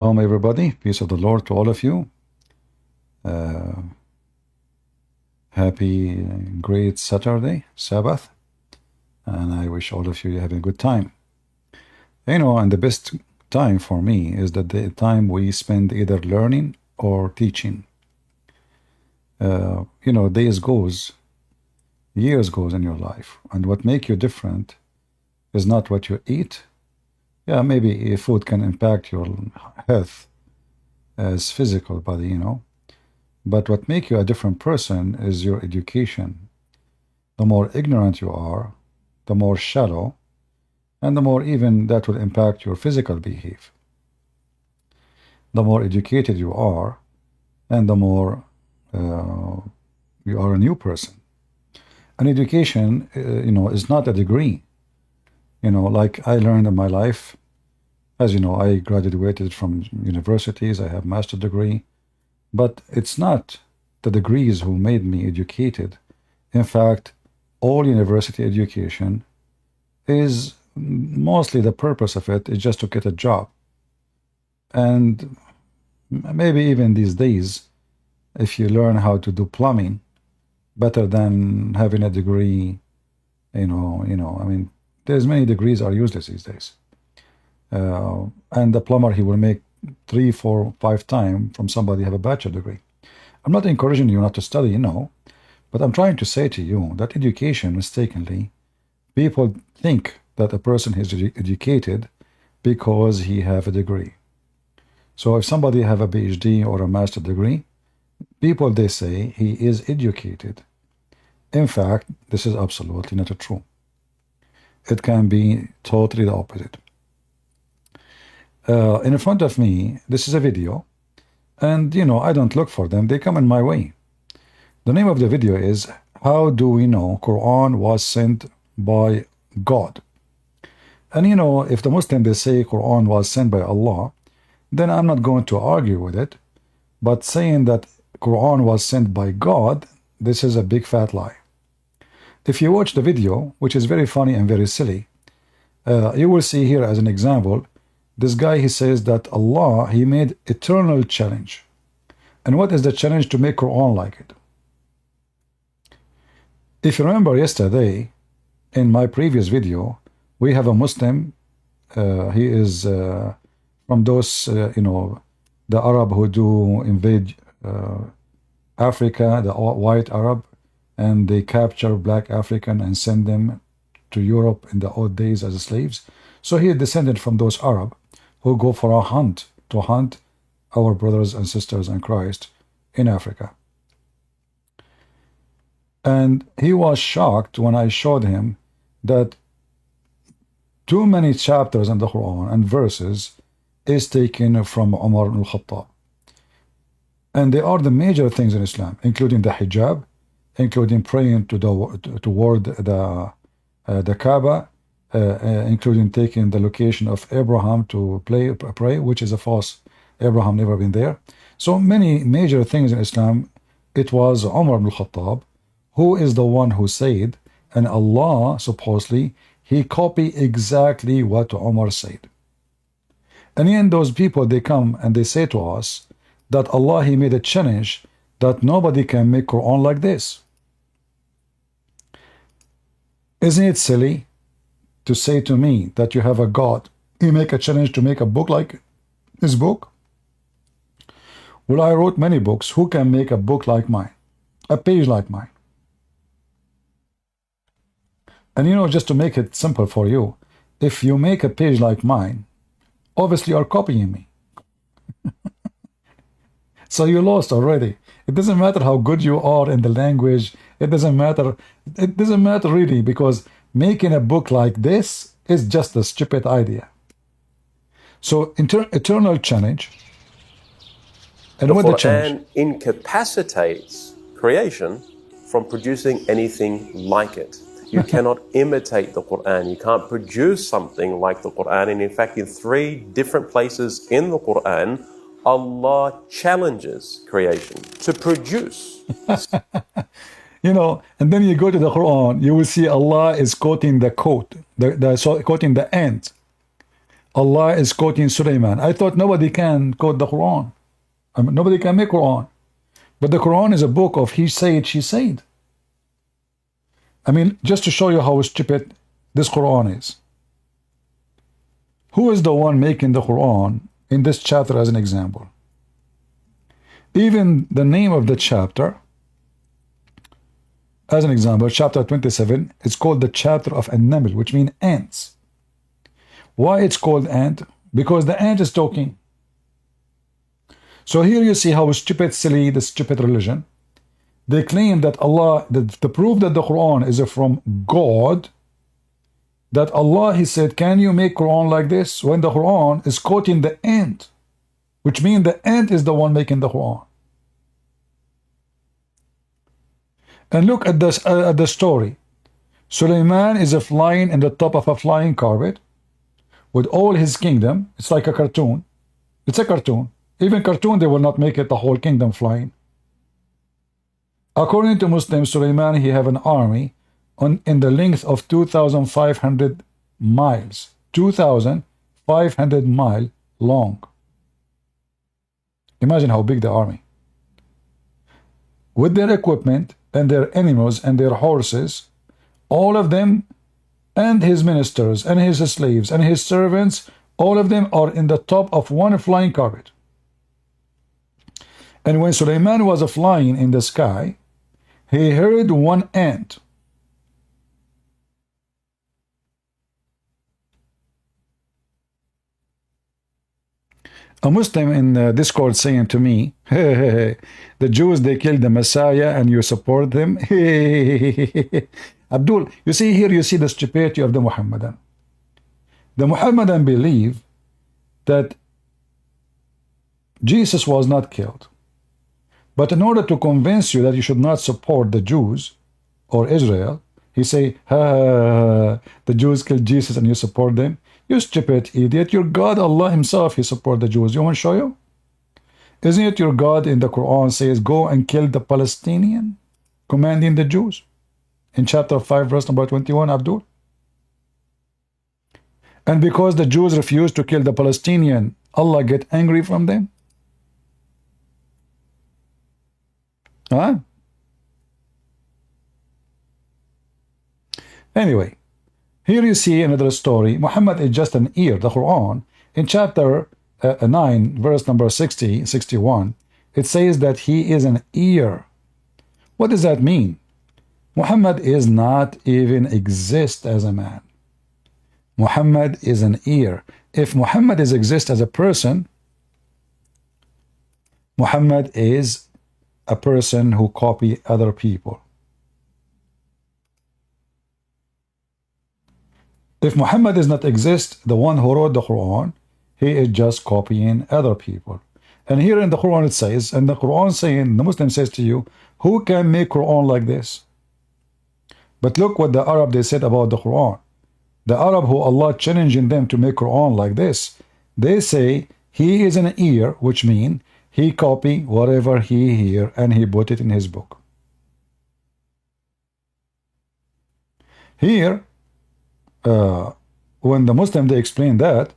Everybody. Peace of the Lord to all of you. Uh, happy, great Saturday, Sabbath. And I wish all of you having a good time. And the best time for me is the time we spend either learning or teaching. Years goes in your life. And what makes you different is not what you eat. Yeah, maybe food can impact your health as physical body, But what makes you a different person is your education. The more ignorant you are, the more shallow, and the more even that will impact your physical behavior. The more educated you are, and the more you are a new person. And education, is not a degree. Like I learned in my life, as you know, I graduated from universities, I have master's degree, but it's not the degrees who made me educated. In fact, all university education is mostly the purpose of it is just to get a job. And maybe even these days, if you learn how to do plumbing better than having a degree, I mean, there's many degrees are useless these days. And the plumber, he will make 3, 4, 5 times from somebody who have a bachelor degree. I'm not encouraging you not to study, but I'm trying to say to you that education, mistakenly, people think that a person is educated because he have a degree. So if somebody have a PhD or a master degree, people, they say he is educated. In fact, this is absolutely not true. It can be totally the opposite. In front of me, this is a video, and I don't look for them, they come in my way. The name of the video is How Do We Know Quran Was Sent by God? And if the Muslim, they say Quran was sent by Allah, then I'm not going to argue with it. But saying that Quran was sent by God, this is a big fat lie. If you watch the video, which is very funny and very silly, you will see here as an example, this guy, he says that Allah, he made eternal challenge. And what is the challenge? To make Quran like it. If you remember yesterday, in my previous video, we have a Muslim, he is from those, the Arab who do invade Africa, the white Arab, and they capture black African and send them to Europe in the old days as slaves. So he descended from those Arab who go for a hunt, to hunt our brothers and sisters in Christ in Africa. And he was shocked when I showed him that too many chapters in the Quran and verses is taken from Umar ibn al-Khattab. And they are the major things in Islam, including the hijab, including praying toward the Kaaba, including taking the location of Abraham to pray, which is a false. Abraham never been there. So many major things in Islam, it was Umar ibn al-Khattab who is the one who said, and Allah, supposedly, he copied exactly what Umar said. And then those people, they come and they say to us that Allah, he made a challenge that nobody can make Quran like this. Isn't it silly to say to me that you have a God, he make a challenge to make a book like his book? Well, I wrote many books. Who can make a book like mine? A page like mine? And just to make it simple for you, if you make a page like mine, obviously you're copying me. So you lost already. It doesn't matter how good you are in the language. It doesn't matter really, because making a book like this is just a stupid idea. So eternal challenge. And what the challenge? Incapacitates creation from producing anything like it. You cannot imitate the Quran. You can't produce something like the Quran. And in fact, in 3 different places in the Quran, Allah challenges creation to produce. And then you go to the Quran, you will see Allah is quoting the quote, quoting the end. Allah is quoting Sulaiman. I thought nobody can quote the Quran. I mean, nobody can make Quran. But the Quran is a book of he said, she said. I mean, just to show you how stupid this Quran is. Who is the one making the Quran in this chapter as an example? Even the name of the chapter, as an example, chapter 27, it's called the chapter of An-Naml, which means ants. Why it's called ant? Because the ant is talking. So here you see how stupid, silly, the stupid religion. They claim that Allah, to prove that the Quran is from God, that Allah, he said, can you make Quran like this? When the Quran is quoting the ant, which means the ant is the one making the Quran. And look at this at the story. Sulaiman is flying in the top of a flying carpet with all his kingdom. It's like a cartoon. It's a cartoon. Even cartoon, they will not make it the whole kingdom flying. According to Muslims, Sulaiman, he have an army in the length of 2,500 miles. 2,500 miles long. Imagine how big the army. With their equipment and their animals and their horses, all of them, and his ministers and his slaves and his servants, all of them are in the top of one flying carpet. And when Sulaiman was flying in the sky, he heard one ant. A Muslim in the Discord saying to me, hey, hey, hey, the Jews, they killed the Messiah and you support them. Abdul, you see here, you see the stupidity of the Muhammadan. The Muhammadan believe that Jesus was not killed. But in order to convince you that you should not support the Jews or Israel, he say, the Jews killed Jesus and you support them. You stupid idiot. Your God, Allah himself, he support the Jews. You want to show you? Isn't it your God in the Quran says, go and kill the Palestinian, commanding the Jews? In chapter 5, verse number 21, Abdul. And because the Jews refused to kill the Palestinian, Allah get angry from them? Huh? Anyway, here you see another story. Muhammad is just an ear. The Quran, in chapter 9, verse number 60, 61, it says that he is an ear. What does that mean? Muhammad is not even exist as a man. Muhammad is an ear. If Muhammad is exist as a person, Muhammad is a person who copy other people. If Muhammad does not exist, the one who wrote the Quran, he is just copying other people. And here in the Quran it says, and the Quran saying, the Muslim says to you, who can make Quran like this? But look what the Arab they said about the Quran. The Arab who Allah challenging them to make Quran like this, they say he is an ear, which means he copy whatever he hear and he put it in his book. Here, when the Muslim they explain that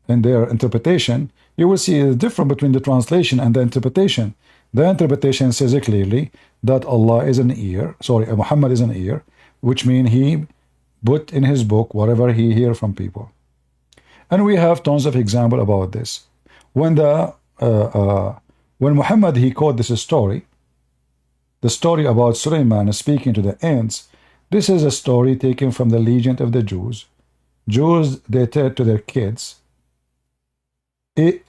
in their interpretation, you will see the difference between the translation and the interpretation. The interpretation says clearly that Allah is an ear, Muhammad is an ear, which means he put in his book whatever he hear from people. And we have tons of example about this. When Muhammad he quote this story, the story about Sulaiman speaking to the ants, this is a story taken from the legend of the Jews. Jews, they tell to their kids,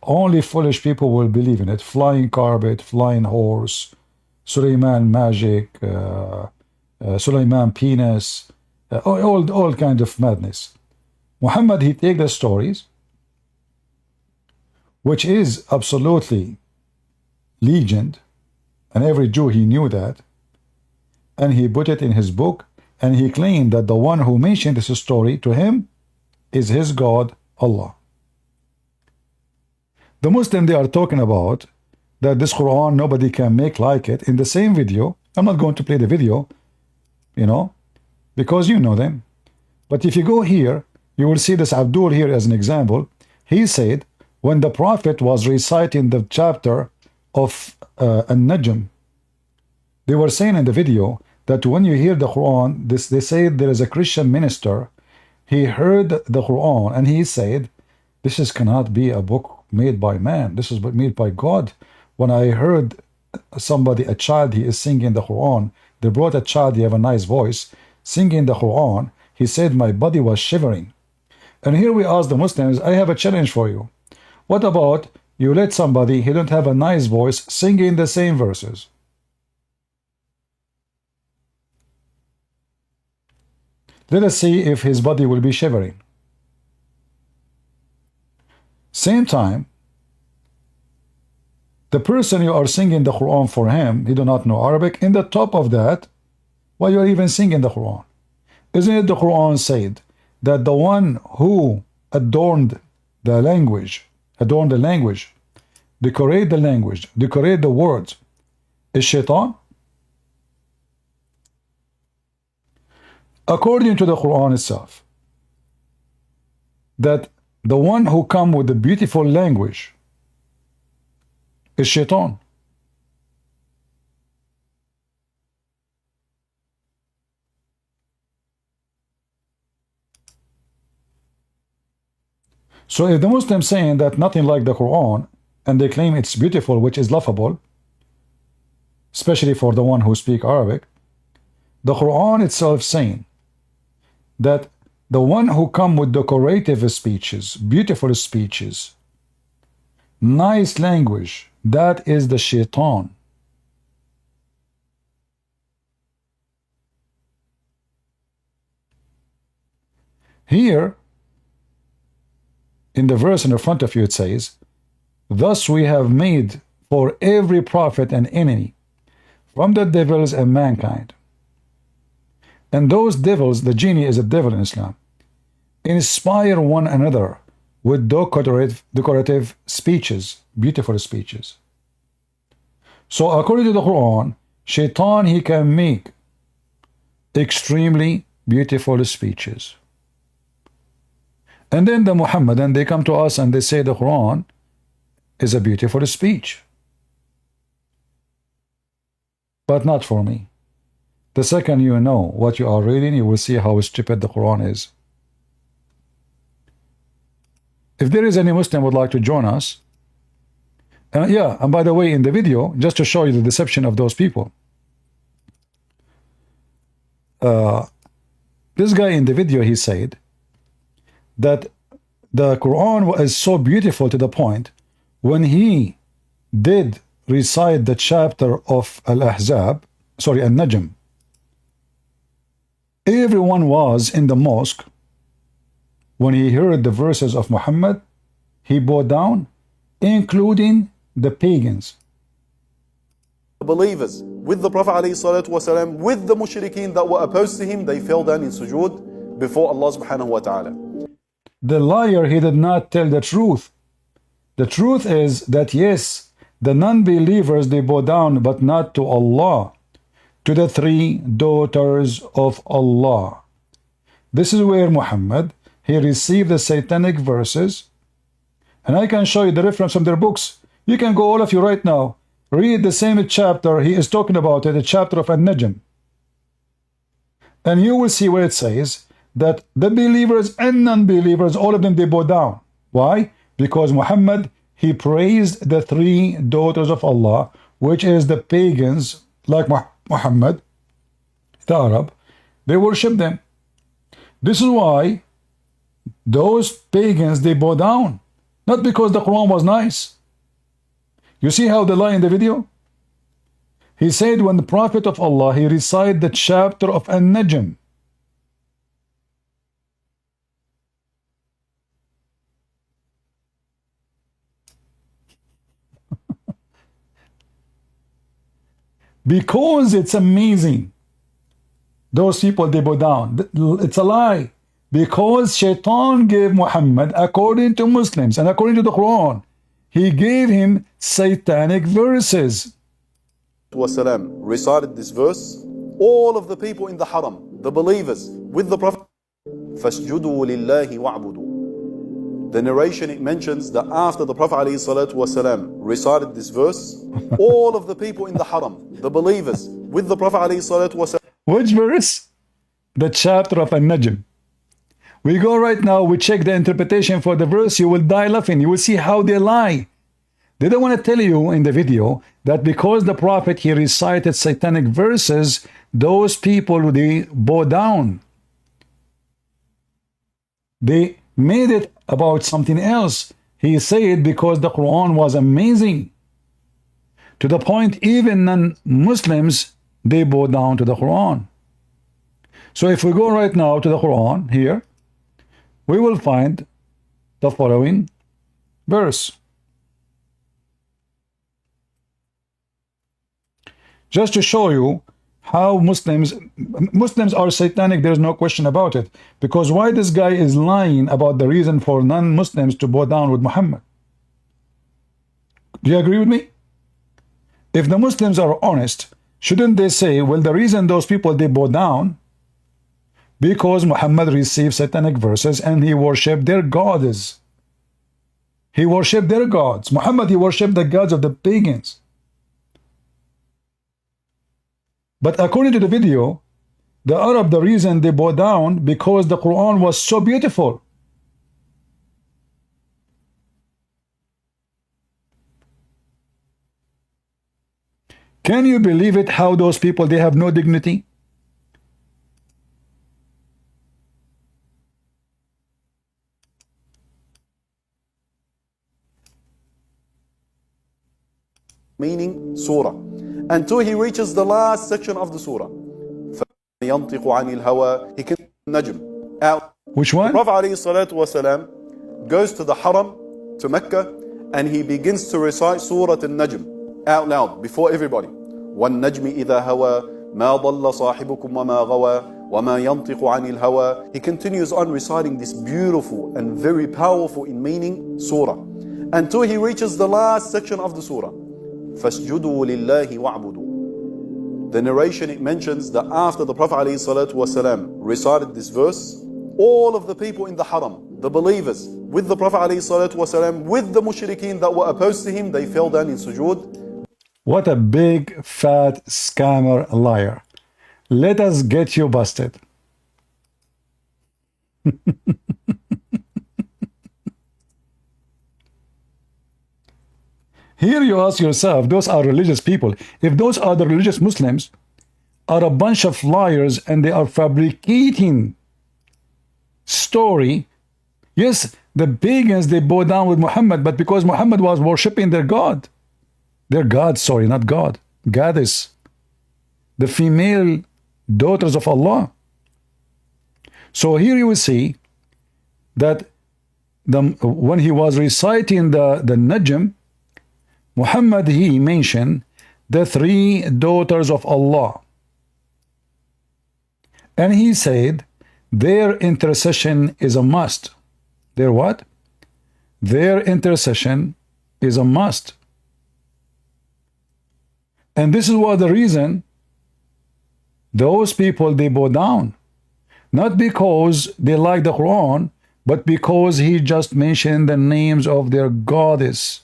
only foolish people will believe in it. Flying carpet, flying horse, Sulaiman magic, Sulaiman penis, all kind of madness. Muhammad, he take the stories, which is absolutely legend, and every Jew, he knew that, and he put it in his book, and he claimed that the one who mentioned this story to him is his God, Allah. The Muslim, they are talking about that this Quran, nobody can make like it. In the same video, I'm not going to play the video, you know, because you know them. But if you go here, you will see this Abdul here as an example. He said, when the Prophet was reciting the chapter of An-Najm, they were saying in the video that when you hear the Quran, they say there is a Christian minister, he heard the Quran and he said, this cannot be a book made by man, this is made by God. When I heard somebody, a child, he is singing the Quran, they brought a child, he have a nice voice, singing the Quran, he said my body was shivering. And here we ask the Muslims, I have a challenge for you. What about you let somebody, he don't have a nice voice, singing the same verses? Let us see if his body will be shivering. Same time, the person you are singing the Quran for him, he do not know Arabic. In the top of that, why you are even singing the Quran? Isn't it the Quran said that the one who adorned the language, decorate the language, decorate the words, is shaitan? According to the Quran itself, that the one who come with the beautiful language is shaitan. So if the Muslims saying that nothing like the Quran, and they claim it's beautiful, which is laughable, especially for the one who speak Arabic, the Quran itself saying that the one who come with decorative speeches, beautiful speeches, nice language, that is the shaitan. Here, in the verse in the front of you, it says, thus we have made for every prophet an enemy from the devils and mankind. And those devils, the genie is a devil in Islam, inspire one another with decorative speeches, beautiful speeches. So according to the Quran, shaitan, he can make extremely beautiful speeches. And then the Muhammadan, they come to us and they say the Quran is a beautiful speech. But not for me. The second you know what you are reading, you will see how stupid the Quran is. If there is any Muslim who would like to join us, yeah, and by the way, in the video, just to show you the deception of those people, this guy in the video, he said that the Quran is so beautiful to the point when he did recite the chapter of Al-Ahzab, sorry, Al-Najm, everyone was in the mosque. When he heard the verses of Muhammad, he bowed down, including the pagans. The believers with the Prophet ﷺ, with the mushrikeen that were opposed to him, they fell down in sujood before Allah subhanahu wa ta'ala. The liar, he did not tell the truth. The truth is that yes, the non-believers, they bow down, but not to Allah, to the three daughters of Allah. This is where Muhammad, he received the satanic verses, and I can show you the reference from their books. You can go, all of you right now, read the same chapter he is talking about, the chapter of An-Najm, and you will see where it says that the believers and non-believers, all of them, they bow down. Why? Because Muhammad, he praised the three daughters of Allah, which is the pagans, like Muhammad, the Arab, they worship them. This is why those pagans, they bow down, not because the Quran was nice. You see how they lie in the video? He said when the Prophet of Allah, he recited the chapter of An-Najm, because it's amazing. Those people, they bow down. It's a lie. Because shaitan gave Muhammad, according to Muslims and according to the Quran, he gave him satanic verses. Wasalam recited this verse. All of the people in the haram, the believers with the Prophet, فَاسْجُدُوا لِلَّهِ وَاعْبُدُوا. The narration, it mentions that after the Prophet ﷺ recited this verse, all of the people in the haram, the believers, with the Prophet ﷺ. Which verse? The chapter of An-Najm. We go right now, we check the interpretation for the verse, you will die laughing. You will see how they lie. They don't want to tell you in the video that because the Prophet, he recited satanic verses, those people, they bow down. They made it about something else. He said because the Quran was amazing. To the point even non-Muslims, they bow down to the Quran. So if we go right now to the Quran here, we will find the following verse. Just to show you how Muslims are satanic, there's no question about it. Because why this guy is lying about the reason for non-Muslims to bow down with Muhammad? Do you agree with me? If the Muslims are honest, shouldn't they say, well, the reason those people, they bow down because Muhammad received satanic verses and he worshipped their gods. He worshipped their gods. Muhammad, he worshipped the gods of the pagans. But according to the video, the Arab, the reason they bow down because the Quran was so beautiful. Can you believe it, how those people, they have no dignity? Meaning surah, until he reaches the last section of the surah. ينطق عن الهوى. He can Najm out. Which one? The Prophet ﷺ goes to the Haram, to Mecca, and he begins to recite Surah An-Najm out loud before everybody. وَالنَّجْمِ إِذَا هَوَى مَا ضَلَّ صَاحِبُكُمْ وَمَا غَوَى وَمَا يَنطِقُ عَنِ الْهَوَى. He continues on reciting this beautiful and very powerful in meaning surah until he reaches the last section of the surah. فَاسْجُدُوا لِلَّهِ وَاعْبُدُوا. The narration, it mentions that after the Prophet ﷺ recited this verse, all of the people in the haram, the believers, with the Prophet ﷺ, with the mushrikeen that were opposed to him, they fell down in sujood. What a big, fat, scammer liar. Let us get you busted. Here you ask yourself, those are religious people. If those are the religious Muslims, are a bunch of liars and they are fabricating story. Yes, the pagans, they bow down with Muhammad, but because Muhammad was worshipping their God. Their God, sorry, not God. Goddess. The female daughters of Allah. So here you will see that when he was reciting the Najm, Muhammad, he mentioned the three daughters of Allah. And he said, their intercession is a must. Their what? Their intercession is a must. And this is what the reason those people, they bow down. Not because they like the Quran, but because he just mentioned the names of their goddess.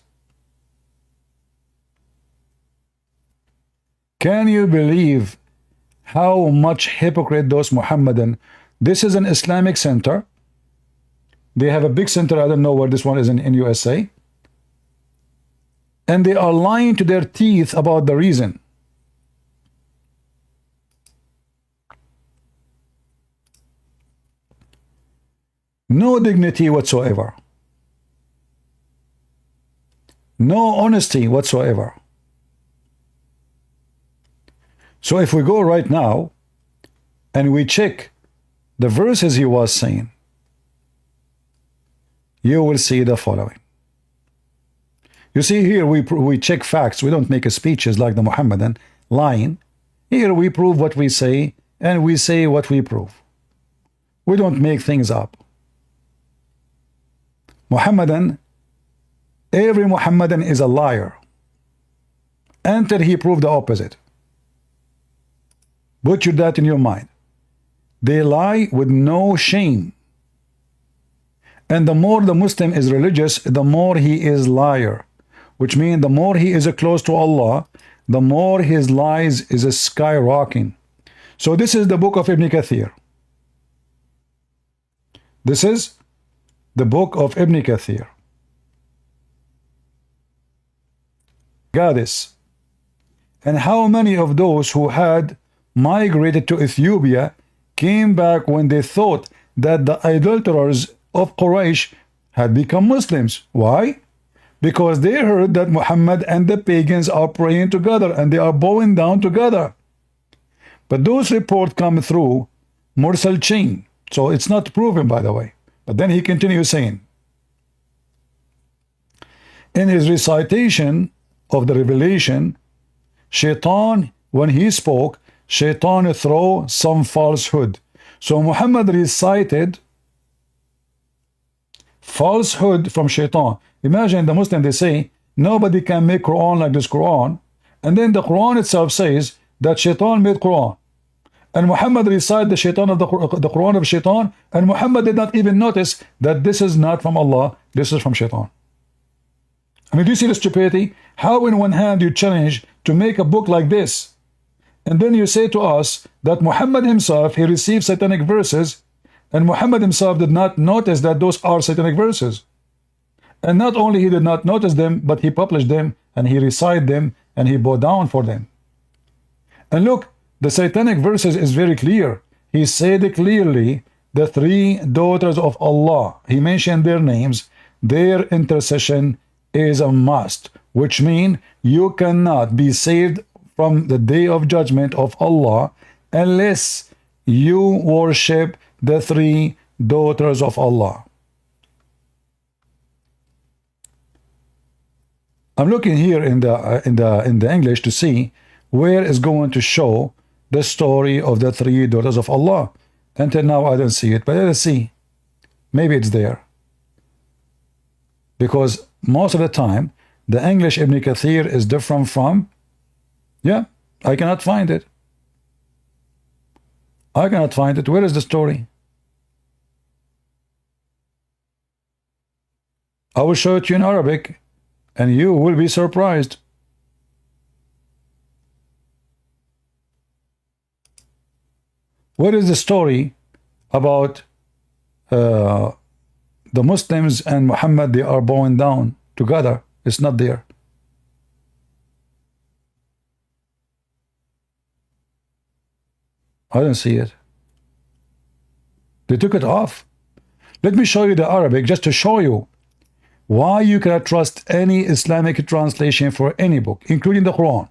Can you believe how much hypocrite those Muhammadan? This is an Islamic center. They have a big center. I don't know where this one is in USA. And they are lying to their teeth about the reason. No dignity whatsoever. No honesty whatsoever. So if we go right now and we check the verses he was saying, you will see the following. You see here we check facts. We don't make speeches like the Muhammadan lying. Here we prove what we say and we say what we prove. We don't make things up. Muhammadan, every Muhammadan is a liar until he proved the opposite. Put that in your mind. They lie with no shame. And the more the Muslim is religious, the more he is liar. Which means the more he is close to Allah, the more his lies is skyrocketing. So this is the book of Ibn Kathir. This is the book of Ibn Kathir. Goddess. And how many of those who had migrated to Ethiopia came back when they thought that the idolaters of Quraysh had become Muslims? Why? Because they heard that Muhammad and the pagans are praying together and they are bowing down together. But those reports come through Mursal chain, so it's not proven, by the way. But then he continues saying, in his recitation of the revelation, Shaitan, when he spoke, Shaitan throw some falsehood. So Muhammad recited falsehood from Shaitan. Imagine the Muslim, they say, nobody can make Quran like this Quran. And then the Quran itself says that Shaitan made Quran. And Muhammad recited the Shaitan of the Quran of Shaitan, and Muhammad did not even notice that this is not from Allah, this is from Shaitan. I mean, do you see the stupidity? How in one hand you challenge to make a book like this, and then you say to us that Muhammad himself, he received satanic verses, and Muhammad himself did not notice that those are satanic verses. And not only he did not notice them, but he published them, and he recited them, and he bowed down for them. And look, the satanic verses is very clear. He said clearly, the three daughters of Allah, he mentioned their names, their intercession is a must, which means you cannot be saved from the day of judgment of Allah unless you worship the three daughters of Allah. I'm looking here in the English to see where is going to show the story of the three daughters of Allah. Until now I don't see it, but let's see. Maybe it's there. Because most of the time the English Ibn Kathir is different from, yeah, I cannot find it. I cannot find it. Where is the story? I will show it to you in Arabic and you will be surprised. What is the story about the Muslims and Muhammad? They are bowing down together. It's not there. I don't see it. They took it off. Let me show you the Arabic just to show you why you cannot trust any Islamic translation for any book, including the Quran.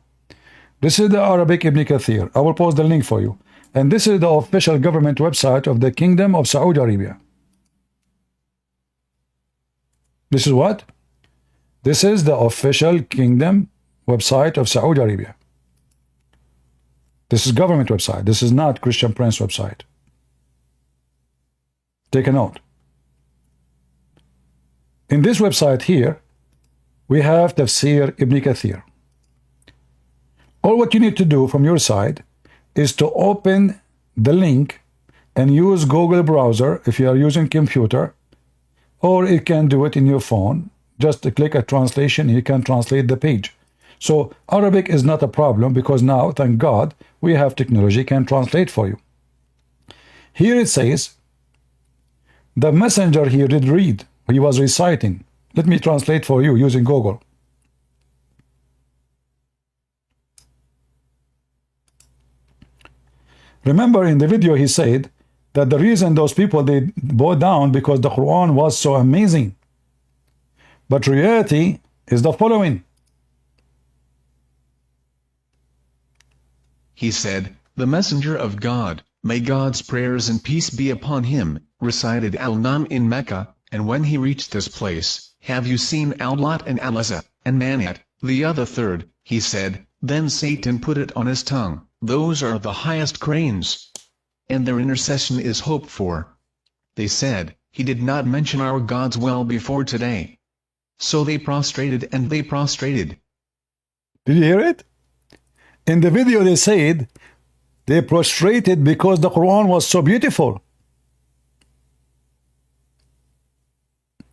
This is the Arabic Ibn Kathir. I will post the link for you. And this is the official government website of the Kingdom of Saudi Arabia. This is what? This is the official Kingdom website of Saudi Arabia. This is government website. This is not Christian Prince website. Take a note. In this website here, we have Tafsir Ibn Kathir. All what you need to do from your side is to open the link and use Google browser if you are using computer, or you can do it in your phone. Just click a translation, you can translate the page. So Arabic is not a problem because now, thank God, we have technology can translate for you. Here it says, the messenger here did read, he was reciting. Let me translate for you using Google. Remember in the video he said that the reason those people they bowed down because the Quran was so amazing. But reality is the following. He said, the messenger of God, may God's prayers and peace be upon him, recited Al-Nam in Mecca, and when he reached this place, have you seen Al-Lat and Al-Uzza, and Manat, the other third, he said, then Satan put it on his tongue, those are the highest cranes, and their intercession is hoped for. They said, he did not mention our gods well before today. So they prostrated and they prostrated. Did you hear it? In the video they said they prostrated because the Quran was so beautiful.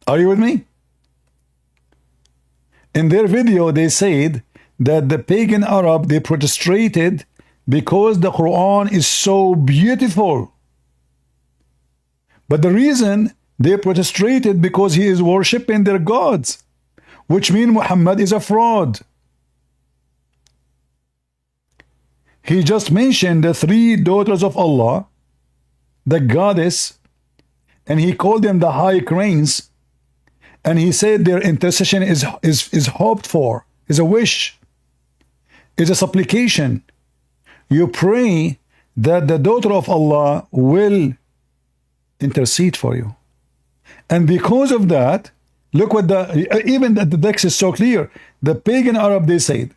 Are you with me? In their video, they said that the pagan Arab, they prostrated because the Quran is so beautiful. But the reason they prostrated because he is worshipping their gods, which means Muhammad is a fraud. He just mentioned the 3 daughters of Allah, the goddess, and he called them the high cranes, and he said their intercession is hoped for, is a wish, is a supplication. You pray that the daughter of Allah will intercede for you. And because of that, look what even the text is so clear. The pagan Arab, they said,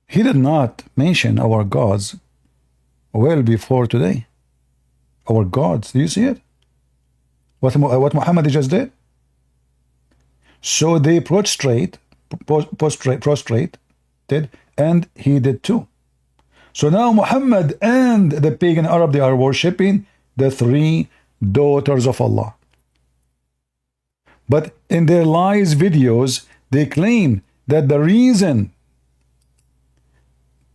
he did not mention our gods well before today. Our gods, do you see it? What Muhammad just did? So they prostrated, and he did too. So now Muhammad and the pagan Arab, they are worshipping the 3 daughters of Allah. But in their lies videos, they claim that the reason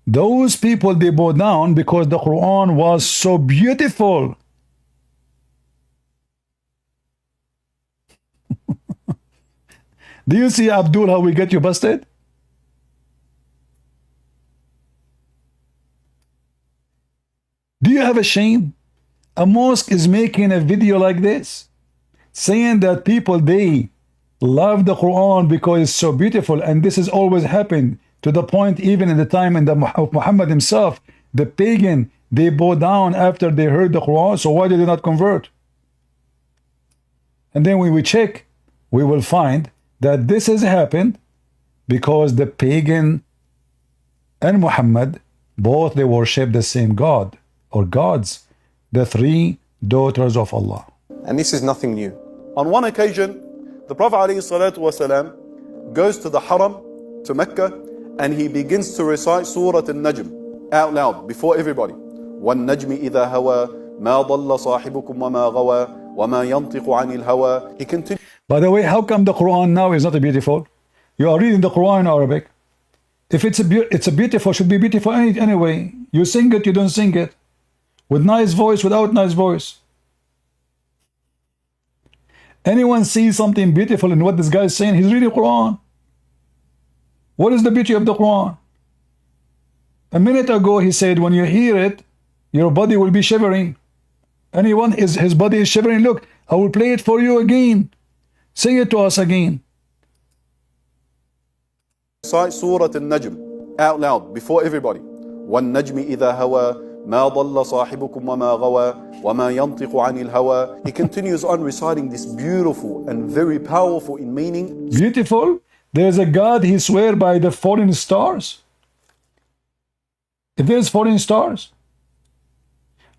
those people, they bow down because the Quran was so beautiful. Do you see, Abdul, how we get you busted? Do you have a shame? A mosque is making a video like this, saying that people, they love the Quran because it's so beautiful, and this has always happened, to the point even in the time of Muhammad himself, the pagan, they bow down after they heard the Quran. So why did they not convert? And then when we check, we will find that this has happened because the pagan and Muhammad, both they worship the same God or gods, the 3 daughters of Allah. And this is nothing new. On one occasion, the Prophet ﷺ goes to the Haram, to Mecca, and he begins to recite Surah Al-Najm out loud before everybody. وَالنَّجْمِ إِذَا هَوَى مَا ضَلَّ صَاحِبُكُمْ وَمَا غَوَى وَمَا يَنطِقُ عَنِ الْهَوَى. He continues. By the way, how come the Quran now is not beautiful? You are reading the Quran in Arabic. If it's a beautiful, should be beautiful anyway. You sing it, you don't sing it. With nice voice, without nice voice. Anyone sees something beautiful in what this guy is saying, he's reading Quran. What is the beauty of the Quran? A minute ago he said when you hear it, your body will be shivering. Anyone, his body is shivering. Look, I will play it for you again. Sing it to us again. Recite Surah Al-Najm out loud before everybody. وَالنَّجْمِ إِذَا هَوَى مَا ضَلَّ صَاحِبُكُمْ وَمَا غَوَى وَمَا يَنطِقُ عَنِ الْهَوَى. He continues on reciting this beautiful and very powerful in meaning. Beautiful? There's a God, he swear by the falling stars. If there's falling stars,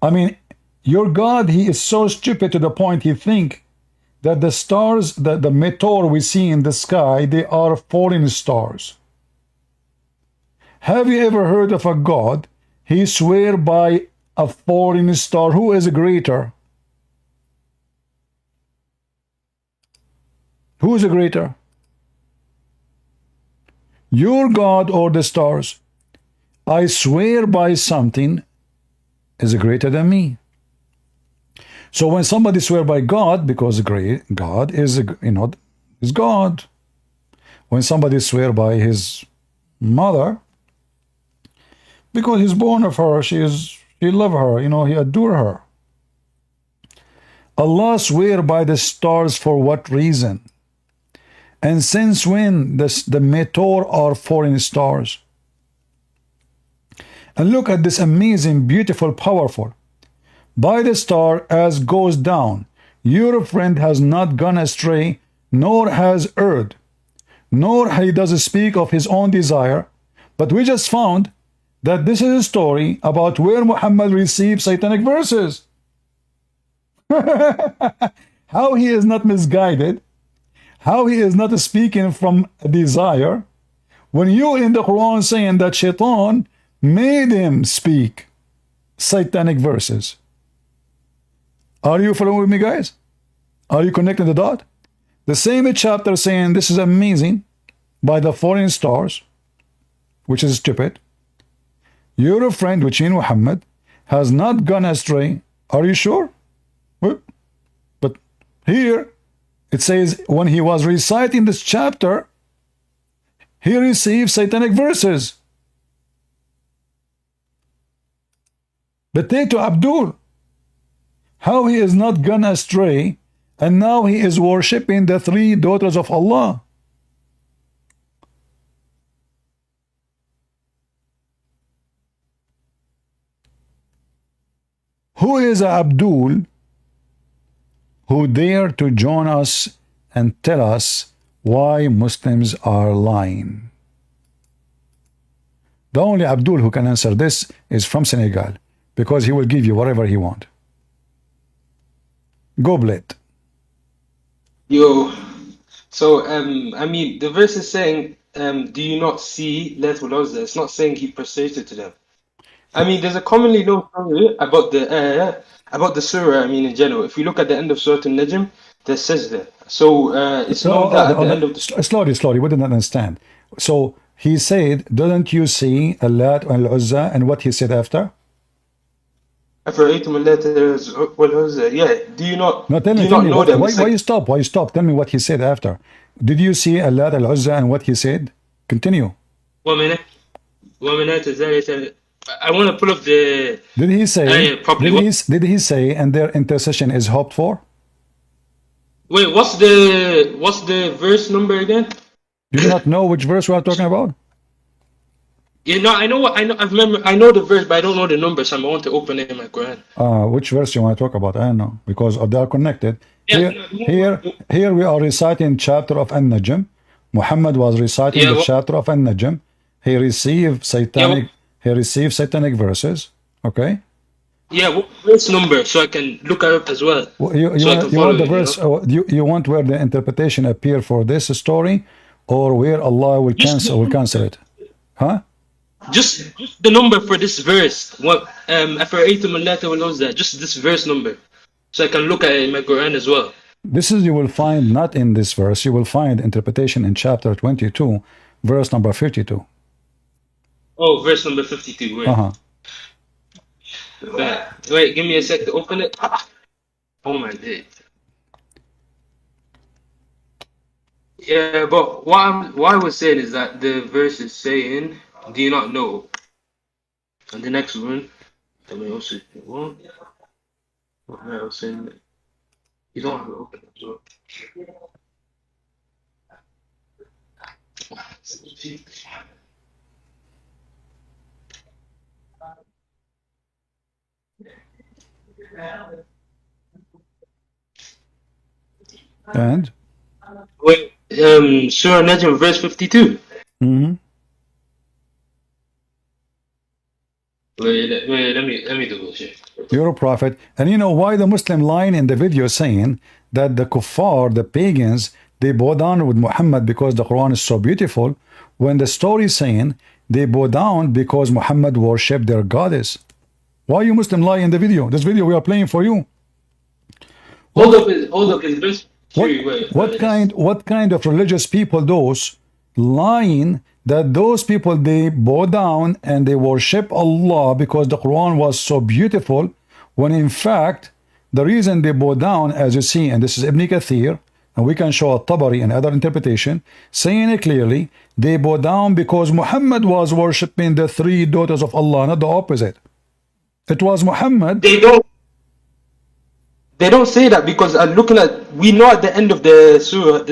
I mean, your God, he is so stupid to the point he think that the stars, the meteor we see in the sky, they are falling stars. Have you ever heard of a God, he swear by a falling star? Who is greater? Who is greater? Your God or the stars? I swear by something is greater than me. So when somebody swear by God, because God is, is God. When somebody swear by his mother, because he's born of her, he love her, he adore her. Allah swear by the stars for what reason? And since when the meteor are falling stars? And look at this amazing, beautiful, powerful. By the star as goes down, your friend has not gone astray, nor has erred, nor he does speak of his own desire. But we just found that this is a story about where Muhammad received satanic verses. How he is not misguided, how he is not speaking from a desire, when you in the Quran saying that Shaitan made him speak satanic verses. Are you following with me, guys? Are you connecting the dot? The same chapter saying this is amazing by the foreign stars, which is stupid. Your friend, which in Muhammad, has not gone astray. Are you sure? But here it says when he was reciting this chapter, he received satanic verses. Potato Abdul, how he is not gone astray, and now he is worshipping the three daughters of Allah. Who is Abdul who dare to join us and tell us why Muslims are lying? The only Abdul who can answer this is from Senegal, because he will give you whatever he wants. Goblet. Yo, so I mean, the verse is saying, do you not see Lat wal Uzza? It's not saying he prostrated to them. I mean, there's a commonly known story about the surah. I mean, in general, if you look at the end of Surah An-Najm, there's sajda. So it's known that at the end of the slowly, we didn't understand. So he said, "Didn't you see Lat and Uzza?" And what he said after? أَفَرَأَيْتُمُ اللَّاتَ وَالْعُزَّى. Yeah, do you not No, tell me, know them? why you stop? Why you stop? Tell me what he said after. Did you see Lat and Uzza and what he said? Continue. وَمَنَاةَ الثَّالِثَةَ. I want to pull up the. Did he say? properly. Did he say? And their intercession is hoped for? Wait, what's the verse number again? You do not know which verse we are talking about? Yeah, no, I know I know the verse, but I don't know the number, so I want to open it in my Quran. Which verse you want to talk about? I don't know, because they are connected. Yeah, Here we are reciting chapter of An-Najm. Muhammad was reciting the chapter of An-Najm. He received satanic verses. Okay. Yeah, what verse number, so I can look it up as well. You want the verse? You want where the interpretation appear for this story, or where Allah will cancel it? Huh? Just the number for this verse. What أَفَرَأَيْتُمُ اللَّاتَ وَالْعُزَّى. Just this verse number, so I can look at it in my Quran as well. This is, you will find not in this verse. You will find interpretation in chapter 22, verse number 52. Oh, verse number 52. Wait. Wait, give me a sec to open it. Oh my day. Yeah, but what I was saying is that the verse is saying, "Do you not know?" And the next one, tell me also what? What I was saying, you don't have to open it as well. And wait, Surah Najm, verse 52. Wait, let me double check. You're a prophet. And you know why the Muslim line in the video saying that the kuffar, the pagans, they bow down with Muhammad because the Quran is so beautiful, when the story is saying they bow down because Muhammad worshipped their goddess. Why you Muslim lie in the video? This video we are playing for you. Hold up, is verse 3. What kind of religious people those lying that those people they bow down and they worship Allah because the Quran was so beautiful, when in fact the reason they bow down, as you see, and this is Ibn Kathir, and we can show a Tabari and other interpretation saying it clearly, they bow down because Muhammad was worshipping the three daughters of Allah, not the opposite. It was Muhammad. They don't say that, because I'm looking at, we know at the end of the surah,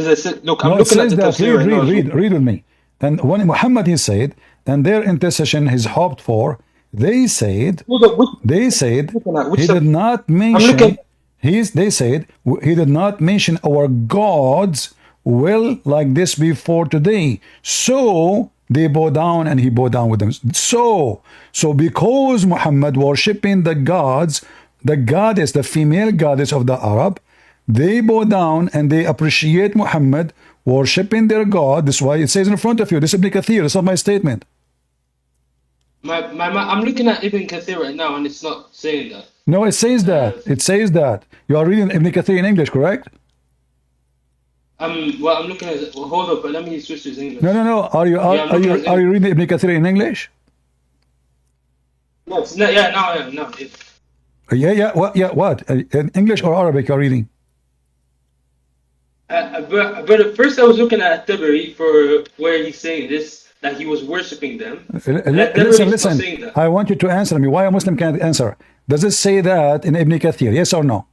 look, I'm looking at the tafsir. Read with me. And when Muhammad he said, and their intercession is hoped for, they said he did not mention, they said he did not mention our gods will like this before today. So they bow down and he bowed down with them. So because Muhammad worshipping the gods, the goddess, the female goddess of the Arab, they bow down and they appreciate Muhammad worshipping their God. This is why it says in front of you. This is Ibn Kathir. It's not my statement. I'm looking at Ibn Kathir right now, and it's not saying that. No, it says that. It says that. You are reading Ibn Kathir in English, correct? Well, I'm looking at. Well, hold up, but let me switch to English. No. Are you Yeah, I'm looking at are you reading Ibn Kathir in English? Yes, no, yeah, now I am. Now, yeah. Yeah. What? In English or Arabic you're reading? But at first I was looking at Tabari for where he's saying this, that he was worshipping them. And at Tabari he's not saying that. I want you to answer me. Why a Muslim can't answer? Does it say that in Ibn Kathir? Yes or no?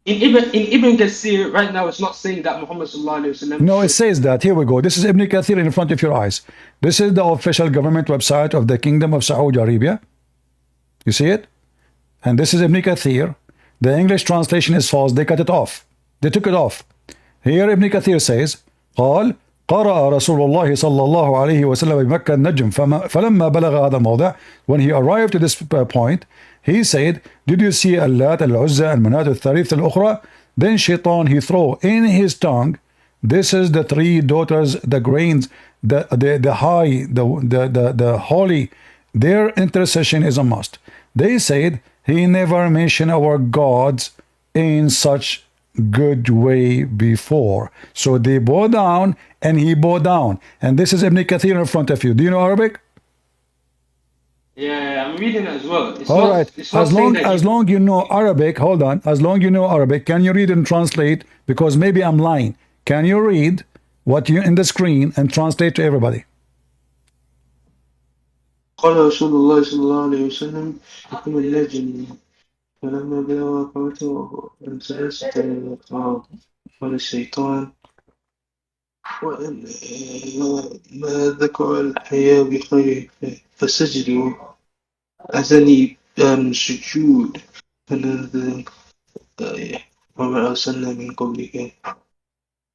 In Ibn Kathir, right now, it's not saying that Muhammad sallallahu alaihi wasallam. No, it says that. Here we go. This is Ibn Kathir in front of your eyes. This is the official government website of the Kingdom of Saudi Arabia. You see it? And this is Ibn Kathir. The English translation is false. They cut it off. They took it off. Here Ibn Kathir says, قال قرأ رسول الله صلى الله عليه وسلم بمكة النجم فلما بلغ هذا الموضع. When he arrived to this point, he said, did you see اللات العزى المنات الثالث الأخرى? Then Shaitan he throw in his tongue, this is the three daughters, the grains, the high, the holy, their intercession is a must. They said, he never mentioned our gods in such good way before. So they bow down and he bow down. And this is Ibn Kathir in front of you. Do you know Arabic? Yeah, I'm reading it as well. It's All not, right. it's not As long you know Arabic, hold on. As long you know Arabic, can you read and translate? Because maybe I'm lying. Can you read what you in the screen and translate to everybody? قال رسول الله صلى الله عليه وسلم حكم النجم فلما بلغ قوته انسألت قال الشيطان ما ذكر الحياة بخير فسجدوا أذني سجود فنذر وما أرسلنا من قبلك.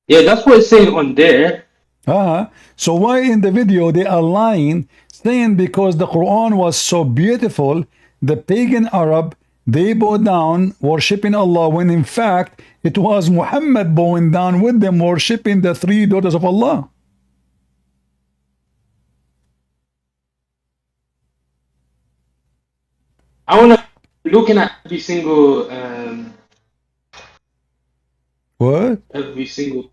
Yeah, that's what it's saying on there. So why in the video they are lying, saying because the Quran was so beautiful, the pagan Arab, they bow down worshipping Allah, when in fact it was Muhammad bowing down with them worshipping the three daughters of Allah. I want to looking at every single What? every single.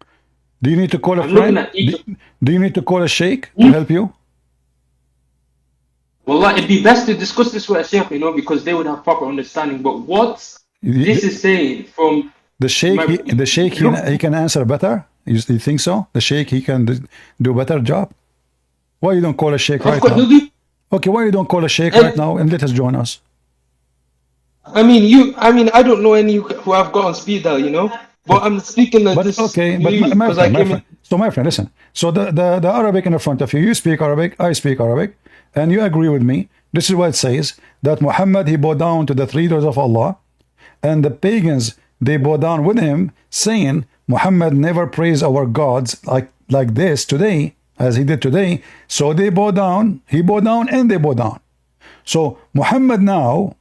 Do you need to call a I'm looking friend? at each. Do you need to call a sheikh to help you? Wallah, it'd be best to discuss this with a sheikh, you know, because they would have proper understanding. But what this is saying from The sheikh, he can answer better. You think so? The sheikh, he can do better job. Why you don't call a sheikh right now? Okay, why you don't call a sheikh right now and let us join us? I mean, I don't know any who have got on speed dial, you know. But I'm speaking like this. Okay, but my friend, listen. So the Arabic in front of you, you speak Arabic, I speak Arabic, and you agree with me. This is what it says, that Muhammad, he bowed down to the three daughters of Allah, and the pagans, they bow down with him, saying, Muhammad never praised our gods like this today, as he did today. So they bow down, he bowed down, and they bow down. So Muhammad now,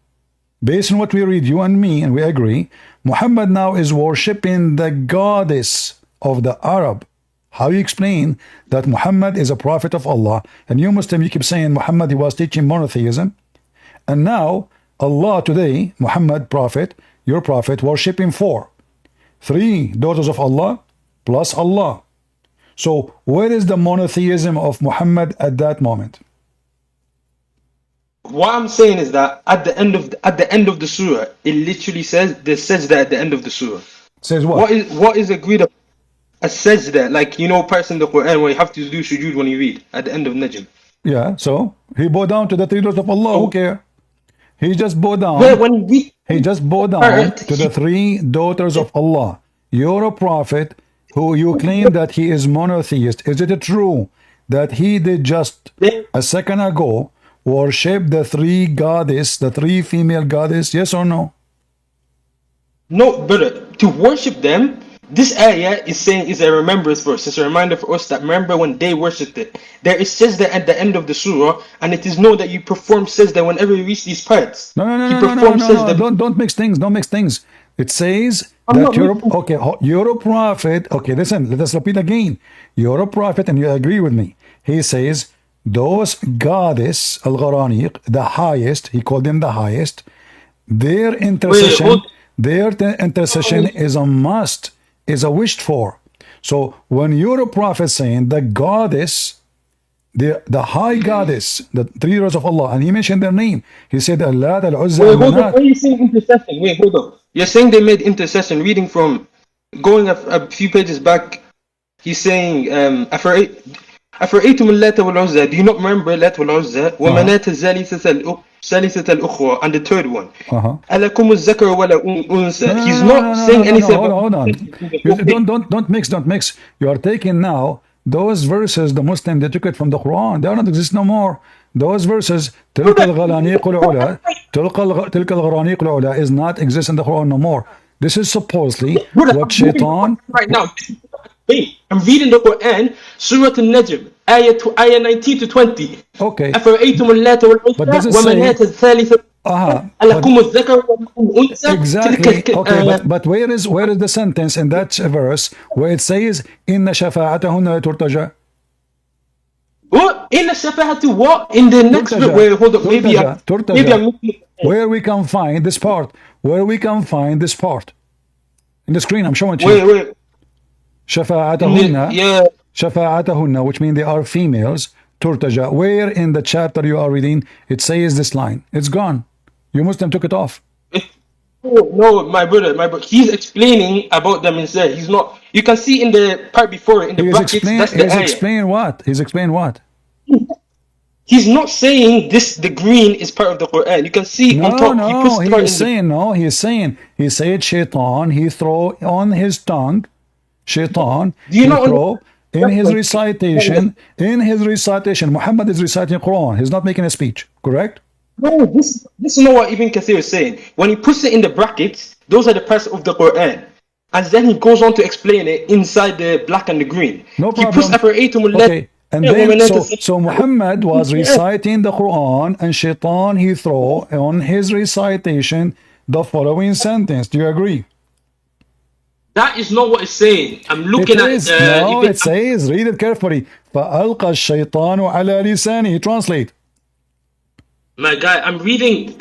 based on what we read, you and me, and we agree, Muhammad now is worshipping the goddess of the Arab. How you explain that Muhammad is a prophet of Allah, and you Muslim, you keep saying Muhammad, he was teaching monotheism, and now Allah today, Muhammad, prophet, your prophet, worshipping three daughters of Allah plus Allah. So where is the monotheism of Muhammad at that moment? What I'm saying is that at the end of the surah, it literally says the sajda at the end of the surah. Says what? What is agreed upon? A sajda, like, you know, parts in the Quran where you have to do sujood when you read at the end of Najm. Yeah, so he bowed down to the three daughters of Allah. Who care? He just bowed down. He just bowed down to the three daughters of Allah. You're a prophet who you claim that he is monotheist. Is it true that he did just a second ago worship the three goddess, the three female goddess? Yes or no? No, brother. To worship them, this ayah is saying is a remembrance for us. It's a reminder for us that remember when they worshipped it. There is sajda at the end of the surah, and it is known that you perform sajda whenever you reach these parts. No. Don't mix things. Don't mix things. It says that you're a prophet. Okay, listen, let us repeat again. You're a prophet and you agree with me. He says, those goddess, Al-Gharaniq, the highest, he called them the highest, their intercession is a must is a wished for. So when you're a prophet saying the goddess, the high goddess, the three daughters of Allah, and he mentioned their name. He said Allah, Al-Uzza, Wait, hold on. Manat. Why are you saying intercession? Wait, hold on. You're saying they made intercession. Reading from, going a few pages back, he's saying, أفرأيتم اللات والعزى. Do you not remember اللات والعزى? ومناة الثالثة الأخرى, and the third one. ألكم الذكر ولا أنثى. He's not saying anything about. Hold on. Don't mix. You are taking now those verses, the Muslim, they took it from the Quran. They don't exist no more. Those verses, تلك الغرانيق العلا, تلك الغرانيق العلا is not exist in the Quran no more. This is supposedly what Shaitan. Right now, wait, I'm reading the Quran, Surah Al-Najm, ayah 19 to 20. Okay. أفرأيتم اللات والعزى ومناة الثالثة ألكم الذكر والأنثى. Exactly. Okay, but where is the sentence in that verse where it says إن شفاعتهن لا ترتجى? What? In the Shafa'atu what? In the next bit, wait, hold on, maybe I'm missing. Where we can find this part? In the screen, I'm showing you. Wait. شفاعتهن. Yeah. شفاعتهن, which mean they are females. Turtaja. Where in the chapter you are reading it says this line? It's gone. You Muslim took it off. No, my brother. He's explaining about them instead. He's not. You can see in the part before it, in the brackets, that's the ayah. He's explained what? He's not saying this. The green is part of the Quran. You can see on top. He said Shaitan. He throw on his tongue. Shaitan. Do you know? Throw in his recitation. Muhammad is reciting Quran. He's not making a speech. Correct? No, this is not what Ibn Kathir is saying. When he puts it in the brackets, those are the parts of the Quran. And then he goes on to explain it inside the black and the green. No problem. He puts okay. And then, so Muhammad was reciting the Quran, and Shaitan, he throw on his recitation the following sentence. Do you agree? That is not what it's saying. I'm looking at it. No, it says, read it carefully. فَأَلْقَى الشَّيْطَانُ عَلَى لِسَانِهِ. Translate. My guy, I'm reading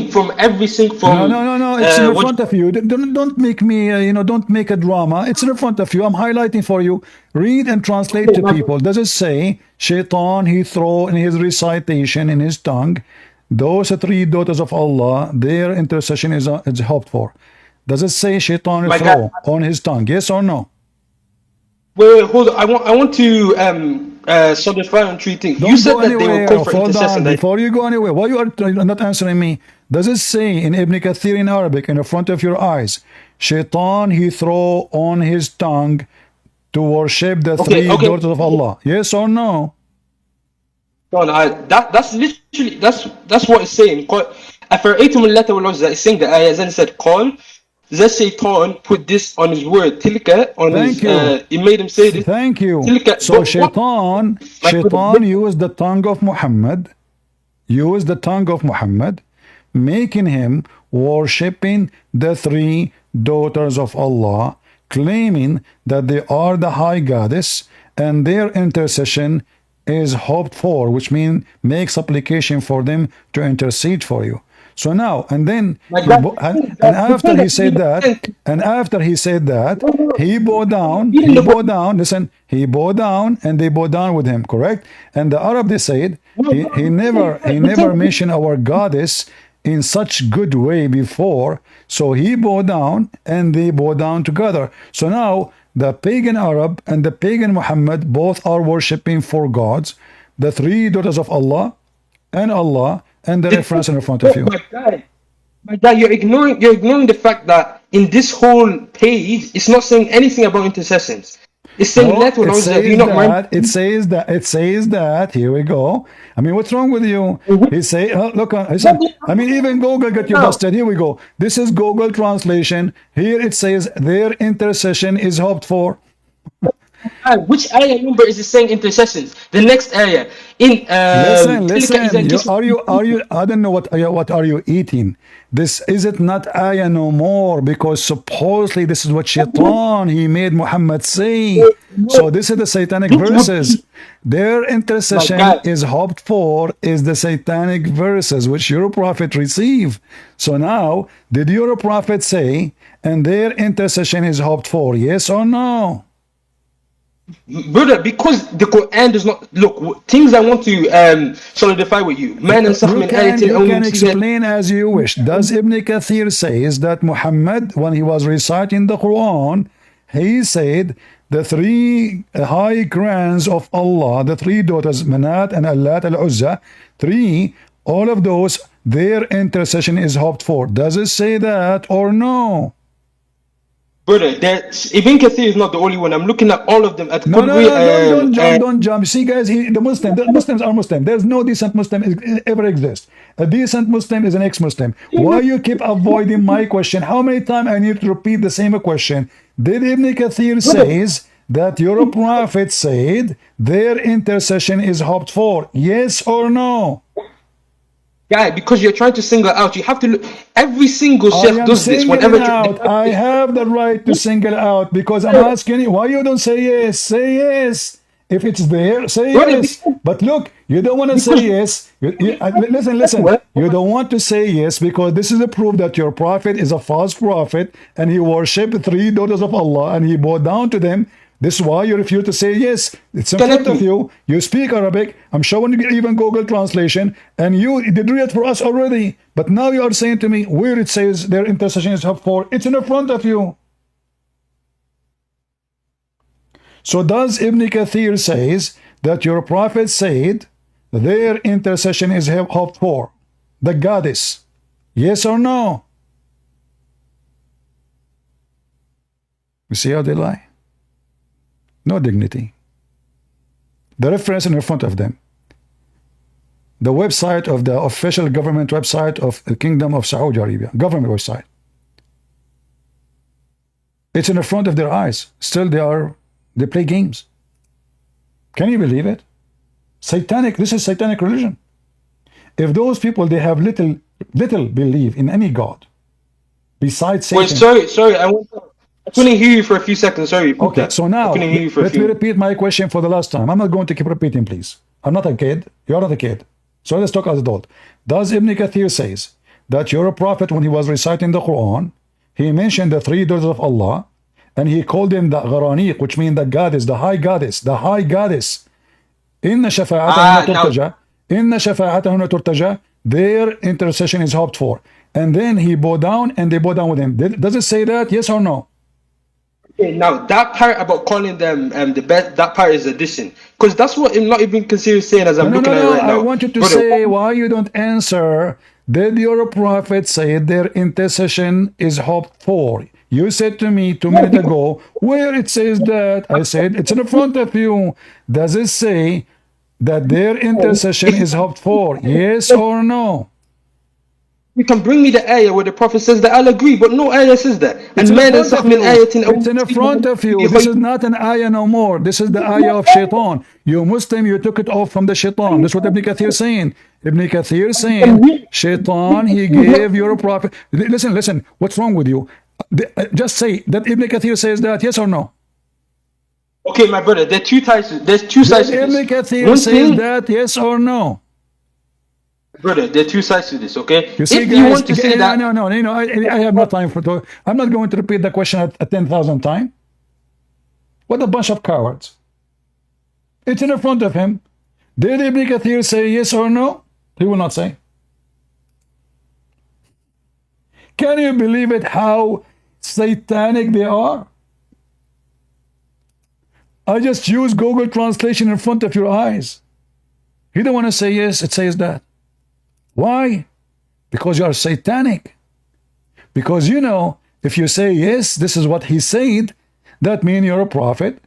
from every single. No. It's in front of you. Don't make me, don't make a drama. It's in front of you. I'm highlighting for you. Read and translate to people. Does it say Shaitan, he throw in his recitation in his tongue, those three daughters of Allah, their intercession is hoped for? Does it say Shaitan throw on his tongue? Yes or no? Wait, hold on. I want to solidify on three things. You said that they will come for intercession. Before you go anywhere, why you are not answering me? Does it say in Ibn Kathir in Arabic in the front of your eyes, Shaitan he throw on his tongue to worship the three daughters of Allah? Yes or no? No, that's literally that's what it's saying. It's saying the ayah, then it said call. The Shaitan put this on his word, tilka, on his, he made him say this. Thank you. Tilka. So Shaitan used the tongue of Muhammad, making him worshipping the three daughters of Allah, claiming that they are the high goddess, and their intercession is hoped for, which means make supplication for them to intercede for you. So now, and then, after he said that, he bowed down, and they bowed down with him, correct? And the Arab, they said, he never mentioned our goddess in such good way before, so he bowed down, and they bowed down together. So now, the pagan Arab and the pagan Muhammad both are worshipping four gods, the three daughters of Allah, and the reference in front of you. My guy, you're ignoring the fact that in this whole page, it's not saying anything about intercessions. It's saying it says that. Here we go. I mean, what's wrong with you? He say, look, I mean, even Google got you busted. Here we go. This is Google translation. Here it says their intercession is hoped for. Which ayah number is it saying intercessions? The next ayah in Listen. I don't know what are you eating. This is it not ayah no more, because supposedly this is what Shaitan he made Muhammad say. So this is the satanic verses. Their intercession is hoped for is the satanic verses which your prophet received. So now, did your prophet say, and their intercession is hoped for? Yes or no? Brother, because the Quran does not look things I want to solidify with you. Man and You can explain as you wish. Does Ibn Kathir says that Muhammad, when he was reciting the Quran, he said the three high grants of Allah, the three daughters, Manat and Allat al-Uzza, three, all of those, their intercession is hoped for. Does it say that or no? Brother, Ibn Kathir is not the only one. I'm looking at all of them. At Don't jump. See, guys, the Muslims are Muslim. There's no decent Muslim ever exist. A decent Muslim is an ex-Muslim. Why you keep avoiding my question? How many times I need to repeat the same question? Did Ibn Kathir says that your prophet said their intercession is hoped for? Yes or no? Guy, because you're trying to single out, you have to look. Every single sheikh does this. Whenever I have the right to single out, because I'm asking you why you don't say yes. Say yes. If it's there, say yes. But look, you don't want to say yes. Listen. You don't want to say yes because this is a proof that your prophet is a false prophet and he worshipped three daughters of Allah and he bowed down to them. This is why you refuse to say yes. It's in front of you. You speak Arabic. I'm showing you even Google translation, and you did read it for us already. But now you are saying to me where it says their intercession is hoped for. It's in front of you. So does Ibn Kathir says that your prophet said their intercession is hoped for? The goddess. Yes or no? You see how they lie? No dignity. The reference in front of them. The website of the official government website of the Kingdom of Saudi Arabia. Government website. It's in the front of their eyes. Still they play games. Can you believe it? Satanic, this is satanic religion. If those people, they have little belief in any God besides Satan. Wait, sorry, I couldn't hear you for a few seconds. Sorry. Okay, so now let me repeat my question for the last time. I'm not going to keep repeating, please. I'm not a kid. You're not a kid. So let's talk as adult. Does Ibn Kathir says that your prophet, when he was reciting the Quran, he mentioned the three daughters of Allah, and he called them the Gharaniq, which means the goddess, the high goddess, the high goddess. Inna shafa'atahunna turtaja, their intercession is hoped for. And then he bowed down, and they bowed down with him. Does it say that? Yes or no? Okay, now that part about calling them the best, that part is addition, because that's what I'm not even considering saying as I'm looking at it right now. I want you to say why you don't answer. Did your prophet say their intercession is hoped for? You said to me 2 minutes ago where it says that. I said it's in front of you. Does it say that their intercession is hoped for? Yes or no? You can bring me the ayah where the prophet says that, I'll agree, but no ayah says that. It's in front of you. This is not an ayah no more. This is the ayah of Shaitan. You Muslim, you took it off from the Shaitan. That's what Ibn Kathir is saying. Ibn Kathir is saying, Shaitan, he gave your prophet. Listen, what's wrong with you? Just say that Ibn Kathir says that, yes or no? Okay, my brother, there's two sides to this. Ibn Kathir says that, yes or no? Brother, there are two sides to this, okay? You see, if guys, you want to say that... No, I have no time for talk. I'm not going to repeat the question at 10,000 times. What a bunch of cowards. It's in front of him. Did Ibn Kathir say yes or no? He will not say. Can you believe it, how satanic they are? I just use Google Translation in front of your eyes. You don't want to say yes, it says that. Why? Because you are satanic. Because you know, if you say yes, this is what he said, that means your prophet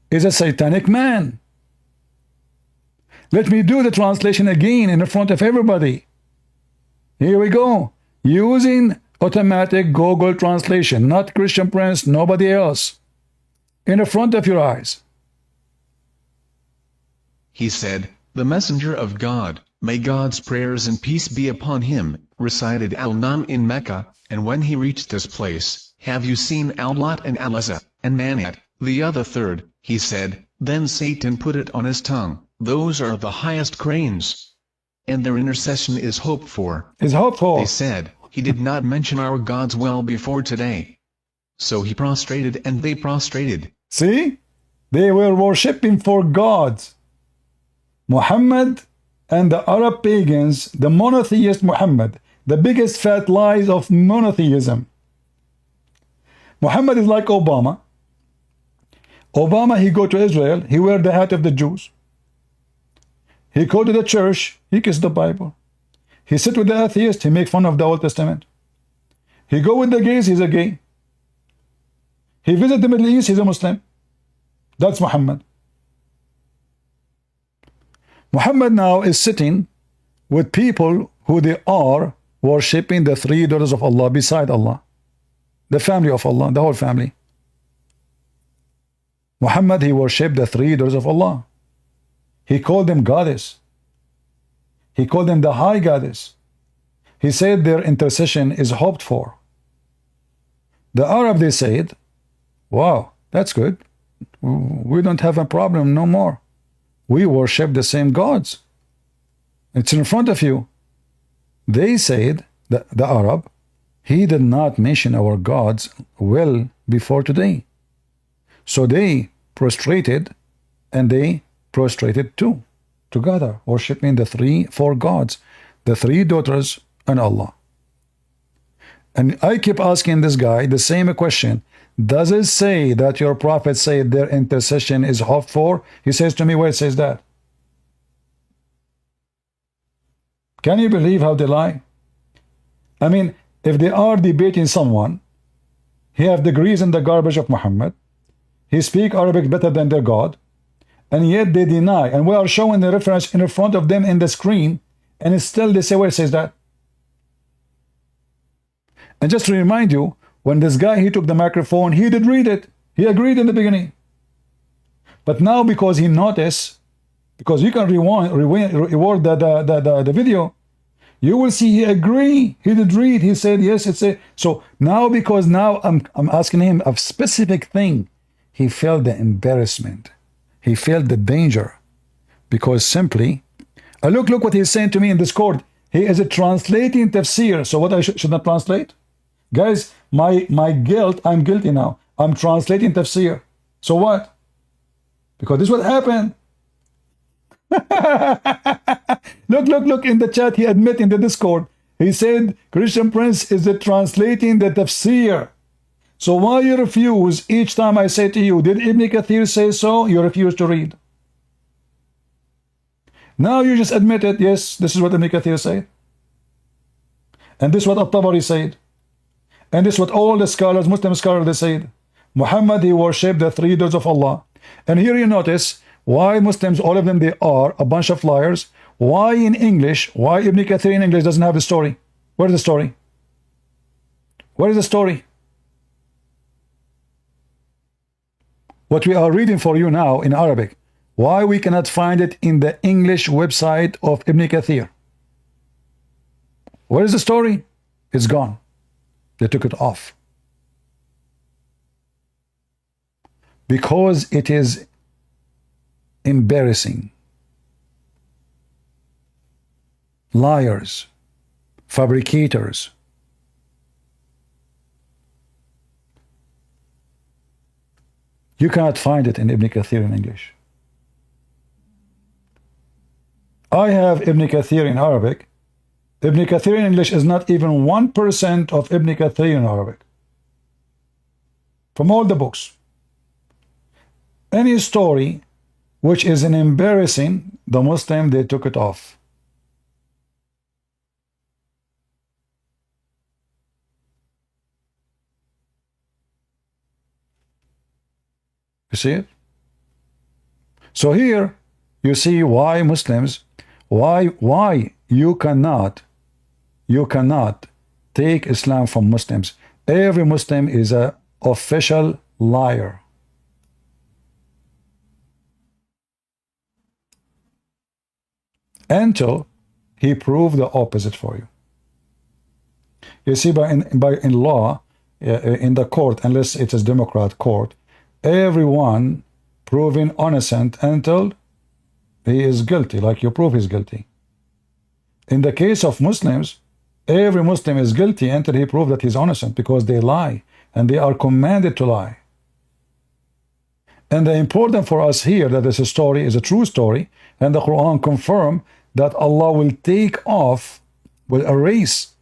is a satanic man. Let me do the translation again in front of everybody. Here we go. Using automatic Google Translation, not Christian Prince, nobody else. in front of your eyes. He said, the messenger of God, may God's prayers and peace be upon him, recited Al-Nam in Mecca, and when he reached this place, have you seen Al-Lat and Al-Uzza, and Manat, the other third, he said, then Satan put it on his tongue, those are the highest cranes. And their intercession is hoped for. Is hoped for. They said, he did not mention our gods well before today. So he prostrated and they prostrated. See? They were worshipping for gods. Muhammad and the Arab pagans, the monotheist Muhammad, the biggest fat lies of monotheism. Muhammad is like Obama. Obama, he go to Israel, he wear the hat of the Jews. He go to the church, he kiss the Bible. He sit with the atheist, he make fun of the Old Testament. He go with the gays, he's a gay. He visit the Middle East, he's a Muslim. That's Muhammad. Muhammad now is sitting with people who they are worshipping the three daughters of Allah beside Allah. The family of Allah, the whole family. Muhammad, he worshipped the three daughters of Allah. He called them goddess. He called them the high goddess. He said their intercession is hoped for. The Arab, they said, wow, that's good. We don't have a problem no more. We worship the same gods. It's in front of you. They said, the Arab, he did not mention our gods well before today. So they prostrated, and they prostrated too, together, worshiping the four gods, the three daughters and Allah. And I keep asking this guy the same question. Does it say that your prophet said their intercession is hoped for? He says to me, where it says that? Can you believe how they lie? I mean, if they are debating someone, he have degrees in the garbage of Muhammad, he speak Arabic better than their God, and yet they deny, and we are showing the reference in front of them in the screen, and still they say where it says that. And just to remind you, when this guy, he took the microphone, he did read it. He agreed in the beginning. But now because he noticed, because you can reward the video, you will see he agree. He did read. He said, yes, it's a. So now, because now I'm asking him a specific thing, he felt the embarrassment. He felt the danger. Because simply, look what he's saying to me in Discord. He is translating tafsir. So what I should not translate? Guys, my guilt, I'm guilty now. I'm translating tafsir. So what? Because this is what happened. Look in the chat. He admit in the Discord. He said Christian Prince is translating the tafsir. So why you refuse each time I say to you, did Ibn Kathir say so? You refuse to read. Now you just admitted, yes, this is what Ibn Kathir said. And this is what At-Tabari said. And this is what all the scholars, Muslim scholars, they said. Muhammad, he worshipped the three daughters of Allah. And here you notice why Muslims, all of them, they are a bunch of liars. Why in English, why Ibn Kathir in English doesn't have the story? Where is the story? Where is the story? What we are reading for you now in Arabic, why we cannot find it in the English website of Ibn Kathir? Where is the story? It's gone. They took it off. Because it is embarrassing. Liars, fabricators. You cannot find it in Ibn Kathir in English. I have Ibn Kathir in Arabic. Ibn Kathir in English is not even 1% of Ibn Kathir in Arabic. From all the books. Any story which is an embarrassing, the Muslim, they took it off. You see it? So here you see why Muslims, why you cannot take Islam from Muslims. Every Muslim is an official liar. until he proved the opposite for you. You see, in law, in the court, unless it is Democrat court, everyone proven innocent until he is guilty, like you prove he's guilty. In the case of Muslims, every Muslim is guilty until he proves that he's innocent, because they lie, and they are commanded to lie. And the important for us here that this story is a true story, and the Quran confirm that Allah will take off, will erase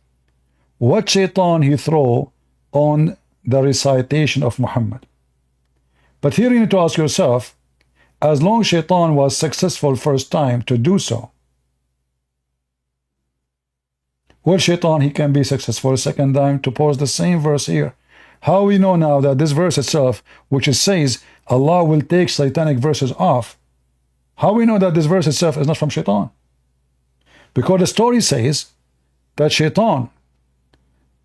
what shaitan he throw on the recitation of Muhammad. But here you need to ask yourself, as long as shaitan was successful first time to do so, will shaitan he can be successful second time to pose the same verse here? How we know now that this verse itself, which it says Allah will take satanic verses off, how we know that this verse itself is not from shaitan? Because the story says that shaitan,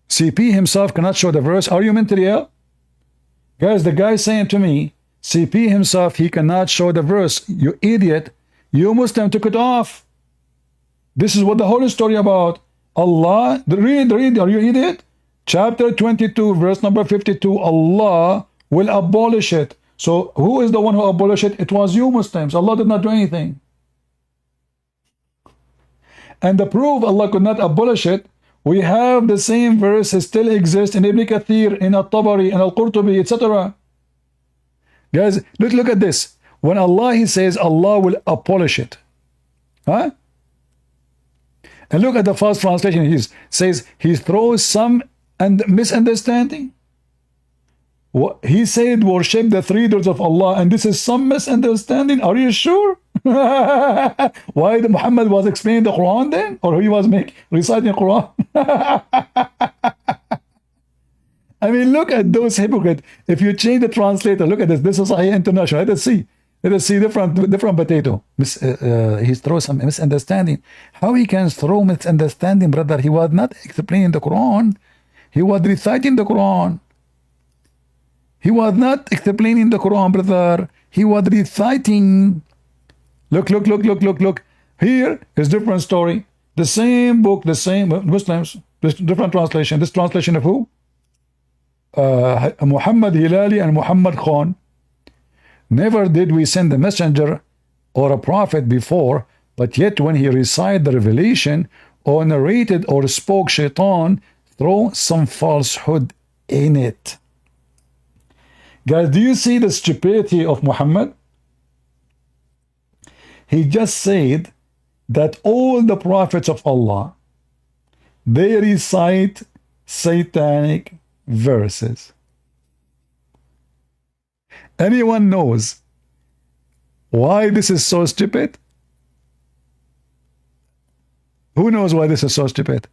CP himself cannot show the verse. Are you mentally ill? Guys, the guy saying to me, CP himself, he cannot show the verse. You idiot. You Muslim took it off. This is what the whole story about. Allah, read, are you idiot? Chapter 22, verse number 52, Allah will abolish it. So who is the one who abolished it? It was you Muslims. Allah did not do anything. And the proof Allah could not abolish it, we have the same verse still exists in Ibn Kathir, in Al-Tabari, in Al-Qurtubi, etc. Guys, look at this. When Allah he says Allah will abolish it. Huh? And look at the first translation. He says he throws some misunderstanding. He said worship the three words of Allah, and this is some misunderstanding. Are you sure? Why Muhammad was explaining the Quran then? Or he was reciting the Quran? I mean, look at those hypocrites. If you change the translator, look at this. This is Sahih International. Let us see. Let us see different potato. He throws some misunderstanding. How he can throw misunderstanding, brother? He was not explaining the Quran. He was reciting the Quran. He was not explaining the Quran, brother. He was reciting. Look. Here is different story. The same book, the same Muslims, different translation. This translation of who? Muhammad Hilali and Muhammad Khan. Never did we send a messenger or a prophet before, but yet when he recited the revelation or narrated or spoke, shaitan throw some falsehood in it. Guys, do you see the stupidity of Muhammad? He just said that all the prophets of Allah, they recite satanic verses. Anyone knows why this is so stupid? Who knows why this is so stupid?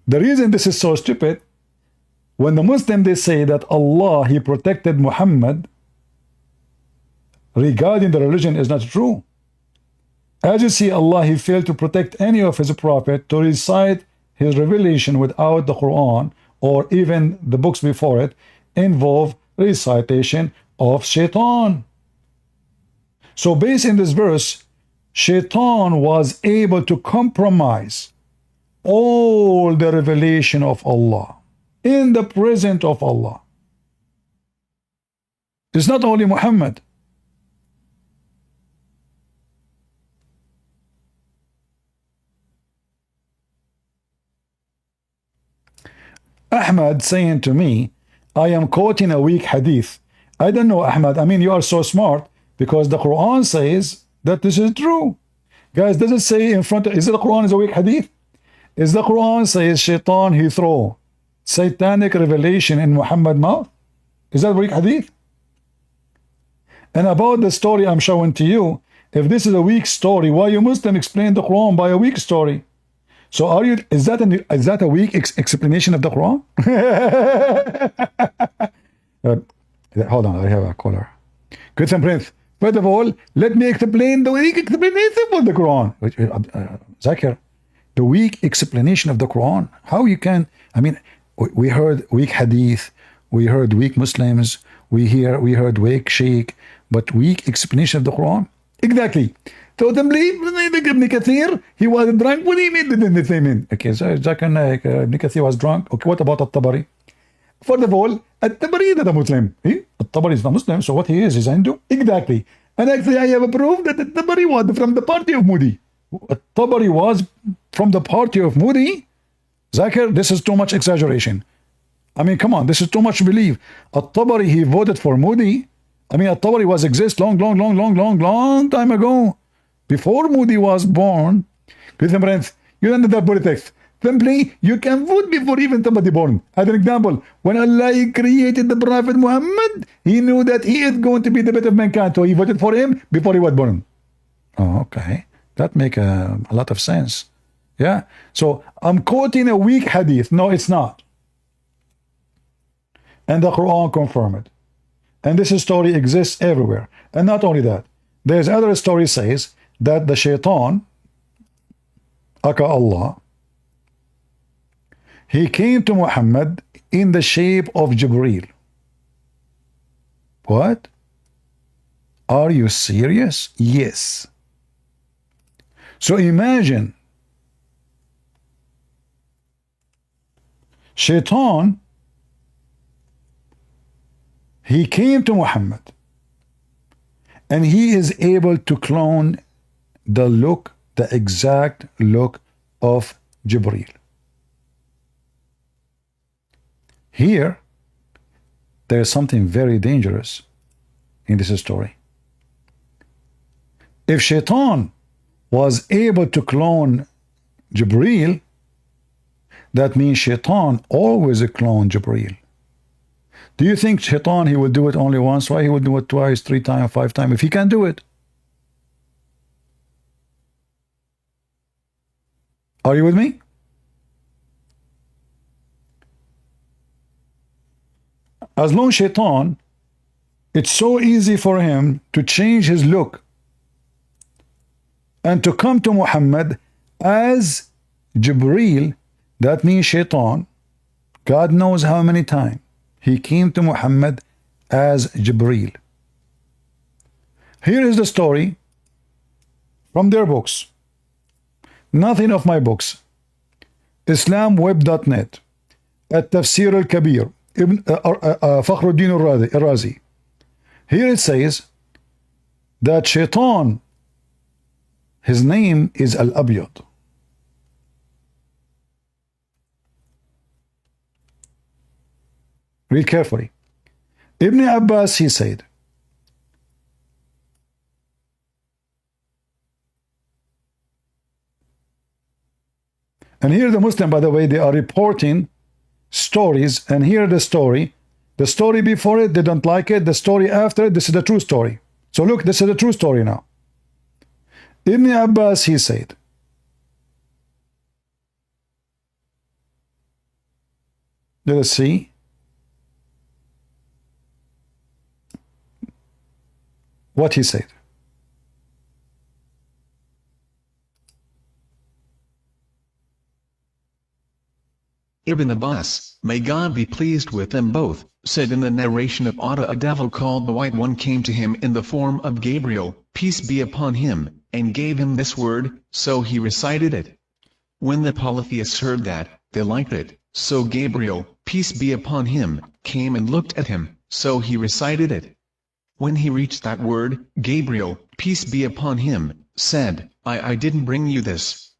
The reason this is so stupid, when the Muslim they say that Allah he protected Muhammad regarding the religion is not true. As you see, Allah he failed to protect any of his prophet to recite his revelation without the Quran or even the books before it involve recitation of shaitan. So based in this verse, shaitan was able to compromise all the revelation of Allah in the presence of Allah. It's not only Muhammad. Ahmad saying to me, I am quoting a weak hadith. I don't know, Ahmad. I mean, you are so smart because the Quran says that this is true. Guys, does it say in front of, is it the Quran is a weak hadith? Is the Quran says shaitan he throw satanic revelation in Muhammad's mouth? Is that a weak hadith? And about the story I'm showing to you, if this is a weak story, why you Muslim explain the Quran by a weak story? So are you? Is that a weak explanation of the Quran? Hold on, I have a caller. Christian Prince. First of all, let me explain the weak explanation of the Quran. Zakir, the weak explanation of the Quran. How you can? I mean, we heard weak hadith, we heard weak Muslims, we heard weak sheikh, but weak explanation of the Quran. Exactly. So them believe Ibn Kathir, he was drunk. What do you mean? Okay, so Ibn Kathir was drunk. Okay, what about At-Tabari? First of all, At-Tabari is not a Muslim. At-Tabari is not Muslim, so what he is Hindu. Exactly. And actually, I have a proof that At-Tabari was from the party of Modi. At-Tabari was from the party of Modi. Zakir, this is too much exaggeration. I mean, come on, this is too much belief. At-Tabari, he voted for Modi. I mean, At-Tabari was exist long time ago. Before Modi was born. Listen, friends, you don't know that politics. Simply, you can vote before even somebody born. As an example, when Allah created the Prophet Muhammad, he knew that he is going to be the best of mankind, so he voted for him before he was born. Oh, okay. That makes a lot of sense. Yeah. So I'm quoting a weak hadith. No, it's not. And the Quran confirmed it. And this story exists everywhere. And not only that, there's other story says that the shaitan, aka Allah, he came to Muhammad in the shape of Jibreel. What? Are you serious? Yes. So imagine, Shaitan, he came to Muhammad and he is able to clone the look, the exact look of Jibreel. Here, there is something very dangerous in this story. If Shaitan was able to clone Jibreel, that means Shaitan always cloned Jibreel. Do you think Shaitan, he will do it only once? Why he will do it twice, 3 times, 5 times, if he can do it? Are you with me? As long as Shaitan, it's so easy for him to change his look and to come to Muhammad as Jibreel. That means Shaitan, God knows how many times, he came to Muhammad as Jibreel. Here is the story from their books. Nothing of my books. Islamweb.net, At-Tafsir al-Kabir, Fakhruddin al-Razi. Here it says that Shaitan, his name is Al-Abyad. Read carefully. Ibn Abbas, he said, and here the Muslim, by the way, they are reporting stories, and here the story before it, they don't like it, the story after it, this is the true story. So look, this is the true story now. Ibn Abbas, he said, let us see. What he said. Ibn Abbas, may God be pleased with them both, said in the narration of Atta, a devil called the White One came to him in the form of Gabriel, peace be upon him, and gave him this word, so he recited it. When the polytheists heard that, they liked it, so Gabriel, peace be upon him, came and looked at him, so he recited it. When he reached that word, Gabriel, peace be upon him, said, I didn't bring you this.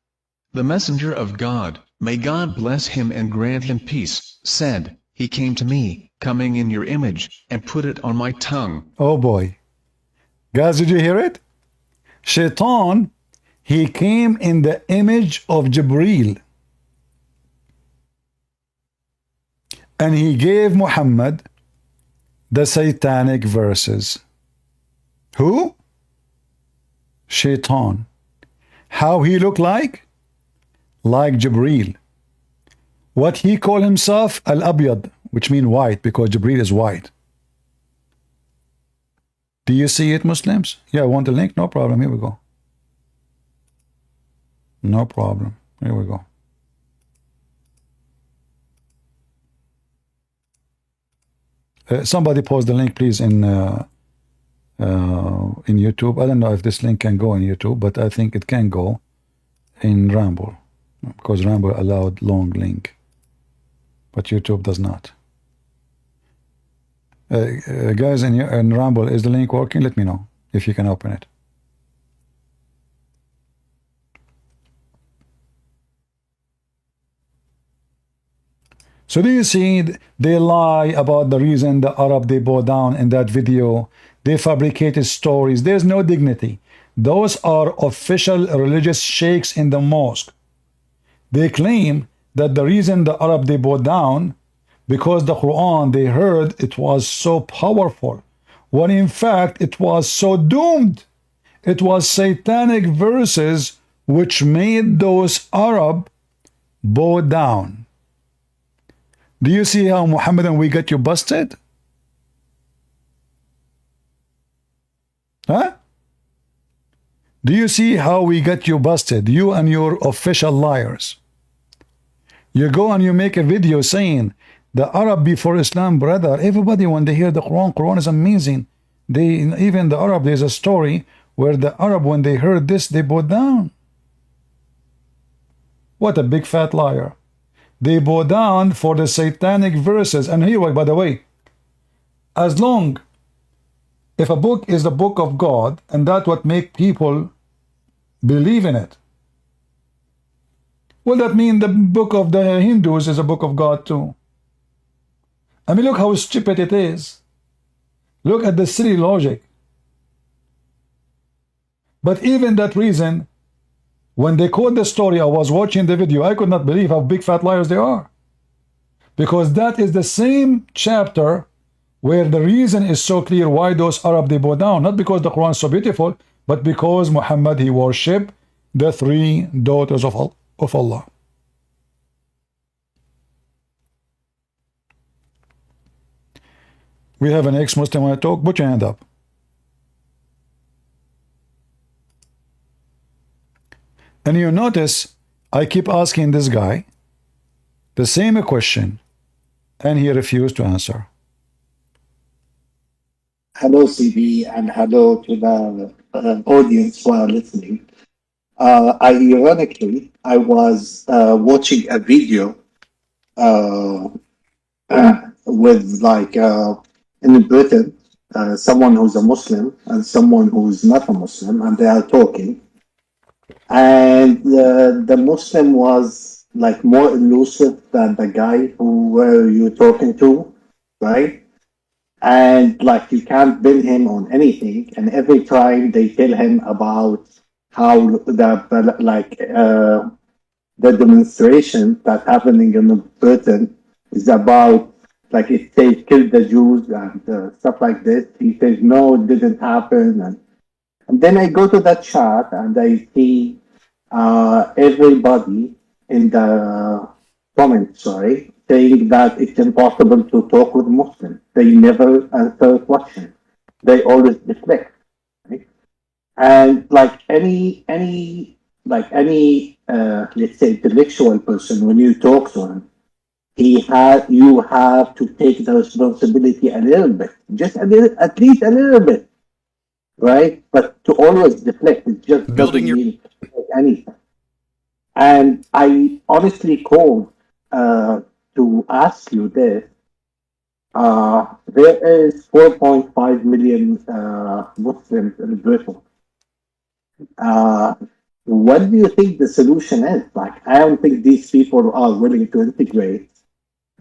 The messenger of God, may God bless him and grant him peace, said, he came to me, coming in your image, and put it on my tongue. Oh boy. Guys, did you hear it? Shaitan, he came in the image of Jibreel. And he gave Muhammad the satanic verses. Who? Shaitan. How he looked like? Like Jibreel. What he called himself? Al-Abyad, which means white, because Jibreel is white. Do you see it, Muslims? Yeah, want the link? No problem. Here we go. No problem. Here we go. Somebody post the link, please, in YouTube. I don't know if this link can go in YouTube, but I think it can go in Rumble, because Rumble allowed long link, but YouTube does not. Guys, in Rumble, is the link working? Let me know if you can open it. So do you see they lie about the reason the Arab they bow down in that video? They fabricated stories. There's no dignity. Those are official religious sheikhs in the mosque. They claim that the reason the Arab they bow down because the Quran they heard it was so powerful, when in fact it was so doomed. It was satanic verses which made those Arab bow down. Do you see how Muhammadan we got you busted? Huh? Do you see how we got you busted? You and your official liars. You go and you make a video saying the Arab before Islam, brother. Everybody when they hear the Quran is amazing. Even the Arab, there's a story where the Arab when they heard this, they bowed down. What a big fat liar. They bow down for the satanic verses. And here, by the way, as long if a book is the book of God, and that's what make people believe in it, well, that means the book of the Hindus is a book of God too. I mean, look how stupid it is. Look at the silly logic. But even that reason, when they quote the story, I was watching the video, I could not believe how big fat liars they are. Because that is the same chapter where the reason is so clear why those Arab they bow down. Not because the Quran is so beautiful, but because Muhammad, he worshiped the three daughters of Allah. We have an ex-Muslim want to talk? Put your hand up. And you notice I keep asking this guy the same question, and he refused to answer. Hello, CB, and hello to the audience who are listening. Ironically, I was watching a video with in Britain, someone who's a Muslim and someone who's not a Muslim, and they are talking. And the Muslim was like more elusive than the guy who were you talking to, right? And like you can't pin him on anything. And every time they tell him about how the demonstration that's happening in Britain is about like it says kill the Jews and stuff like this. He says no, it didn't happen. And then I go to that chat and I see everybody in the comments, saying that it's impossible to talk with Muslims. They never answer a question. They always deflect. Right? And like any let's say intellectual person, when you talk to him, you have to take the responsibility a little bit, just a little, at least a little bit, right? But to always deflect, it just doesn't mean anything. And I honestly called to ask you this. There is 4.5 million Muslims in Britain. What do you think the solution is? Like, I don't think these people are willing to integrate.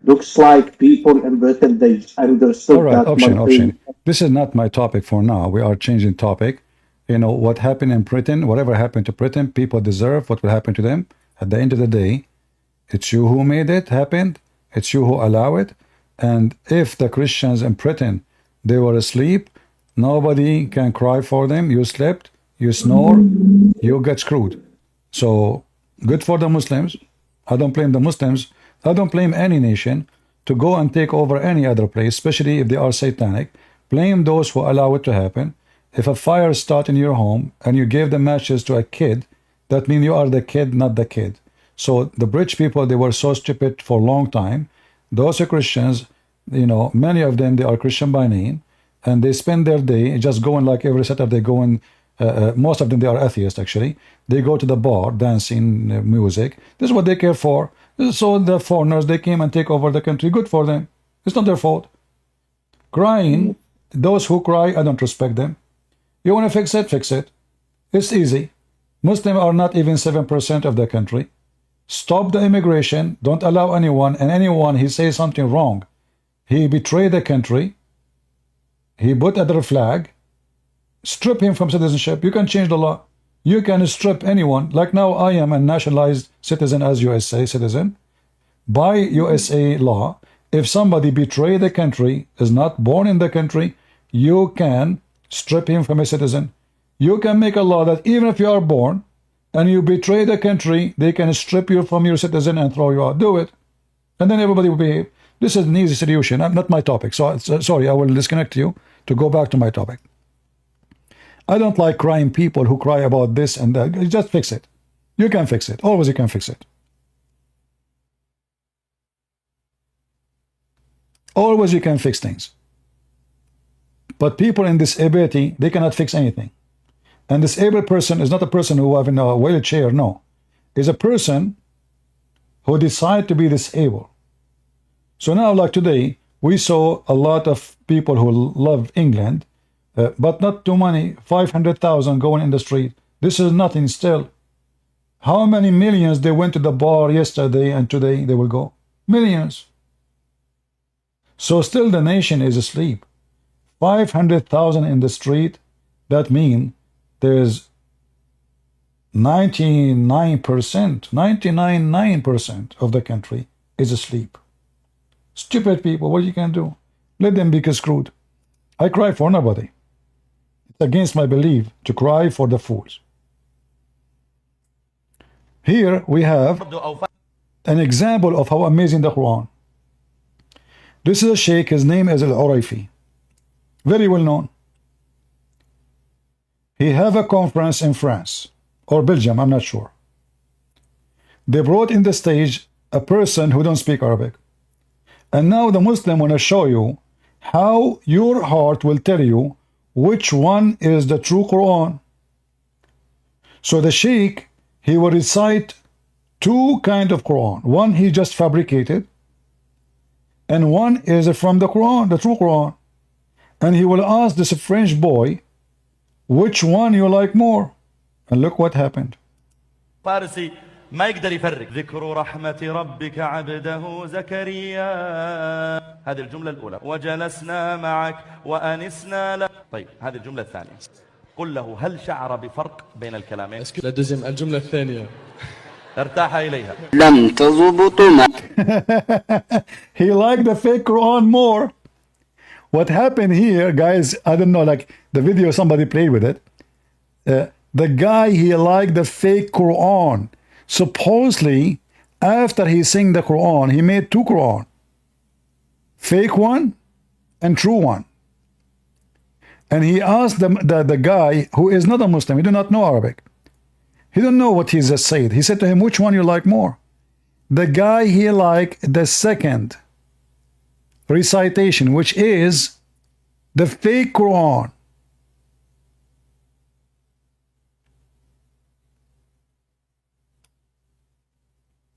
Looks like people in Britain, they understood. All right, that option. This is not my topic for now. We are changing topic. You know, what happened in Britain, whatever happened to Britain, people deserve what will happen to them. At the end of the day, it's you who made it happen. It's you who allow it. And if the Christians in Britain, they were asleep, nobody can cry for them. You slept, you snore, you get screwed. So good for the Muslims. I don't blame the Muslims. I don't blame any nation to go and take over any other place, especially if they are satanic. Blame those who allow it to happen. If a fire starts in your home and you gave the matches to a kid, that means you are the kid, not the kid. So the British people, they were so stupid for a long time. Those Christians, you know, many of them, they are Christian by name, and they spend their day just going like every Saturday, going, most of them, they are atheists actually. They go to the bar, dancing, music. This is what they care for. So the foreigners, they came and take over the country. Good for them. It's not their fault. Crying, those who cry, I don't respect them. You want to fix it? Fix it. It's easy. Muslims are not even 7% of the country. Stop the immigration. Don't allow anyone, and anyone, he says something wrong. He betrayed the country. He put other flag. Strip him from citizenship. You can change the law. You can strip anyone. Like now, I am a nationalized citizen as USA citizen. By USA law, if somebody betrayed the country, is not born in the country, you can strip him from a citizen. You can make a law that even if you are born and you betray the country, they can strip you from your citizen and throw you out. Do it. And then everybody will behave. This is an easy solution. Not my topic. So sorry, I will disconnect you to go back to my topic. I don't like crying people who cry about this and that. Just fix it. You can fix it. Always you can fix it. Always you can fix things. But people in disability, they cannot fix anything. And disabled person is not a person who have in a wheelchair, no. Is a person who decide to be disabled. So now, like today, we saw a lot of people who love England, but not too many, 500,000 going in the street. This is nothing still. How many millions they went to the bar yesterday and today they will go? Millions. So still the nation is asleep. 500,000 in the street, that means there's 99% of the country is asleep. Stupid people, what you can do? Let them be screwed. I cry for nobody. It's against my belief to cry for the fools. Here we have an example of how amazing the Quran. This is a sheikh, his name is Al-Urayfi. Very well known. He have a conference in France or Belgium, I'm not sure. They brought in the stage a person who don't speak Arabic. And now the Muslim want to show you how your heart will tell you which one is the true Quran. So the sheikh, he will recite two kind of Quran. One he just fabricated, and one is from the Quran, the true Quran. And he will ask this French boy, which one you like more? And look what happened. فارسي ما يقدر يفرق ذكر رحمة ربك عبده زكريا هذه الجملة الأولى وجلسنا معك وأنسنا له طيب هذه الجملة الثانية قل له هل شعر بفرق بين الكلامين الجملة الثانية ارتاح إليها لم تضبط He liked the fake Quran more. What happened here, guys, I don't know, like the video somebody played with it. The guy, he liked the fake Quran. Supposedly, after he sang the Quran, he made two Quran. Fake one and true one. And he asked the guy who is not a Muslim, he do not know Arabic. He don't know what he just said. He said to him, which one you like more? The guy, he liked the second recitation, which is the fake Quran.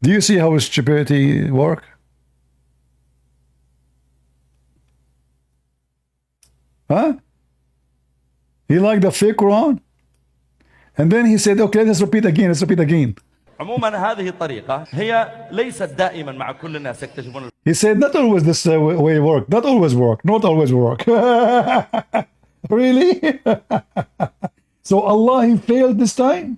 Do you see how stupidity work? Huh? He liked the fake Quran. And then he said, okay, let's repeat again, let's repeat again. عموما هذه الطريقة هي ليست دائما مع كل الناس يكتشفون He said, not always this way work, not always work, not always work. Really? So Allah, he failed this time?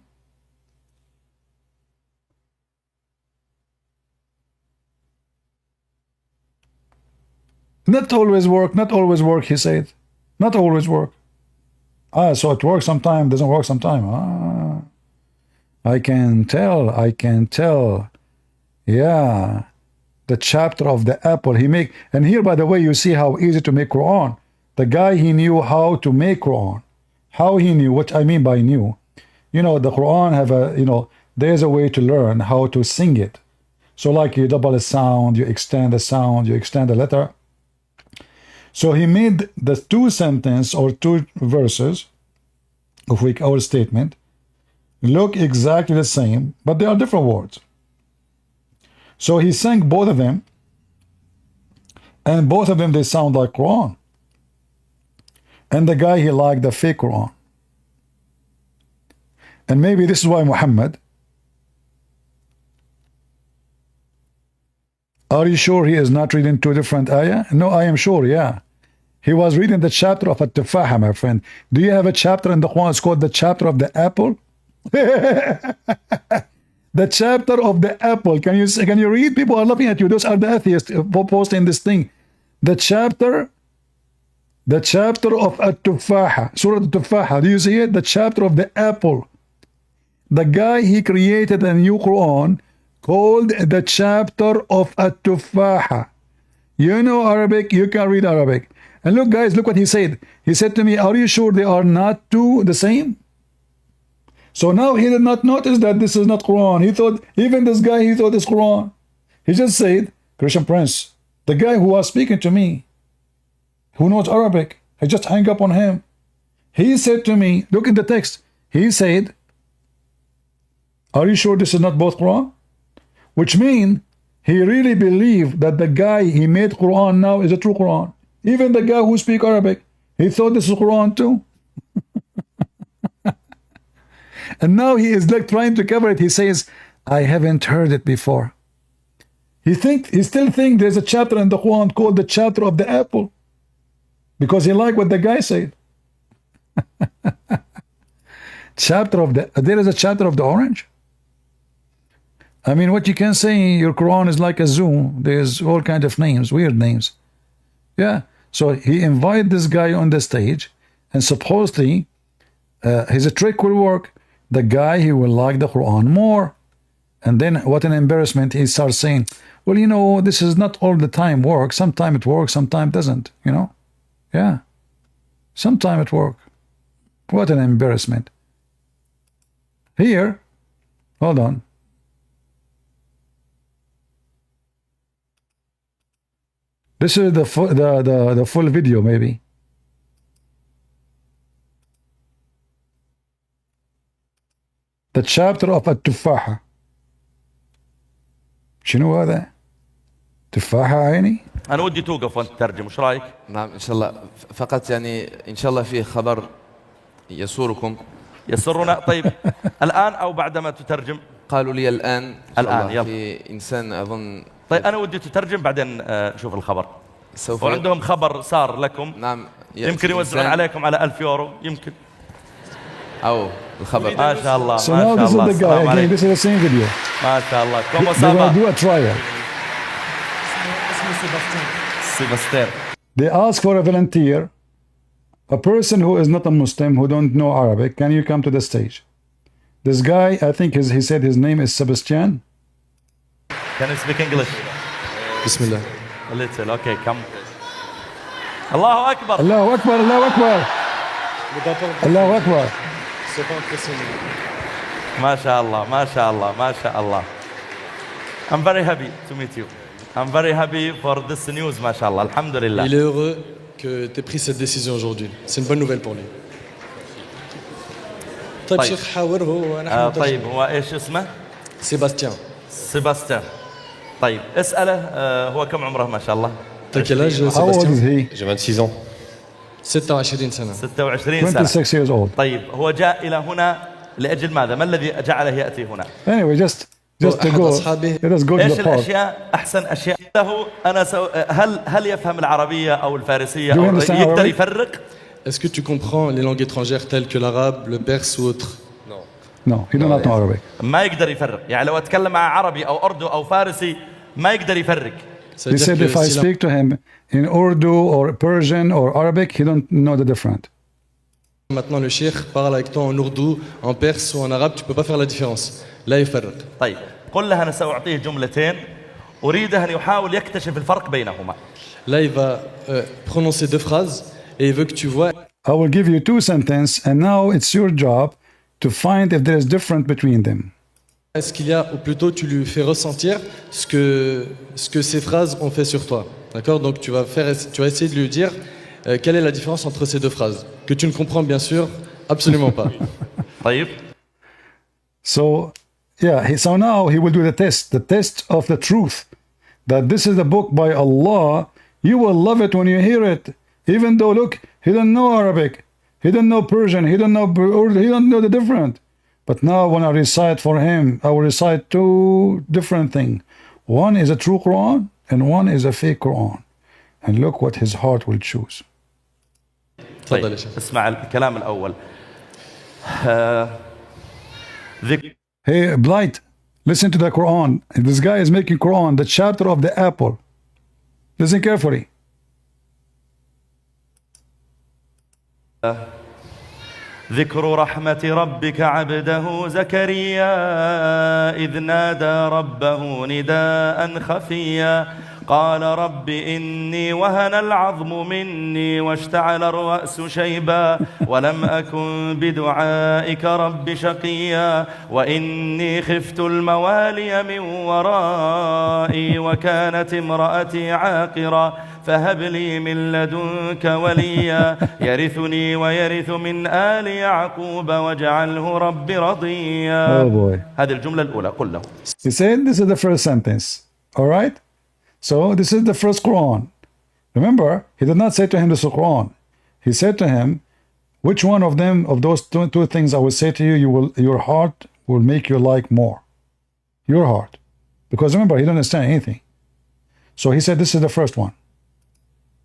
Not always work, he said. Not always work. So it works sometime, doesn't work sometime. I can tell. Yeah. The chapter of the apple he make. And here, by the way, you see how easy to make Quran. The guy, he knew how to make Quran. How he knew, what I mean by knew. You know, the Quran have a, there's a way to learn how to sing it. So like you double a sound, you extend the sound, you extend the letter. So he made the two sentence or two verses of our statement look exactly the same, but they are different words. So he sang both of them, and both of them they sound like Quran. And the guy, he liked the fake Quran. And maybe this is why Muhammad, are you sure he is not reading two different ayah? No, I am sure, yeah. He was reading the chapter of At-Tufaha, my friend. Do you have a chapter in the Quran? It's called the chapter of the apple. The chapter of the apple. Can you read? People are laughing at you. Those are the atheists posting this thing. The chapter of At-Tufaha, Surah At-Tufaha. Do you see it? The chapter of the apple. The guy, he created a new Quran called the chapter of At-Tufaha. You know Arabic, you can read Arabic. And look, guys, look what he said. He said to me, are you sure they are not two the same? So now he did not notice that this is not Quran. He thought, even this guy, he thought it's Quran. He just said, Christian Prince, the guy who was speaking to me, who knows Arabic, I just hang up on him. He said to me, look in the text. He said, are you sure this is not both Quran? Which means he really believed that the guy he made Quran now is a true Quran. Even the guy who speaks Arabic, he thought this is Quran too. And now he is like trying to cover it. He says, I haven't heard it before. He still thinks there's a chapter in the Quran called the chapter of the apple. Because he liked what the guy said. There is a chapter of the orange. I mean, what you can say, your Quran is like a zoo. There's all kinds of names, weird names. Yeah. So he invited this guy on the stage, and supposedly his trick will work. The guy, he will like the Quran more. And then what an embarrassment. He starts saying, well, you know, this is not all the time work. Sometimes it works, sometimes it doesn't, you know? Yeah. Sometimes it works. What an embarrassment. Here, hold on. This is the full video, maybe. The chapter of At-Tufaha. شنو هذا؟ تفاحة عيني؟ أنا ودي توقف وأنت تترجم، وش رأيك؟ نعم إن شاء الله. فقط يعني إن شاء الله فيه خبر يسوركم. يسرنا. طيب الآن أو بعدما تترجم؟ قالوا لي الآن. الآن يلا. في إنسان أظن. طيب أنا ودي تترجم بعدين نشوف الخبر. وعندهم خبر صار لكم. نعم. يمكن يوزعون عليكم على 1000 يورو يمكن. أو الخبر. ما شاء الله. So now this is the guy again. This is the same video. ما شاء الله. They will do a trial. Sebastian. They ask for a volunteer, a person who is not a Muslim, who don't know Arabic. Can you come to the stage? This guy, I think he said his name is Sebastian. Can you speak English? Bismillah. A little. Okay, come. Allahu Akbar. Allahu Akbar. Allahu Akbar. Allahu Akbar. ما شاء الله ما شاء الله ما شاء الله. I'm very happy to meet you. I'm very happy for this news, ما شاء الله. الحمد لله. Il est heureux que tu aies pris cette décision aujourd'hui. C'est une bonne nouvelle pour lui. طيب شيخ حاوره ونحن طيب هو ايش اسمه؟ سيباستيان. طيب اسأله هو كم عمره ما شاء الله؟ T'as quel âge How old is Sébastien? he? J'ai 26 ans. 26 سنة. 26 سنة. 26 years old. طيب هو جاء إلى هنا لأجل ماذا؟ ما الذي جعله يأتي هنا؟ Anyway, just to go. Let us go to ايش the part. الأشياء أحسن أشياء له؟ أنا هل يفهم العربية أو الفارسية Do you أو understand يقدر Arabic? يفرق؟ Est-ce que tu comprends les langues étrangères telles que l'arabe, le perse ou autres? No, he do not know Arabic. ما يقدر يفرق، يعني لو أتكلم مع عربي أو أردو أو فارسي ما يقدر يفرق. He said if I speak to him in Urdu or Persian or Arabic, he don't know the difference. Maintenant le cheikh parle avec toi en ourdou, en perse ou en arabe, tu peux pas faire la différence. لا يفرق. طيب قل له أنا سأعطيه جملتين أريده أن يحاول يكتشف الفرق بينهما. Là il va prononcer deux phrases et il veut que tu vois. I will give you two sentences and now it's your job to find if there is difference between them. Est-ce qu'il y a, ou plutôt tu lui fais ressentir ce que ces phrases ont fait sur toi. D'accord? Donc tu vas essayer de lui dire quelle est la différence entre ces deux phrases, que tu ne comprends bien sûr absolument pas. طيب. So, yeah, so now he will do the test of the truth, that this is the book by Allah. You will love it when you hear it, even though, look, he don't know Arabic, he don't know Persian, he don't know the different. But now when I recite for him, I will recite two different things. One is a true Quran, and one is a fake Quran. And look what his heart will choose. طيب. اسمع الكلام الأول. Hey, Blight, listen to the Quran. This guy is making Quran, the chapter of the apple. Listen carefully. ذكر رحمة ربك عبده زكريا إذ نادى ربه نداء خفيا قال رب إني وهن العظم مني واشتعل الرأس شيبا ولم أكن بدعائك رب شقيا وإني خفت الموالي من ورائي وكانت امرأتي عاقرا فهب لي من لدنك وليا يرثني ويرث من آل يعقوب واجعله رب رضيا. Oh boy. هذه الجملة الأولى قل له. He said this is the first sentence. All right? So this is the first Quran. Remember, he did not say to him this is Quran. He said to him, which one of them, of those two things I will say to you, your heart will make you like more. Your heart. Because remember, he didn't understand anything. So he said this is the first one.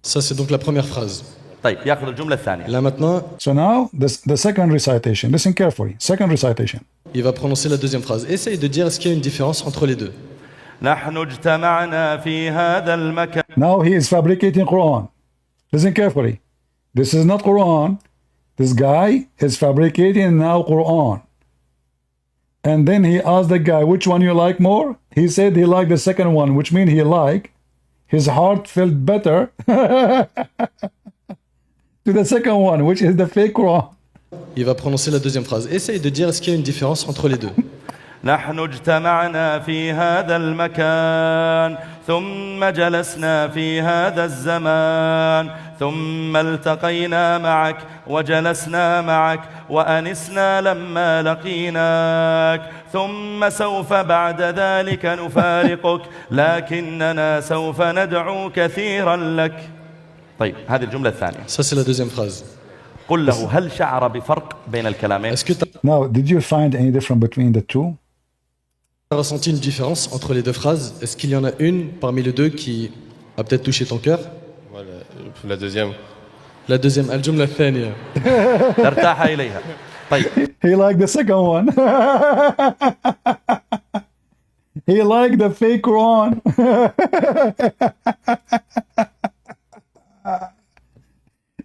Ça c'est donc la première phrase. طيب ياخذ الجملة الثانية. Là maintenant, So now the second recitation. Listen carefully. Second recitation. il va prononcer la deuxième phrase. Essaye de dire est-ce qu'il y a une différence entre les deux. نحن اجتمعنا في هذا المكان. Now he is fabricating Quran. Listen carefully. This is not Quran. This guy is fabricating now Quran. And then he asked the guy, which one you like more? He said he liked the second one, which means he liked. His heart felt better to the second one, which is the fake Quran. Il va prononcer la deuxième phrase. Essaye de dire est-ce qu'il y a une différence entre les deux. نحن اجتمعنا في هذا المكان ثم جلسنا في هذا الزمان ثم التقينا معك وجلسنا معك وأنسنا لما لقيناك ثم سوف بعد ذلك نفارقك لكننا سوف ندعو كثيرا لك. طيب هذه الجملة الثانية. Ça c'est la deuxième phrase. قل له هل شعر بفرق بين الكلامين؟ Est-ce que tu Now, did you find any difference between the two? as ressenti une différence entre les deux phrases? Est-ce qu'il y en a une parmi les deux qui a peut-être touché ton cœur? Voilà, la deuxième. La deuxième, الجملة الثانية. ترتاح إليها. طيب. He liked the second one. He liked the fake Quran.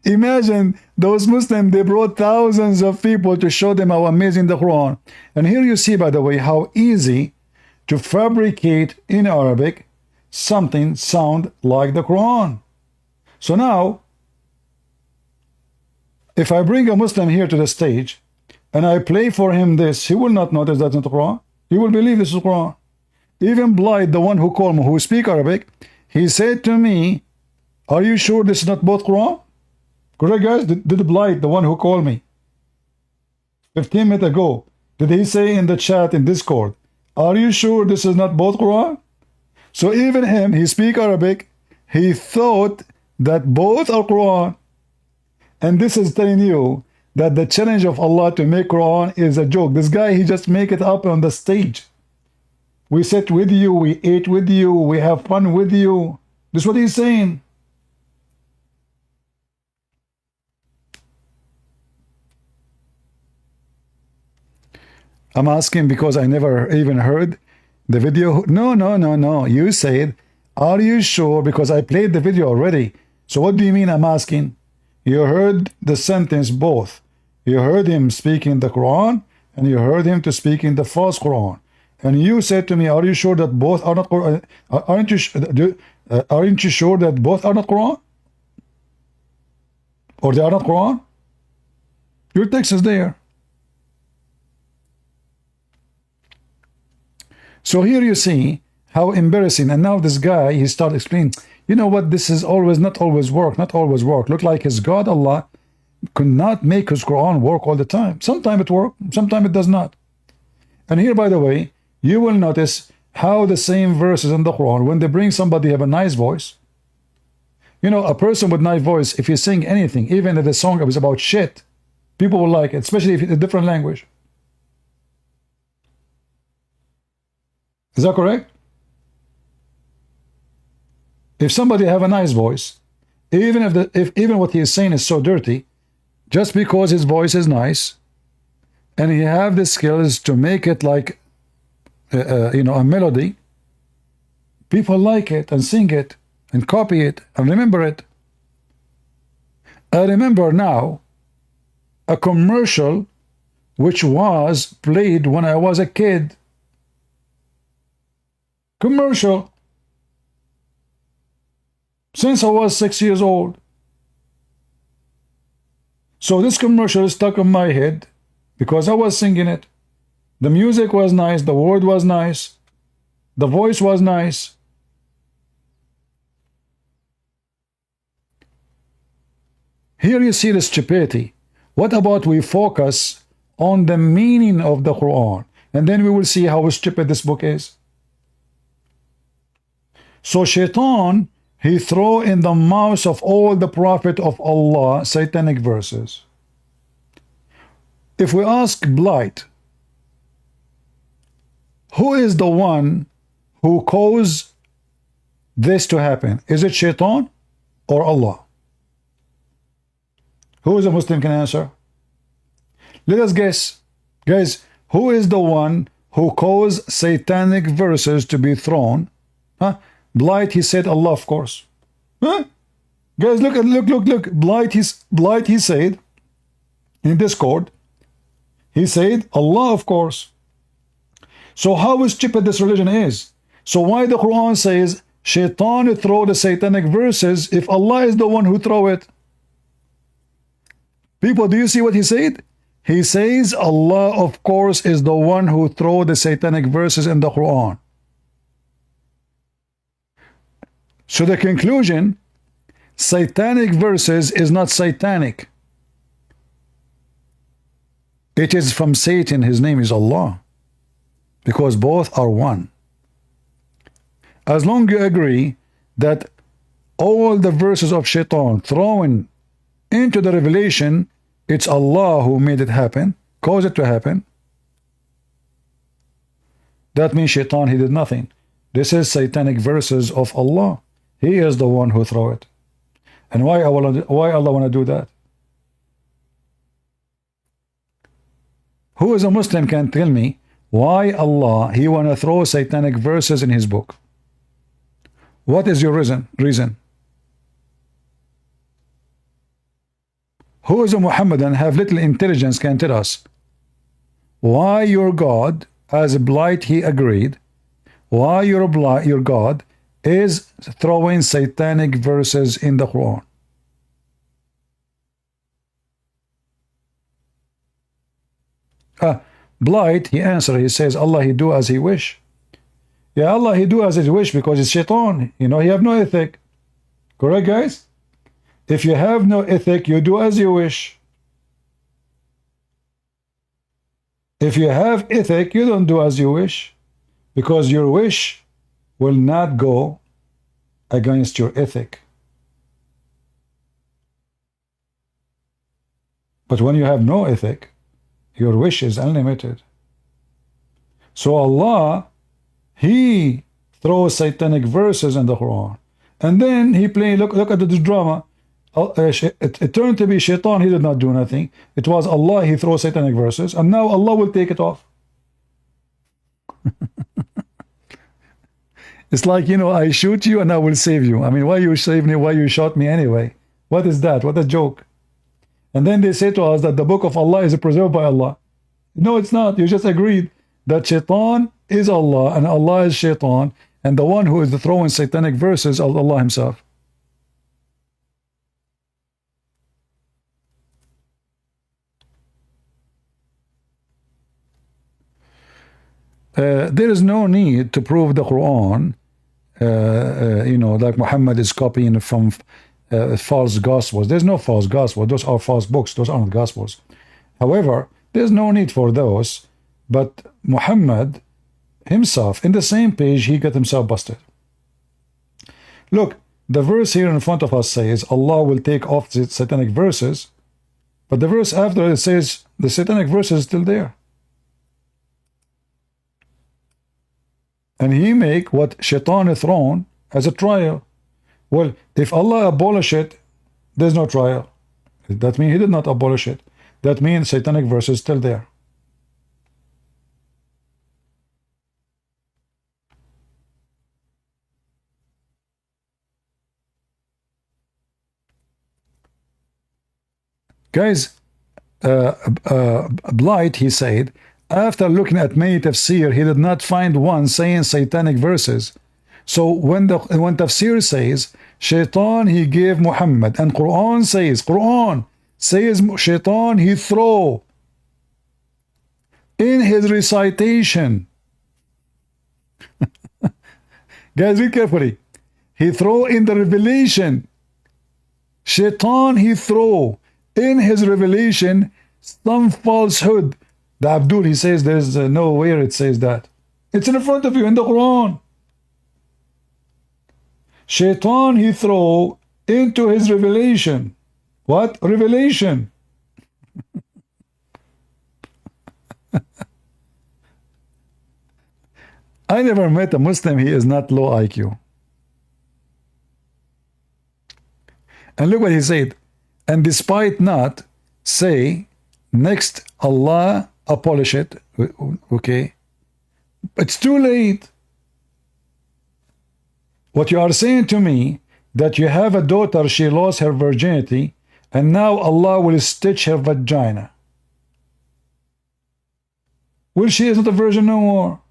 Imagine those Muslims, they brought thousands of people to show them how amazing the Quran. And here you see, by the way, how easy to fabricate in Arabic something sound like the Quran. So now, if I bring a Muslim here to the stage and I play for him this, he will not notice that's not the Quran. He will believe this is Quran. Even Blight, the one who called me, who speak Arabic, he said to me, are you sure this is not both Quran? Correct, guys? Did Blight, the one who called me 15 minutes ago, did he say in the chat in Discord, are you sure this is not both Quran? So even him, he speak Arabic, he thought that both are Quran. And this is telling you that the challenge of Allah to make Quran is a joke. This guy, he just make it up on the stage. We sit with you, we ate with you, we have fun with you. This is what he's saying. I'm asking because I never even heard the video. No. You said, are you sure? Because I played the video already. So what do you mean I'm asking? You heard the sentence both. You heard him speaking the Quran and you heard him to speak in the false Quran. And you said to me, are you sure that both are not Quran? Aren't you sure that both are not Quran? Or they are not Quran? Your text is there. So here you see how embarrassing. And now this guy, he started explaining, you know what, this is always, not always work, not always work. Look like his God, Allah, could not make his Quran work all the time. Sometimes it works, sometimes it does not. And here, by the way, you will notice how the same verses in the Quran, when they bring somebody have a nice voice, you know, a person with nice voice, if you sing anything, even if the song was about shit, people will like it, especially if it's a different language. Is that correct? If somebody have a nice voice, even if even what he is saying is so dirty, just because his voice is nice, and he have the skills to make it like you know, a melody, people like it and sing it and copy it and remember it. I remember now a commercial which was played when I was a kid. Commercial. Since I was 6 years old. So this commercial is stuck in my head because I was singing it. The music was nice, the word was nice, the voice was nice. Here you see the stupidity. What about we focus on the meaning of the Quran, and then we will see how stupid this book is. So Shaitan, he throw in the mouths of all the prophet of Allah satanic verses. If we ask Blight, who is the one who caused this to happen? Is it Shaitan or Allah? Who is a Muslim can answer? Let us guess. Guys, who is the one who caused satanic verses to be thrown? Huh? Blight, he said Allah, of course. Huh? Guys, look. Blight, he said in Discord, he said Allah, of course. So how stupid this religion is. So why the Quran says Shaitan throw the satanic verses if Allah is the one who throw it? People, do you see what he said? He says Allah, of course, is the one who throw the satanic verses in the Quran. So the conclusion, satanic verses is not satanic. It is from Satan. His name is Allah. Because both are one. As long as you agree that all the verses of Shaitan thrown into the revelation, it's Allah who made it happen, caused it to happen, that means Shaitan, he did nothing. This is satanic verses of Allah. He is the one who throw it. And why Allah want to do that? Who is a Muslim can tell me why Allah, he want to throw satanic verses in his book? What is your reason? Who is a Muhammadan have little intelligence can tell us why your God, as Blight he agreed, why your God is throwing satanic verses in the Quran? Blight, he answered, he says, Allah, he do as he wish. Yeah, Allah, he do as he wish because it's Shaitan. You know, he have no ethic. Correct, guys? If you have no ethic, you do as you wish. If you have ethic, you don't do as you wish, because your wish will not go against your ethic. But when you have no ethic, your wish is unlimited. So Allah, he throws satanic verses in the Quran, and then he play. Look at this drama. It turned to be Shaitan. He did not do nothing. It was Allah. He throws satanic verses, and now Allah will take it off. It's like, you know, I shoot you and I will save you. I mean, why you save me? Why you shot me anyway? What is that? What a joke. And then they say to us that the book of Allah is preserved by Allah. No, it's not. You just agreed that Shaitan is Allah and Allah is Shaitan, and the one who is throwing satanic verses is Allah himself. there is no need to prove the Quran, like Muhammad is copying from false gospels. There's no false gospel. Those are false books. Those aren't gospels. However, there's no need for those. But Muhammad himself, in the same page, he got himself busted. Look, the verse here in front of us says Allah will take off the satanic verses, but the verse after it says the satanic verse is still there. And he make what Shaitan is thrown as a trial. Well, if Allah abolish it, there's no trial. That means he did not abolish it. That means satanic verse is still there. Guys, Blight, he said, after looking at many tafsir, he did not find one saying satanic verses. So when tafsir says, Shaitan he gave Muhammad, and Quran says Shaitan he throw in his recitation. Guys, read carefully. He throw in the revelation. Shaitan he throw in his revelation some falsehood. The Abdul, he says there's nowhere it says that. It's in front of you in the Quran. Shaitan he throw into his revelation. What? Revelation. I never met a Muslim, he is not low IQ. And look what he said. And despite not, say, next Allah abolish it. Okay. It's too late. What you are saying to me, that you have a daughter, she lost her virginity, and now Allah will stitch her vagina. Well, she is not a virgin no more.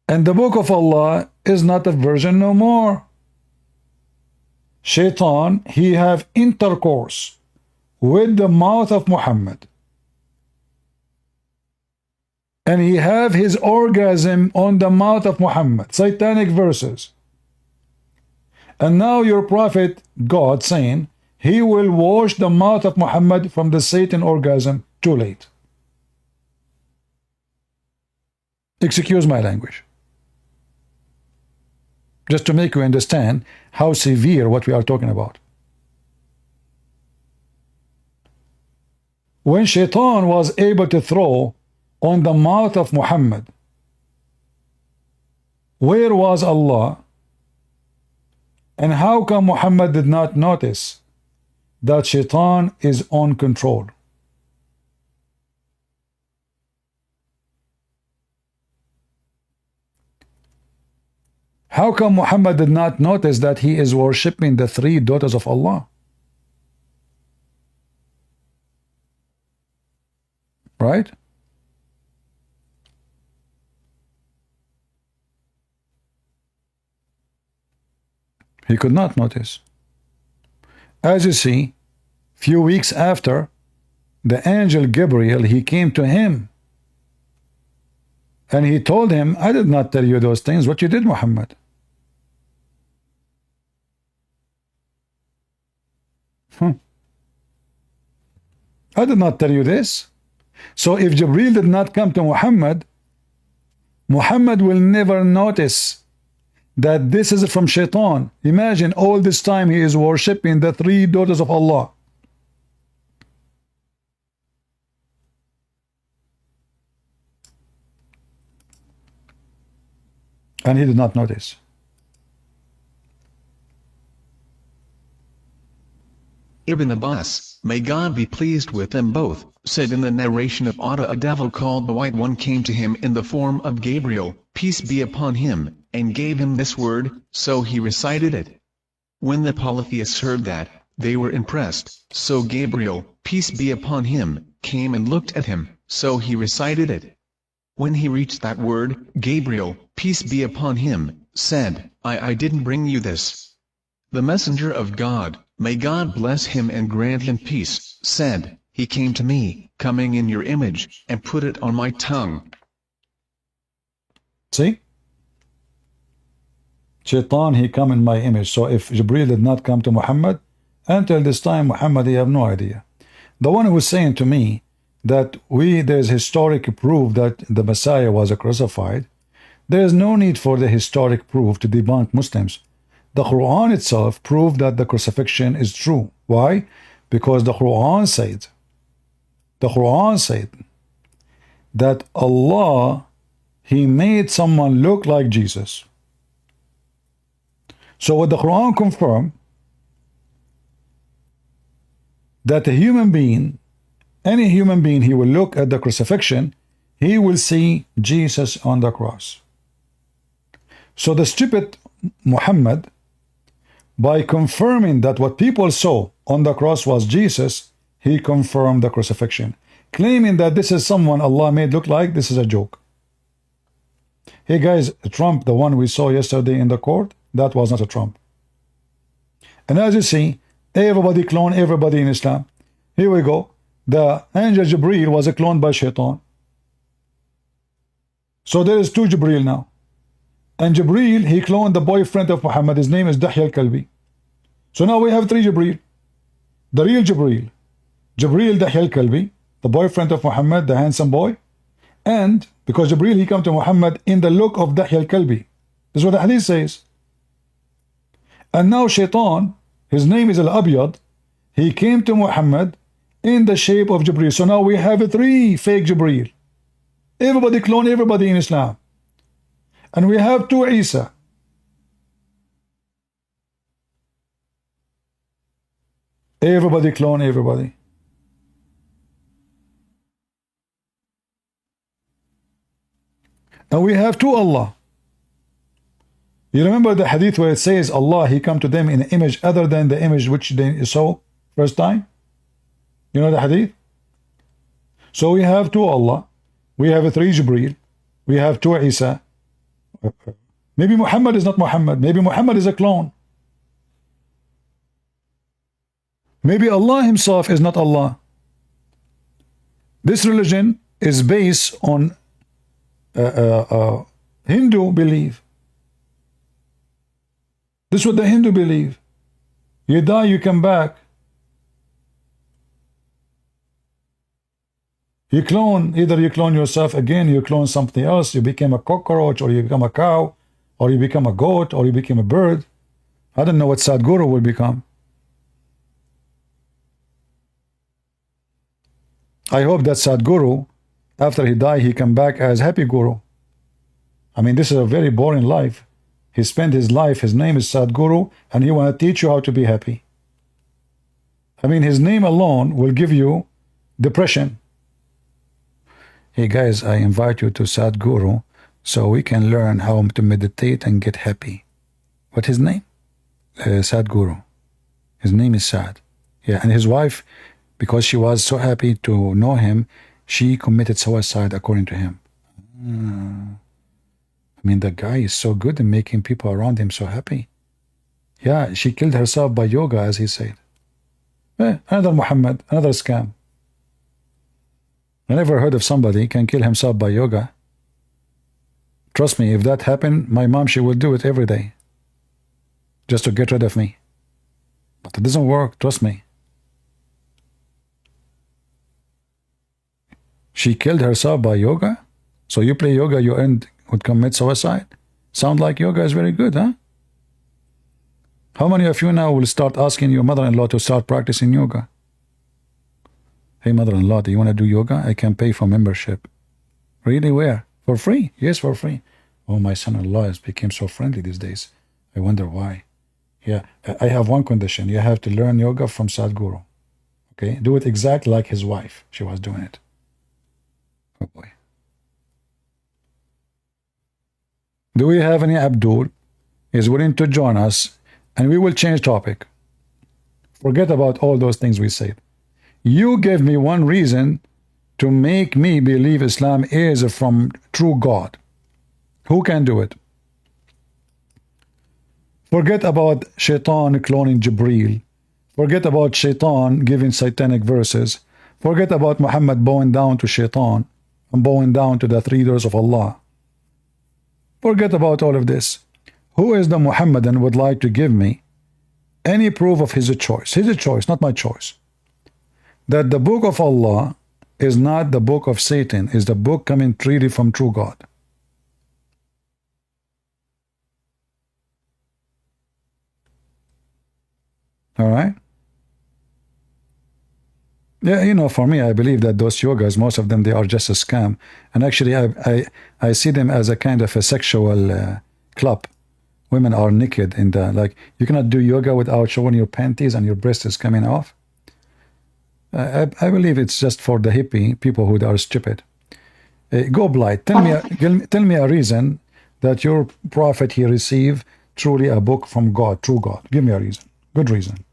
And the book of Allah is not a virgin no more. Shaitan, he have intercourse with the mouth of Muhammad. And he have his orgasm on the mouth of Muhammad. Satanic verses. And now your prophet, God, saying, he will wash the mouth of Muhammad from the Satan orgasm. Too late. Excuse my language. Just to make you understand how severe what we are talking about. When Shaitan was able to throw on the mouth of Muhammad, where was Allah? And how come Muhammad did not notice that Shaitan is on control? How come Muhammad did not notice that he is worshipping the three daughters of Allah? Right? He could not notice. As you see, few weeks after, the angel Gabriel, he came to him and he told him, I did not tell you those things, what you did, Muhammad. I did not tell you this. So if Jibreel did not come to Muhammad, Muhammad will never notice that this is from Shaitan. Imagine all this time he is worshipping the three daughters of Allah. And he did not notice. Ibn Abbas, may God be pleased with them both, said in the narration of Atta, a devil called the White One came to him in the form of Gabriel, peace be upon him, and gave him this word, so he recited it. When the polytheists heard that, they were impressed, so Gabriel, peace be upon him, came and looked at him, so he recited it. When he reached that word, Gabriel, peace be upon him, said, I didn't bring you this. The messenger of God, may God bless him and grant him peace, said, he came to me, coming in your image, and put it on my tongue. See? Shaitan, he come in my image. So if Jibreel did not come to Muhammad, until this time, Muhammad, he have no idea. The one who was saying to me that there's historic proof that the Messiah was crucified, there is no need for the historic proof to debunk Muslims. The Quran itself proved that the crucifixion is true. Why? Because the Quran said that Allah, he made someone look like Jesus. So what the Quran confirmed, that a human being, any human being, he will look at the crucifixion, he will see Jesus on the cross. So the stupid Muhammad, by confirming that what people saw on the cross was Jesus, he confirmed the crucifixion, claiming that this is someone Allah made look like. This is a joke. Hey guys, Trump, the one we saw yesterday in the court, that was not a Trump. And as you see, everybody clone everybody in Islam. Here we go. The angel Jibreel was a clone by Shaitan. So there is two Jibreel now. And Jibreel, he cloned the boyfriend of Muhammad. His name is Dihya al-Kalbi. So now we have three Jibreel. The real Jibreel, Jibreel Dihya al-Kalbi, the boyfriend of Muhammad, the handsome boy. And because Jibreel, he come to Muhammad in the look of Dihya al-Kalbi. This is what the hadith says. And now Shaitan, his name is Al-Abyad, he came to Muhammad in the shape of Jibreel. So now we have three fake Jibreel. Everybody clone everybody in Islam. And we have two Isa. Everybody clone everybody. And we have two Allah. You remember the hadith where it says Allah, he come to them in an image other than the image which they saw first time? You know the hadith? So we have two Allah. We have three Jibreel. We have two Isa. Maybe Muhammad is not Muhammad. Maybe Muhammad is a clone. Maybe Allah himself is not Allah. This religion is based on Hindu belief. This is what the Hindu believe. You die, you come back. You clone, either you clone yourself again, you clone something else, you become a cockroach, or you become a cow, or you become a goat, or you become a bird. I don't know what Sadhguru will become. I hope that Sadhguru, after he die, he come back as Happy Guru. I mean, this is a very boring life. He spent his life, his name is Sadhguru, and he want to teach you how to be happy. I mean, his name alone will give you depression. Hey guys, I invite you to Sadhguru so we can learn how to meditate and get happy. What's his name? Sadhguru. His name is Sad. Yeah, and his wife, because she was so happy to know him, she committed suicide according to him. I mean, the guy is so good in making people around him so happy. Yeah, she killed herself by yoga, as he said. Another Muhammad, another scam. I never heard of somebody can kill himself by yoga. Trust me, if that happened, my mom, she would do it every day. Just to get rid of me. But it doesn't work, trust me. She killed herself by yoga? So you play yoga, you would commit suicide? Sound like yoga is very good, huh? How many of you now will start asking your mother-in-law to start practicing yoga? Hey, mother-in-law, do you want to do yoga? I can pay for membership. Really? Where? For free? Yes, for free. Oh, my son-in-law has become so friendly these days. I wonder why. Yeah, I have one condition. You have to learn yoga from Sadhguru. Okay? Do it exactly like his wife. She was doing it. Oh, boy. Do we have any Abdul? Is willing to join us, and we will change topic. Forget about all those things we said. You gave me one reason to make me believe Islam is from true God. Who can do it? Forget about Shaitan cloning Jibreel. Forget about Shaitan giving satanic verses. Forget about Muhammad bowing down to Shaitan and bowing down to the three doors of Allah. Forget about all of this. Who is the Muhammadan would like to give me any proof of his choice? His choice, not my choice. That the book of Allah is not the book of Satan, is the book coming freely from true God. All right? Yeah, you know, for me, I believe that those yogas, most of them, they are just a scam. And actually, I see them as a kind of a sexual club. Women are naked in the, like, you cannot do yoga without showing your panties and your breast is coming off. I believe it's just for the hippie people who are stupid. Go Blight, tell me a reason that your prophet he received truly a book from God, true God. Give me a reason, good reason.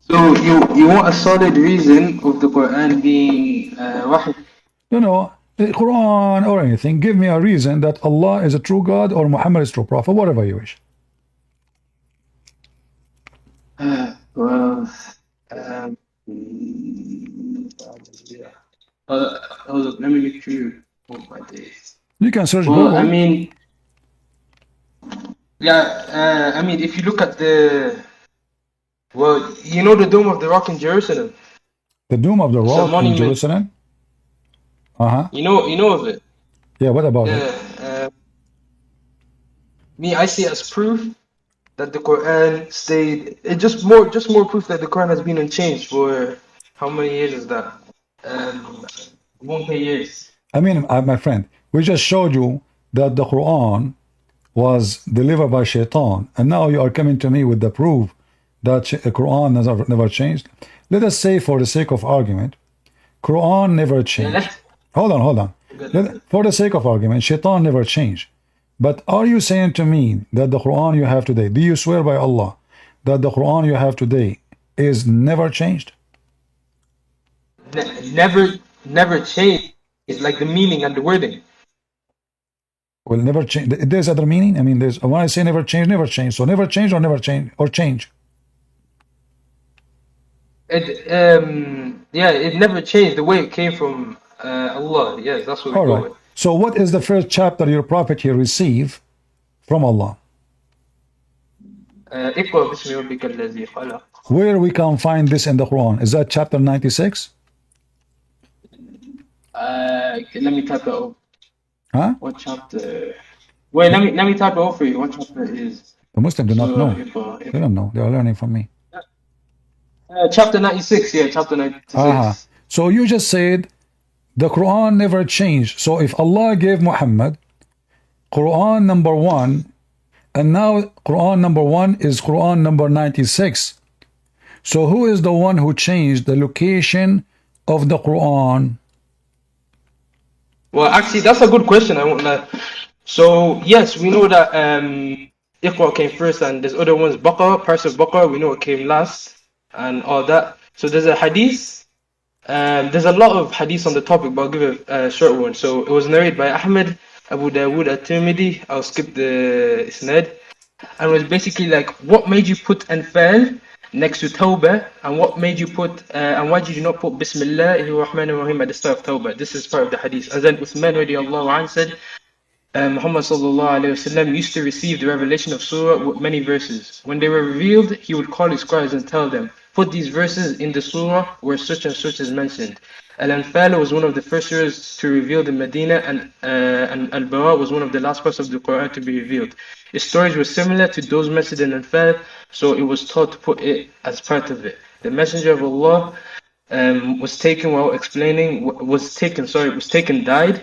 So you want a solid reason of the Quran being wahy? You know, the Quran or anything. Give me a reason that Allah is a true God or Muhammad is true prophet, whatever you wish. Well, hold up, let me look through my days. You can search Well, Google. I mean, yeah, I mean, if you look at well, you know the Dome of the Rock in Jerusalem? The Dome of the It's a Rock in monument. Jerusalem. You know of it? Yeah, what about it? Yeah. Me, I see it as proof that the Quran stayed. It just more proof that the Quran has been unchanged for how many years is that? 1K years. I mean, my friend, we just showed you that the Quran was delivered by Shaitan, and now you are coming to me with the proof that the Quran has never changed. Let us say, for the sake of argument, Quran never changed. Hold on. For the sake of argument, Shaitan never changed. But are you saying to me that the Quran you have today, do you swear by Allah that the Quran you have today is never changed? Never changed. It's like the meaning and the wording. Well, never change. There's other meaning. I mean, there's when I say never change, never change. So never change or never change or change. It never changed the way it came from Allah. Yes, that's what we All go right. with. So what is the first chapter your prophet he received from Allah? اقرأ باسم ربك الذي خلق. Where we can find this in the Quran? Is that chapter 96? Let me type it up. Huh? What chapter? Wait, let me type it out for you. What chapter is? The Muslims do not know. Iqra. They don't know. They are learning from me. Chapter 96. Yeah, chapter 96. So you just said the Quran never changed. So if Allah gave Muhammad Quran number 1, and now Quran number 1 is Quran number 96. So who is the one who changed the location of the Quran? Well, actually, that's a good question. I won't lie. So yes, we know that Iqra came first, and there's other ones. Baqarah, parts of Baqarah, we know it came last, and all that. So there's a hadith. There's a lot of hadith on the topic, but I'll give a short one. So it was narrated by Ahmed, Abu Dawood, at-Tirmidhi. I'll skip the isnad. And it was basically like, what made you put Anfal next to Tawbah, and what made you put, and why did you not put Bismillahir Rahmanir Rahim at the start of Tawbah? This is part of the hadith. And then Uthman radiallahu anhu said, Muhammad sallallahu alayhi wasallam used to receive the revelation of surah with many verses. When they were revealed, he would call his scribes and tell them, put these verses in the surah where such and such is mentioned. Al-Anfal was one of the first surahs to reveal in Medina, and Al-Bara was one of the last parts of the Quran to be revealed. Its stories were similar to those mentioned in Anfal, so it was taught to put it as part of it. The Messenger of Allah was taken died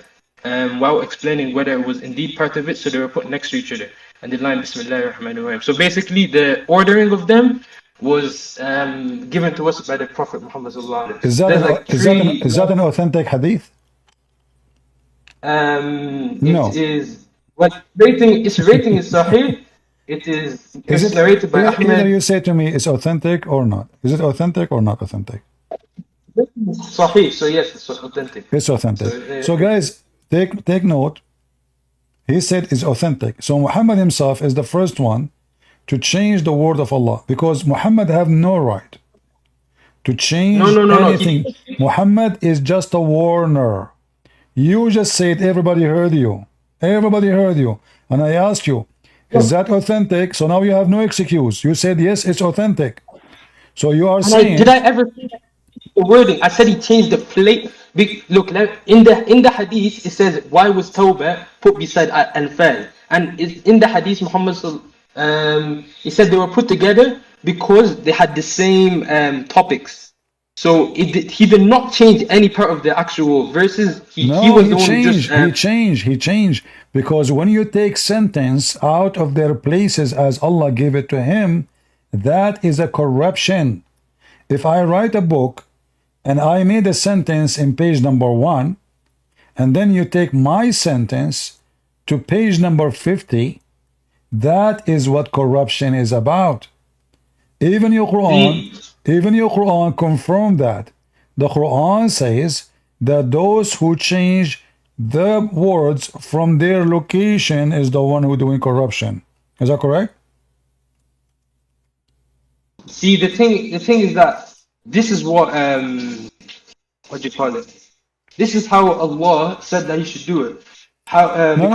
while explaining whether it was indeed part of it, so they were put next to each other. And the line Bismillahir Rahmanir Rahim. So basically, the ordering of them was given to us by the Prophet Muhammad sallallahu alaihi wasallam. Is that an authentic hadith? No. It is. What rating? Its rating is Sahih. It's narrated by Ahmed. Either you say to me it's authentic or not. Is it authentic or not authentic? Sahih. So yes, it's authentic. It's authentic. So guys, take note. He said it's authentic. So Muhammad himself is the first one to change the word of Allah, because Muhammad have no right to change No. anything. Muhammad is just a warner. You just said everybody heard you. Everybody heard you. And I asked you, is that authentic? So now you have no excuse. You said, yes, it's authentic. So you are saying... Did I ever say the wording? I said he changed the plate. Look, in the hadith, it says, why was Tawbah put beside Al-Anfal? And in the hadith, Muhammad he said they were put together because they had the same topics. So he did not change any part of the actual verses. He changed because when you take sentence out of their places as Allah gave it to him, that is a corruption. If I write a book and I made a sentence in page number 1, and then you take my sentence to page number 50, that is what corruption is about. Even your Quran confirmed that. The Quran says that those who change the words from their location is the one who doing corruption. Is that correct? See, the thing is that this is what do you call it? This is how Allah said that He should do it. How? No.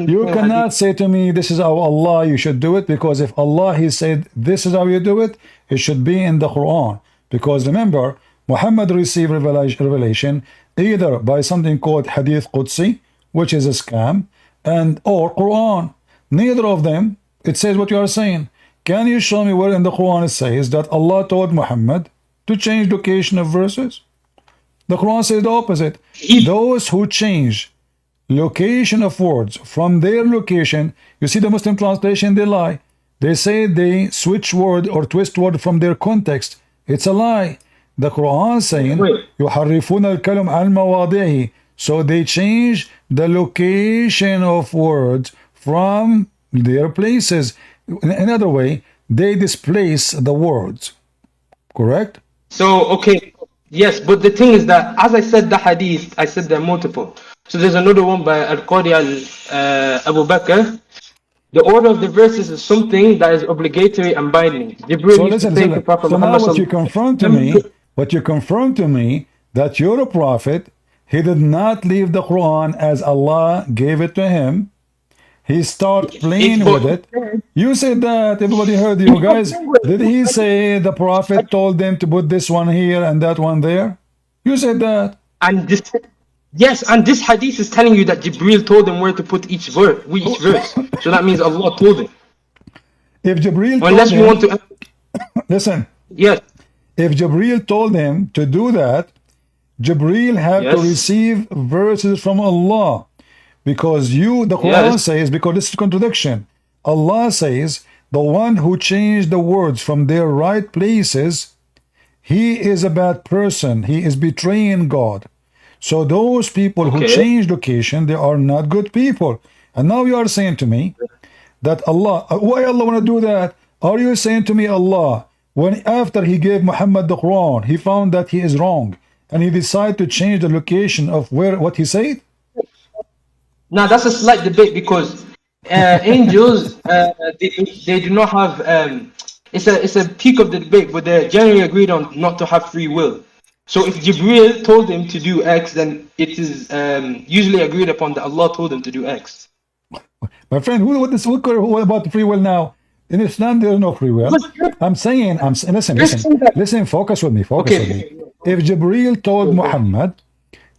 You cannot say to me, this is how Allah you should do it, because if Allah He said this is how you do it, it should be in the Quran. Because remember, Muhammad received revelation either by something called Hadith Qudsi, which is a scam, or Quran. Neither of them, it says what you are saying. Can you show me where in the Quran it says that Allah told Muhammad to change location of verses? The Quran says the opposite. Those who change location of words from their location, you see the Muslim translation, they lie. They say they switch word or twist word from their context. It's a lie. The Quran saying يُحَرِّفُونَ الْكَلِمَ عَنْ مَوَاضِعِهِ. So they change the location of words from their places. In another way, they displace the words. Correct? So, okay, yes, but the thing is that, as I said the hadith, I said they're multiple. So there's another one by Al-Qadi Abu Bakr. The order of the verses is something that is obligatory and binding. So listen. So now what you confirm to me, that you're a prophet, he did not leave the Quran as Allah gave it to him. He started playing with it. You said that, everybody heard you guys. Did he say the prophet told them to put this one here and that one there? You said that. And this... Yes, and this hadith is telling you that Jibreel told him where to put each verse. So that means Allah told him. If Jibreel told him, listen. Yes. If Jibreel told him to do that, Jibreel had to receive verses from Allah. Because the Quran says, because this is contradiction. Allah says, the one who changed the words from their right places, he is a bad person. He is betraying God. So those people who change location, they are not good people. And now you are saying to me that Allah, why Allah want to do that? Are you saying to me Allah, when after he gave Muhammad the Quran, he found that he is wrong, and he decided to change the location of what he said? Now that's a slight debate because angels, they do not have, it's a peak of the debate, but they're generally agreed on not to have free will. So if Jibreel told him to do X, then it is usually agreed upon that Allah told him to do X. My friend, what about the free will now? In Islam, there is no free will. I'm saying, listen, focus with me. If Jibreel told Muhammad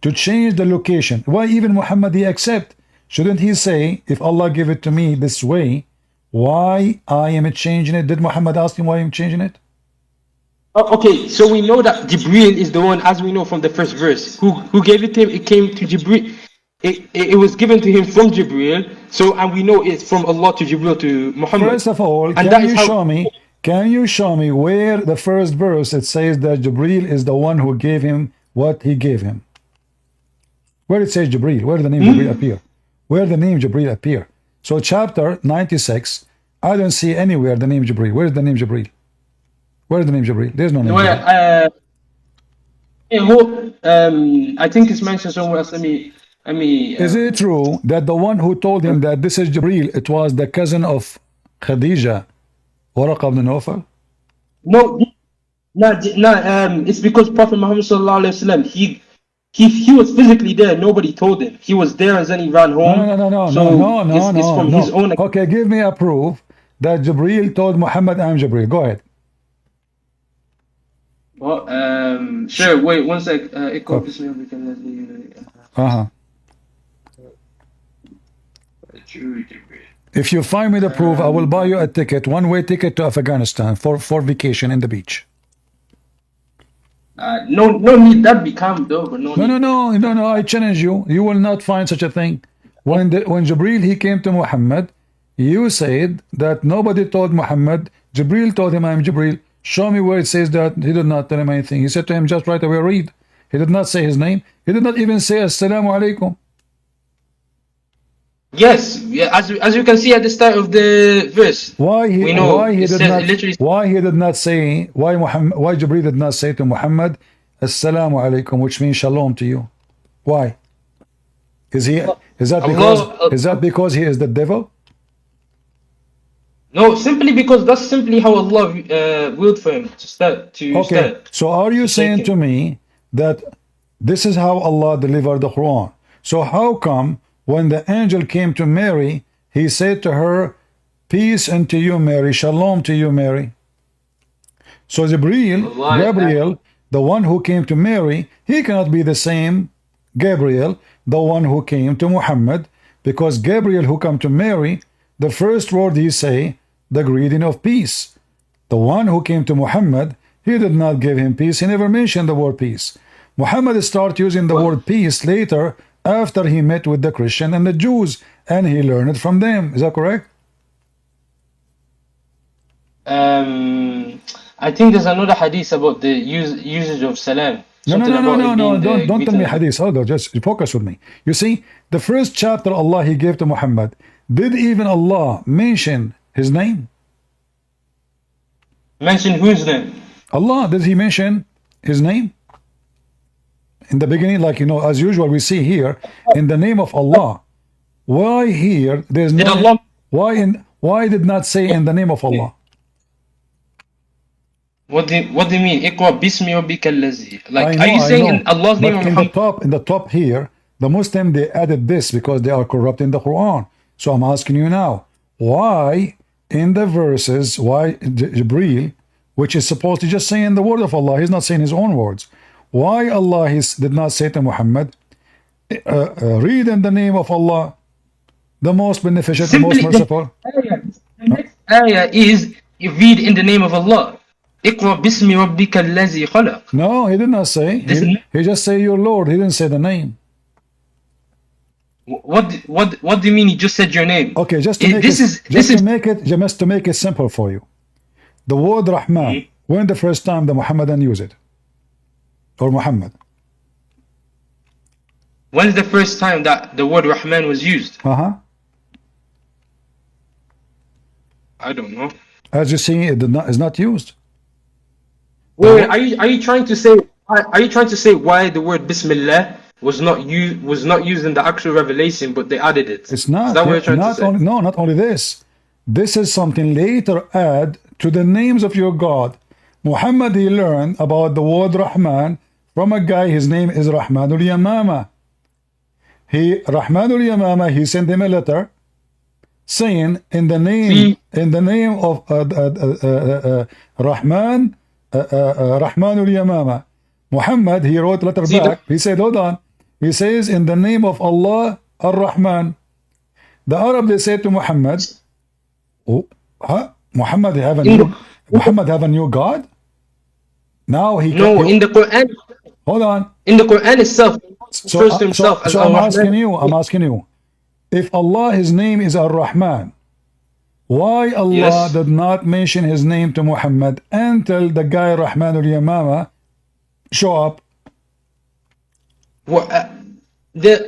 to change the location, why even Muhammad he accept? Shouldn't he say, if Allah give it to me this way, why I am changing it? Did Muhammad ask him why I'm changing it? Okay, so we know that Jibreel is the one, as we know from the first verse, who gave it to him. It came to Jibreel. It was given to him from Jibreel. So, and we know it's from Allah to Jibreel to Muhammad. First of all, can you show me where the first verse it says that Jibreel is the one who gave him what he gave him? Where it says Jibreel, where did the name Jibreel appear? Where the name Jibreel appear? So chapter 96, I don't see anywhere the name Jibreel. Where is the name Jibreel? Where is the name Jibreel? There's no name. I think it's mentioned somewhere else. Is it true that the one who told him that this is Jibreel, it was the cousin of Khadija, Waraqa ibn Nawfal? No, It's because Prophet Muhammad sallallahu alaihi wasallam, he was physically there. Nobody told him. He was there, and then he ran home. No. It's from his own. Okay, give me a proof that Jibreel told Muhammad, I'm Jibreel. Go ahead. Well, sure. Wait one sec. If you find me the proof, I will buy you a ticket, one-way ticket to Afghanistan for vacation in the beach. No need. That become though, but No. I challenge you. You will not find such a thing. When Jibreel he came to Muhammad, you said that nobody told Muhammad. Jibreel told him, I'm Jibreel. Show me where it says that. He did not tell him anything. He said to him, just right away read. He did not say his name. He did not even say Assalamu alaikum. Yes, as you can see at the start of the verse. Why he did not say, why Jibreel did not say to Muhammad Assalamu alaikum, which means shalom to you? Why? Is that because he is the devil? No, simply because that's simply how Allah willed for him to start. So are you saying to me that this is how Allah delivered the Quran? So how come when the angel came to Mary, he said to her, peace unto you, Mary, shalom to you, Mary? So Gabriel, the one who came to Mary, he cannot be the same Gabriel, the one who came to Muhammad, because Gabriel who come to Mary, the first word he say, the greeting of peace. The one who came to Muhammad, he did not give him peace. He never mentioned the word peace. Muhammad started using the word peace later, after he met with the Christian and the Jews, and he learned it from them. Is that correct? I think there's another hadith about the usage of salam. No. Don't tell me hadith. Hold on, just focus with me. You see, the first chapter Allah he gave to Muhammad, did even Allah mention his name? Mention whose name? Allah. Did he mention his name? In the beginning, like, as usual, we see here, in the name of Allah. Why here, there's no... Why did not say in the name of Allah? What do you mean? Iqra bismi rabbika allazi. Like, are you saying in Allah's name? In the top here, the Muslim, they added this because they are corrupting the Quran. So I'm asking you now, why in the verses, why Jibreel, which is supposed to just say in the word of Allah, he's not saying his own words. Why Allah did not say to Muhammad, read in the name of Allah, the most beneficent, the most merciful? The next ayah is, you read in the name of Allah. Iqra bismi rabbika allazi khalaq. No, he did not say. He just say your Lord. He didn't say the name. What do you mean he just said your name? Okay, just to make it simple for you. The word Rahman, when the first time the Muhammadan used it? Or Muhammad? When's the first time that the word Rahman was used? I don't know. As you see, it is not used. Wait, are you trying to say why the word Bismillah was not used in the actual revelation, but they added it? It's not. Is that what you're trying to say? Not only this. This is something later add to the names of your God. Muhammad, he learned about the word Rahman from a guy, his name is Rahmanul Yamama. Rahmanul Yamama, he sent him a letter saying in the name of Rahman, Rahmanul Yamama. Muhammad, he wrote letter back. He said, hold on. He says in the name of Allah Ar-Rahman. The Arab, they said to Muhammad, Muhammad have a new God? Now in the Quran. Hold on. In the Quran itself, I'm asking you, if Allah, his name is Ar-Rahman, why Allah did not mention his name to Muhammad until the guy Rahmanul Yamama show up?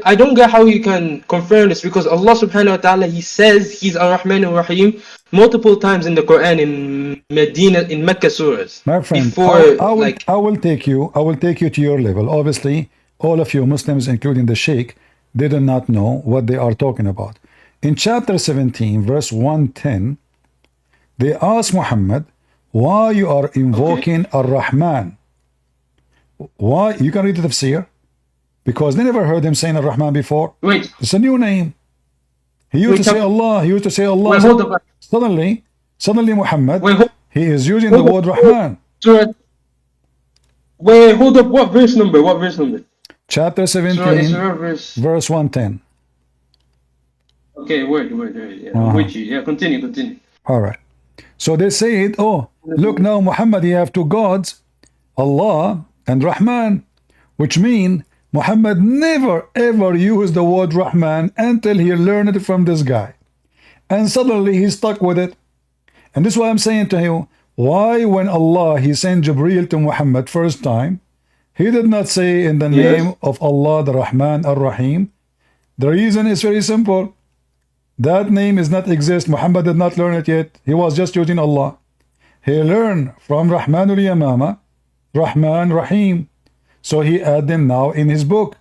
I don't get how you can confirm this, because Allah subhanahu wa ta'ala, he says he's Ar-Rahman Ar-Rahim multiple times in the Quran, in Medina, in Mecca surahs. My friend, I will take you to your level. Obviously, all of you Muslims, including the Sheikh, they do not know what they are talking about. In chapter 17, verse 110, they ask Muhammad, why you are invoking Ar-Rahman. Why? You can read the tafsir. Because they never heard him saying Ar-Rahman before. Wait. It's a new name. He used to say Allah. He used to say Allah. Wait, hold up. Suddenly Muhammad, Wait, he is using the word Rahman. Wait, hold up. What verse number? What verse number? Chapter 17, verse 110. Okay, word. Yeah, I'm with you. Yeah, continue. All right. So they said, oh, look now, Muhammad, you have two gods, Allah and Rahman, which mean Muhammad never ever used the word Rahman until he learned it from this guy. And suddenly he stuck with it. And this is why I'm saying to you, why when Allah, he sent Jibreel to Muhammad first time, he did not say in the name of Allah, the Rahman, Ar-Rahim. The reason is very simple. That name is not exist. Muhammad did not learn it yet. He was just using Allah. He learned from Rahmanul Yamama, Rahman, Rahim. So he add them now in his book.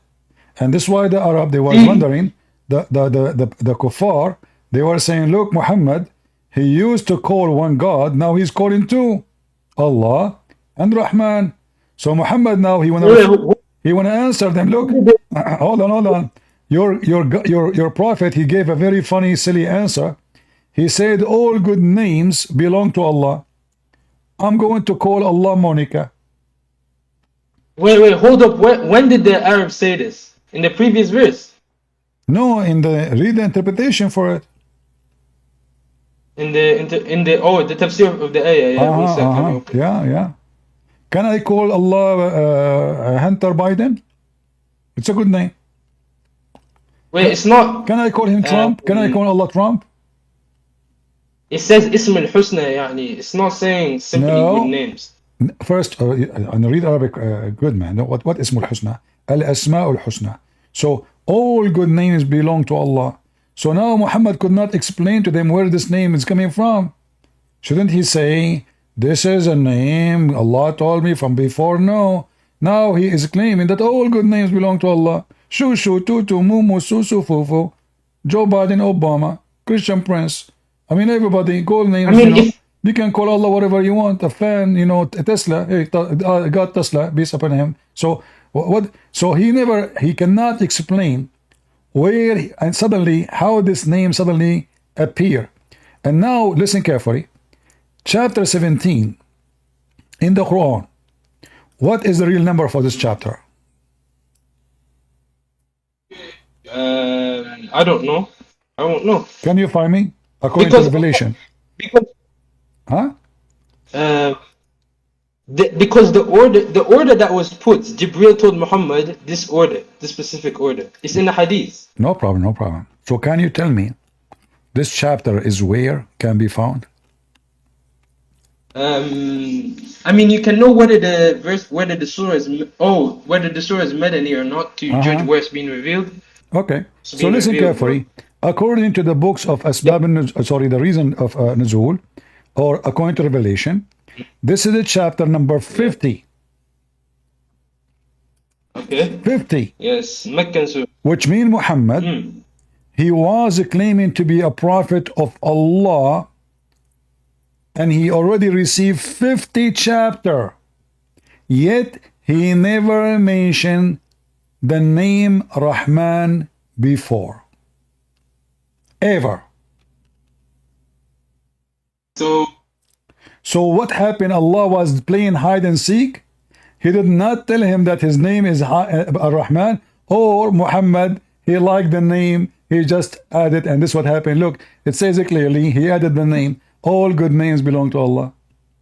And this is why the Arab, they were wondering, the kuffar, they were saying, look, Muhammad, he used to call one God, now he's calling two, Allah and Rahman. So Muhammad now, he want to answer them, look, hold on. Your prophet, he gave a very funny, silly answer. He said, all good names belong to Allah. I'm going to call Allah Monica. Wait, hold up. When did the Arabs say this? In the previous verse? No, read the interpretation for it. In the tafsir of the ayah. Yeah. Can I call Allah Hunter Biden? It's a good name. Wait, it's not. Can I call him Trump? Can I call Allah Trump? It says Ism al-Husna, yani. It's not saying simply good names. First, and read Arabic, good man. What Ismul Husna? Al-Asma'ul Husna. So all good names belong to Allah. So now Muhammad could not explain to them where this name is coming from. Shouldn't he say, this is a name Allah told me from before? No. Now he is claiming that all good names belong to Allah. Shushu, Tutu, Mumu, Susu, Fufu, Joe Biden, Obama, Christian Prince. I mean, everybody, call names. You can call Allah whatever you want. A fan, Tesla. Hey, God Tesla, peace upon him. So what? So he cannot explain where and suddenly how this name suddenly appear. And now listen carefully. Chapter 17 in the Quran. What is the real number for this chapter? I don't know. I won't know. Can you find me? According to Revelation. Huh? Because the order that was put, Jibreel told Muhammad this specific order. It's in the hadith. No problem. So can you tell me this chapter is where can be found? I mean, you can know whether the surah is Madani or not to judge where it's being revealed. Okay. So listen carefully. According to the books of the reason of Nuzul, or according to Revelation, this is the chapter number 50. Okay. 50. Yes, Meccan surah. Which means Muhammad, he was claiming to be a prophet of Allah, and he already received 50 chapter. Yet he never mentioned the name Rahman before. Ever. So what happened? Allah was playing hide and seek. He did not tell him that his name is Ar-Rahman, or Muhammad, he liked the name, he just added, and this is what happened. Look, it says it clearly, he added the name. All good names belong to Allah.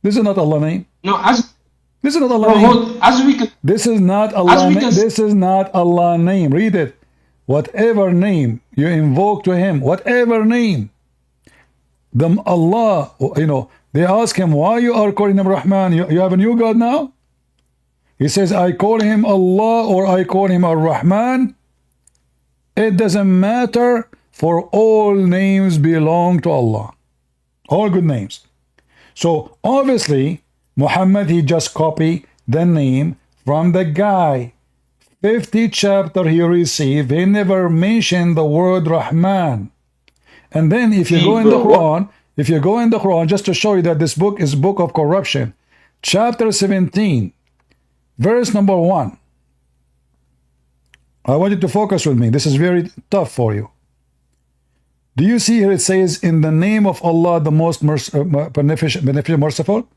This is not Allah name. No, this is not Allah name. This is not Allah name. This is not Allah name. Read it. Whatever name you invoke to him, whatever name, Allah, they ask him, why you are calling him Rahman? You have a new God now? He says, I call him Allah or I call him Ar-Rahman. It doesn't matter, for all names belong to Allah. All good names. So obviously, Muhammad, he just copied the name from the guy. 50 chapter he received, he never mentioned the word Rahman. And then if you go in the Quran, If you go in the Quran, just to show you that this book is book of corruption, chapter 17, verse number 1. I want you to focus with me. This is very tough for you. Do you see here it says, in the name of Allah, the most beneficent, merciful?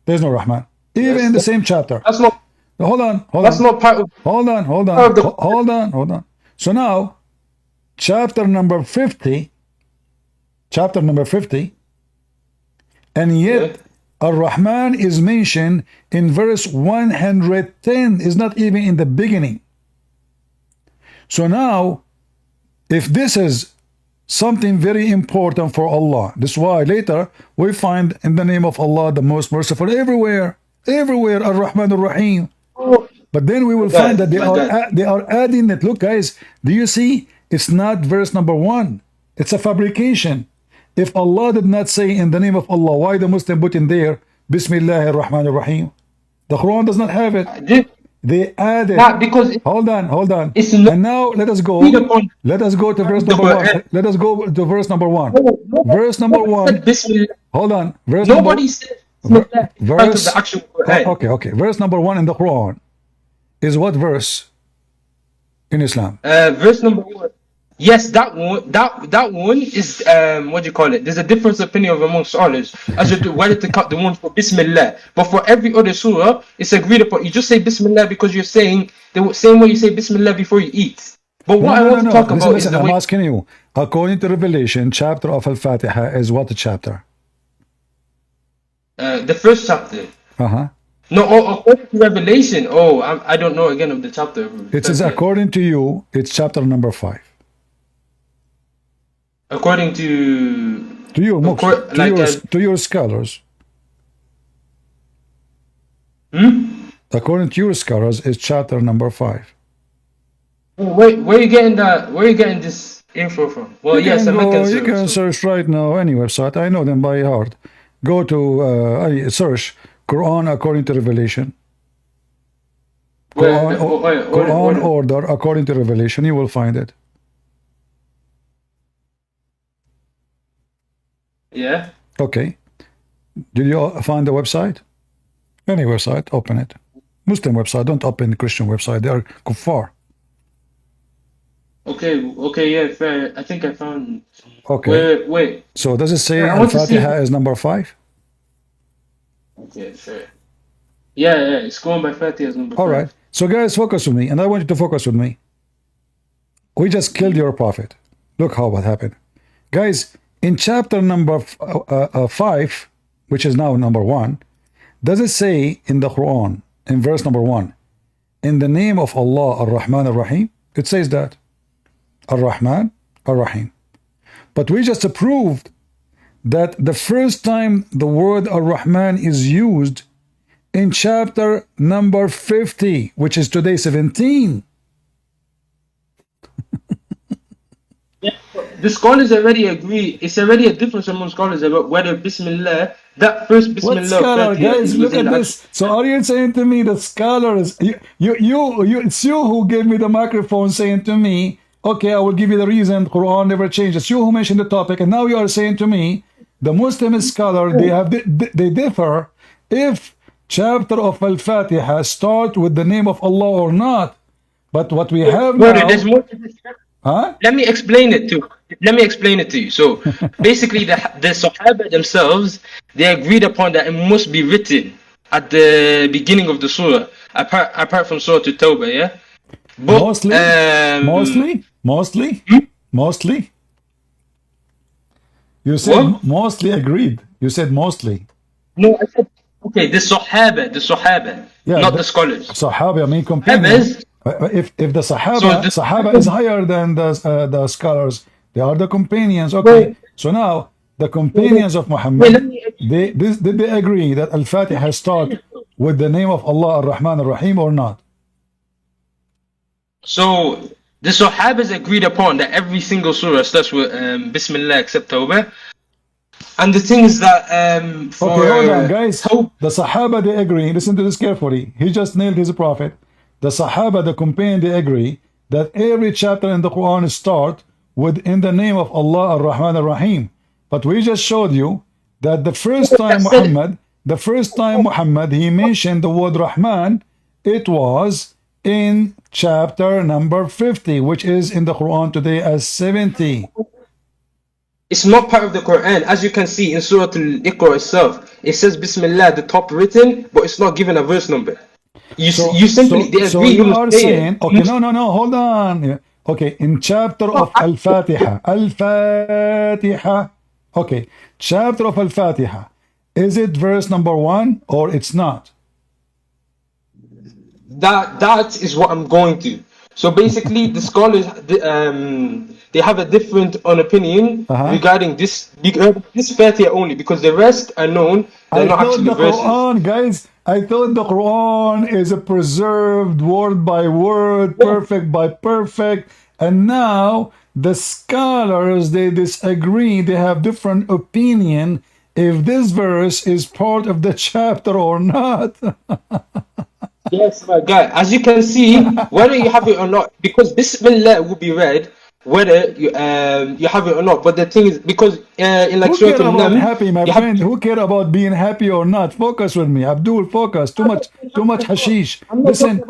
There's no Rahman. Even in the same chapter. That's not. Hold on. That's not part of. Hold on. Hold on. So now, chapter number 50, and yet Ar-Rahman is mentioned in verse 110, is not even in the beginning. So now, if this is something very important for Allah, this is why later we find in the name of Allah, the most merciful, everywhere, Ar-Rahman Ar-Rahim. But then we will find that they are adding it. Look, guys, do you see? It's not verse number 1. It's a fabrication. If Allah did not say in the name of Allah, why the Muslim put in there Bismillah ar-Rahman ar-Rahim? The Quran does not have it. They added. Not because hold on. It's not, and now let us go. Let us go to verse number 1. Let us go to verse number 1. Verse number 1. Hold on. Verse nobody said verse. The actual Okay. Verse number 1 in the Quran is what verse in Islam? Verse number 1. Yes, that one is what do you call it? There's a difference of opinion among scholars as to whether to cut the one for Bismillah. But for every other surah, it's agreed upon. You just say Bismillah because you're saying the same way you say Bismillah before you eat. But what I want to talk about is the I'm way. asking you, according to Revelation, chapter of Al-Fatiha is what chapter? The first chapter. No, according to Revelation. I don't know again of the chapter. It says according to you, it's chapter number 5. According to you, to your scholars. According to your scholars, it's chapter number 5. Where are you getting that? Where are you getting this info from? Well, yes, you can search right now any website. I know them by heart. Go to search Quran according to Revelation. Quran order according to Revelation. You will find it. Yeah. Okay. Did you find the website? Any website, open it. Muslim website, don't open Christian website. They are kuffar. Okay, yeah, fair. I think I found. Okay. Wait. So does it say Al-Fatiha is number 5? Okay, fair. Yeah, it's going by Fatiha as number 5. All right. So guys, focus with me, and I want you to focus with me. We just killed your prophet. Look how what happened. Guys, in chapter number 5, which is now number 1, does it say in the Quran, in verse number 1, in the name of Allah, Ar-Rahman Ar-Rahim? It says that. Ar-Rahman Ar-Rahim. But we just proved that the first time the word Ar-Rahman is used in chapter number 50, which is today 17. The scholars already agree. It's already a difference among scholars about whether Bismillah, that first Bismillah. What scholar, guys? Look at this. So are you saying to me the scholars? It's you who gave me the microphone, saying to me, "Okay, I will give you the reason. Quran never changed." It's you who mentioned the topic, and now you are saying to me, the Muslim scholar they differ if chapter of Al-Fatiha start with the name of Allah or not. But what we have now. There's more to this. Let me explain it to you. So basically the Sahaba themselves, they agreed upon that it must be written at the beginning of the surah, apart from Surah At-Tawbah, yeah? But, mostly. You said what? Mostly agreed. You said mostly. No, I said okay, the Sahaba, yeah, not the scholars. Sahaba, I mean companions. If the Sahaba is higher than the scholars, they are the companions. Okay, so now the companions of Muhammad, did they agree that Al-Fatiha start with the name of Allah Ar-Rahman Ar-Rahim or not? So the Sahabas agreed upon that every single surah starts with Bismillah except Tawbah. And the thing is that okay, hold on, guys. The Sahaba, they agree. Listen to this carefully. He just nailed his prophet. The Sahaba, the companion, they agree that every chapter in the Quran start with in the name of Allah Ar-Rahman Ar-Rahim. But we just showed you that the first time Muhammad, he mentioned the word Rahman, it was in chapter number 50, which is in the Quran today as 70. It's not part of the Quran. As you can see in Surah Al-Iqra itself, it says Bismillah at the top written, but it's not given a verse number. They agree. So you are saying, okay, no, hold on. Okay, in chapter of Al-Fatiha, okay, chapter of Al-Fatiha, is it verse number 1 or it's not? That is what I'm going to. So basically, the scholars they have a different opinion regarding this Fatiha only, because the rest are known. They're not actually the verses. Quran, guys, I thought the Quran is a preserved word by word, perfect by perfect, and now the scholars, they disagree. They have different opinion if this verse is part of the chapter or not. Yes, my guy. As you can see, whether you have it or not, because Bismillah will be read, whether you have it or not. But the thing is, because in like who care Surah about Al-Naml, happy, my friend? Who care about being happy or not? Focus with me, Abdul. Focus. Too much hashish. Listen,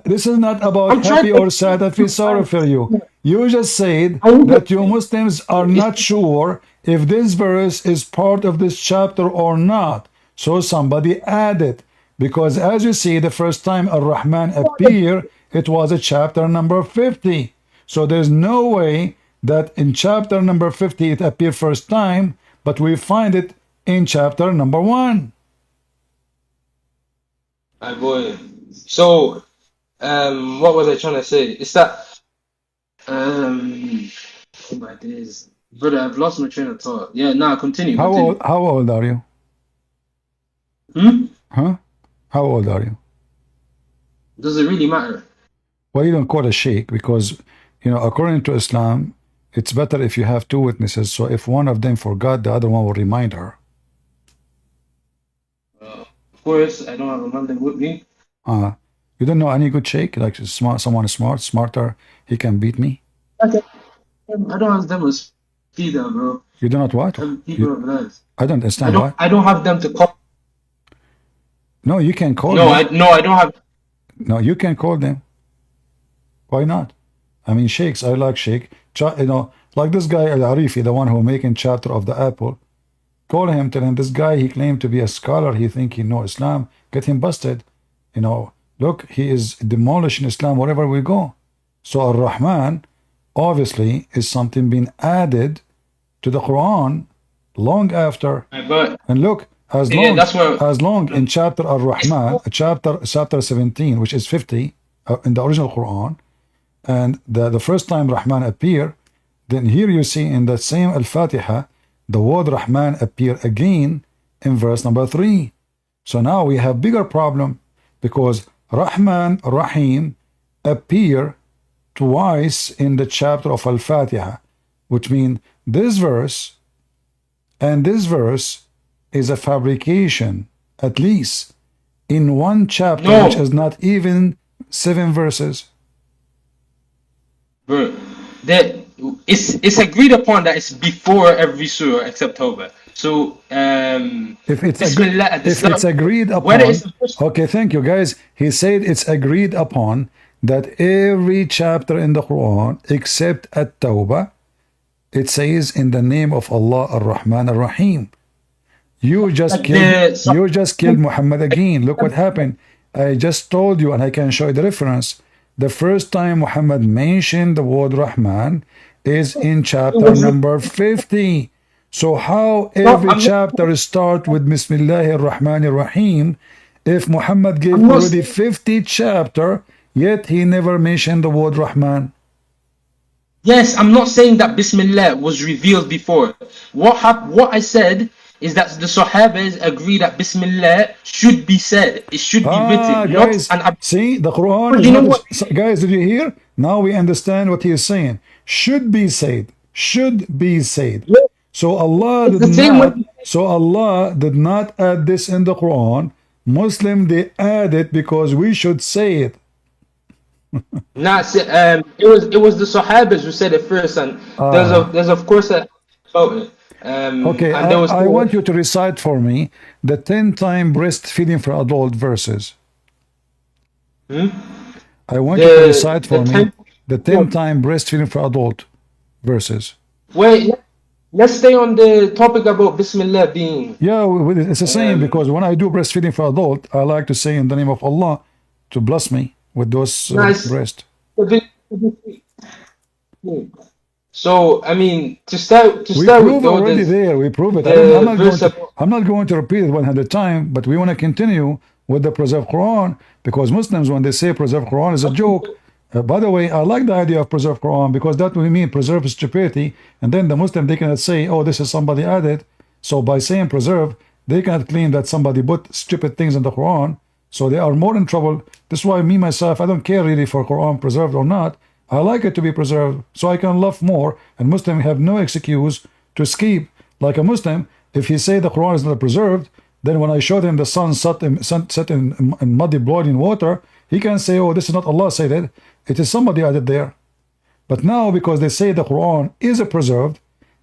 this is not about happy or sad. I feel sorry for you. You just said that you Muslims are not sure if this verse is part of this chapter or not. So somebody added. Because as you see, the first time Ar-Rahman appeared, it was a chapter number 50. So there's no way that in chapter number 50 it appeared first time, but we find it in chapter number 1. My boy. So, what was I trying to say? It's that, oh my days. Brother, I've lost my train of thought. Yeah, nah, continue. How old are you? Huh? How old are you? Does it really matter? Well, you don't call a sheikh because, according to Islam, it's better if you have 2 witnesses. So if one of them forgot, the other one will remind her. Of course, I don't have a Muslim with me. You don't know any good sheikh? Like someone smarter, he can beat me? Okay. I don't have them as speeder, bro. You do not what? I don't understand what? I don't have them to call. No, you can call them. I don't have. No, you can call them. Why not? I mean, sheikhs, I like sheikh. Like this guy Al-Arifi, the one who making chapter of the Apple. Call him, tell him this guy, he claimed to be a scholar. He think he know Islam. Get him busted. Look, he is demolishing Islam wherever we go. So Ar-Rahman, obviously, is something being added to the Quran long after. And look, as long in chapter Ar-Rahman, chapter 17, which is 50 in the original Quran, and the first time Rahman appear, then here you see in the same Al-Fatiha, the word Rahman appear again in verse number 3. So now we have bigger problem because Rahman, Rahim appear twice in the chapter of Al-Fatiha, which means this verse and this verse is a fabrication, at least in one chapter, which is not even 7 verses. Bro, it's agreed upon that it's before every surah except Tawbah. So if it's agreed upon, okay, thank you guys. He said it's agreed upon that every chapter in the Quran except At-Tawbah, it says in the name of Allah Ar-Rahman Ar-Rahim. You just killed Muhammad again. Look what happened. I just told you, and I can show you the reference. The first time Muhammad mentioned the word Rahman is in chapter number 50. So how every chapter start with Bismillahir Rahmanir Rahim if Muhammad gave already 50 chapter, yet he never mentioned the word Rahman? Yes, I'm not saying that Bismillah was revealed before. What I said is that the Sahabas agree that Bismillah should be said. It should be written. Guys, see, the Quran is not, guys, did you hear? Now we understand what he is saying. Should be said. Should be said. Yeah. So Allah did not add this in the Quran. Muslim, they add it because we should say it. It was the Sahabas who said it first, and there's of course about it. Okay, And there was I want you to recite for me the 10-time breastfeeding for adult verses. I want you to recite for me the 10-time breastfeeding for adult verses. Wait, let's stay on the topic about Bismillah being. Yeah, it's the same because when I do breastfeeding for adult, I like to say in the name of Allah to bless me with those breasts. So I mean, to start We with, prove though, already there. We prove it. I'm not going to repeat it 100 times, but we want to continue with the preserved Quran because Muslims, when they say preserved Quran, is a joke. By the way, I like the idea of preserved Quran because that we mean preserve stupidity, and then the Muslim, they cannot say, oh, this is somebody added. So by saying preserve, they cannot claim that somebody put stupid things in the Quran. So they are more in trouble. This is why me myself, I don't care really for Quran preserved or not. I like it to be preserved so I can love more, and Muslims have no excuse to escape. Like a Muslim, if he say the Quran is not preserved, then when I showed him the sun set in muddy boiling water, he can say, oh, this is not Allah said it, it is somebody added there. But now because they say the Quran is preserved,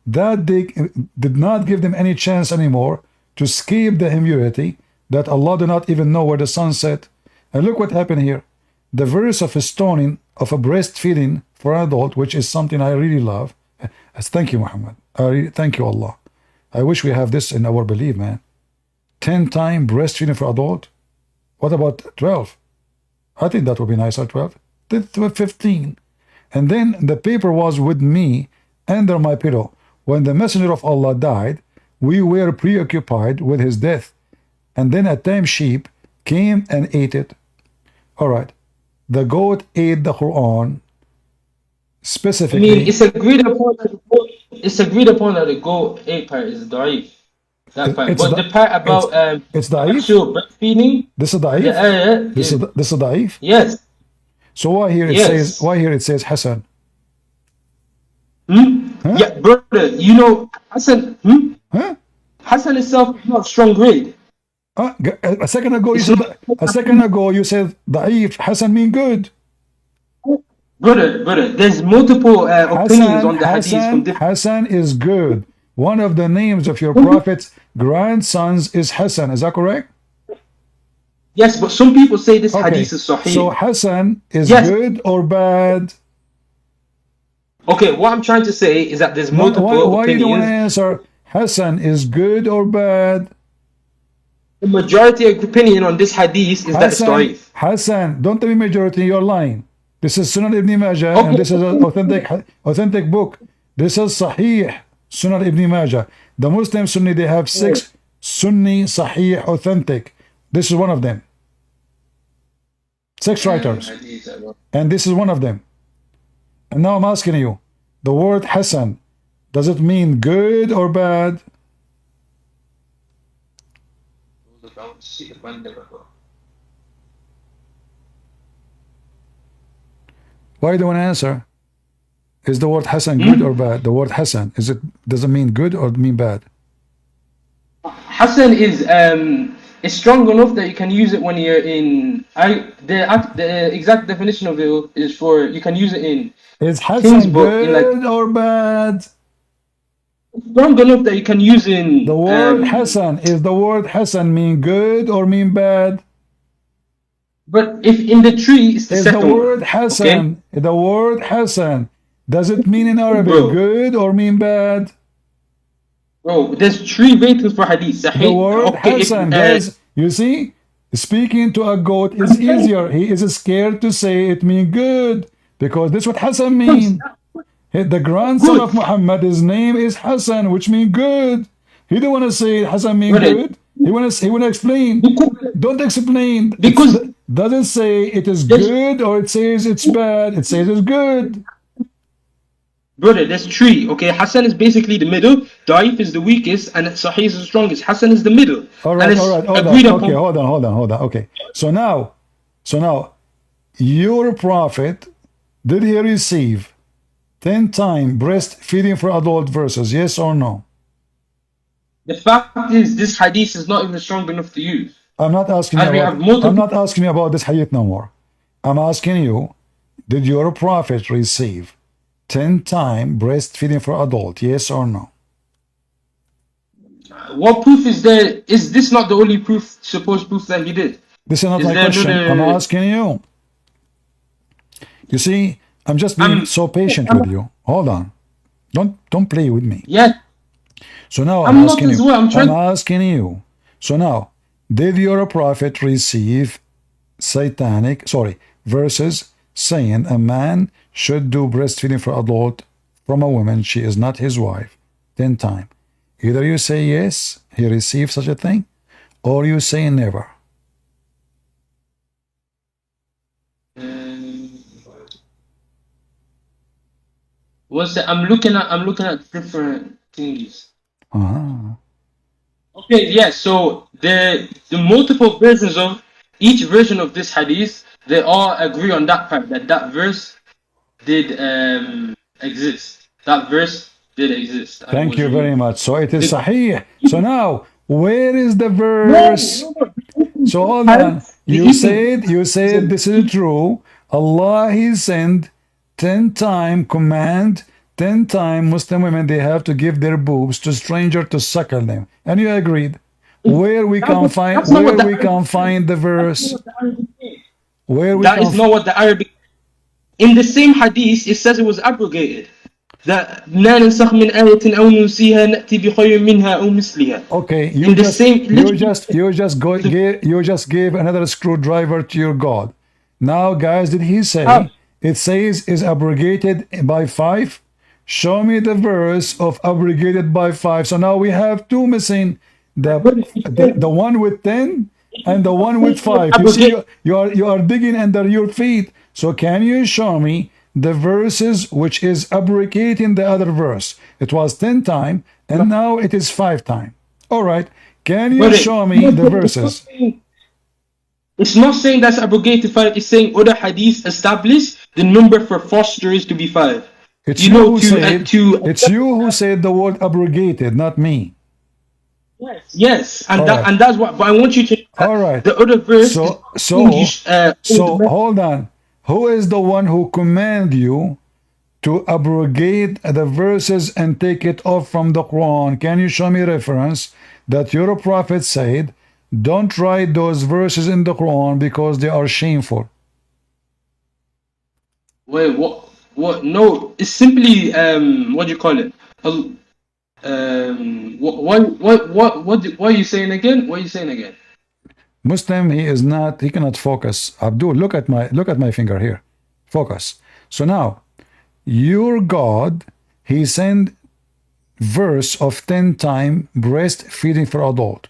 that they did not give them any chance anymore to escape the immunity that Allah did not even know where the sun set. And look what happened here. The verse of stoning of a breastfeeding for an adult, which is something I really love. Thank you, Muhammad. Thank you, Allah. I wish we have this in our belief, man. 10-time breastfeeding for adult. What about 12? I think that would be nice at 12. 15. And then the paper was with me under my pillow. When the messenger of Allah died, we were preoccupied with his death. And then a tame sheep came and ate it. All right. The goat ate the Quran specifically. I mean, it's agreed upon that the goat ate part is da'if. That part. But the part about it's da'if? actual breastfeeding. This is da'if? This is da'if? Yes. So why here it says Hassan? Huh? Yeah, brother, you know Hassan. Hassan itself is not strong grade. A second ago you said da'if. Hassan mean good. Brother, there's multiple opinions on the hadith from different. Hassan is good. One of the names of your prophet's grandsons is Hassan. Is that correct? Yes, but some people say this hadith is sahih. So Hassan is good or bad? Okay, what I'm trying to say is that there's multiple opinions. Why you don't want to answer? Hassan is good or bad? The majority of opinion on this hadith is that it's da'if. Hassan, don't tell me majority, you're lying. This is Sunan Ibn Majah, and this is an authentic book. This is Sahih Sunan Ibn Majah. The Muslim Sunni, they have 6 Sunni Sahih authentic. This is one of them. 6 writers. And this is one of them. And now I'm asking you, the word Hassan, does it mean good or bad? Why do you want to answer? Is the word Hassan good or bad? The word Hassan, does it mean good or mean bad? Hassan is strong enough that you can use it when you're in. The exact definition of it is for you can use it in. Is Hassan good or bad? Strong enough that you can use in. The word Hassan, is the word Hassan mean good or mean bad? But if in the tree it's the second the word Hassan, okay? The word Hassan, does it mean in Arabic good or mean bad? Bro, there's 3 ratings for hadith. The word Hassan, guys, you see, speaking to a goat is easier. He is scared to say it means good because this is what Hassan means. The grandson of Muhammad, his name is Hassan, which means good. He don't want to say Hassan means good. He want to explain. Don't explain. Because it doesn't say it is good or it says it's bad. It says it's good. Brother, there's 3. Okay, Hassan is basically the middle. Da'if is the weakest, and Sahih is the strongest. Hassan is the middle. All right. Okay, hold on. Okay, so now, your prophet, did he receive 10-time breastfeeding for adult verses? Yes or no? The fact is, this hadith is not even strong enough to use. I'm not asking you about this hadith no more. I'm asking you, did your prophet receive 10-time breastfeeding for adult? Yes or no? what proof is there? Is this not the only proof, supposed proof that he did? This is not Is my there question. I'm another? asking you. You see, I'm just being so patient with you. Hold on. Don't play with me. Yeah, So now I'm I'm not asking as you. well. I'm trying. I'm asking you. So now, did your prophet receive verses saying a man should do breastfeeding for adult from a woman, she is not his wife, 10 times? Either you say yes, he received such a thing, or you say never. What's that? I'm looking at different things. Uh-huh. Okay, yeah. So the multiple versions of each version of this hadith, they all agree on that part that verse did exist. That verse did exist. And it Thank was you very removed. much. So it is sahih. So now, where is the verse? So hold on. You said this is true. Allah He sent 10 times command, 10 times Muslim women they have to give their boobs to stranger to suckle them. And you agreed. Where we can find the verse? Where we That can is not what the Arabic. In the same hadith, it says it was abrogated. That لا ننسخ من آية أو ننسيها نأتي بخير منها أو مثلها. Okay, In the same, you just gave another screwdriver to your God. Now, guys, did he say it says is abrogated by 5? Show me the verse of abrogated by 5. So now we have two missing: the one with 10 and the one with 5. You see, you are digging under your feet. So can you show me the verses which is abrogating the other verse? It was 10 times and now it is 5 times. All right. Can you show me the verses? It's not saying that's abrogated 5. It's saying other hadith established the number for fosterers to be 5. It's you who said the word abrogated, not me. Yes, and All that right. and that's what. But I want you to. All right. The other verse. So hold on. Who is the one who command you to abrogate the verses and take it off from the Quran? Can you show me reference that your prophet said, don't write those verses in the Quran because they are shameful? Wait, what? What? No, it's simply what do you call it? What are you saying again? What are you saying again? Muslim, he cannot focus. Abdul, look at my finger here. Focus. So now, your God, he sent verse of 10 times breastfeeding for adult.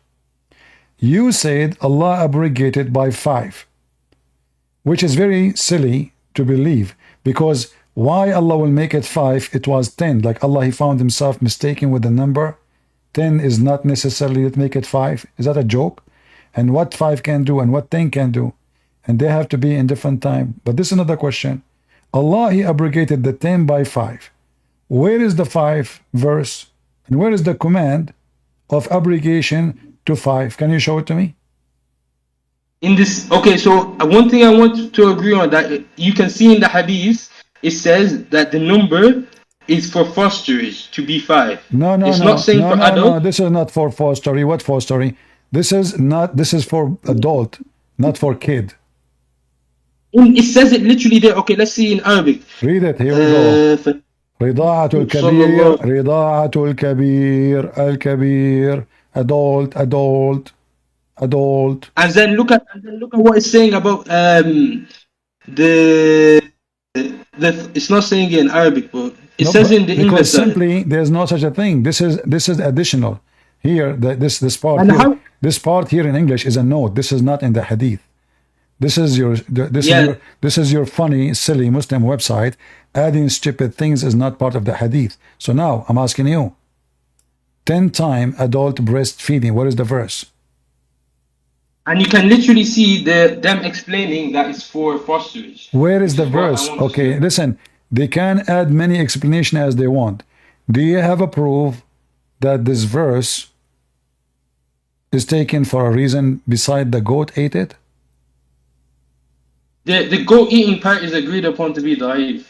You said Allah abrogated by 5, which is very silly to believe, because why Allah will make it 5? It was 10. Like Allah, he found himself mistaken with the number. 10 is not necessarily to make it 5. Is that a joke? And what 5 can do and what 10 can do, and they have to be in different time. But this is another question. Allah, he abrogated the 10 by 5. Where is the 5 verse? And where is the command of abrogation to 5? Can you show it to me? In this, okay, so one thing I want to agree on, that you can see in the hadith, it says that the number is for fosterage to be 5. No, it's not saying for adult. No, this is not for fostery. What fostery? This is for adult, not for kid. It says it literally there. Okay, let's see in Arabic. Read it. Here we go. رضاعة الكبير رضاعة الكبير الكبير adult. And then look at what it's saying about it's not saying it in Arabic, but it says in the English. Because simply there's no such a thing. This is additional. Here, this part here in English is a note. This is not in the hadith. This is your funny, silly Muslim website. Adding stupid things is not part of the hadith. So now I'm asking you, 10 times adult breastfeeding. What is the verse? And you can literally see them explaining that it's for fosterage. Where is the verse? Okay, listen. They can add many explanations as they want. Do you have a proof that this verse is taken for a reason beside the goat ate it? The goat eating part is agreed upon to be da'if.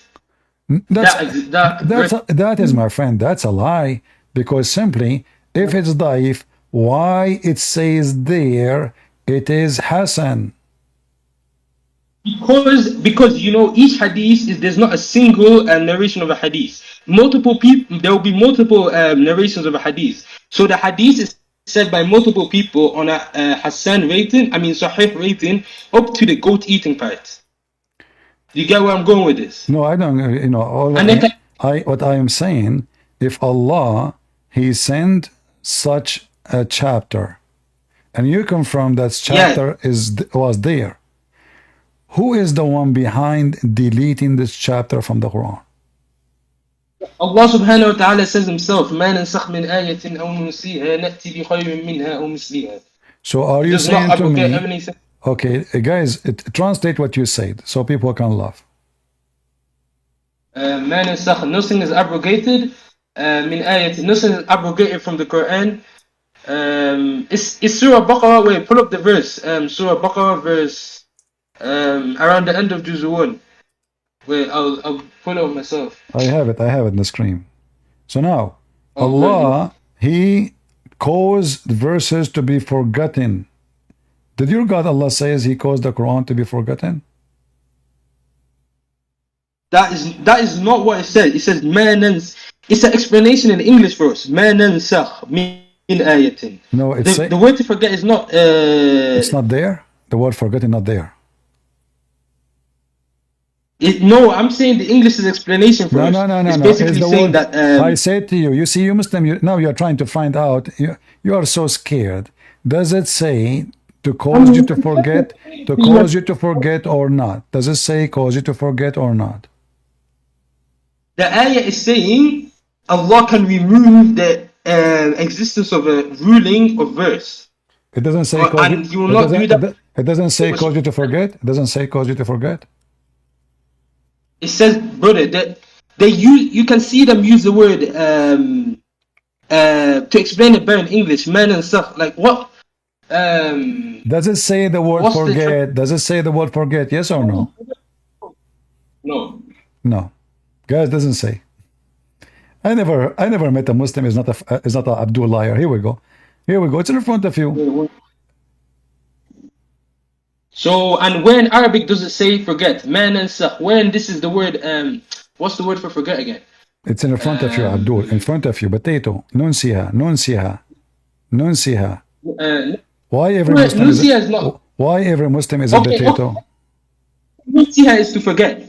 That is, my friend, that's a lie. Because simply, if it's da'if, why it says there it is Hasan. Because you know, each hadith is, there's not a single narration of a hadith. Multiple people, there will be multiple narrations of a hadith. So the hadith is said by multiple people on a Hassan rating, Sahih rating, up to the goat eating part. You get where I'm going with this? No, I don't. You know, what I am saying, if Allah He sent such a chapter, and you confirm that chapter was there, who is the one behind deleting this chapter from the Quran? Allah subhanahu wa ta'ala says himself, مَا نَنْسَخْ مِنْ آيَةٍ أَوْ نُنْسِيهَا نَأْتِ بِخَيْرٍ مِنْهَا أَوْ مِثْلِهَا. So are you saying to me, okay, guys, translate what you said so people can laugh. مَا نَنْسَخْ, nothing is abrogated, مِنْ آيَةٍ, nothing is abrogated from the Quran. It's Surah Baqarah, wait, pull up the verse, Surah Baqarah verse, around the end of Juz 1. Wait, I'll pull it up myself. I have it in the screen. So now, Allah, He caused verses to be forgotten. Did your God Allah says He caused the Quran to be forgotten? That is not what it says. It says, it's an explanation in English for us. مَا نَنْسَخْ مِنْ آيَةٍ. No, the word to forget is not... it's not there? The word forgotten not there? No, I'm saying the English is explanation for us. No. It's basically saying that... I said to you, you see, you Muslim, now you're trying to find out, you are so scared. Does it say to cause you to forget, or not? Does it say cause you to forget or not? The ayah is saying Allah can remove the existence of a ruling of verse. It doesn't say and you will not do that. It doesn't say cause you to forget. It doesn't say cause you to forget. It says, brother, that you can see them use the word to explain it better in English, man and stuff. Like what? Does it say the word forget? Does it say the word forget? Yes or no? No. No, guys, doesn't say. I never met a Muslim is not a Abdul liar. Here we go. It's in front of you. So, and where in Arabic does it say forget? Man and sah. When this is the word, what's the word for forget again? It's in front of you, Abdul. In front of you. Potato. Nunsiha. Why every Muslim is not? Why every Muslim is a potato? Nunsiha is to forget.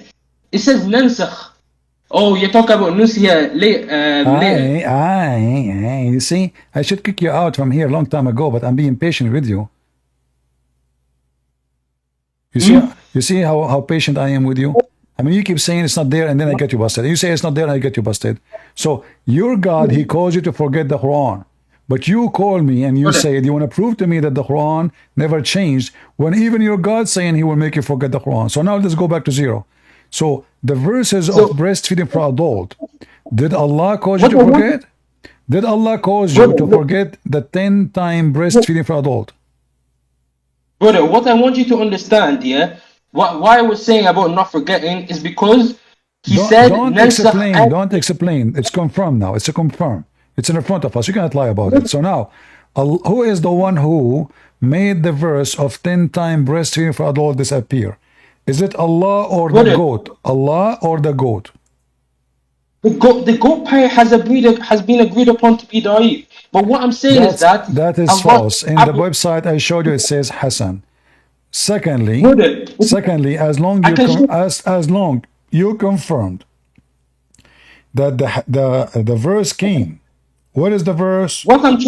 It says nansakh. Oh, you're talking about nunsiha later. You see, I should kick you out from here a long time ago, but I'm being patient with you. You see how patient I am with you? I mean, you keep saying it's not there, and then I get you busted. You say it's not there, and I get you busted. So your God, He calls you to forget the Quran. But you call me and you say, you want to prove to me that the Quran never changed, when even your God saying He will make you forget the Quran. So now let's go back to zero. So the verses of breastfeeding for adult, did Allah cause you to forget? Did Allah cause you to forget the 10-time breastfeeding for adult? Brother, what I want you to understand, why I was saying about not forgetting is because He said... Don't explain. It's confirmed now. It's a confirm. It's in front of us. You cannot lie about it. So now, who is the one who made the verse of 10-time breastfeeding for adult disappear? Is it Allah or the goat? Allah or the goat? The goat part has been agreed upon to be da'if. But what I'm saying is that... That is false. In the website I showed you, it says Hassan. Secondly, as long you confirmed that the verse came. What is the verse? What I'm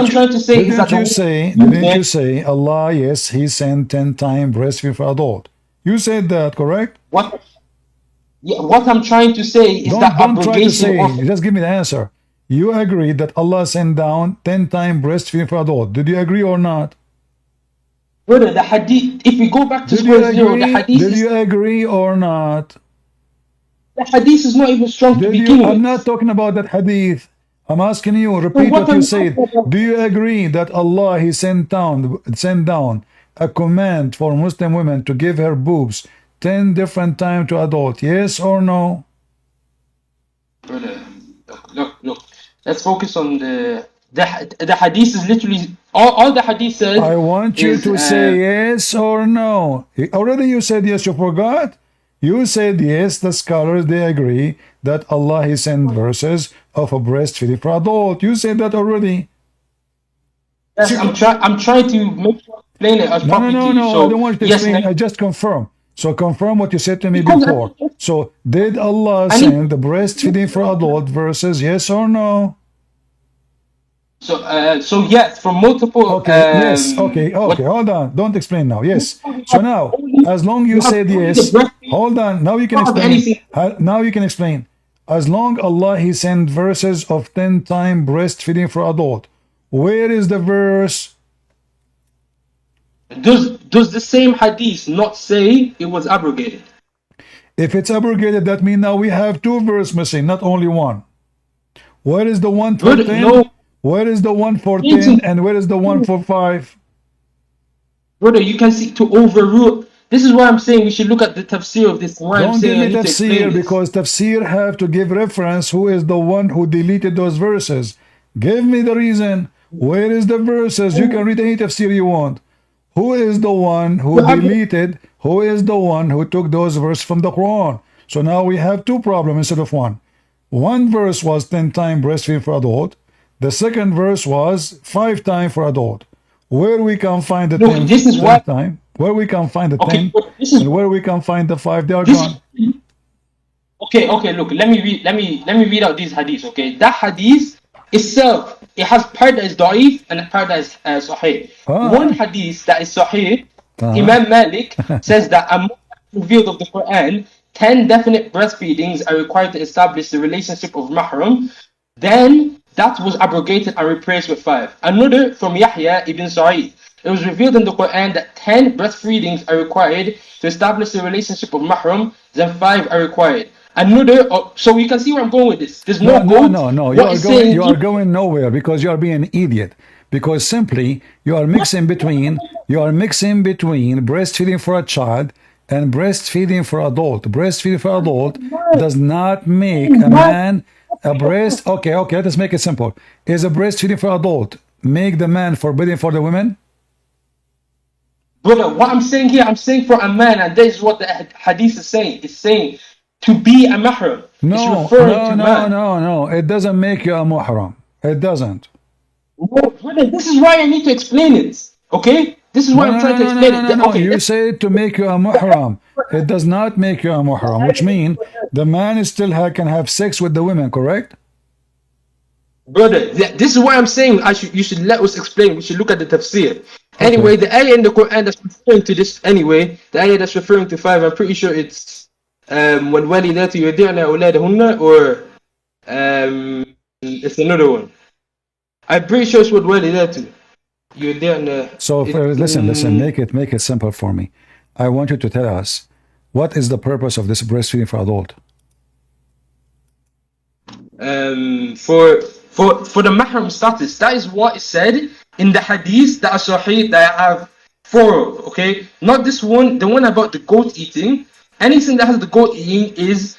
trying to say is that... Didn't you say, Allah, yes, He sent 10-time breastfeeding for adult? You said that, correct? What I'm trying to say is that don't try to say, just give me the answer. You agreed that Allah sent down 10-time breastfeeding for adult. Did you agree or not? Brother, the hadith, if we go back to square zero, the hadith... Did you agree or not? The hadith is not even strong to begin with. I'm not talking about that hadith. I'm asking you, repeat what you said. Do you agree that Allah, He sent down a command for Muslim women to give her boobs 10 different times to adult? Yes or no? Brother, look. Let's focus on the The hadith is literally all the hadith says. I want you is, to say yes or no. Already you said yes, you forgot? You said yes, the scholars, they agree that Allah He sent verses of a breastfeeding for adult. You said that already. Yes, I'm trying to make sure explain it as properly to you. No, I don't want you to yes, explain. I just confirm. So confirm what you said to me Because before. So did Allah I need- send the breastfeeding for adult verses, yes or no? So yes, from multiple. Okay, yes, okay, hold on. Don't explain now. Yes. So now, as long you you have said only yes, the breastfeeding. hold on. Now you can You don't have explain. anything. Now you can explain. As long Allah He sent verses of 10-time breastfeeding for adult. Where is the verse? Does the same hadith not say it was abrogated? If it's abrogated, that means now we have two verses missing, not only one. Where is the one for Brother, 10? no. Where is the one for 10? And where is the one for 5? Brother, you can see to overrule. This is why I'm saying we should look at the tafsir of this. Why I'm Don't give saying I me need to explain tafsir, this. because tafsir have to give reference who is the one who deleted those verses. Give me the reason. Where is the verses? You can read any tafsir you want. Who is the one who deleted? Who is the one who took those verses from the Quran? So now we have two problems instead of one. One verse was 10-time breastfeeding for adult. The second verse was 5-time for adult. Where we can find the Look, 10 this is why. time? Where we can find the Okay, 10 this is and where we can find the 5? They are this. gone. Okay. Look, let me read out these hadiths. Okay, that hadith itself, it has part that is da'if and part that is sahih. One hadith that is sahih, Imam Malik says that among the revealed of the Quran, 10 definite breastfeedings are required to establish the relationship of mahram. Then that was abrogated and replaced with 5. Another from Yahya ibn Sa'id. It was revealed in the Quran that 10 breastfeedings are required to establish the relationship of mahram, then 5 are required. Another, so you can see where I'm going with this. There's no No. You are going nowhere because you are being an idiot. Because simply you are mixing between breastfeeding for a child and breastfeeding for adult. Breastfeeding for adult does not make a man a breast. Okay, let us make it simple. Is a breastfeeding for adult make the man forbidden for the women? Brother, what I'm saying here, I'm saying for a man, and this is what the hadith is saying. It's saying to be a mahram. No. It doesn't make you a muhram. It doesn't. No, brother, this is why I need to explain it. Okay? This is why I'm trying to explain it. No. Okay, You say to make you a muhram. It does not make you a muhram, which means the man still can have sex with the women, correct? Brother, this is why I'm saying you should let us explain. We should look at the tafsir. Anyway, the ayah in the Quran that's referring to this, the ayah that's referring to 5, I'm pretty sure it's وَالْوَالِدَاتُ يُرْضِعْنَ أَوْلَادَهُنَّ, or it's another one. I'm pretty sure it's وَالْوَالِدَاتُ يُرْضِعْنَ. So listen, make it simple for me. I want you to tell us what is the purpose of this breastfeeding for adult. For the mahram status, that is what is said in the hadith that are sahih that I have 4 of, okay? Not this one, the one about the goat eating. Anything that has the goat eating is,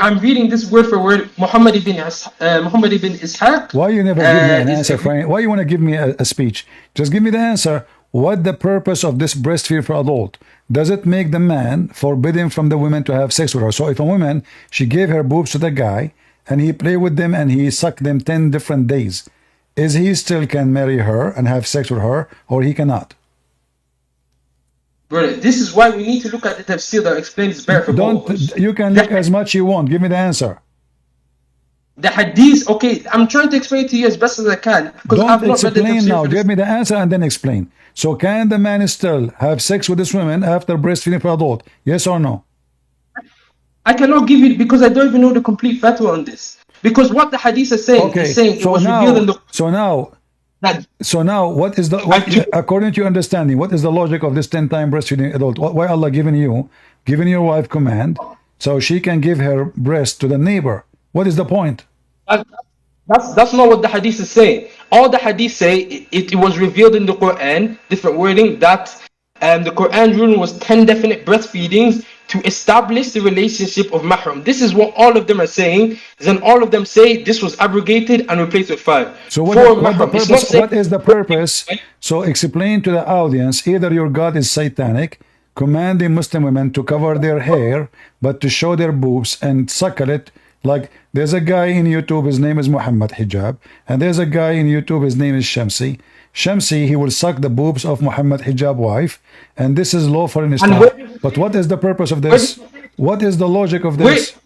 I'm reading this word for word, Muhammad ibn Ishaq. Why you never give me an answer, Frank? Why you want to give me a speech? Just give me the answer. What the purpose of this breastfeeding for adult? Does it make the man forbidden from the women to have sex with her? So if a woman, she gave her boobs to the guy, and he played with them and he sucked them 10 different days, is he still can marry her and have sex with her, or he cannot? Brother, this is why we need to look at the tafsir that explains better for both of us. You can look as much you want. Give me the answer. The hadith, okay, I'm trying to explain it to you as best as I can. Don't explain now. Give me the answer and then explain. So can the man still have sex with this woman after breastfeeding for adult? Yes or no? I cannot give you because I don't even know the complete fatwa on this. Because what the hadith is saying, is saying it was revealed in the... So now, what is according to your understanding, what is the logic of this 10-time breastfeeding adult? Why Allah giving your wife command so she can give her breast to the neighbor? What is the point? That's not what the hadith is saying. All the hadith say, it was revealed in the Quran, different wording, that the Quran ruling was 10 definite breastfeedings to establish the relationship of mahram. This is what all of them are saying. Then all of them say this was abrogated and replaced with 5. So For what the mahram. It's not purpose? saying What is the purpose? So explain to the audience. Either your God is satanic, commanding Muslim women to cover their hair, but to show their boobs and suckle it. Like there's a guy in YouTube, his name is Muhammad Hijab, and there's a guy in YouTube, his name is Shamsi. Shamsi, he will suck the boobs of Muhammad Hijab wife, and this is lawful in Islam. But what is the purpose of this? What is the logic of this?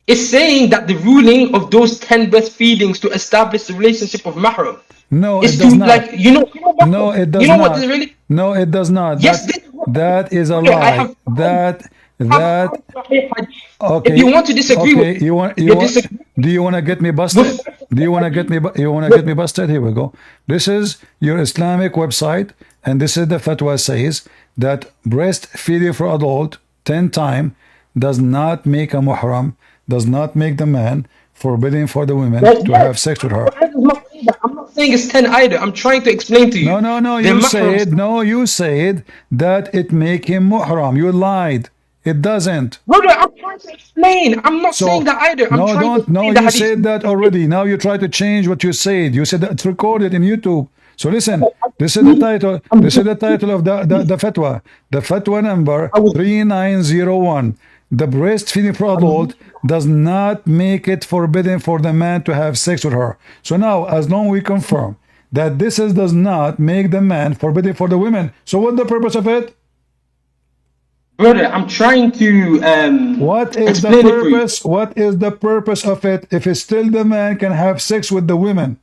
It's saying that the ruling of those 10 breastfeedings to establish the relationship of mahram. No, It's it does to, not. like, No, it does you know not. what is really? No, it does not. Yes, That is a Okay, I lie. have- That okay. If you want to disagree okay, with you want disagree. do you want to get me busted? Do you want to get me busted? Here we go. This is your Islamic website, and this is the fatwa says that breastfeeding for adult 10 times does not make a muhram, does not make the man forbidden for the women to have sex with her. I'm not saying it's 10 either. I'm trying to explain to you. No, The you said that it make him muhram. You lied. It doesn't. Brother, I'm trying to explain. I'm not saying that either. I'm trying to explain the you hadith. said that already. Now you try to change what you said. You said that it's recorded in YouTube. So listen, this is the title. This is the title of the fatwa. The fatwa number 3901. The breastfeeding for adult does not make it forbidden for the man to have sex with her. So now, as long we confirm that does not make the man forbidden for the women. So what's the purpose of it? Brother, I'm trying to What is the explain it for you. purpose? What is the purpose of it if it's still the man can have sex with the women?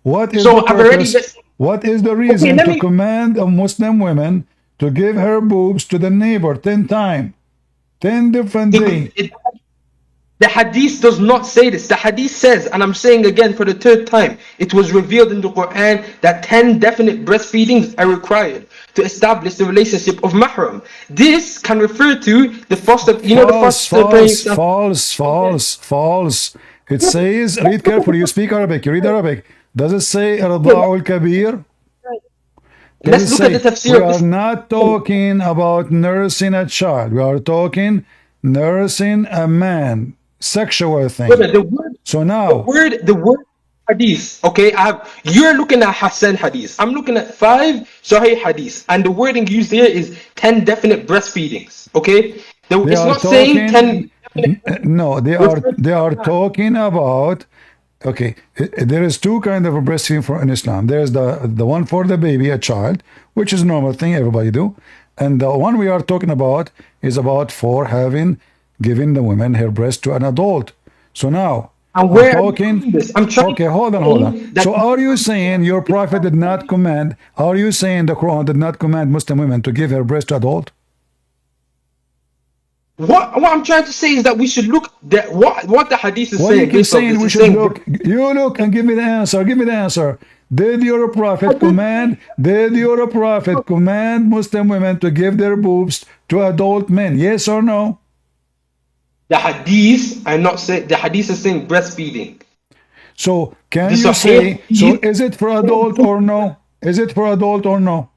What is So the I've already purpose? just- What is the reason let to me- command a Muslim woman to give her boobs to the neighbor 10 times? 10 different days. The hadith does not say this. The hadith says, and I'm saying again for the third time, it was revealed in the Quran that 10 definite breastfeedings are required to establish the relationship of mahram. This can refer to the foster, False. It says, read carefully, you speak Arabic, you read Arabic. Does it say Arda'ul Kabir? Let's look at the tafsir. We are not talking about nursing a child. We are talking nursing a man. Sexual thing. So now The word hadith, okay, you're looking at Hassan hadith. I'm looking at 5 Sahih hadith, and the wording used here is 10 definite breastfeedings, okay? It's not saying 10. No, they are talking about. Okay, there is two kind of breastfeeding for in Islam. There's the one for the baby, a child, which is a normal thing everybody do, and the one we are talking about is about for giving the woman her breast to an adult. So now I'm talking. Okay, hold on. So are you saying your prophet did not command? Are you saying the Quran did not command Muslim women to give her breast to adult? What I'm trying to say is that we should look at what the hadith is What saying. you keep saying we should look. You look and give me the answer. Give me the answer. Did your prophet command? Did your prophet command Muslim women to give their boobs to adult men? Yes or no? The hadith, I'm not saying the hadith is saying breastfeeding. So can you say? So is it for adult or no? Is it for adult or no?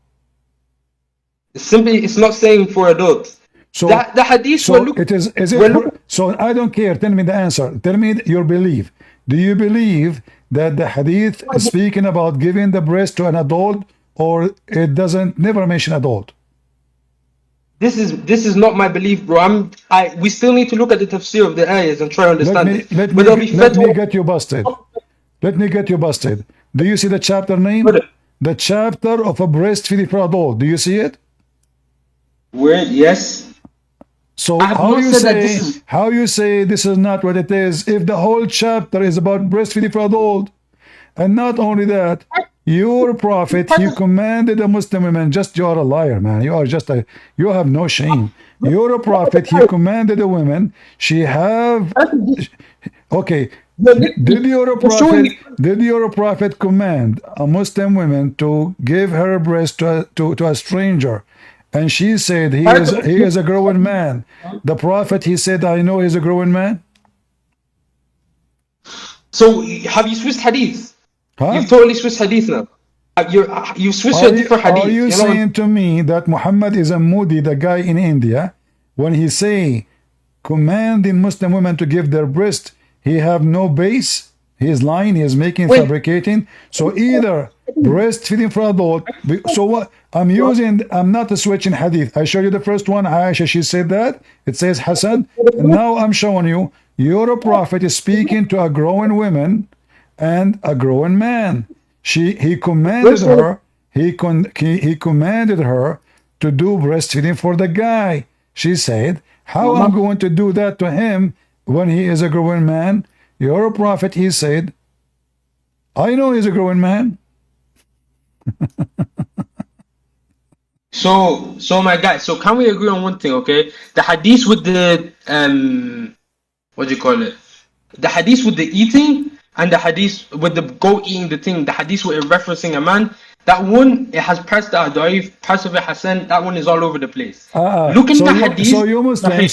Simply, it's not saying for adults. So the hadith. So it is. Is it? So I don't care. Tell me the answer. Tell me your belief. Do you believe that the hadith is speaking about giving the breast to an adult, or it doesn't never mention adult? This is not my belief, bro. We still need to look at the tafsir of the ayahs and try to understand it. Let me get you busted. Let me get you busted. Do you see the chapter name? The chapter of a breastfeeding for adult. Do you see it? Word, yes. So how you say this is not what it is if the whole chapter is about breastfeeding for adult? And not only that, your prophet, he commanded the Muslim women, you are a liar, man. You are you have no shame. Your prophet, he commanded the women, okay. Did your prophet command a Muslim woman to give her breast to a stranger? And she said he is a grown man. The prophet, he said, I know he's a grown man. So have you switched hadith? Huh? You've totally switched hadith now. You switched to a different hadith. Are you saying to me that Muhammad is a Modi, the guy in India, when he say commanding Muslim women to give their breast, he have no base. He is lying. He is making, fabricating. So either breastfeeding for adult. So what I'm using, I'm not switching hadith. I showed you the first one. Aisha, she said that. It says Hassan. And now I'm showing you your prophet is speaking to a growing woman and a growing man. He commanded her. He commanded her to do breastfeeding for the guy. She said, how I'm going to do that to him when he is a growing man? You're a prophet, he said. I know he's a growing man. So my guy, so can we agree on one thing, okay? The hadith with the what do you call it? The hadith with the eating and the hadith with the goat eating the thing, the hadith with it referencing a man, that one, it has parts that are da'if, parts of it Hassan, that one is all over the place. Looking at the hadith.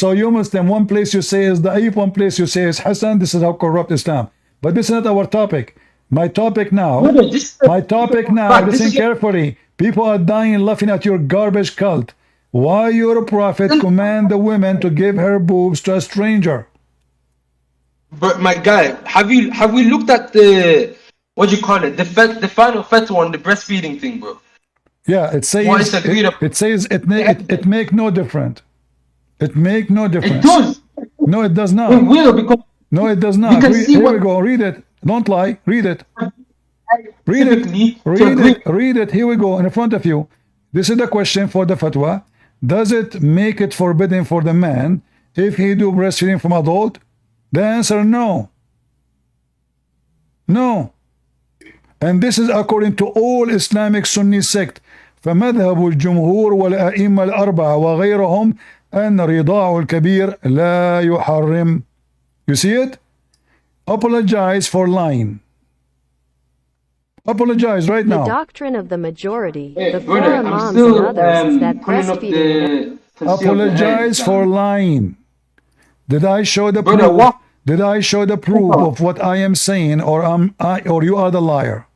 So you Muslim, one place you say is da'if, one place you say is Hassan. This is how corrupt Islam. But this is not our topic. My topic now, listen carefully. People are dying laughing at your garbage cult. Why your prophet command the women to give her boobs to a stranger? But my guy, have we looked at the, what do you call it? The final fatwa on the breastfeeding thing, bro. Yeah, it says it make no difference. It make no difference. It does. No, it does not. It will, because no, it does not. Here we go. Read it. Don't lie. Read it. Read it. Here we go in front of you. This is the question for the fatwa. Does it make it forbidden for the man if he do breastfeeding from adult? The answer, no. No. And this is according to all Islamic Sunni sect. فمذهب الجمهور والأئمة الأربعة وغيرهم أن رضاع الكبير لا يحرم. You see it? Apologize for lying. Apologize right now. The doctrine of the majority, the four brother, imams and others, is that breastfeeding. Apologize for lying. Did I show the proof? Did I show the proof of what I am saying, or you are the liar?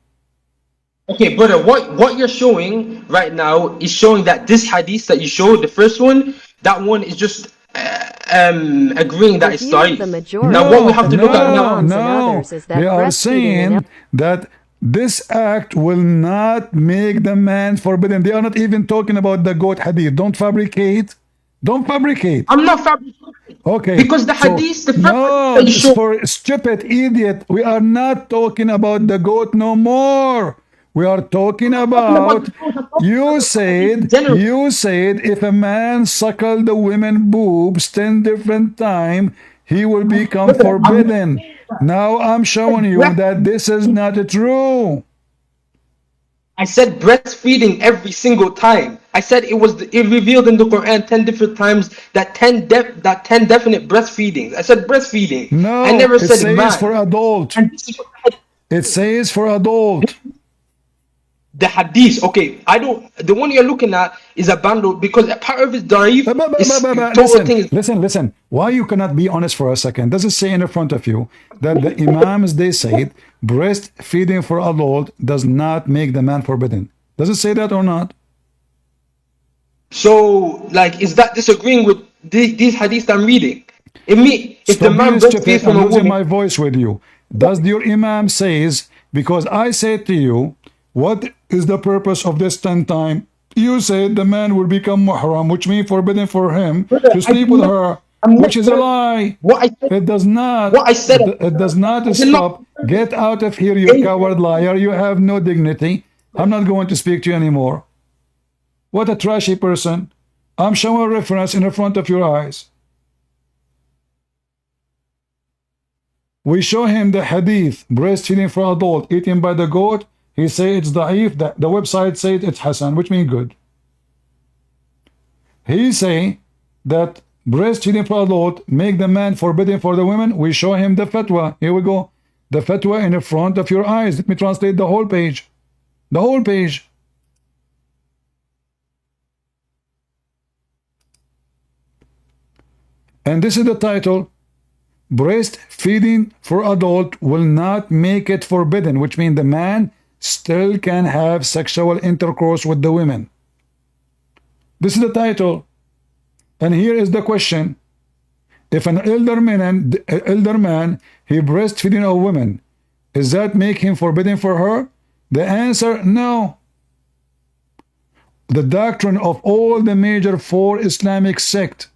Okay, brother, what you're showing right now is showing that this hadith that you showed, the first one, that one is just agreeing that it's da'if. Now what we have to look at now, they are saying that this act will not make the man forbidden. They are not even talking about the goat hadith. Don't fabricate. Don't fabricate. I'm not fabricating. Okay. Because the hadith, the no, for stupid idiot. We are not talking about the goat no more. We are talking about, you said if a man suckle the women boobs 10 different times, he will become forbidden. Now I'm showing you that this is not true. I said breastfeeding every single time. I said it revealed in the Quran 10 different times that 10 definite breastfeedings. I said breastfeeding. No, I never said it man. says for adult. It says for adult. The hadith, okay, the one you're looking at is a bundle because a part of it da'if is listen. Why you cannot be honest for a second? Does it say in front of you that the imams, they said breastfeeding for adult does not make the man forbidden? Does it say that or not? So, like, is that disagreeing with these hadiths I'm reading? If the man breastfeeds from a woman, I'm losing my voice with you. Does your imam says, because I said to you, what is the purpose of this 10 times? You said the man will become muhram, which means forbidden for him to sleep with her, which is a lie. It does not. It does not stop. Get out of here, you coward liar. You have no dignity. I'm not going to speak to you anymore. What a trashy person. I'm showing a reference in the front of your eyes. We show him the hadith, breastfeeding for adult, eaten by the goat. He say it's da'if. The website said it's Hassan, which means good. He say that breastfeeding for adult make the man forbidden for the women. We show him the fatwa. Here we go. The fatwa in the front of your eyes. Let me translate the whole page. The whole page. And this is the title. Breastfeeding for adult will not make it forbidden, which means the man still can have sexual intercourse with the women. This is the title. And here is the question. If an elder man, he breastfeeding a woman, does that make him forbidden for her? The answer, no. The doctrine of all the major 4 Islamic sects.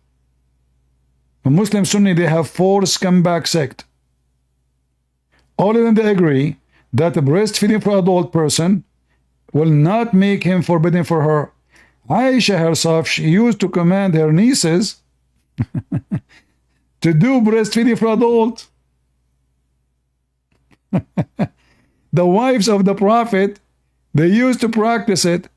Muslim Sunni, they have 4 scumbag sects. All of them, they agree that breastfeeding for an adult person will not make him forbidden for her. Aisha herself, she used to command her nieces to do breastfeeding for adult. The wives of the Prophet, they used to practice it.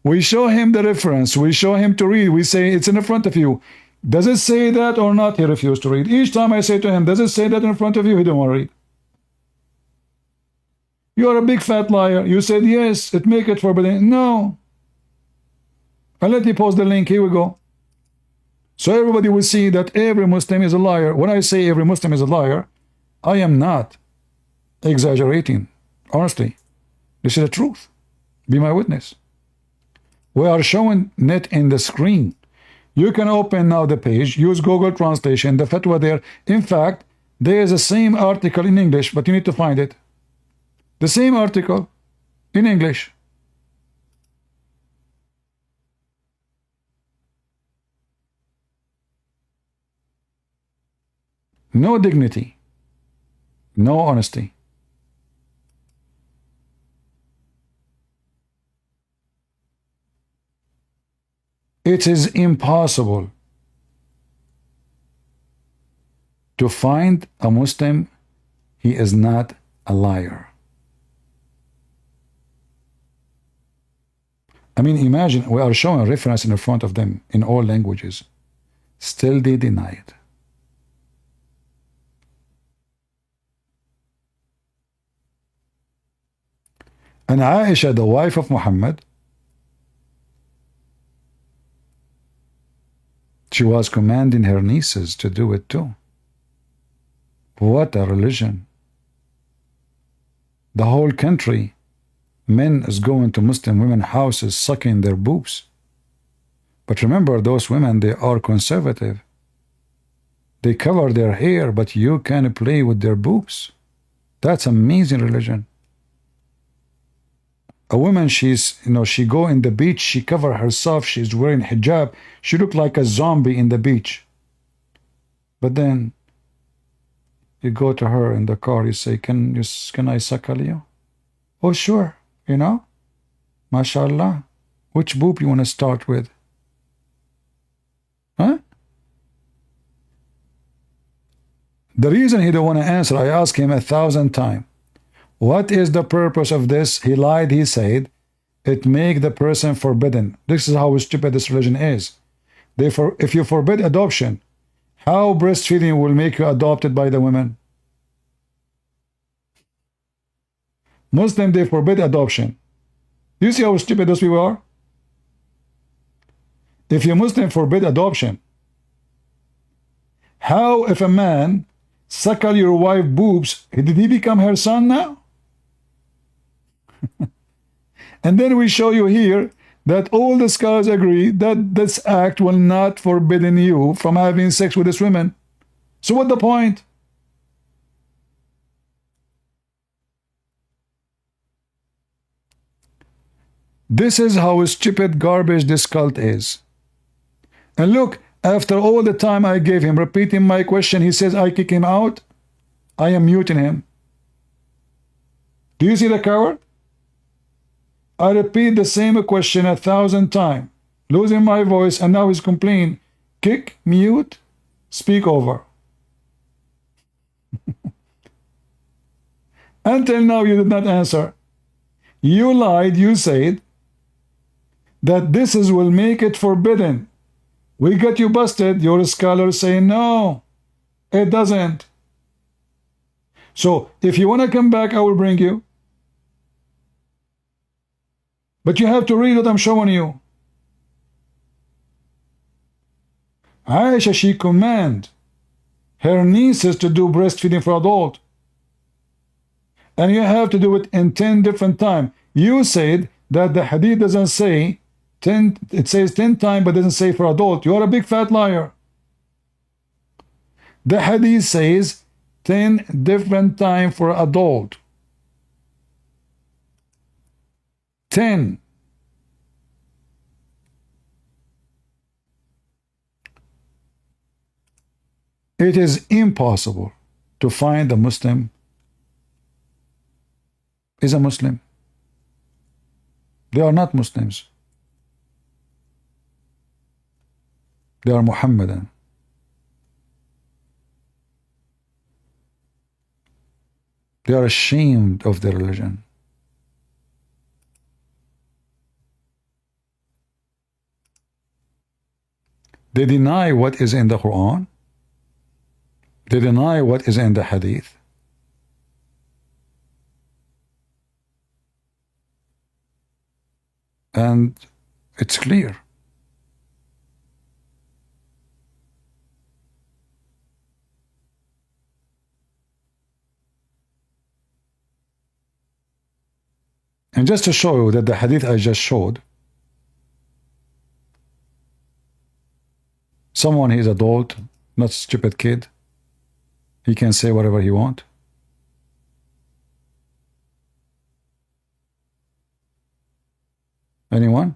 We show him the reference. We show him to read. We say, it's in front of you. Does it say that or not? He refused to read. Each time I say to him, does it say that in front of you? He don't want to read. You are a big fat liar. You said, yes, it make it forbidden. No. I'll let you post the link. Here we go. So everybody will see that every Muslim is a liar. When I say every Muslim is a liar, I am not exaggerating. Honestly, this is the truth. Be my witness. We are showing it in the screen. You can open now the page, use Google Translation, the fatwa there. In fact, there is the same article in English, but you need to find it. The same article in English. No dignity, no honesty. It is impossible to find a Muslim, he is not a liar. I mean, imagine we are showing a reference in front of them in all languages. Still they deny it. And Aisha, the wife of Muhammad, she was commanding her nieces to do it too. What a religion. The whole country, men is going to Muslim women houses sucking their boobs. But remember, those women, they are conservative. They cover their hair, but you can play with their boobs. That's amazing religion. A woman, she's, she go in the beach, she cover herself, she's wearing hijab, she look like a zombie in the beach. But then you go to her in the car, you say, can I suckle you? Oh, sure, mashallah. Which boob you want to start with? Huh? The reason he don't want to answer, I asked him 1,000 times. What is the purpose of this? He lied, he said, it make the person forbidden. This is how stupid this religion is. Therefore, if you forbid adoption, how breastfeeding will make you adopted by the women? Muslim, they forbid adoption. You see how stupid those people are? If you Muslim forbid adoption, how if a man suckle your wife boobs, did he become her son now? And then we show you here that all the scholars agree that this act will not forbidden you from having sex with this woman. So what's the point? This is how stupid garbage this cult is. And look, after all the time I gave him repeating my question, he says I kick him out. I am muting him. Do you see the coward? I repeat the same question 1,000 times, losing my voice, and now he's complaining. Kick, mute, speak over. Until now you did not answer. You lied, you said that this will make it forbidden. We got you busted. Your scholars say no, it doesn't. So if you want to come back, I will bring you. But you have to read what I'm showing you. Aisha, she command her nieces to do breastfeeding for adult. And you have to do it in 10 different times. You said that the hadith doesn't say It says 10 times, but doesn't say for adult. You are a big fat liar. The hadith says 10 different times for adult. 10. It is impossible to find a Muslim is a Muslim. They are not Muslims. They are Muhammadan. They are ashamed of their religion. They deny what is in the Quran. They deny what is in the Hadith. And it's clear. And just to show you that the hadith I just showed, someone is adult, not stupid kid, he can say whatever he wants. Anyone?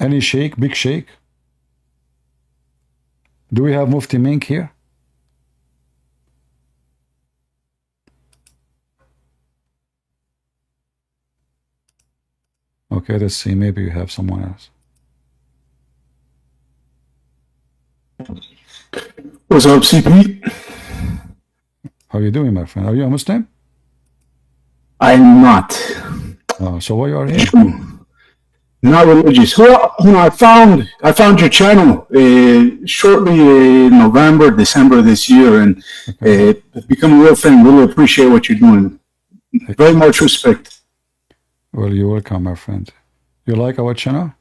Any sheikh, big sheikh? Do we have Mufti Mink here? Okay, let's see. Maybe you have someone else. What's up, CP? How are you doing, my friend? Are you a Muslim? I'm not. So why you are here? Not religious. Well, I found your channel shortly in November, December this year, and I've become a real fan. Really appreciate what you're doing. Very much respect. Well, you're welcome, my friend. You like our channel?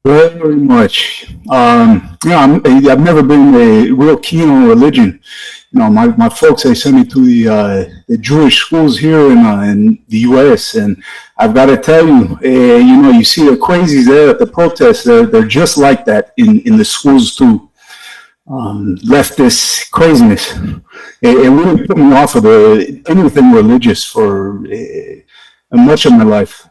Very much. I've never been real keen on religion. My folks, they sent me to the Jewish schools here in the U.S., and I've got to tell you, you see the crazies there at the protests. They're just like that in the schools too. Leftist craziness. It really put me off of anything religious for much of my life.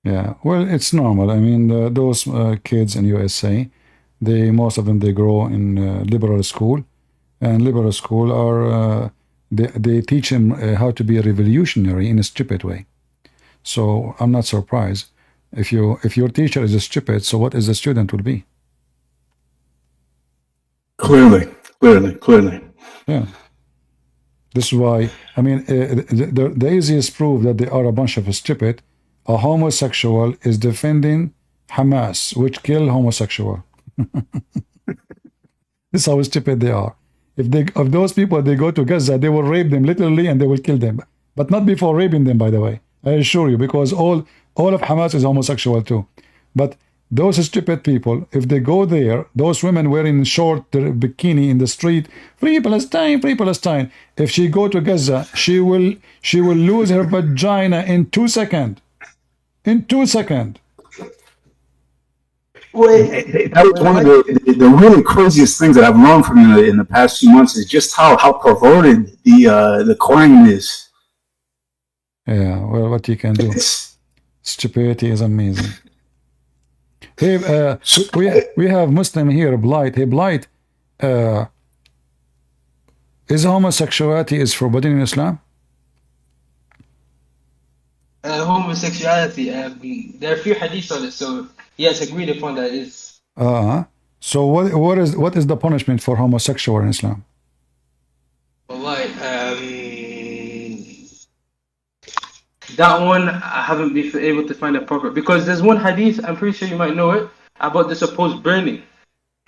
Yeah, well, it's normal. I mean, those kids in USA, most of them, they grow in liberal school, and liberal school are they teach them how to be a revolutionary in a stupid way. So I'm not surprised if your teacher is a stupid. So what is the student will be? Clearly. Yeah. This is why, I mean, the easiest proof that they are a bunch of stupid. A homosexual is defending Hamas, which kill homosexual. This is how stupid they are. If those people, they go to Gaza, they will rape them literally and they will kill them. But not before raping them, by the way. I assure you, because all of Hamas is homosexual too. But those stupid people, if they go there, those women wearing short bikini in the street, free Palestine, free Palestine. If she go to Gaza, she will lose her vagina in 2 seconds. In 2 seconds. That was one of the really craziest things that I've learned from you in the past few months is just how perverted the Quran is. Yeah, well, what you can do. Stupidity is amazing. Hey, we have Muslim here, Blight. Hey, Blight, is homosexuality is forbidden in Islam? Homosexuality, there are a few hadiths on it, so yes, agreed upon that is. So what is the punishment for homosexual in Islam? Wallahi, that one I haven't been able to find a proper, because there's one hadith, I'm pretty sure you might know it, about the supposed burning.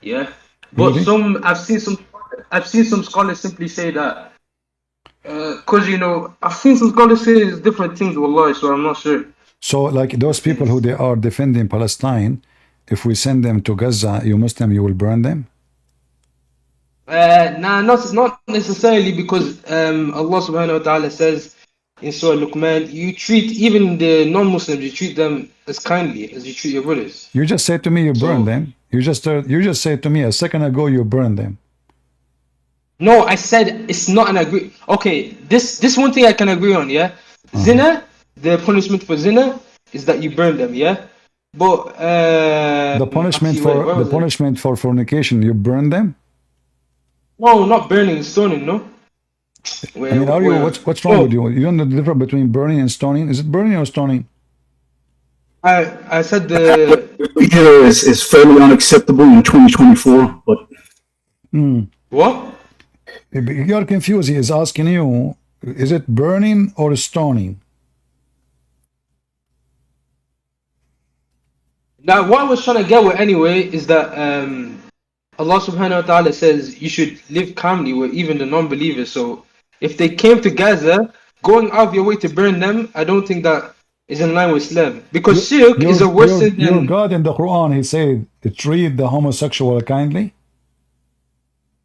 Yeah. But really? I've seen some scholars simply say that because I've seen some scholars say different things, wallahi, so I'm not sure. So like those people who they are defending Palestine, if we send them to Gaza, you Muslim, you will burn them? Nah, not necessarily, because Allah subhanahu wa ta'ala says in Surah Luqman, you treat even the non-Muslims, you treat them as kindly as you treat your brothers. You just said to me you burn So, them. You just said to me a second ago you burn them. no, I said it's not an agree. Okay, this one thing I can agree on, yeah? Zina, the punishment for zina is that you burn them, yeah? But The punishment actually, wait, where for was it? punishment for fornication, you burn them? No, not burning, stoning, no? I mean, are you what's wrong with you? You don't know the difference between burning and stoning? Is it burning or stoning? I said the Here is fairly unacceptable in 2024, but what? You're confused. He is asking you, is it burning or stoning? Now, what I was trying to get with anyway is that Allah subhanahu wa ta'ala says you should live calmly with even the non-believers. So if they came to Gaza, going out of your way to burn them, I don't think that is in line with Islam. Because shirk is a worse sin Your than... God in the Quran, he said, treat the homosexual kindly.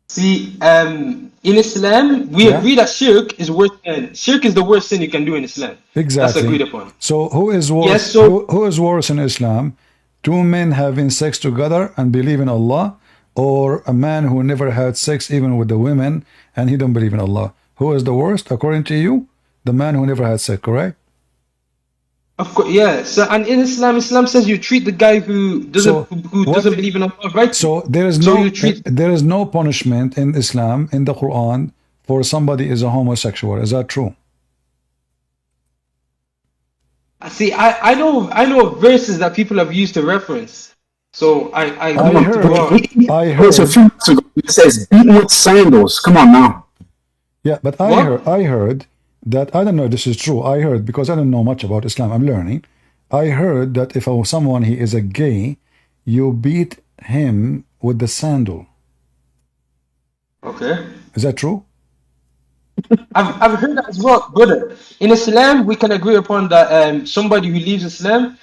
See, in Islam, we agree that shirk is worse than... Shirk is the worst sin you can do in Islam. Exactly. That's agreed upon. So who is worse? Yes, so- who is worse in Islam? Two men having sex together and believe in Allah, or a man who never had sex even with the women and he don't believe in Allah? Who is the worst according to you? The man who never had sex, correct? Of course, yeah. So, and in Islam, Islam says you treat the guy who doesn't who what- doesn't believe in Allah, right? So there is So no you treat- there is no punishment in Islam in the Quran for somebody is a homosexual. Is that true? See, I know verses that people have used to reference. So I It's a few months ago. It says beaten with sandals. Come on now. Yeah, but I heard that, I don't know if this is true. I heard, because I don't know much about Islam, I'm learning. I heard that if someone he is a gay, you beat him with the sandal. Okay. Is that true? I've heard that as well, brother. In Islam, we can agree upon that somebody who leaves Islam,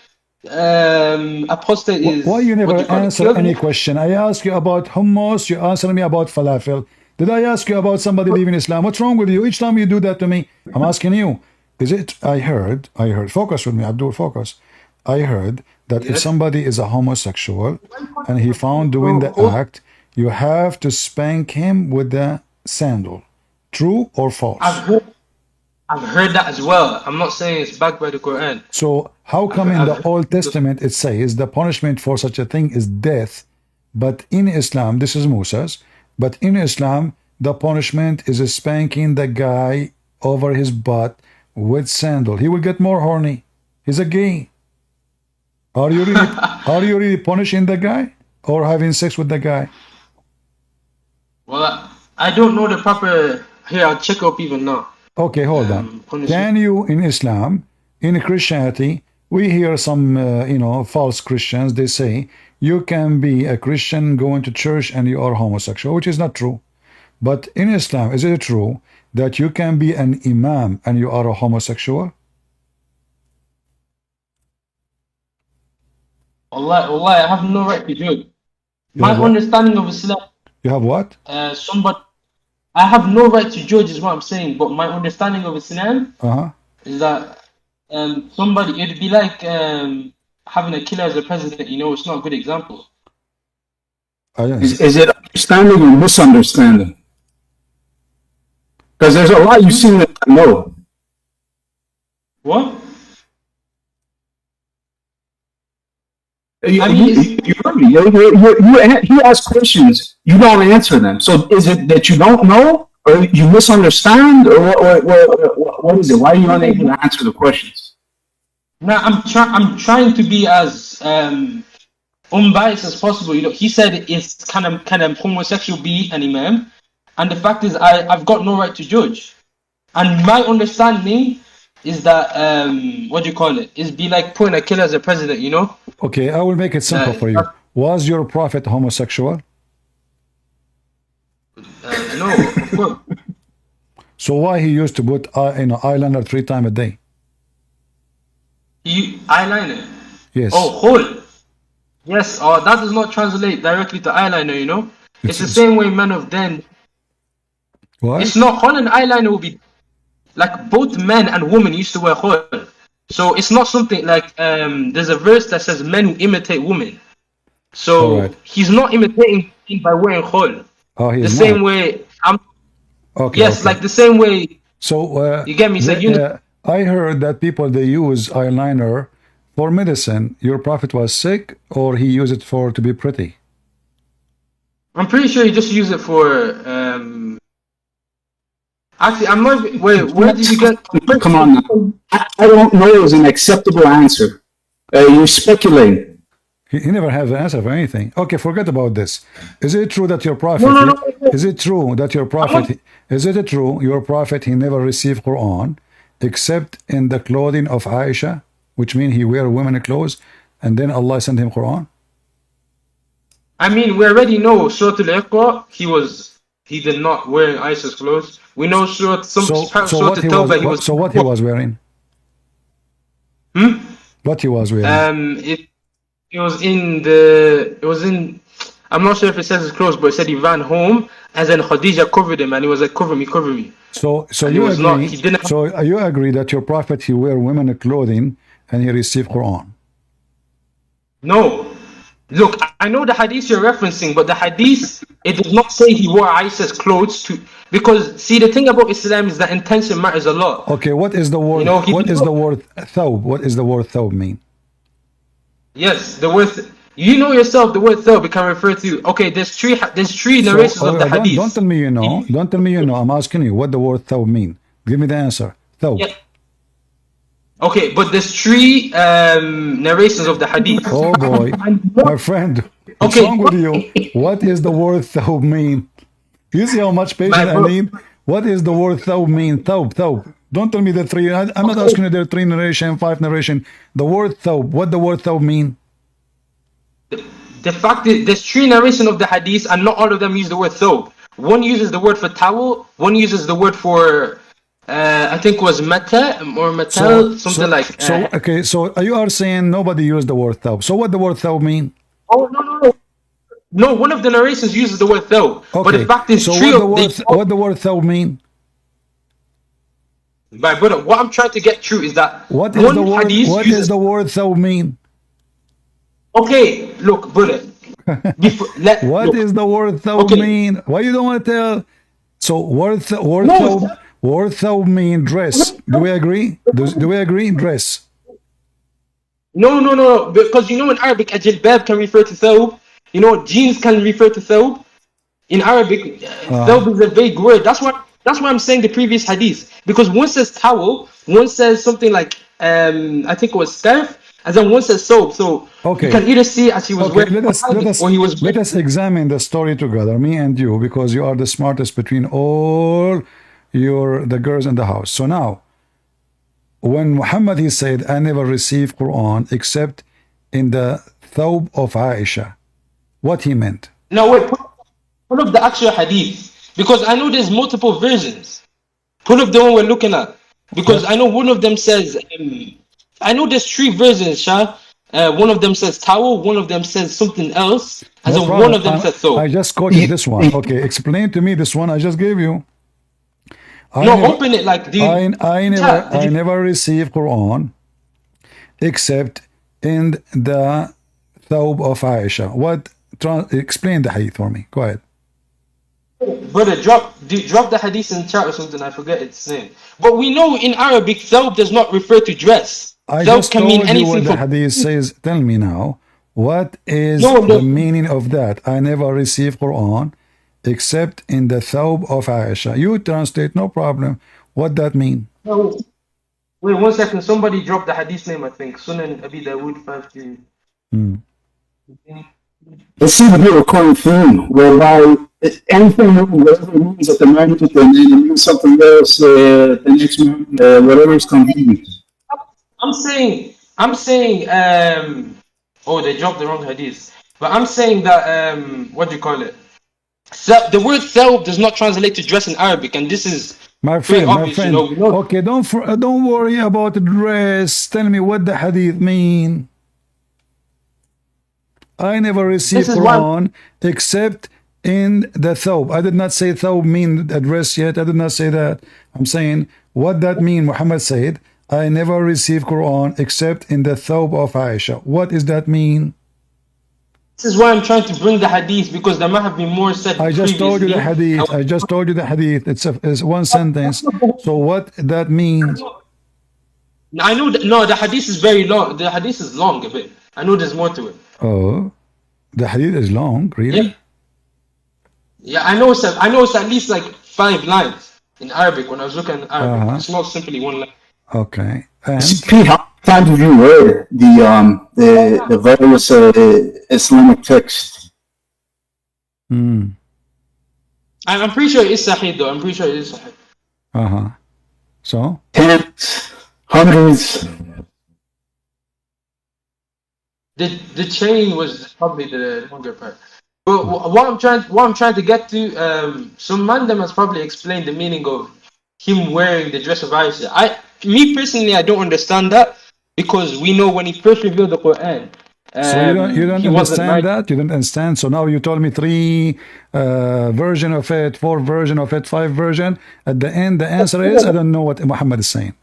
apostate is. Why you never what do you call it, answer killed? any question? I asked you about hummus, you answer me about falafel. Did I ask you about somebody leaving Islam? What's wrong with you? Each time you do that to me, I'm asking you. Is it, I heard, focus with me, Abdul, focus. I heard that if somebody is a homosexual and he found doing the act, you have to spank him with the sandal. True or false? I've heard that as well. I'm not saying it's backed by the Quran. So how come in the Old Testament it says the punishment for such a thing is death, but in Islam, this is Musa's, but in Islam, the punishment is spanking the guy over his butt with sandal. He will get more horny. He's a gay. Are you really punishing the guy or having sex with the guy? Well, I don't know the proper. Here, I'll check up even now. Okay, hold on. punishment. Can you, in Islam, in Christianity, we hear some, false Christians, they say, you can be a Christian going to church and you are homosexual, which is not true. But in Islam, is it true that you can be an imam and you are a homosexual? Allah, I have no right to judge. You My have what? understanding of Islam, You have what? I have no right to judge, is what I'm saying. But my understanding of Islam Uh-huh. is that somebody, it'd be like having a killer as a president. It's not a good example. Is it understanding or misunderstanding? Because there's a lot you seem to know. What? You I mean, heard me. You ask questions, you don't answer them. So is it that you don't know, or you misunderstand, or what is it? Why are you unable to answer the questions? No, I'm trying to be as unbiased as possible. He said it's kind of homosexual be an imam, and the fact is I've got no right to judge. And my understanding is that is be like putting a killer as a president. Okay, I will make it simple for you. Was your prophet homosexual? No, of course. So why he used to put eyeliner 3 times a day? Eyeliner. Yes. Oh, hole. Yes, that does not translate directly to eyeliner, you know? It's the same way men of then. What? It's not khol and eyeliner will be like both men and women used to wear khol. So it's not something like there's a verse that says men who imitate women. So Alright. he's not imitating by wearing khol. Oh, he's The not. same way Okay. yes, okay. like the same way So you get me. So I heard that people they use eyeliner for medicine. Your prophet was sick, or he used it for to be pretty. I'm pretty sure you just use it for actually I'm not wait, where did you get Come on now. I don't know it was an acceptable answer. You're speculating. He never has an answer for anything. Okay, forget about this. Is it true that your prophet? No. Is it true that your prophet? Is it true your prophet? He never received Quran, except in the clothing of Aisha, which means he wear women clothes, and then Allah sent him Quran. I mean, we already know Surah Al-Iqra, he did not wear Aisha's clothes. We know Surah Al-Tawbah, What he was wearing? What he was wearing? It was in I'm not sure if it says his clothes, but it said he ran home and then Khadija covered him and he was like, cover me. So And you he was agree? not- he didn't- So you agree that your prophet he wear women clothing and he received Quran? No. Look, I know the hadith you're referencing, but the hadith, it does not say he wore Aisha's clothes because see the thing about Islam is that intention matters a lot. Okay, what is the word? You know, what is the word thawb? What is the word thawb mean? Yes, the word you know yourself the word thawb can refer to there's three narrations of the hadith. Don't tell me you know. Don't tell me you know. I'm asking you what the word thawb mean. Give me the answer. Thawb. Yeah. Okay, but there's three narrations of the hadith. Oh boy, my friend, what's Okay. wrong with you? What is the word thawb mean? You see how much patience I need? What is the word thawb mean? Thawb. Don't tell me the three. I'm not asking you the 3 narration, 5 narration. The word thawb. What the word thawb mean? The fact is, there's three narrations of the hadith, and not all of them use the word thawb. One uses the word for towel. One uses the word for, I think it was mata or matal, something like. Okay. So you are saying nobody used the word thawb. So what the word thawb mean? Oh no! No, one of the narrations uses the word thawb. Okay. But the fact is, so what the word thawb mean? My brother, what I'm trying to get through is that What is the word? What is the word thawb mean? Okay, look, brother. What is the word thawb mean? Why you don't want to tell? So word thawb mean dress. Do we agree? Do we agree? Dress. No. Because you know in Arabic, a jilbab can refer to thawb. You know, jeans can refer to thawb. In Arabic, thawb is a vague word. That's why I'm saying the previous hadith. Because one says towel, one says something like I think it was scarf, and then one says soap. So you can either see as he was wearing or he was. Let us examine the story together, me and you, because you are the smartest between all the girls in the house. So now, when Muhammad he said, "I never received Quran except in the thawb of Aisha," what he meant? No, wait. Pull up the actual hadith because I know there's multiple versions. Pull up the one we're looking at because I know one of them says. I know there's 3 versions, Shah. One of them says towel, one of them says something else, and then one of them says so. I just quoted this one. Okay, explain to me this one I just gave you. Open it like I never received Quran except in the thawb of Aisha. Explain the hadith for me. Go ahead. Brother, drop the hadith in chat or something. I forget its name. But we know in Arabic, thawb does not refer to dress. I thawb just can told mean you anything. what the hadith says. Tell me now, what is the meaning of that? I never received Quran except in the thawb of Aisha. You translate, no problem. What that mean? No. Wait 1 second. Somebody dropped the hadith name, I think. Sunan Abi Dawood 5. Let's see the new recurring theme, whereby anything, whatever it means at the moment, and then it means something else the next moment, whatever is convenient. I'm saying, they dropped the wrong hadith. But I'm saying that, what do you call it? So the word thawb does not translate to dress in Arabic, and this is my friend. obvious, you know. Okay, don't worry about the dress. Tell me what the hadith mean. I never received This is why- Quran except in the thawb. I did not say thawb mean a dress yet. I did not say that. I'm saying what that mean. Muhammad said, I never received Quran except in the thawb of Aisha. What does that mean? This is why I'm trying to bring the hadith, because there might have been more said I just told you the previously. hadith. I just told you the hadith. It's one sentence. So what that means? I know that, no, the hadith is very long. The hadith is long a bit. I know there's more to it. Oh, the hadith is long, really? Yeah. Yeah, I know it's at least like 5 lines in Arabic when I was looking at Arabic. It's not simply one line. Okay. And Pete, how many times have you read the various Islamic texts? mm, I'm pretty sure it's Sahih though. I'm pretty sure it is Sahih. so Tens, hundreds. The chain was probably the longer part. But what I'm trying to get to, some man them has probably explained the meaning of him wearing the dress of Aisha. Me personally, I don't understand that, because we know when he first revealed the Quran. So you don't he wasn't understand married. that? You don't understand? So now you told me 3 version of it, 4 version of it, 5 version. At the end, the answer is I don't know what Muhammad is saying.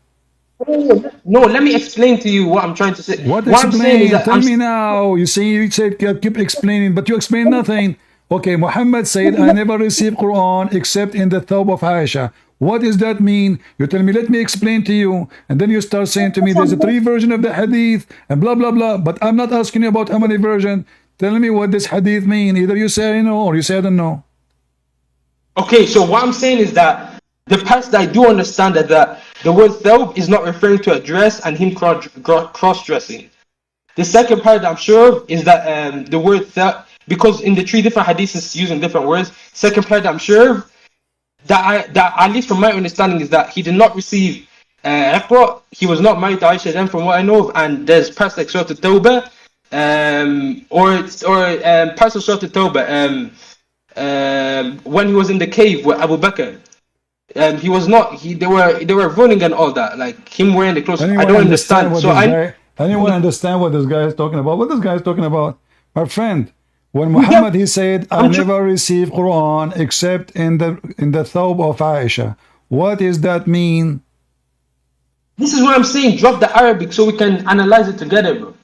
No, let me explain to you what I'm trying to say. What I'm saying is explain? that Tell me now. You said keep explaining, but you explain nothing. Okay, Muhammad said, I never received Quran except in the thawb of Aisha. What does that mean? You tell me, let me explain to you. And then you start saying to me, there's a 3 version of the hadith and blah, blah, blah. But I'm not asking you about how many versions. Tell me what this hadith mean. Either you say I know or you say I don't know. Okay, so what I'm saying is that the parts that I do understand that the word thawb is not referring to a dress and him cross-dressing. The second part that I'm sure of is that the word thawb, because in the 3 different hadiths it's using different words. Second part that I'm sure of, that at least from my understanding, is that he did not receive Iqra. He was not married to Aisha then, from what I know of, and there's parts like Surah At-Tawbah, or parts of Surah At-Tawbah, when he was in the cave with Abu Bakr. He was not. They were running and all that, like him wearing the clothes. I don't understand. What So anyone understand what this guy is talking about? What this guy is talking about, my friend? When Muhammad he said, I never received Quran except in the thawb of Aisha. What does that mean? This is what I'm saying. Drop the Arabic so we can analyze it together, bro.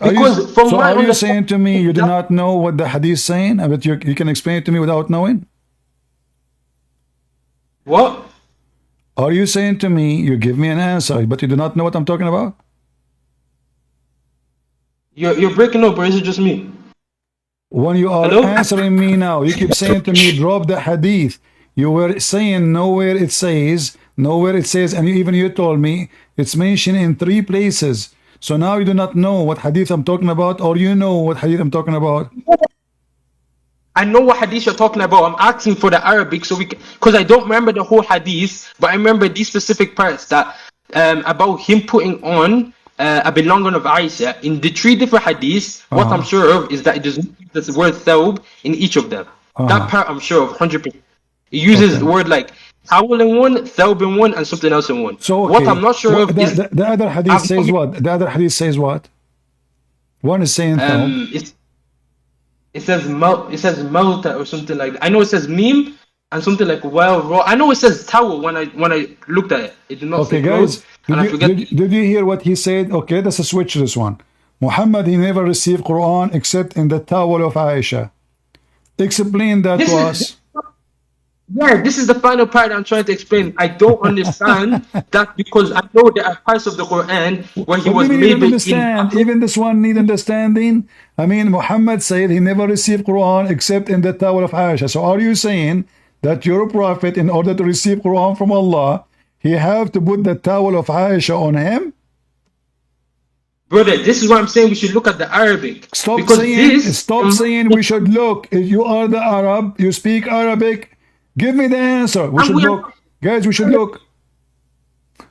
Because So are you saying to me you do not know what the hadith is saying? But you can explain it to me without knowing? What? Are you saying to me, you give me an answer, but you do not know what I'm talking about? You're breaking up, or is it just me? When you are answering me now, you keep saying to me, drop the hadith. You were saying nowhere it says, and you told me it's mentioned in 3 places. So now you do not know what hadith I'm talking about, or you know what hadith I'm talking about. I know what hadith you're talking about. I'm asking for the Arabic so we can, because I don't remember the whole hadith, but I remember these specific parts that about him putting on a belonging of Aisha in the 3 different hadiths. What I'm sure of is that it does not use the word thawb in each of them. That part I'm sure of 100%. It uses the word like towel in one, thawb in one, and something else in one. So what I'm not sure of is the other hadith says what? The other hadith says what? One is saying thawb. It says Malta or something like that. I know it says meme and something like raw. I know it says towel when I looked at it. It did not say guys, clothes. did you hear what he said? Okay, let's switch this one. Muhammad, he never received Quran except in the towel of Aisha. Explain that to us. This is the final part I'm trying to explain. I don't understand that, because I know there are parts of the Quran where he was maybe understand. Even this one need understanding. I mean, Muhammad said he never received Quran except in the towel of Aisha. So are you saying that your prophet, in order to receive Quran from Allah, he have to put the towel of Aisha on him? Brother, this is what I'm saying. We should look at the Arabic. Stop saying we should look. If you are the Arab, you speak Arabic. Give me the answer. We should look. Guys, we should look.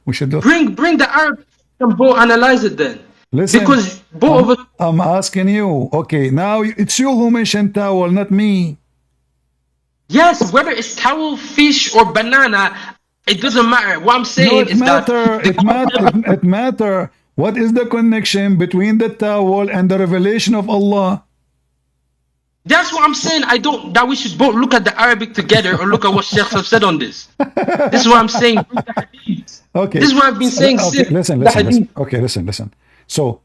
We should look. Bring the Arabic and both analyze it then. Listen, because both of us. I'm asking you. Okay, now it's you who mentioned towel, not me. Yes, whether it's towel, fish, or banana, it doesn't matter. What I'm saying is that it matter. What is the connection between the towel and the revelation of Allah? That's what I'm saying. I don't, that we should both look at the Arabic together or look at what Sheikh have said on this. This is what I'm saying. Okay. This is what I've been saying since Listen, the listen, hadith. listen. Okay, listen. So,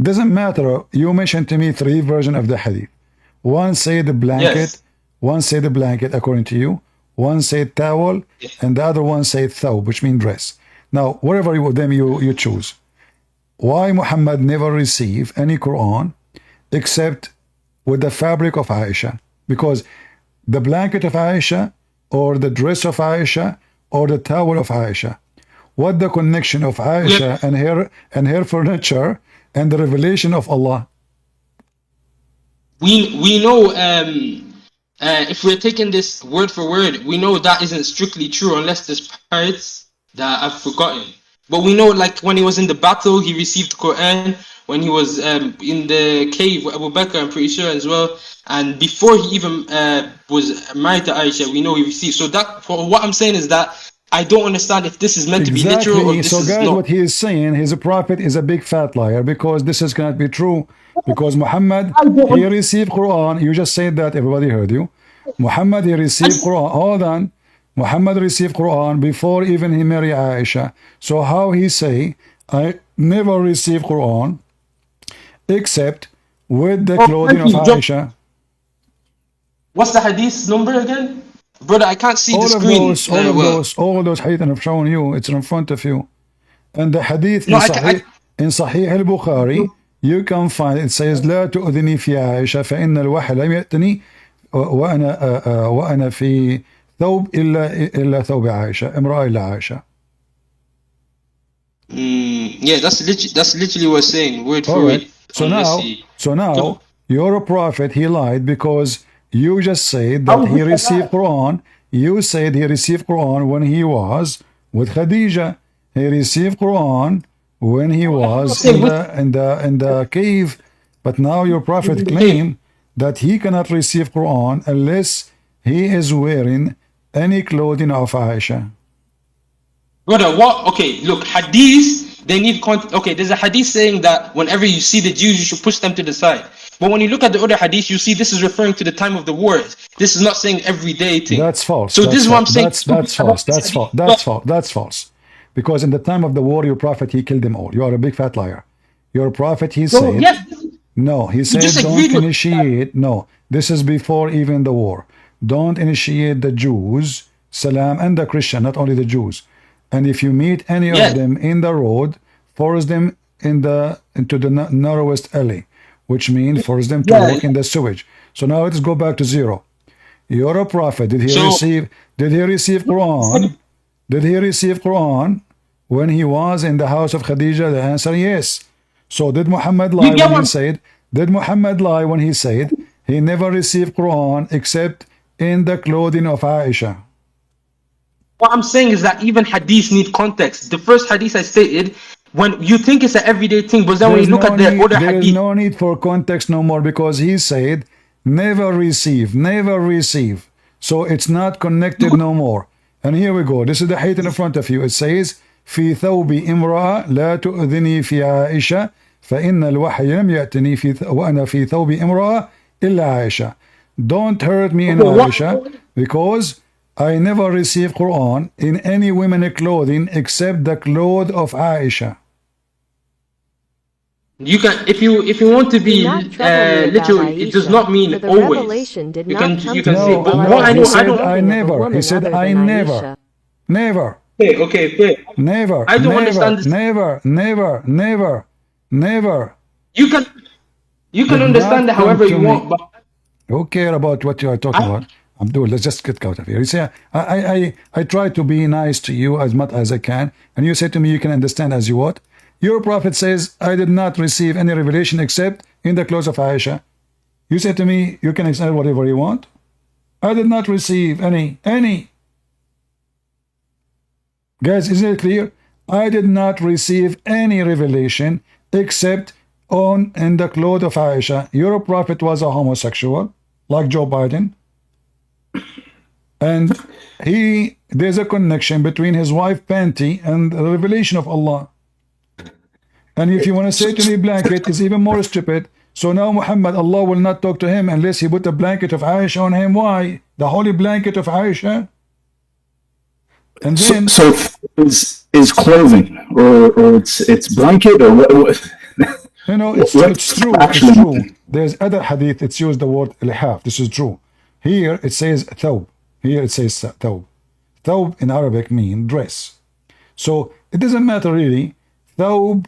doesn't matter. You mentioned to me 3 versions of the hadith. One said the blanket, Yes. one said the blanket according to you, one said towel, and the other one said thawb, which means dress. Now, whatever of them you choose. Why Muhammad never received any Quran except with the fabric of Aisha? Because the blanket of Aisha, or the dress of Aisha, or the towel of Aisha, what the connection of Aisha and her furniture and the revelation of Allah? We know if we're taking this word for word, we know that isn't strictly true unless there's parts that I've forgotten. But we know, like when he was in the battle, he received the Quran. When he was in the cave with Abu Bakr, I'm pretty sure as well. And before he even was married to Aisha, we know he received. So that, for what I'm saying is that I don't understand if this is meant to be literal or this So is guys, not. what he is saying, his prophet is a big fat liar, because this is cannot be true. Because Muhammad, he received Quran. You just said that, everybody heard you. Muhammad, he received Quran. Hold on. Muhammad received Quran before even he married Aisha. So how he say, I never received Quran except with the clothing of Aisha? What's the hadith number again? Brother, I can't see the All screen. of those hadith I've shown you, it's in front of you. And the hadith No, in Sahih al-Bukhari, you can find it says لا تؤذني في عائشة فإن الوحي لم يأتني وأنا في ثوب إلا ثوب عائشة امرأة إلا عائشة. Yeah, that's literally what it's saying, word for word. So now your prophet, he lied, because you just said that he received Quran. You said he received Quran when he was with Khadija. He received Quran when he was in the cave. But now your prophet claimed that he cannot receive Quran unless he is wearing any clothing of Aisha. Brother, what? Okay, look, hadith, they need context. Okay, there's a hadith saying that whenever you see the Jews, you should push them to the side. But when you look at the other hadith, you see this is referring to the time of the wars. This is not saying everyday thing. That's false. So this is what I'm saying. That's false. That's false. That's false. That's false. Because in the time of the war, your prophet, he killed them all. You are a big fat liar. Your prophet, he said, no, he said, don't initiate. No, this is before even the war. Don't initiate the Jews, Salam, and the Christian, not only the Jews. And if you meet any of them in the road, force them into the narrowest alley, which means force them to walk in the sewage. So now let's go back to zero. You're a prophet. Did he receive Quran? Did he receive Quran when he was in the house of Khadija? The answer, yes. So did Muhammad lie when he said? Did Muhammad lie when he said he never received Quran except in the clothing of Aisha? What I'm saying is that even hadith need context. The first hadith I stated, when you think it's an everyday thing, but then when you look at the other hadith, there is no need for context no more, because he said never receive, never receive. So it's not connected no more. And here we go. This is the hadith in front of you. It says في ثوب امرأة لا تؤذني في عائشة فإن الوحي لم يأتني وأنا في ثوب امرأة إلا عائشة. Don't hurt me in Aisha, because I never received Quran in any women clothing except the cloth of Aisha. you can, if you want to be literal, it does not mean always. You can say, but what I know, I don't. I never. He said I never, never. Okay, fair. Never. I don't understand this. Never. You can understand it however you want, but who care about what you are talking about? Abdul, let's just get out of here. You say I try to be nice to you as much as I can, and you say to me you can understand as you want. Your prophet says I did not receive any revelation except in the clothes of Aisha. You say to me you can understand whatever you want. I did not receive any. Guys, isn't it clear? I did not receive any revelation except in the clothes of Aisha. Your prophet was a homosexual, like Joe Biden. And there's a connection between his wife panty and the revelation of Allah. And if you want to say to me blanket is even more stupid, So now Muhammad, Allah will not talk to him unless he put a blanket of Aisha on him. Why? The holy blanket of Aisha. And then So is clothing or it's blanket or what? you know, it's true. It's true. There's other hadith. It's used the word lihaf. This is true. Here it says thawb. Here it says thawb. Thawb in Arabic mean dress. So it doesn't matter really. Thawb,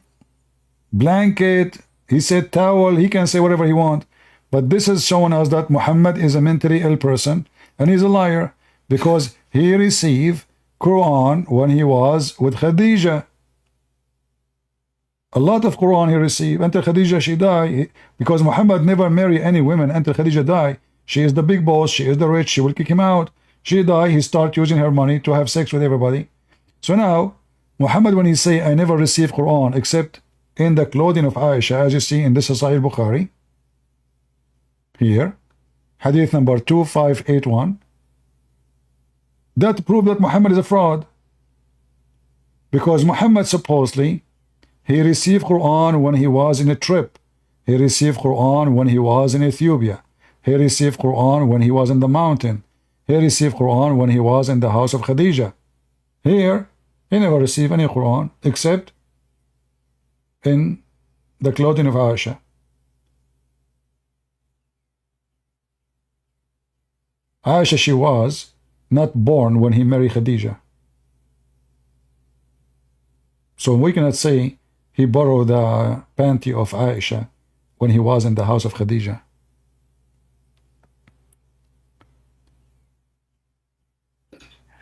blanket. He said towel. He can say whatever he wants. But this is showing us that Muhammad is a mentally ill person and he's a liar because he received Quran when he was with Khadija. A lot of Quran he received until Khadija she died, because Muhammad never married any women until Khadija died. She is the big boss, she is the rich, she will kick him out. She died, he start using her money to have sex with everybody. So now Muhammad, when he say I never received Quran except in the clothing of Aisha, as you see in this Sahih Bukhari here, hadith number 2581, that proved that Muhammad is a fraud, because Muhammad supposedly he received Quran when he was in a trip. He received Quran when he was in Ethiopia. He received Quran when he was in the mountain. He received Quran when he was in the house of Khadija. Here, he never received any Quran except in the clothing of Aisha. Aisha, she was not born when he married Khadija. So we cannot say he borrowed the panty of Aisha when he was in the house of Khadija.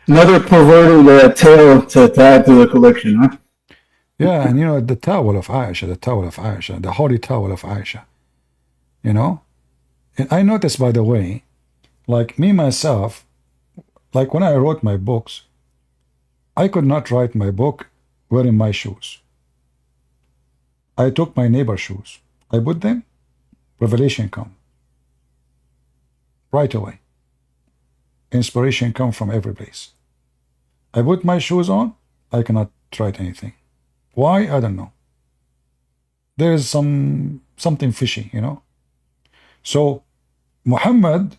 Another perverted tale to add to the collection, huh? Yeah, and you know, the towel of Aisha, the holy towel of Aisha. You know? And I noticed, by the way, like me myself, like when I wrote my books, I could not write my book wearing my shoes. I took my neighbor's shoes. I put them, revelation come. Right away. Inspiration come from every place. I put my shoes on, I cannot write anything. Why? I don't know. There is something fishy, you know. So Muhammad,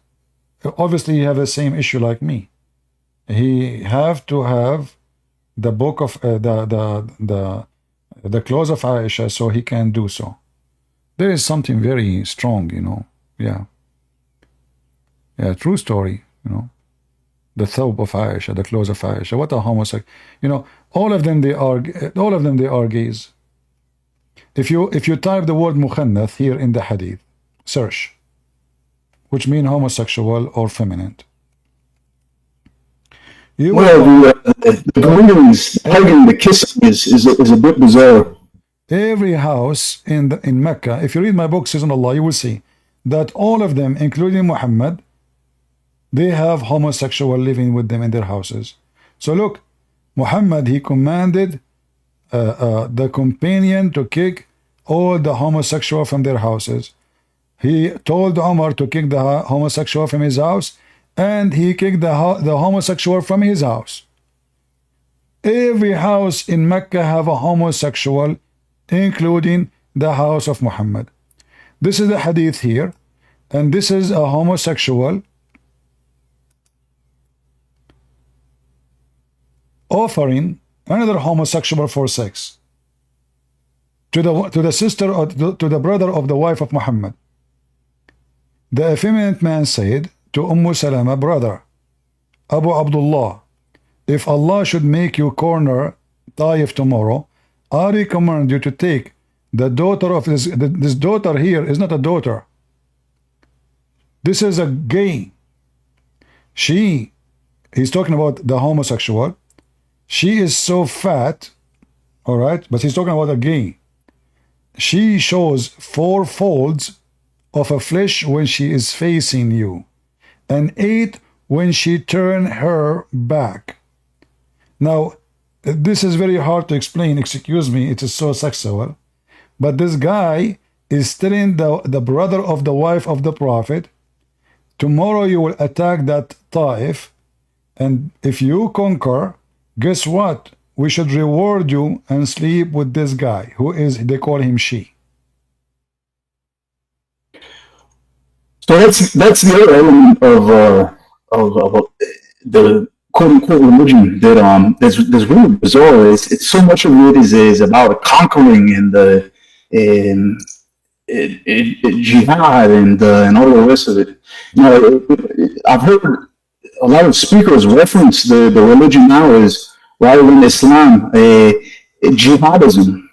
obviously he have the same issue like me. He have to have the book of the clothes of Aisha so he can do so. There is something very strong, you know. Yeah, true story, you know. The thawb of Aisha, the clothes of Aisha. What a homosexual, you know. All of them they are gays. If you type the word mukhannath here in the hadith, search, which mean homosexual or feminine. The greetings, hugging, the kissing is a bit bizarre. Every house in Mecca, if you read my book, Season Allah, you will see that all of them, including Muhammad, they have homosexual living with them in their houses. So look, Muhammad, he commanded the companion to kick all the homosexual from their houses. He told Umar to kick the homosexual from his house, and he kicked the homosexual from his house. Every house in Mecca have a homosexual, including the house of Muhammad. This is the hadith here, and this is a homosexual offering another homosexual for sex to the sister or to the brother of the wife of Muhammad. The effeminate man said to Salama, brother, Abu Abdullah, if Allah should make you corner Taif tomorrow, I recommend you to take the daughter of this daughter here is not a daughter. This is a gay. He's talking about the homosexual. She is so fat, all right, but he's talking about a gay. She shows 4 folds of a flesh when she is facing you, and 8 when she turn her back. Now, this is very hard to explain, excuse me, it is so sexual, but this guy is telling the brother of the wife of the Prophet, tomorrow you will attack that Taif, and if you conquer, guess what? We should reward you and sleep with this guy, who is, they call him she. So that's the other element of the quote unquote religion that's really bizarre. It's so much of it is about conquering and the jihad and all the rest of it. You know, I've heard a lot of speakers reference the religion now as, rather than Islam, jihadism.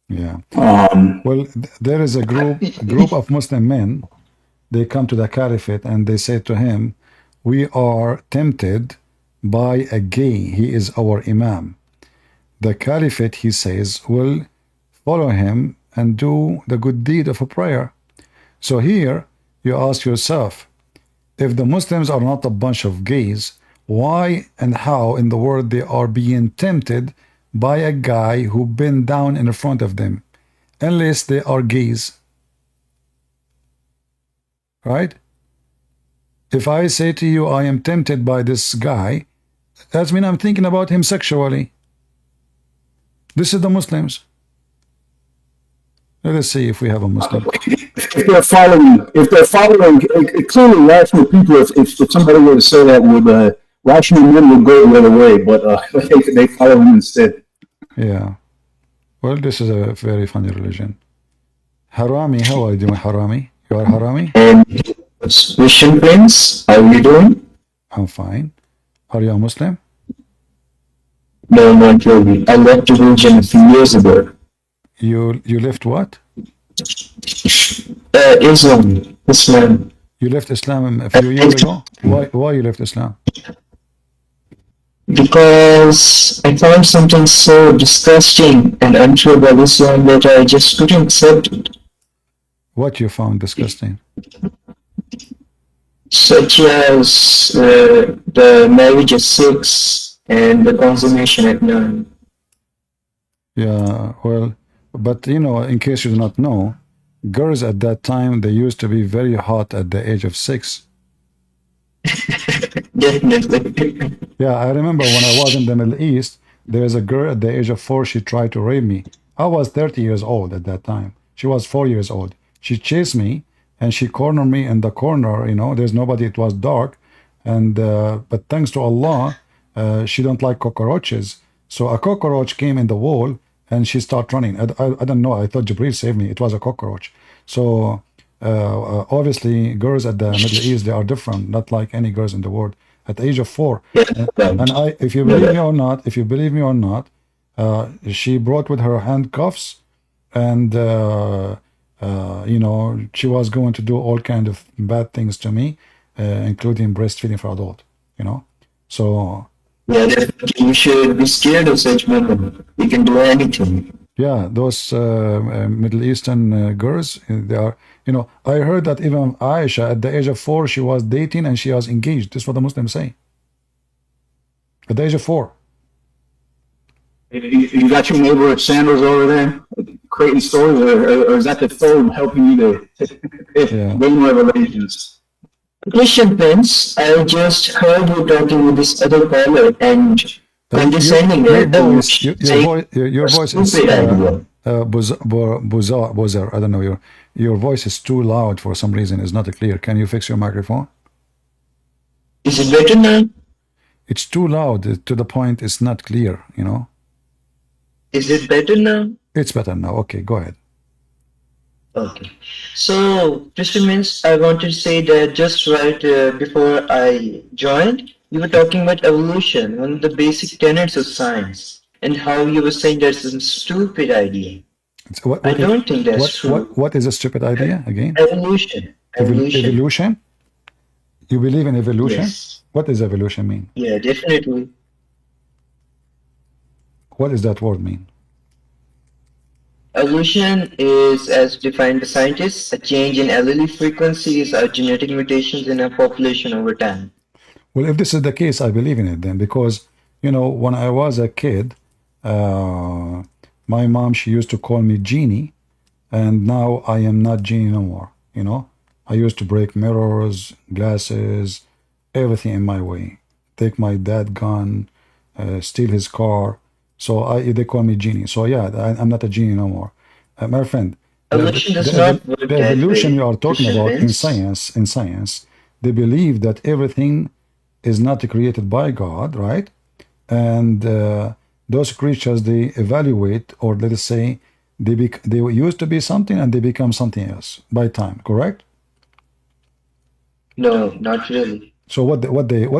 Yeah. Well, there is a group of Muslim men. They come to the caliphate and they say to him, "We are tempted by a gay. He is our imam." The caliphate, he says, will follow him and do the good deed of a prayer. So here you ask yourself, if the Muslims are not a bunch of gays, why and how in the world they are being tempted by a guy who bent down in front of them, unless they are gays? Right? If I say to you, I am tempted by this guy, that means I'm thinking about him sexually. This is the Muslims. Let us see if we have a Muslim. If they're following, it clearly rational people, if somebody were to say that, would rational men would go the other way, but they follow him instead. Yeah. Well, this is a very funny religion. Harami, how are you doing, Harami? You are Harami? Christian Prince, how are you doing? I'm fine. Are you a Muslim? No, not really. I left religion a few years ago. You left what? Islam. You left Islam a few years ago? Why you left Islam? Because I found something so disgusting and untrue about Islam that I just couldn't accept it. What you found disgusting? Such as the marriage at 6 and the consummation at 9. Yeah, well, but you know, in case you do not know, girls at that time, they used to be very hot at the age of 6. Definitely. Yeah, I remember when I was in the Middle East, there was a girl at the age of 4, she tried to rape me. I was 30 years old at that time. She was 4 years old. She chased me and she cornered me in the corner, you know, there's nobody, it was dark. And but thanks to Allah, she don't like cockroaches. So a cockroach came in the wall and she started running. I don't know, I thought Jibreel saved me. It was a cockroach. So obviously girls at the Middle East, they are different, not like any girls in the world. At the age of 4, and if you believe me or not, she brought with her handcuffs, and you know, she was going to do all kind of bad things to me, including breastfeeding for adult. You know, so yeah, definitely you should be scared of such women. You can do anything. Yeah, those Middle Eastern girls, they are, you know, I heard that even Aisha at the age of 4, she was dating and she was engaged. This is what the Muslims say. At the age of 4. You got your neighbor at Sandals over there creating stories, or is that the phone helping you to gain revelations? Christian Prince, I just heard you talking with this other caller and condescending your voice is Bozar. I don't know, your voice is too loud for some reason. It's not clear. Can you fix your microphone? Is it better now? It's too loud to the point it's not clear, you know. Is it better now? It's better now. Okay, go ahead. Okay. So, Christian Prince, I want to say that just right before I joined, you were talking about evolution, one of the basic tenets of science, and how you were saying that's a stupid idea. I don't think that's true. What is a stupid idea again? Evolution. Evolution? You believe in evolution? Yes. What does evolution mean? Yeah, definitely. What does that word mean? Evolution is, as defined by scientists, a change in allele frequencies or genetic mutations in a population over time. Well, if this is the case, I believe in it then, because, you know, when I was a kid, my mom, she used to call me Genie, and now I am not Genie no more, you know. I used to break mirrors, glasses, everything in my way. Take my dad gun, steal his car. So they call me Genie. So yeah, I'm not a Genie no more. My friend, Evolution does not work the that evolution way. you are talking Christian about in Vince. science, they believe that everything is not created by God, right? And those creatures, they evaluate, or let us say, they used to be something and they become something else by time, correct? No, not really. So what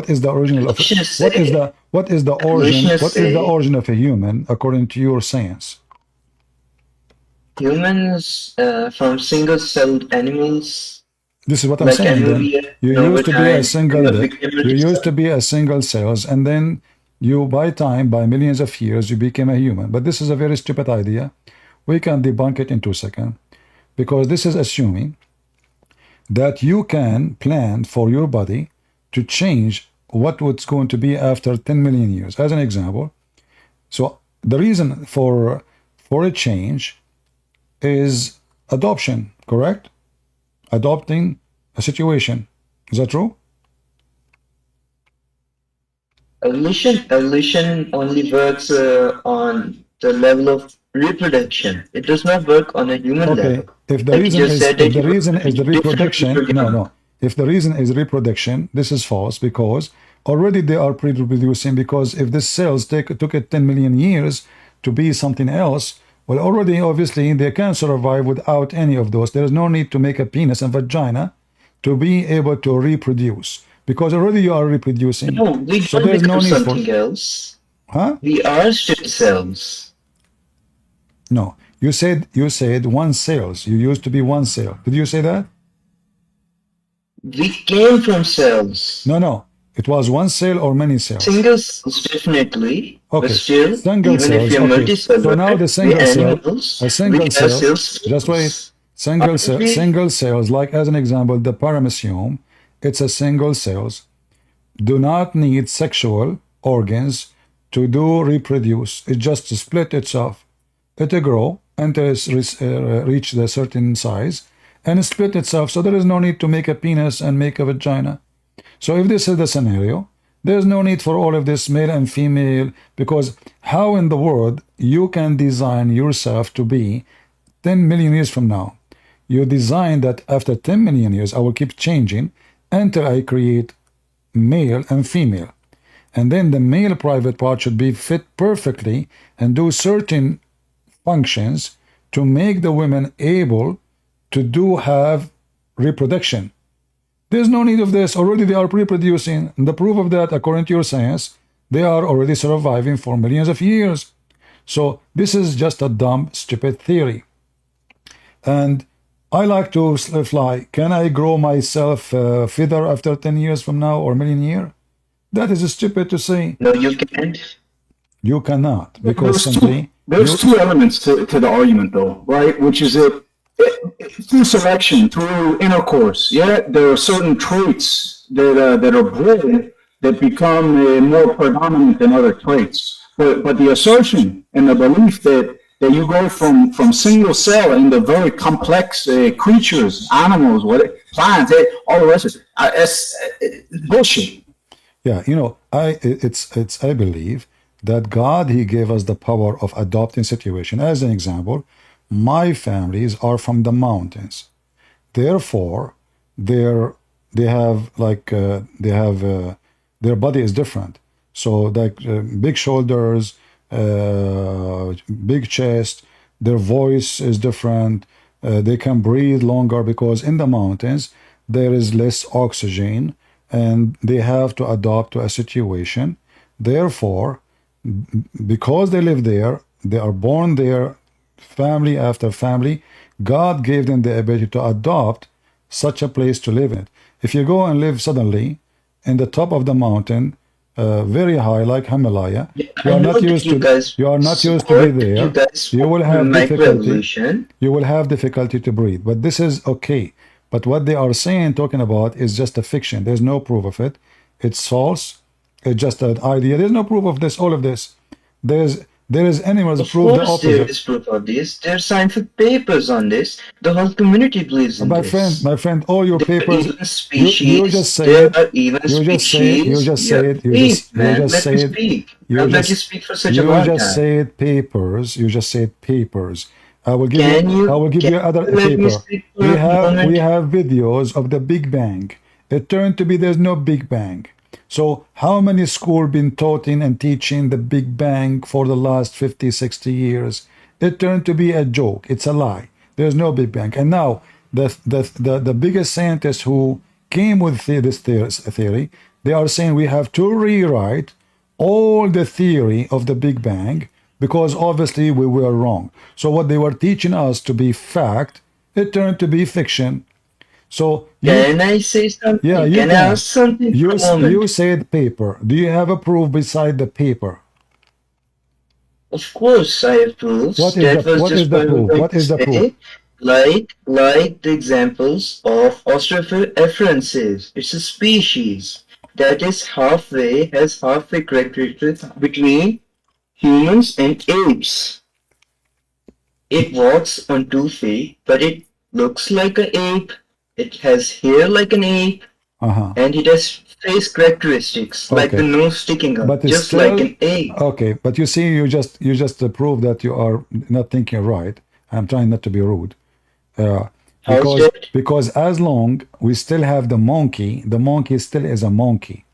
is the original of Evolution is what is say- the what is the Evolution origin is what is the say- origin of a human according to your science? Humans from single-celled animals. This is what I'm Like saying. Then amphibian, you over used to be a time, single. became You used to multicell. be a single cells, and then you, by time, by millions of years, you became a human. But this is a very stupid idea. We can debunk it in 2 seconds, because this is assuming that you can plan for your body to change what it's going to be after 10 million years. As an example, so the reason for a change is adoption, correct? Adopting a situation. Is that true? Evolution only works on the level of reproduction. It does not work on a human Okay. level. If the Like you reason just is said that if the you reason is the different reproduction, people no. If the reason is reproduction, this is false, because already they are reproducing. Because if these cells took it 10 million years to be something else, well, already obviously they can survive without any of those. There is no need to make a penis and vagina to be able to reproduce, because already you are reproducing. No, we So don't there is no become need for. something else. Huh? We are still cells. No. You said one cells. You used to be one cell. Did you say that? We came from cells. No. It was one cell or many cells. Single cells, definitely. Okay. But still, Single even cells. if you're Okay. multicellular, So now the single we're cell, animals, a single we cell. are still Just wait. cells. Single cells. Like as an example, the paramecium. It's a single cells. Do not need sexual organs to do reproduce. It just split itself. It grow until it's reach the certain size and split itself. So there is no need to make a penis and make a vagina. So if this is the scenario, there's no need for all of this male and female, because how in the world you can design yourself to be 10 million years from now? You design that after 10 million years, I will keep changing until I create male and female. And then the male private part should be fit perfectly and do certain functions to make the women able to have reproduction. There's no need of this. Already they are reproducing. And the proof of that, according to your science, they are already surviving for millions of years. So this is just a dumb, stupid theory. And I like to fly. Can I grow myself feather after 10 years from now or million year? That is stupid to say. No, you can't. You cannot, because There's two elements to the argument, though, right? Which is that through selection, through intercourse, yeah, there are certain traits that are bred that become more predominant than other traits. But the assertion and the belief that you go from single cell into very complex creatures, animals, plants, all the rest of it, it's bullshit. Yeah, I believe that God, He gave us the power of adopting situation. As an example, my families are from the mountains. Therefore, their body is different. So like big shoulders, big chest, their voice is different. They can breathe longer because in the mountains there is less oxygen, and they have to adapt to a situation. Therefore, because they live there, they are born there, family after family, God gave them the ability to adopt such a place to live in. If you go and live suddenly in the top of the mountain, very high, like Himalaya, you are not used to be there. You will have difficulty. You will have difficulty to breathe. But this is okay. But what they are saying, talking about, is just a fiction. There's no proof of it. It's false. It's just an idea. There's no proof of this. All of this. There is animals prove the opposite. There is proof of this. There are scientific papers on this. The whole community believes in this. My friend, all your there papers. Are even species, you just say there it. are even You just say it. You just say it. You just say it. Speak. I'll let you speak for such a long time. You just said papers. I will give you other paper. We have videos of the Big Bang. It turned to be there's no Big Bang. So how many schools been taught in and teaching the Big Bang for the last 50, 60 years? It turned to be a joke. It's a lie. There's no Big Bang. And now the biggest scientists who came with this theory, they are saying we have to rewrite all the theory of the Big Bang because obviously we were wrong. So what they were teaching us to be fact, it turned to be fiction. So can I say something? Yeah, you can I ask something? You said paper. Do you have a proof beside the paper? Of course, I have proofs. What is the proof? What is the proof? Like the examples of Australopithecus. It's a species that has halfway characteristics between humans and apes. It walks on 2 feet, but it looks like an ape. It has hair like an ape, and it has face characteristics like the nose sticking up, just like an ape. Okay, but you see, you just prove that you are not thinking right. I'm trying not to be rude. Because as long we still have the monkey still is a monkey.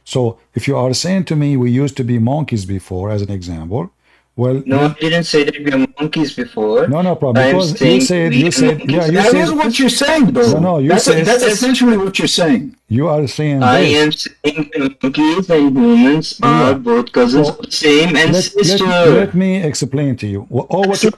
So if you are saying to me we used to be monkeys before, as an example, well, no, I didn't say that we are monkeys before. No problem. Because you said, that is what you're saying, though. No, you that's said that's essentially what you're saying. You are saying I am saying monkeys and humans are both cousins of the same ancestor. Let me explain to you. All what you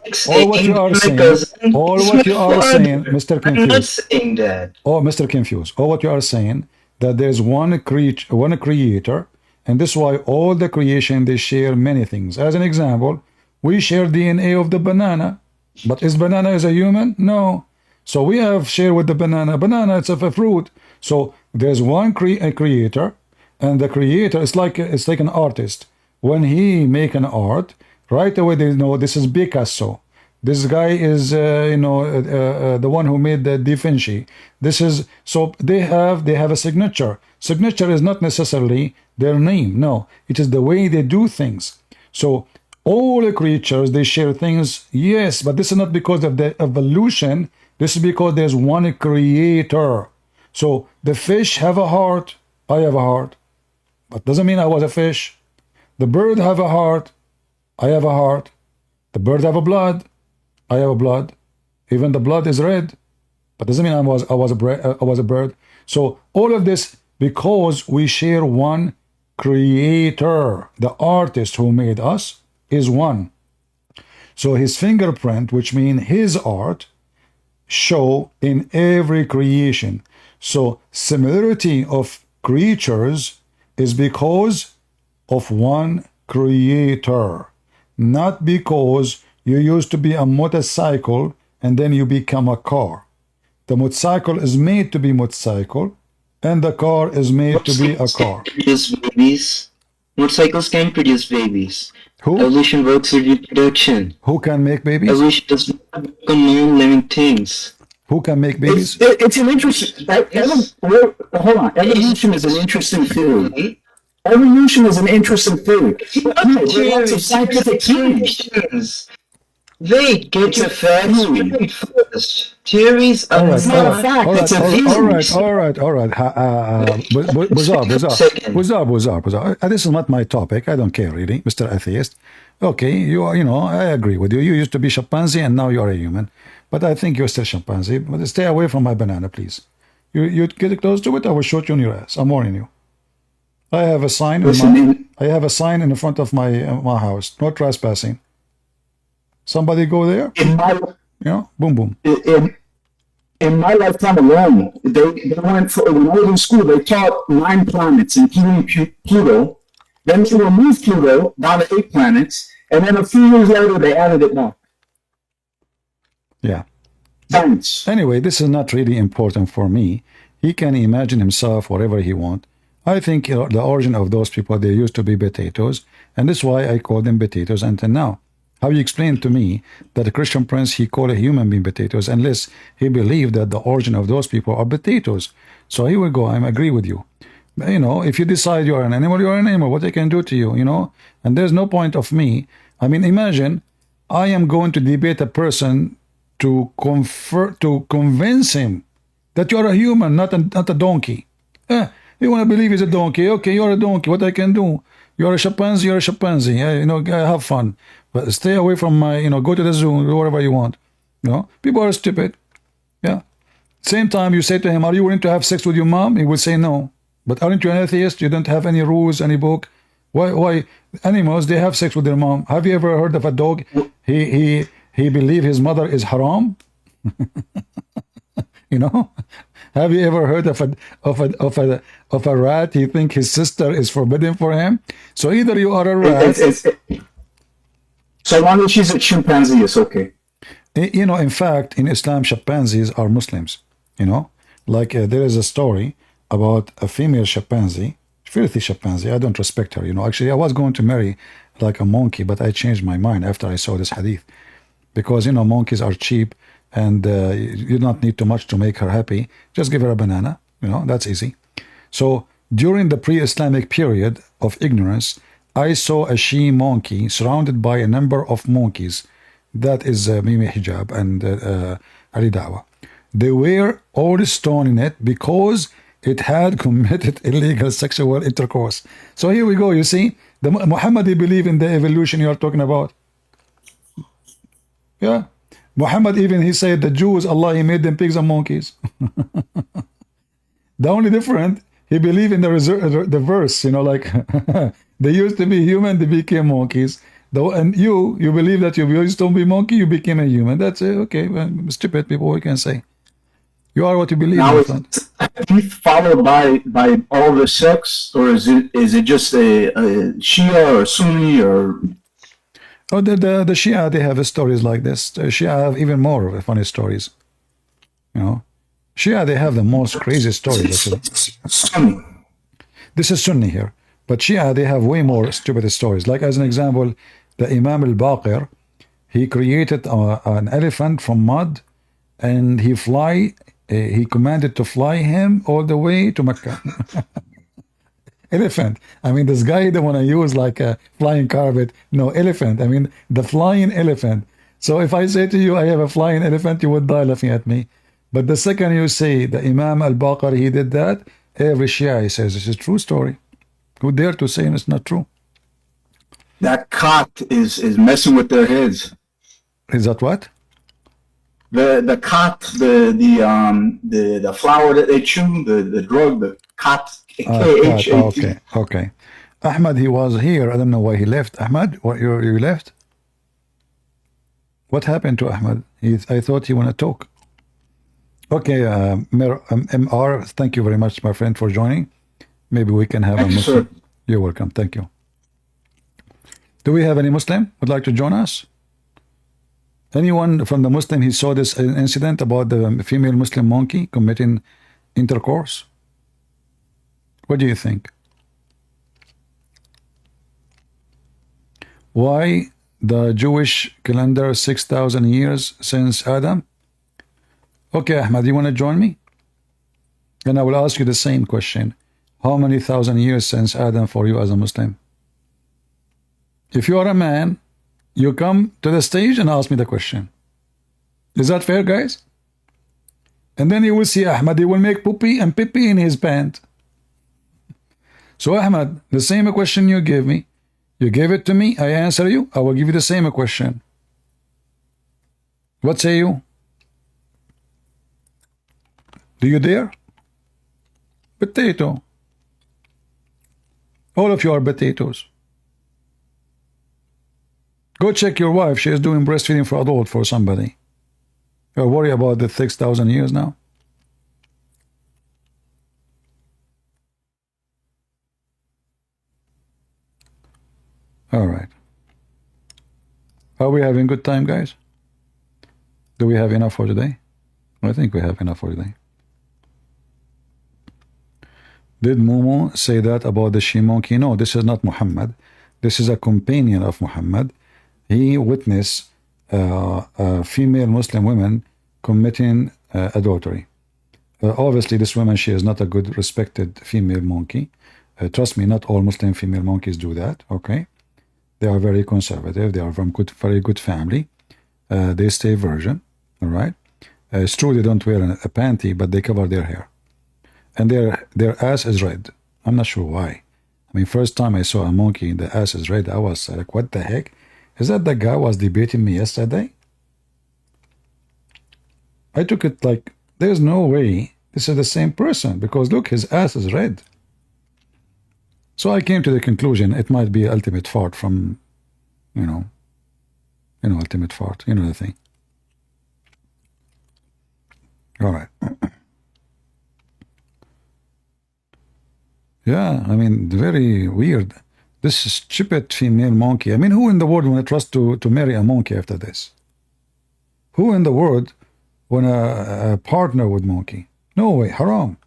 are saying, Mr. Confused. I'm not saying that. Oh, Mr. Confused. All what you are saying that there's one creator. And this is why all the creation, they share many things. As an example, we share DNA of the banana. But is banana a human? No. So we have share with the banana. Banana, it's a fruit. So there's one creator, and the creator is like an artist. When he make an art, right away they know this is Picasso. This guy is the one who made the Da Vinci. This is so they have a signature. Signature is not necessarily their name. No, it is the way they do things. So all the creatures, they share things. Yes, but this is not because of the evolution. This is because there's one creator. So the fish have a heart. I have a heart, but doesn't mean I was a fish. The bird have a heart. I have a heart. The bird have a blood. I have a blood. Even the blood is red, but doesn't mean I was a bird. So all of this because we share one creator. The artist who made us is one. So his fingerprint, which means his art, show in every creation. So similarity of creatures is because of one creator, not because you used to be a motorcycle and then you become a car. The motorcycle is made to be motorcycle, and the car is made to be a car. Produce babies. Motorcycles can produce babies. Who? Evolution works with reproduction. Who can make babies? Evolution does not work on non-living things. Who can make babies? It's an interesting. Hold on. Evolution is an interesting theory. Evolution is an interesting theory. Lots of scientific theories. Wait, get your facts right first. Theories are not fact. It's a theory. All right. Buzar. This is not my topic. I don't care really, Mr. Atheist. Okay, I agree with you. You used to be chimpanzee and now you are a human. But I think you're still chimpanzee. But stay away from my banana, please. You get close to it, I will shoot you in your ass. I'm warning you. I have a sign. I have a sign in the front of my house. No trespassing. Somebody go there. Boom, boom. In my lifetime alone, they went for, when I was in school, they taught 9 planets, including Pluto. Then they removed Pluto down to 8 planets, and then a few years later they added it more. Yeah. Science. Anyway, this is not really important for me. He can imagine himself whatever he wants. I think the origin of those people, they used to be potatoes, and that's why I call them potatoes until now. How you explain to me that a Christian prince, he called a human being potatoes, unless he believed that the origin of those people are potatoes. So here we go, I agree with you. If you decide you are an animal, you are an animal. What they can do to you, and there's no point of me. I mean, imagine I am going to debate a person to convince him that you're a human, not a donkey. You want to believe he's a donkey? Okay, you're a donkey. What I can do? You're a chimpanzee. You're a chimpanzee. Have fun, but stay away from my. Go to the zoo, do whatever you want. People are stupid. Yeah. Same time, you say to him, "Are you willing to have sex with your mom?" He will say no. But aren't you an atheist? You don't have any rules, any book. Why animals, they have sex with their mom? Have you ever heard of a dog? He believe his mother is haram. Have you ever heard of a rat? He think his sister is forbidden for him. So either you are a rat. So long as she's a chimpanzee, it's okay. In fact, in Islam, chimpanzees are Muslims. Like there is a story about a female chimpanzee, filthy chimpanzee. I don't respect her. Actually, I was going to marry like a monkey, but I changed my mind after I saw this hadith, because monkeys are cheap, and you don't need too much to make her happy. Just give her a banana. That's easy. So during the pre-Islamic period of ignorance, I saw a she monkey surrounded by a number of monkeys. That is Mimi Hijab and Ali Dawah. They were all stoning it because it had committed illegal sexual intercourse. So here we go. You see, the Muhammadi believe in the evolution you are talking about. Yeah, Muhammad even he said the Jews, Allah, he made them pigs and monkeys. The only different, he believed in the verse. Like they used to be human, they became monkeys. And you believe that you used to be monkey, you became a human. That's it. Okay, well, stupid people, we can say. You are what you believe. Now, is it followed by all the sects, or is it just a Shia or Sunni or? Oh, the Shia, they have stories like this. The Shia have even more funny stories. Shia, they have the most crazy stories. Sunni. This is Sunni here. But Shia, they have way more stupid stories. Like as an example, the Imam al-Baqir, he created an elephant from mud, and he commanded to fly him all the way to Mecca. Elephant. I mean, this guy don't want to use like a flying carpet. No, elephant. I mean, the flying elephant. So if I say to you, I have a flying elephant, you would die laughing at me. But the second you say the Imam al-Baqir, he did that, every Shia, he says, this is a true story. Who dare to say it's not true? That cock is messing with their heads. Is that what? The cock, the flower that they chew, the drug, the cock, K-H-A-T. Okay. Ahmad, he was here. I don't know why he left. Ahmad, what you left? What happened to Ahmad? I thought he want to talk. Okay, MR, thank you very much, my friend, for joining. Maybe we can have a Muslim. You're welcome. Thank you. Do we have any Muslim would like to join us? Anyone from the Muslim, he saw this incident about the female Muslim monkey committing intercourse? What do you think? Why the Jewish calendar 6,000 years since Adam? Okay, Ahmad, you want to join me? And I will ask you the same question. How many thousand years since Adam for you as a Muslim? If you are a man, you come to the stage and ask me the question. Is that fair, guys? And then you will see Ahmad, he will make poopy and pee in his pant. So Ahmad, the same question you gave me, you gave it to me, I answer you, I will give you the same question. What say you? Do you dare? Potato. All of you are potatoes. Go check your wife. She is doing breastfeeding for adult for somebody. You're worried about the 6,000 years now? All right. Are we having good time, guys? Do we have enough for today? I think we have enough for today. Did Momo say that about the she-monkey? No, this is not Muhammad. This is a companion of Muhammad. He witnessed female Muslim women committing adultery. Obviously, this woman, she is not a good, respected female monkey. Trust me, not all Muslim female monkeys do that, okay? They are very conservative. They are from very good family. They stay virgin, all right? It's true they don't wear a panty, but they cover their hair. And their ass is red. I'm not sure why. I mean, first time I saw a monkey, the ass is red, I was like, what the heck? Is that the guy was debating me yesterday? I took it like, there's no way this is the same person, because look, his ass is red. So I came to the conclusion it might be ultimate fart from, ultimate fart, the thing. All right. Yeah, I mean, very weird. This stupid female monkey. I mean, who in the world want to trust to marry a monkey after this? Who in the world want to partner with monkey? No way, haram.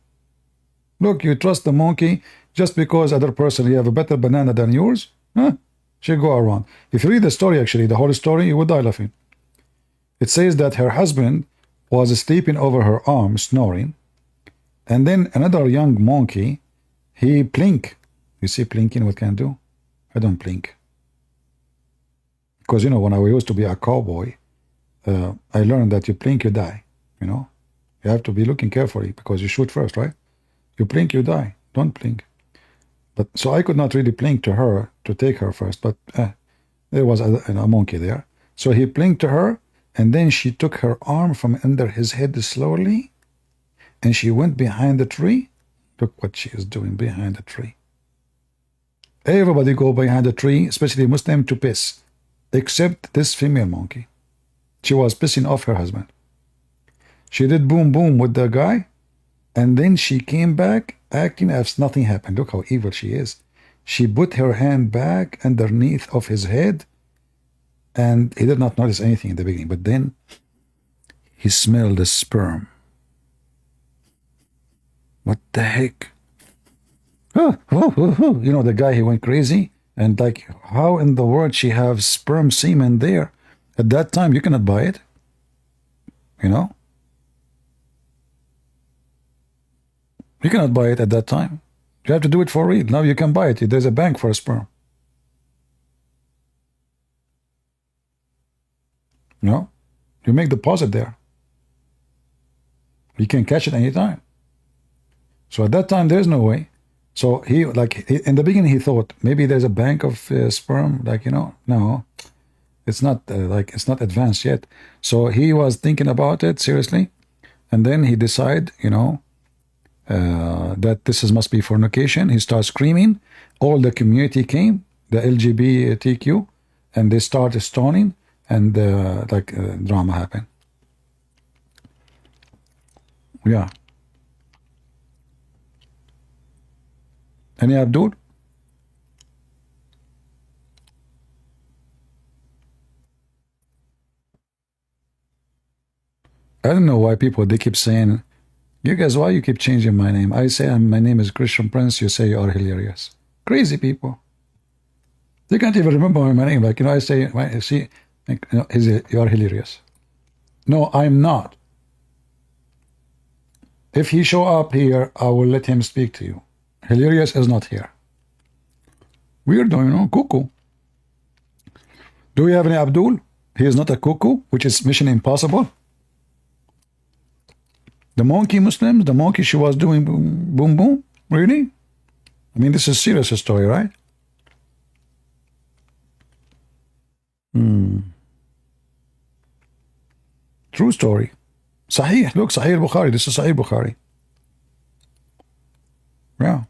Look, you trust the monkey just because other person, you have a better banana than yours? Huh? She go around. If you read the story, actually, the whole story, you would die laughing. It says that her husband was sleeping over her arm, snoring, and then another young monkey, he blink. You see blinking, what can I do? I don't blink. Because, when I used to be a cowboy, I learned that you blink, you die, You have to be looking carefully because you shoot first, right? You blink, you die. Don't blink. But so I could not really blink to her to take her first, but there was a monkey there. So he blinked to her, and then she took her arm from under his head slowly, and she went behind the tree. Look what she is doing behind the tree. Everybody go behind the tree, especially Muslim, to piss, except this female monkey. She was pissing off her husband. She did boom boom with the guy, and then she came back acting as nothing happened. Look how evil she is. She put her hand back underneath of his head, and he did not notice anything in the beginning, but then he smelled the sperm. What the heck? The guy, he went crazy, and like, how in the world she have sperm semen there? At that time, you cannot buy it. You cannot buy it at that time. You have to do it for real. Now you can buy it. There's a bank for a sperm. You make deposit there. You can catch it anytime. So at that time, there's no way. So he, in the beginning, he thought maybe there's a bank of sperm, no, it's not it's not advanced yet. So he was thinking about it seriously, and then he decided, that this must be fornication. He starts screaming. All the community came, the LGBTQ, and they started stoning, and drama happened. Yeah. Any Abdul? I don't know why people, they keep saying, you guys, why you keep changing my name? I say my name is Christian Prince, you say you are hilarious. Crazy people. They can't even remember my name. I say, you are hilarious. No, I'm not. If he show up here, I will let him speak to you. Hilarious is not here. Weird, cuckoo. Do we have any Abdul? He is not a cuckoo, which is mission impossible. The monkey Muslims, the monkey she was doing boom, boom, boom. Really? I mean, this is a serious story, right? True story. Sahih. Look, Sahih Bukhari. This is Sahih Bukhari. Yeah.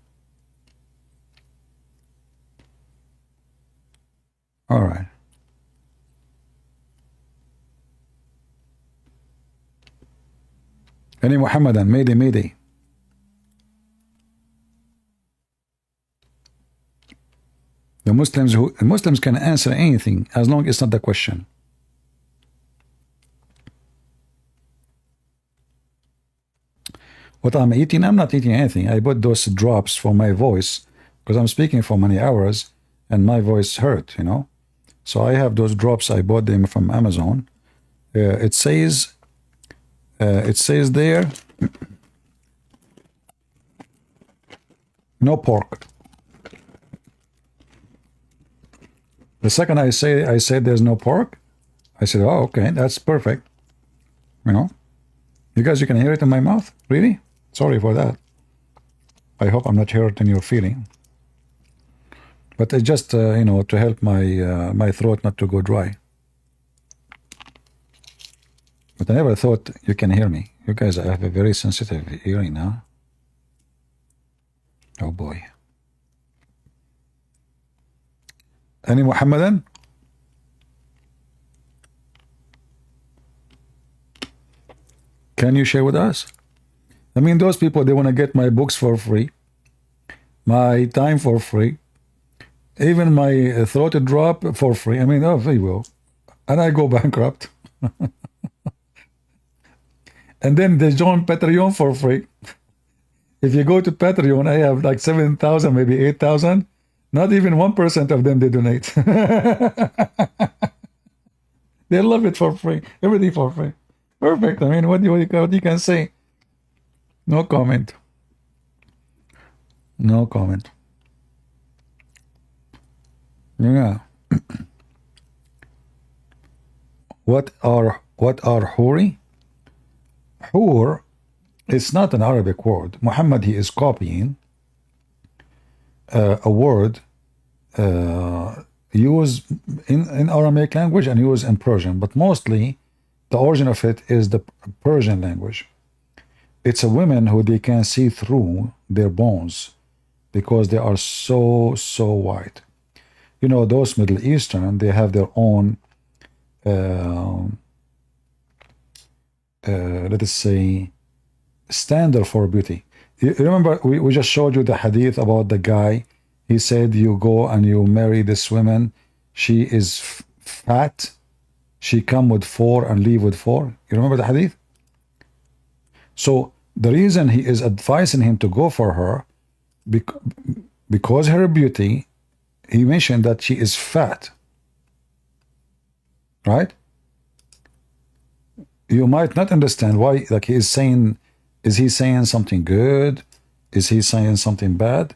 All right. Any Muhammadan, Mayday, Mayday. The Muslims can answer anything as long as it's not the question. What I'm eating, I'm not eating anything. I bought those drops for my voice because I'm speaking for many hours and my voice hurt, So I have those drops. I bought them from Amazon. It says there, no pork. The second I said there's no pork, I said, oh, okay, that's perfect. You know, you can hear it in my mouth? Really? Sorry for that. I hope I'm not hurting your feeling. But it's just, you know, to help my throat not to go dry. But I never thought you can hear me. You guys have a very sensitive hearing now. Oh boy. Any Muhammadan? Can you share with us? I mean, those people, they want to get my books for free, my time for free, even my throat drop for free. I mean, oh, they will. And I go bankrupt. And then they join Patreon for free. If you go to Patreon, I have like 7,000, maybe 8,000. Not even 1% of them they donate. They love it for free. Everything for free. Perfect. I mean, what you can say? No comment. No comment. Yeah. What are huri? Hur, it's not an Arabic word. Muhammad, he is copying a word used in Aramaic language and used in Persian, but mostly the origin of it is the Persian language. It's a woman who they can see through their bones because they are so white. You know, those Middle Eastern, they have their own let us say standard for beauty. You remember we just showed you the hadith about the guy. He said you go and you marry this woman, she is fat, she come with 4 and leave with 4. You remember the hadith? So the reason he is advising him to go for her, because her beauty, he mentioned that she is fat, right? You might not understand why, like he is saying, is he saying something good? Is he saying something bad?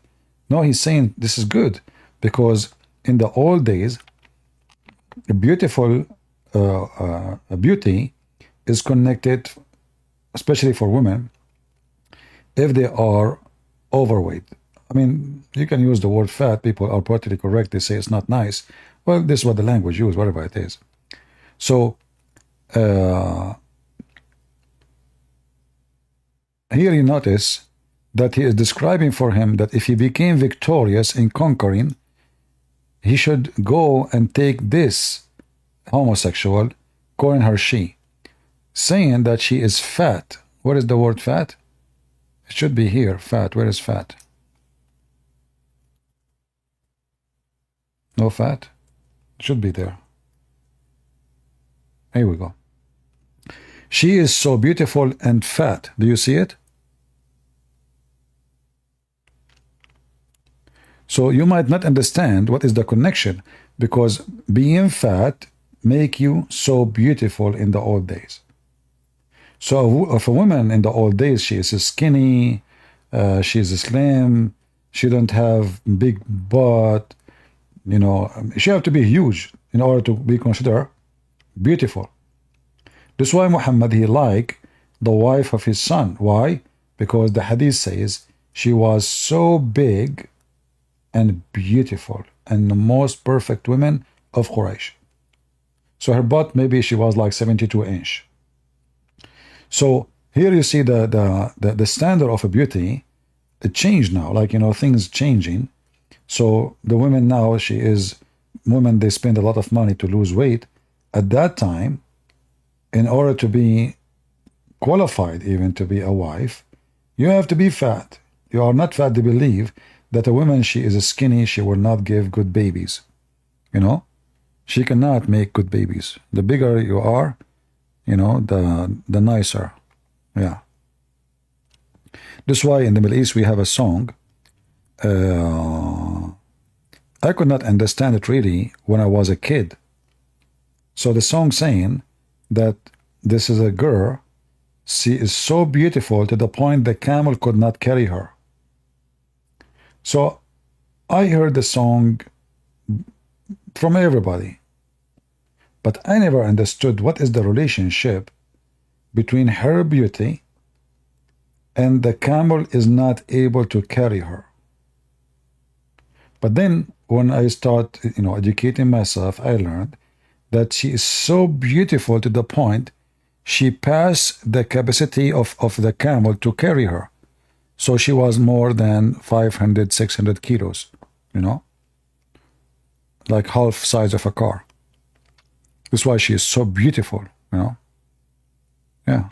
No, he's saying this is good, because in the old days, a beautiful beauty is connected, especially for women, if they are overweight. I mean, you can use the word fat. People are politically correct. They say it's not nice. Well, this is what the language uses, whatever it is. So, here you notice that he is describing for him that if he became victorious in conquering, he should go and take this homosexual, calling her she, saying that she is fat. What is the word fat? It should be here, fat. Where is fat? No fat? It should be there. Here we go. She is so beautiful and fat. Do you see it? So you might not understand what is the connection, because being fat make you so beautiful in the old days. So if a woman in the old days, she is skinny, she is slim, she don't have big butt, you know, she have to be huge in order to be considered beautiful. That's why Muhammad, he liked the wife of his son. Why? Because the hadith says she was so big and beautiful and the most perfect woman of Quraysh. So her butt, maybe she was like 72 inch. So here you see the standard of a beauty, it changed now, like, you know, things changing. So the women now, women, they spend a lot of money to lose weight. At that time, in order to be qualified even to be a wife, you have to be fat. You are not fat to believe that a woman, she is skinny, she will not give good babies. You know, she cannot make good babies. The bigger you are, you know, the nicer. Yeah. That's why in the Middle East we have a song. I could not understand it really when I was a kid. So the song saying that this is a girl, she is so beautiful to the point the camel could not carry her. So I heard the song from everybody. But I never understood what is the relationship between her beauty and the camel is not able to carry her. But then when I start, educating myself, I learned that she is so beautiful to the point she passed the capacity of the camel to carry her. So she was more than 500, 600 kilos, like half size of a car. That's why she is so beautiful, Yeah.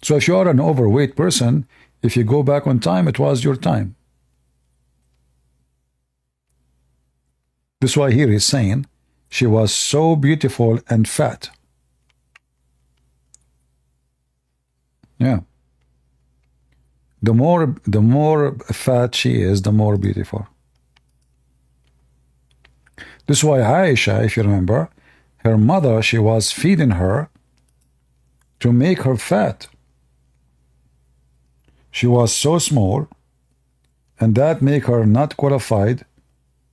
So if you are an overweight person, if you go back on time, it was your time. That's why here he's saying she was so beautiful and fat. Yeah. The more fat she is, the more beautiful. This is why Aisha, if you remember, her mother, she was feeding her to make her fat. She was so small, and that made her not qualified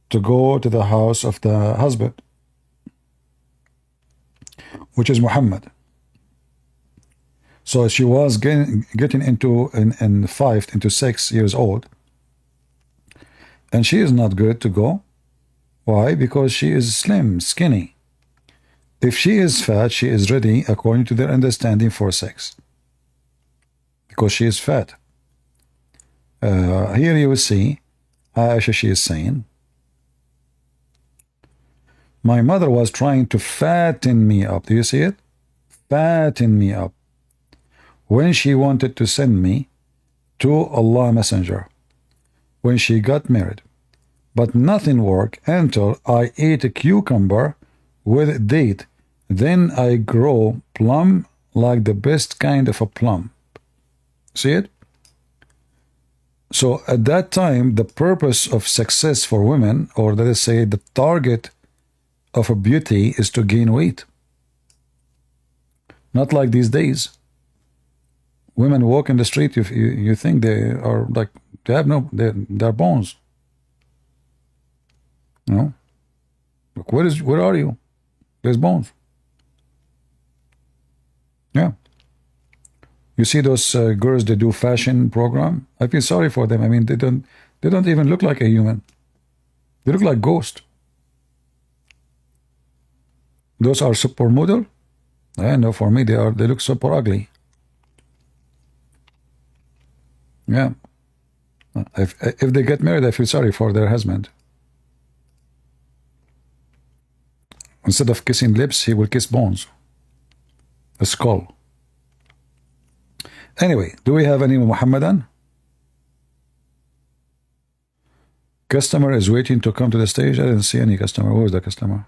to go to the house of the husband, which is Muhammad. So she was getting into in 5 into 6 years old, and she is not good to go. Why? Because she is slim, skinny. If she is fat, she is ready, according to their understanding, for sex, because she is fat. Here you will see Aisha, she is saying, my mother was trying to fatten me up. Do you see it? Fatten me up. When she wanted to send me to Allah Messenger, when she got married. But nothing worked until I ate a cucumber with date. Then I grow plump like the best kind of a plum. See it? So at that time, the purpose of success for women, or let us say the target of a beauty, is to gain weight. Not like these days. Women walk in the street, you think they are like, they have no, they're bones. Look, where are you? There's bones. Yeah. You see those girls, they do fashion program. I feel sorry for them. I mean, they don't even look like a human. They look like ghosts. Those are supermodel. I know, for me, they look super ugly. Yeah. If they get married, I feel sorry for their husband. Instead of kissing lips, he will kiss bones. A skull. Anyway, do we have any Muhammadan? Customer is waiting to come to the stage. I didn't see any customer. Where is the customer?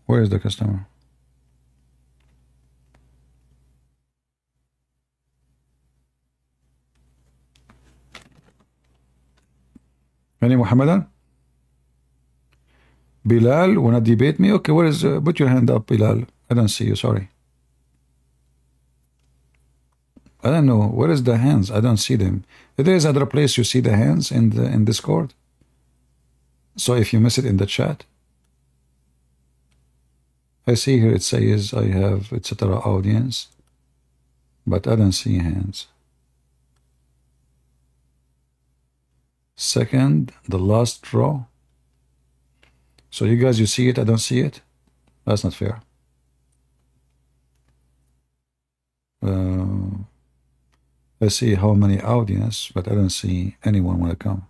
Where is the customer? Any Muhammadan? Bilal, wanna debate me? Okay, where is, put your hand up, Bilal. I don't see you, sorry. I don't know, where is the hands? I don't see them. If there is other place you see the hands in Discord. So if you miss it in the chat. I see here it says I have etc. audience, but I don't see hands. Second, the last row. So you guys, you see it, I don't see it? That's not fair. I see how many audience, but I don't see anyone want to come.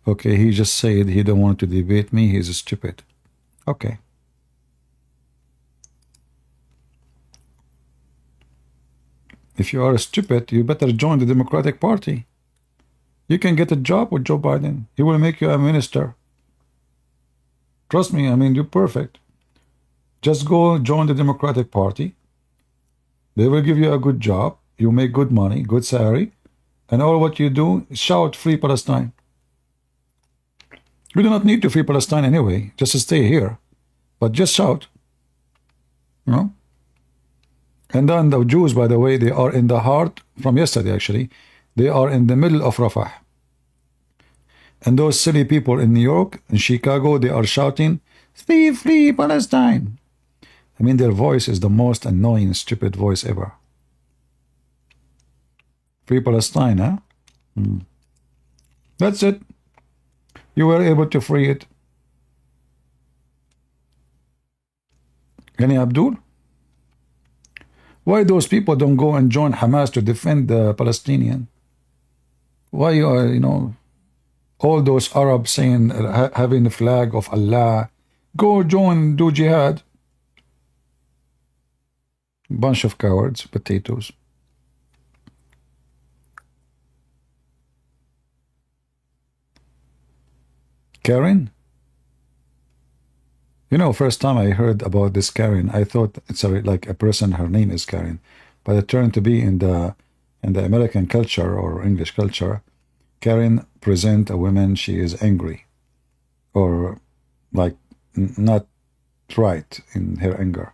Okay, he just said he don't want to debate me, he's stupid. Okay. If you are stupid, you better join the Democratic Party. You can get a job with Joe Biden. He will make you a minister. Trust me, I mean, you're perfect. Just go join the Democratic Party. They will give you a good job. You make good money, good salary. And all what you do is shout Free Palestine. You do not need to free Palestine anyway, just to stay here. But just shout. You know? And then the Jews, by the way, they are in the heart, from yesterday actually, they are in the middle of Rafah. And those silly people in New York, in Chicago, they are shouting, "Flee, flee, Palestine." I mean, their voice is the most annoying, stupid voice ever. Free Palestine, huh? That's it. You were able to free it. Any Abdul? Why those people don't go and join Hamas to defend the Palestinian? Why you are, all those Arabs saying, having the flag of Allah, go join, do jihad. Bunch of cowards, potatoes. Karen? First time I heard about this Karen, I thought it's like a person, her name is Karen. But it turned to be in the American culture or English culture, Karen present a woman, she is angry. Or like not right in her anger.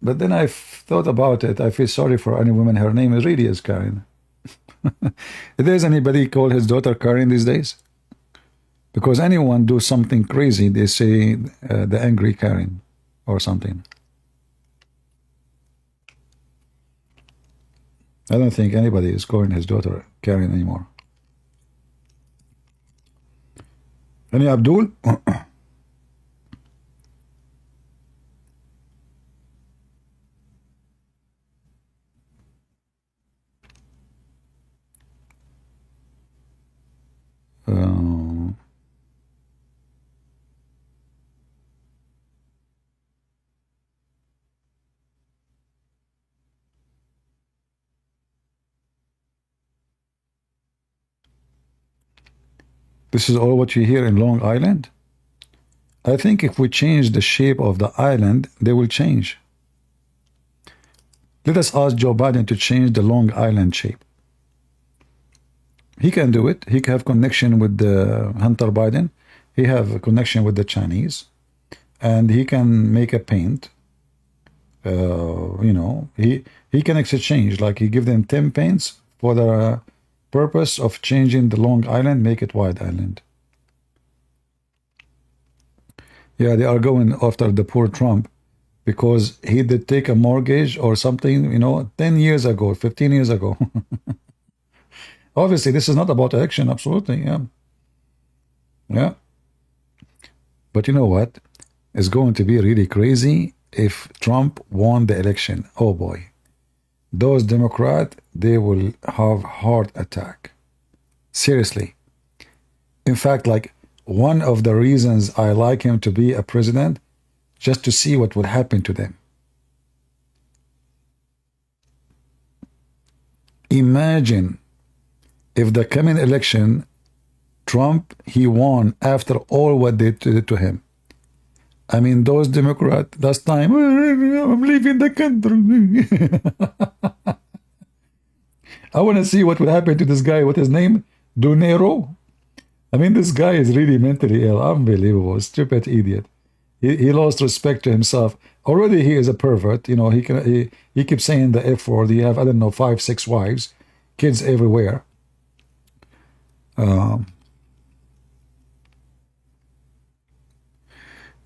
But then I thought about it, I feel sorry for any woman, her name really is Karen. If there's anybody call his daughter Karen these days? Because anyone do something crazy, they say the angry Karen or something. I don't think anybody is calling his daughter Karen anymore. Any Abdul? This is all what you hear in Long Island? I think if we change the shape of the island, they will change. Let us ask Joe Biden to change the Long Island shape. He can do it. He can have connection with Hunter Biden. He have a connection with the Chinese. And he can make a paint. He can exchange. Like he give them 10 paints for the purpose of changing the Long Island, make it White Island. Yeah, they are going after the poor Trump because he did take a mortgage or something, 10 years ago, 15 years ago. Obviously, this is not about election, absolutely, yeah. Yeah. But you know what? It's going to be really crazy if Trump won the election. Oh boy. Those Democrats, they will have heart attack. Seriously. In fact, like one of the reasons I like him to be a president, just to see what would happen to them. Imagine if the coming election, Trump, he won after all what they did to him. I mean, those Democrats, last time, I'm leaving the country. I want to see what would happen to this guy. What's his name? Donero? I mean, this guy is really mentally ill. Unbelievable. Stupid idiot. He lost respect to himself. Already he is a pervert. He keeps saying the F word. He have, I don't know, 5, 6 wives, kids everywhere.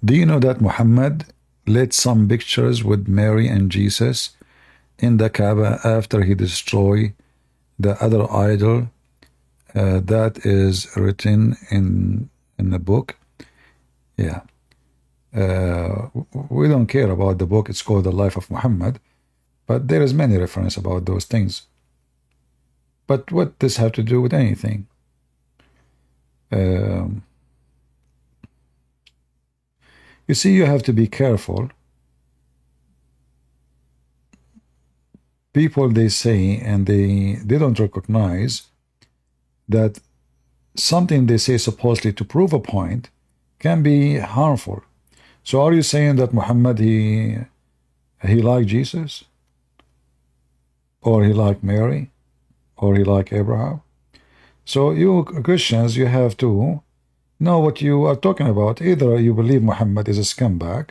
Do you know that Muhammad lit some pictures with Mary and Jesus in the Kaaba after he destroyed the other idol that is written in the book? Yeah. We don't care about the book. It's called The Life of Muhammad, but there is many reference about those things. But what does have to do with anything? You see, you have to be careful. People, they say, and they don't recognize that something they say supposedly to prove a point can be harmful. So are you saying that Muhammad, he liked Jesus? Or he liked Mary? Or he liked Abraham? So you Christians, you have to know what you are talking about. Either you believe Muhammad is a scumbag,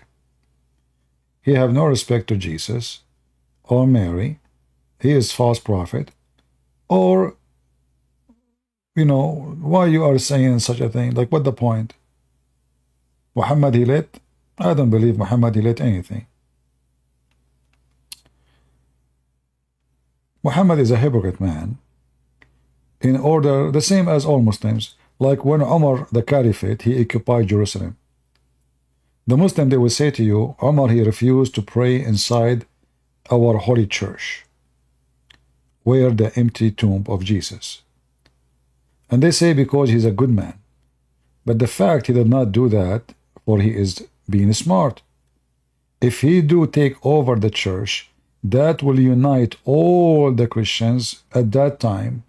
he have no respect to Jesus, or Mary, he is false prophet, or, you know, why you are saying such a thing? Like, what the point? Muhammad he lit? I don't believe Muhammad he lit anything. Muhammad is a hypocrite man. In order, the same as all Muslims. Like when Umar, the Caliphate, he occupied Jerusalem. The Muslim, they will say to you, Umar, he refused to pray inside our holy church, where the empty tomb of Jesus. And they say because he's a good man. But the fact he did not do that, for he is being smart. If he do take over the church, that will unite all the Christians at that time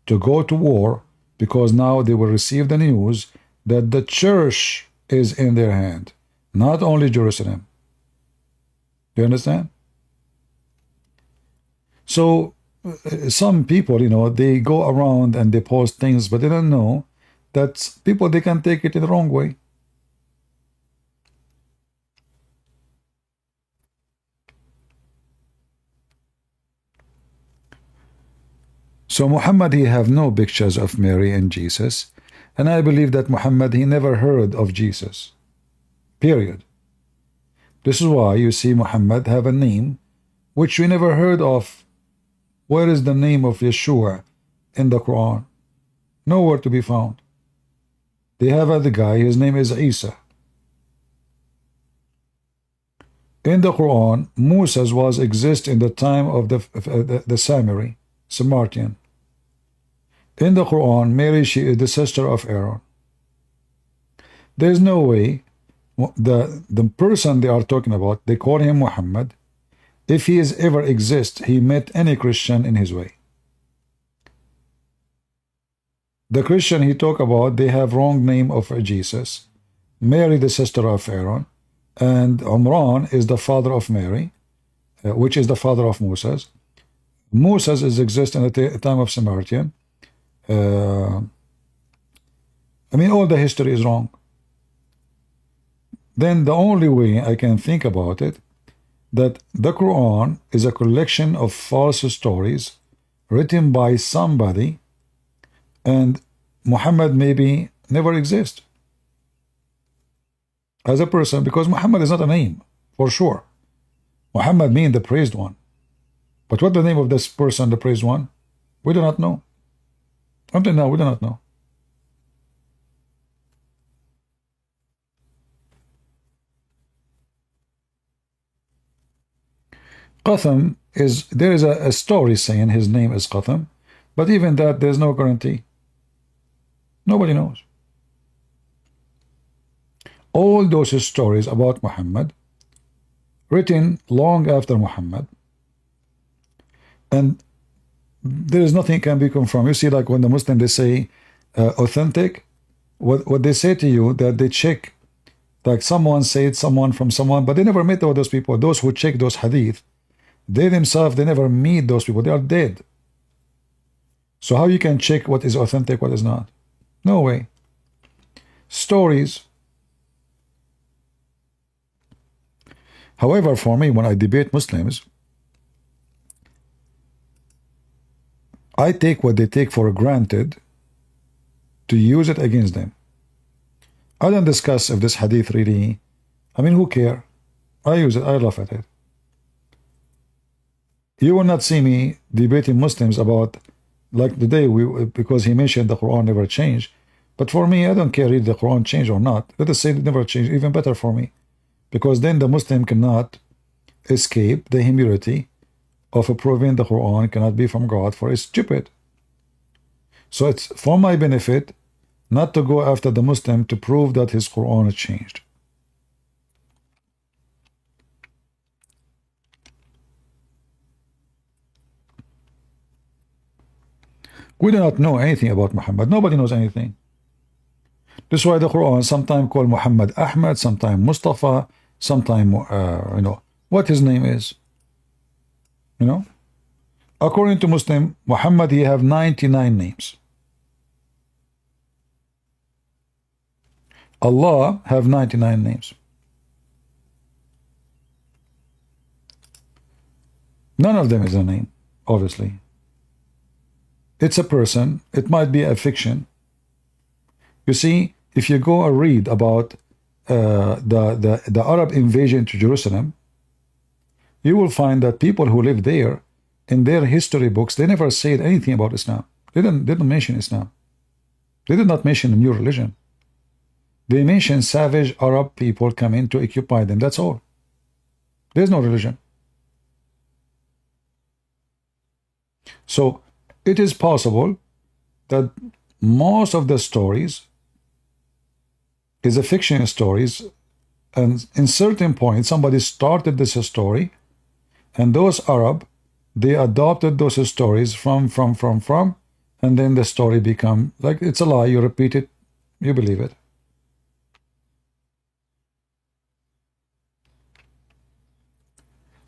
to go to war, because now they will receive the news that the church is in their hand, not only Jerusalem. Do you understand? So some people, you know, they go around and they post things, but they don't know that people, they can take it in the wrong way. So Muhammad, he have no pictures of Mary and Jesus, and I believe that Muhammad, he never heard of Jesus, period. This is why you see Muhammad have a name which we never heard of. Where is the name of Yeshua in the Quran? Nowhere to be found. They have other guy, his name is Isa. In the Quran, Moses was exist in the time of the Samaritan. In the Quran, Mary, she is the sister of Aaron. There's no way the person they are talking about, they call him Muhammad. If he is ever exist, he met any Christian in his way. The Christian he talk about, they have wrong name of Jesus. Mary, the sister of Aaron, and Umran is the father of Mary, which is the father of Moses. Moses is exist in the time of Samaritan. I mean, all the history is wrong. Then the only way I can think about it, that the Quran is a collection of false stories written by somebody, and Muhammad maybe never exist as a person, because Muhammad is not a name, for sure. Muhammad means the praised one. But what the name of this person, the praised one? We do not know. Until now, we do not know. Qatham is, there is a story saying his name is Qatham, but even that, there's no guarantee. Nobody knows. All those stories about Muhammad, written long after Muhammad, and there is nothing can be confirmed. You see, like when the Muslim, they say authentic, what they say to you, that they check, like someone said someone from someone, but they never met all those people. Those who check those hadith, they themselves, they never meet those people. They are dead. So how you can check what is authentic, what is not? No way. Stories. However, for me, when I debate Muslims, I take what they take for granted to use it against them. I don't discuss if this hadith really, I mean, who care? I use it, I laugh at it. You will not see me debating Muslims about, like today, because he mentioned the Quran never changed. But for me, I don't care if the Quran changed or not. Let us say it never changed, even better for me. Because then the Muslim cannot escape the humility of proving the Quran cannot be from God, for it's stupid. So it's for my benefit not to go after the Muslim to prove that his Quran has changed. We do not know anything about Muhammad. Nobody knows anything. This is why the Quran sometimes call Muhammad Ahmad, sometimes Mustafa, sometimes, you know, what his name is. You know? According to Muslim, Muhammad, he have 99 names. Allah have 99 names. None of them is a name, obviously. It's a person. It might be a fiction. You see, if you go and read about the Arab invasion to Jerusalem, you will find that people who live there, in their history books, they never said anything about Islam. They didn't mention Islam. They did not mention a new religion. They mentioned savage Arab people coming to occupy them. That's all. There's no religion. So it is possible that most of the stories is a fiction stories, and in certain points somebody started this story, and those Arab, they adopted those stories from, and then the story become like it's a lie. You repeat it, you believe it.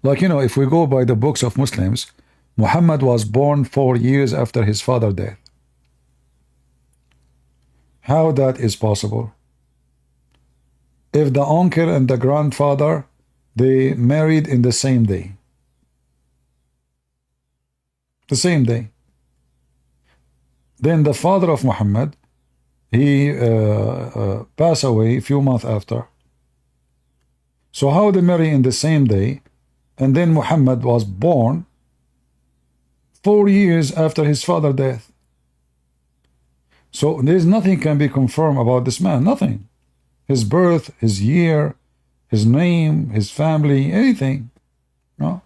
Like, you know, if we go by the books of Muslims, Muhammad was born 4 years after his father's death. How that is possible? If the uncle and the grandfather, they married in the same day. The same day. Then the father of Muhammad, he passed away a few months after. So how they marry in the same day, and then Muhammad was born 4 years after his father's death. So there's nothing can be confirmed about this man, nothing. His birth, his year, his name, his family, anything. No?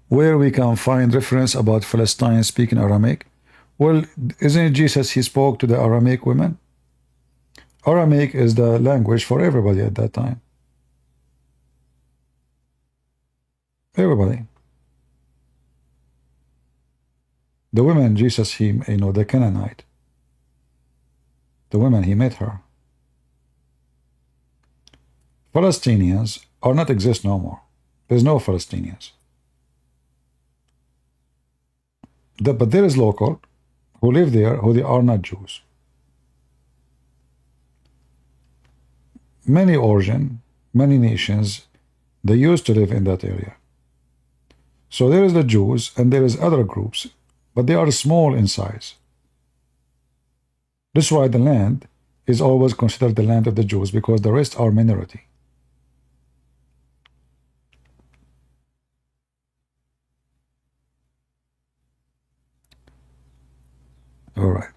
Where we can find reference about Palestine speaking Aramaic? Well, isn't it Jesus, he spoke to the Aramaic women? Aramaic is the language for everybody at that time. Everybody. The women, Jesus, he, you know, the Canaanite. The women, he met her. Palestinians are not exist no more. There's no Palestinians. But there is local who live there who they are not Jews. Many origin, many nations, they used to live in that area. So there is the Jews and there is other groups, but they are small in size. That's why the land is always considered the land of the Jews, because the rest are minority. All right.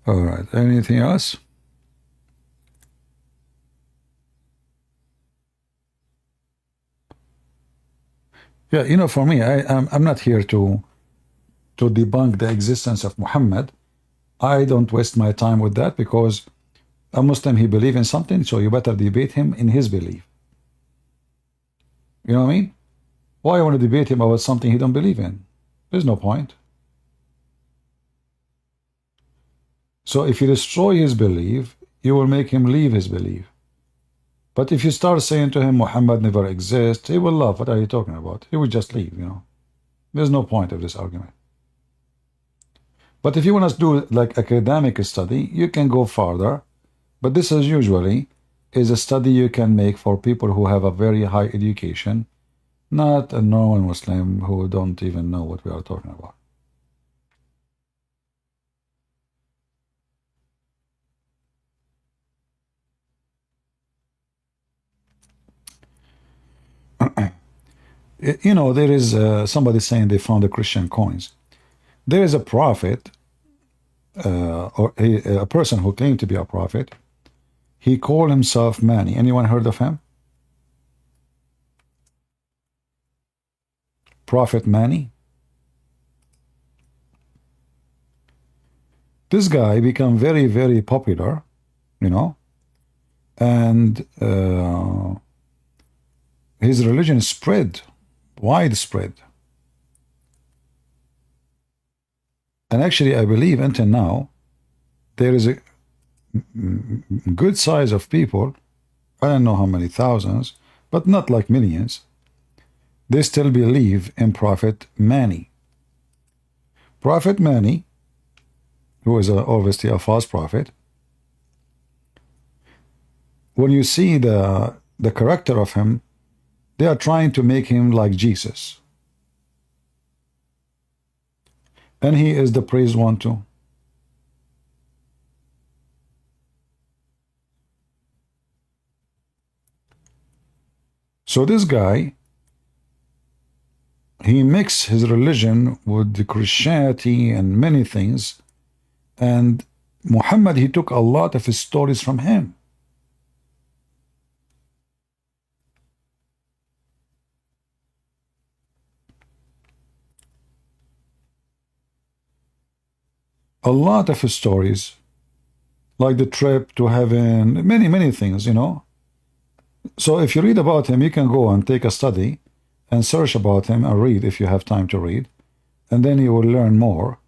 All right. Anything else? Yeah, you know, for me, I'm not here to debunk the existence of Muhammad. I don't waste my time with that, because a Muslim, he believes in something, so you better debate him in his belief. You know what I mean? Why I want to debate him about something he don't believe in? There's no point. So if you destroy his belief, you will make him leave his belief. But if you start saying to him, Muhammad never exists, he will laugh. What are you talking about? He will just leave, you know. There's no point of this argument. But if you want to do like academic study, you can go farther. But this is usually is a study you can make for people who have a very high education, not a normal Muslim who don't even know what we are talking about. You know, there is somebody saying they found the Christian coins. There is a prophet, or a person who claimed to be a prophet. He called himself Mani. Anyone heard of him? Prophet Mani. This guy became very, very popular, you know, and his religion spread, widespread. And actually, I believe until now, there is a good size of people, I don't know how many thousands, but not like millions, they still believe in Prophet Mani. Prophet Mani, who is obviously a false prophet, when you see the character of him, they are trying to make him like Jesus. And he is the praised one too. So this guy, he mixed his religion with the Christianity and many things, and Muhammad, he took a lot of his stories from him. A lot of his stories, like the trip to heaven, many things, you know. So if you read about him, you can go and take a study and search about him and read if you have time to read, and then you will learn more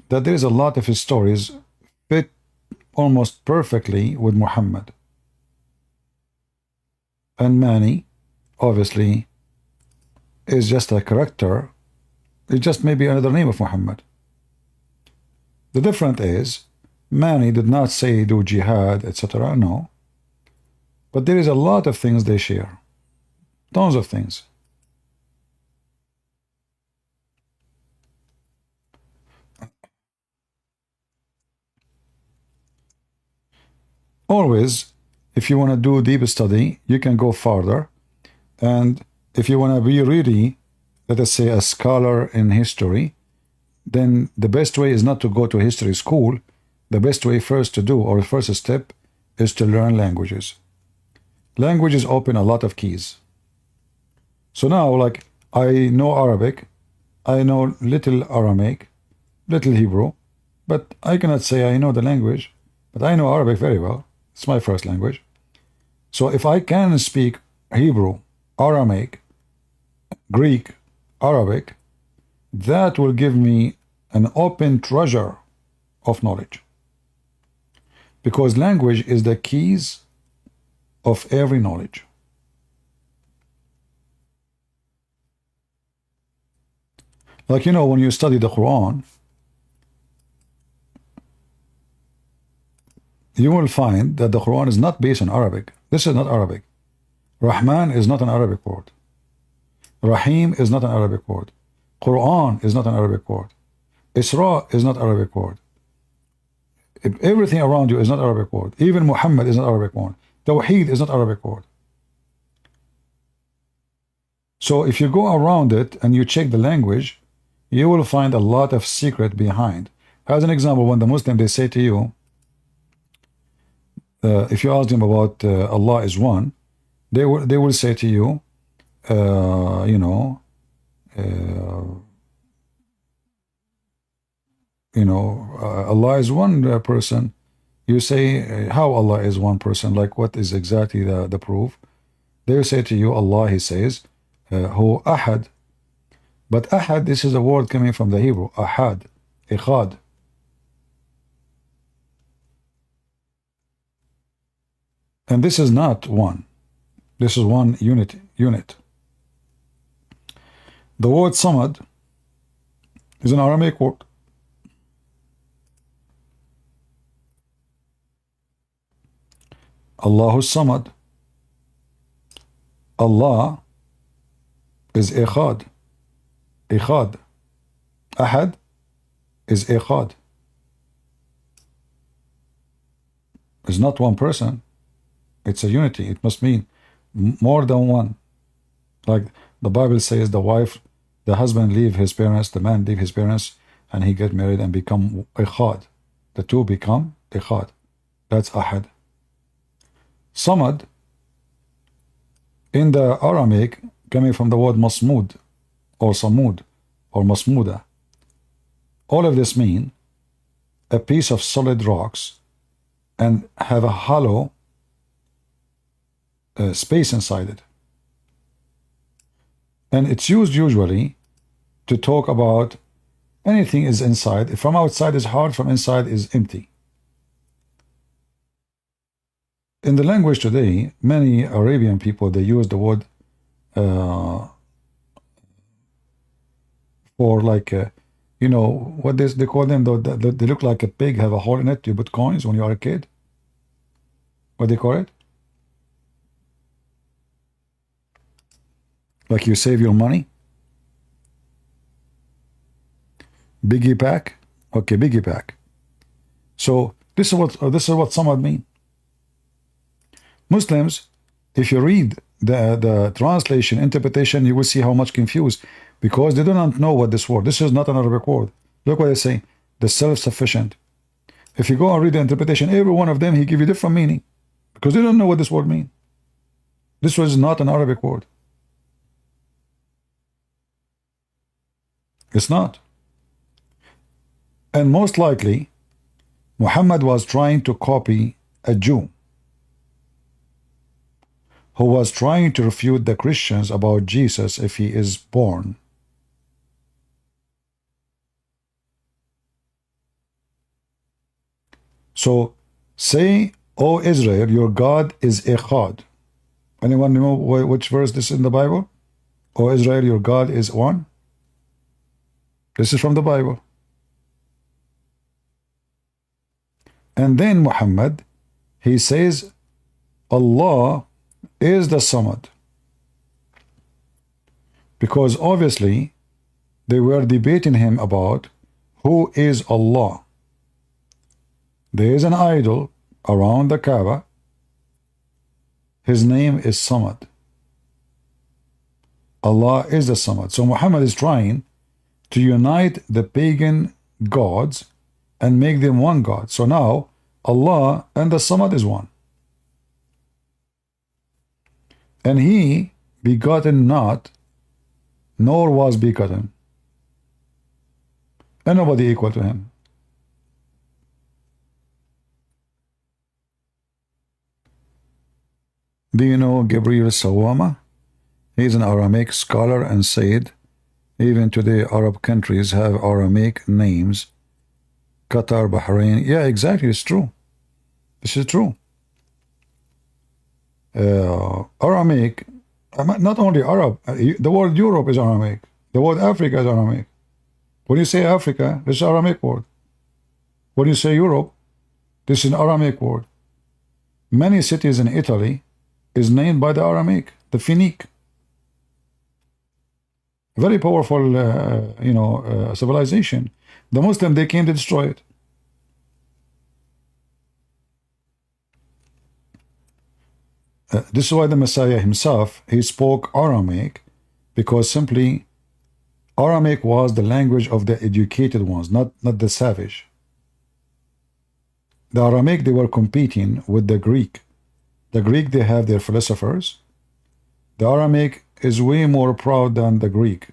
that there is a lot of his stories fit almost perfectly with Muhammad. And Mani, obviously, is just a character. It just may be another name of Muhammad. The difference is, Mani did not say do jihad, etc. No. But there is a lot of things they share. Tons of things. Always, if you want to do deep study, you can go farther. And if you want to be really, let us say, a scholar in history, then the best way is not to go to history school. The best way first to do, or first step, is to learn languages. Languages open a lot of keys. So now, like, I know Arabic, I know little Aramaic, little Hebrew, but I cannot say I know the language, but I know Arabic very well. It's my first language. So if I can speak Hebrew, Aramaic, Greek, Arabic, that will give me an open treasure of knowledge. Because language is the keys of every knowledge. Like, you know, when you study the Quran, you will find that the Quran is not based on Arabic. This is not Arabic. Rahman is not an Arabic word. Rahim is not an Arabic word. Quran is not an Arabic word. Isra is not an Arabic word. Everything around you is not an Arabic word. Even Muhammad is not an Arabic word. Tawheed is not an Arabic word. So if you go around it and you check the language, you will find a lot of secret behind. As an example, when the Muslim, they say to you, if you ask them about Allah is one, they will say to you, you know, Allah is one person. You say, how Allah is one person? Like, what is exactly the proof? They will say to you, Allah, he says, Hu Ahad. But Ahad, this is a word coming from the Hebrew, Ahad, Ikhad. And this is not one. This is one unit. The word Samad is an Aramaic word. Allahu Samad. Allah is Ikhad. Ikhad. Ahad is Ikhad. It's not one person. It's a unity. It must mean more than one. Like the Bible says, the husband leave his parents, the man leave his parents, and he get married and become Ikhad. The two become Ikhad. That's Ahad. Samad, in the Aramaic, coming from the word Masmud, or Samud, or Masmuda. All of this mean a piece of solid rocks and have a hollow space inside it. And it's used usually to talk about anything is inside. From outside is hard, from inside is empty. In the language today, many Arabian people, they use the word for like you know, what they call them, they look like a pig, have a hole in it, you put coins when you are a kid. What they call it? Like you save your money? Biggie pack? Okay, biggie pack. So this is what samad mean. Muslims, if you read the translation, interpretation, you will see how much confused, because they do not know what this word. This is not an Arabic word. Look what they say. The self-sufficient. If you go and read the interpretation, every one of them, he give you different meaning, because they don't know what this word means. This was not an Arabic word. It's not. And most likely, Muhammad was trying to copy a Jew who was trying to refute the Christians about Jesus if he is born. So, say, O Israel, your God is Echad. Anyone know which verse this is in the Bible? O Israel, your God is one? This is from the Bible. And then Muhammad, he says, Allah is the Samad. Because obviously, they were debating him about who is Allah. There is an idol around the Kaaba. His name is Samad. Allah is the Samad. So Muhammad is trying to unite the pagan gods and make them one God. So now Allah and the Samad is one. And he begotten not, nor was begotten. And nobody equal to him. Do you know Gabriel Sawama? He is an Aramaic scholar and said, even today Arab countries have Aramaic names. Qatar, Bahrain. Yeah, exactly, it's true. This is true. Aramaic, not only Arab, the word Europe is Aramaic. The word Africa is Aramaic. When you say Africa, this is an Aramaic word. When you say Europe, this is an Aramaic word. Many cities in Italy is named by the Aramaic, the Phoenician. Very powerful, civilization. The Muslim, they came to destroy it. This is why the Messiah himself, he spoke Aramaic, because simply Aramaic was the language of the educated ones, not the savage. The Aramaic, they were competing with the Greek. The Greek, they have their philosophers. The Aramaic is way more proud than the Greek,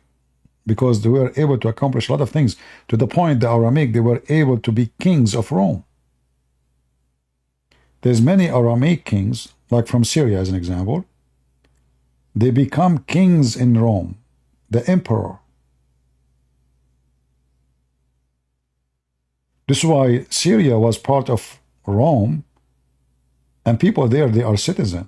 because they were able to accomplish a lot of things, to the point the Aramaic, they were able to be kings of Rome. There's many Aramaic kings, like from Syria as an example. They become kings in Rome, the emperor. This is why Syria was part of Rome, and people there, they are citizens.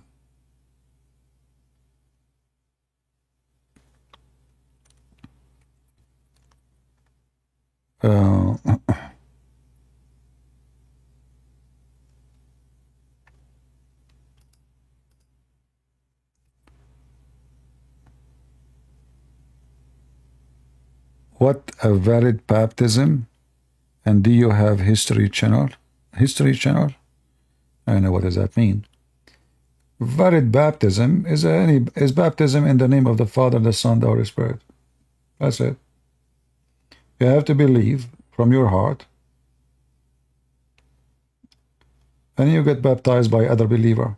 What a valid baptism? And do you have history channel? History channel? I don't know what does that mean. Valid baptism is baptism in the name of the Father, the Son, the Holy Spirit. That's it. You have to believe from your heart, and you get baptized by other believer,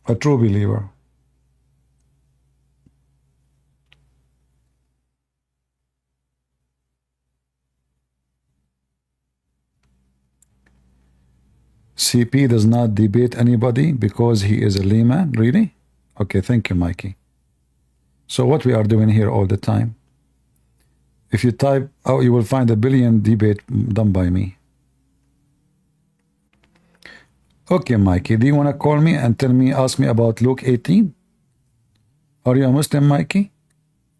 a true believer. CP does not debate anybody because he is a layman. Really? Okay, thank you, Mikey. So what we are doing here all the time, if you type out, you will find a billion debate done by me. Okay, Mikey, do you want to call me and ask me about Luke 18? Are you a Muslim, Mikey?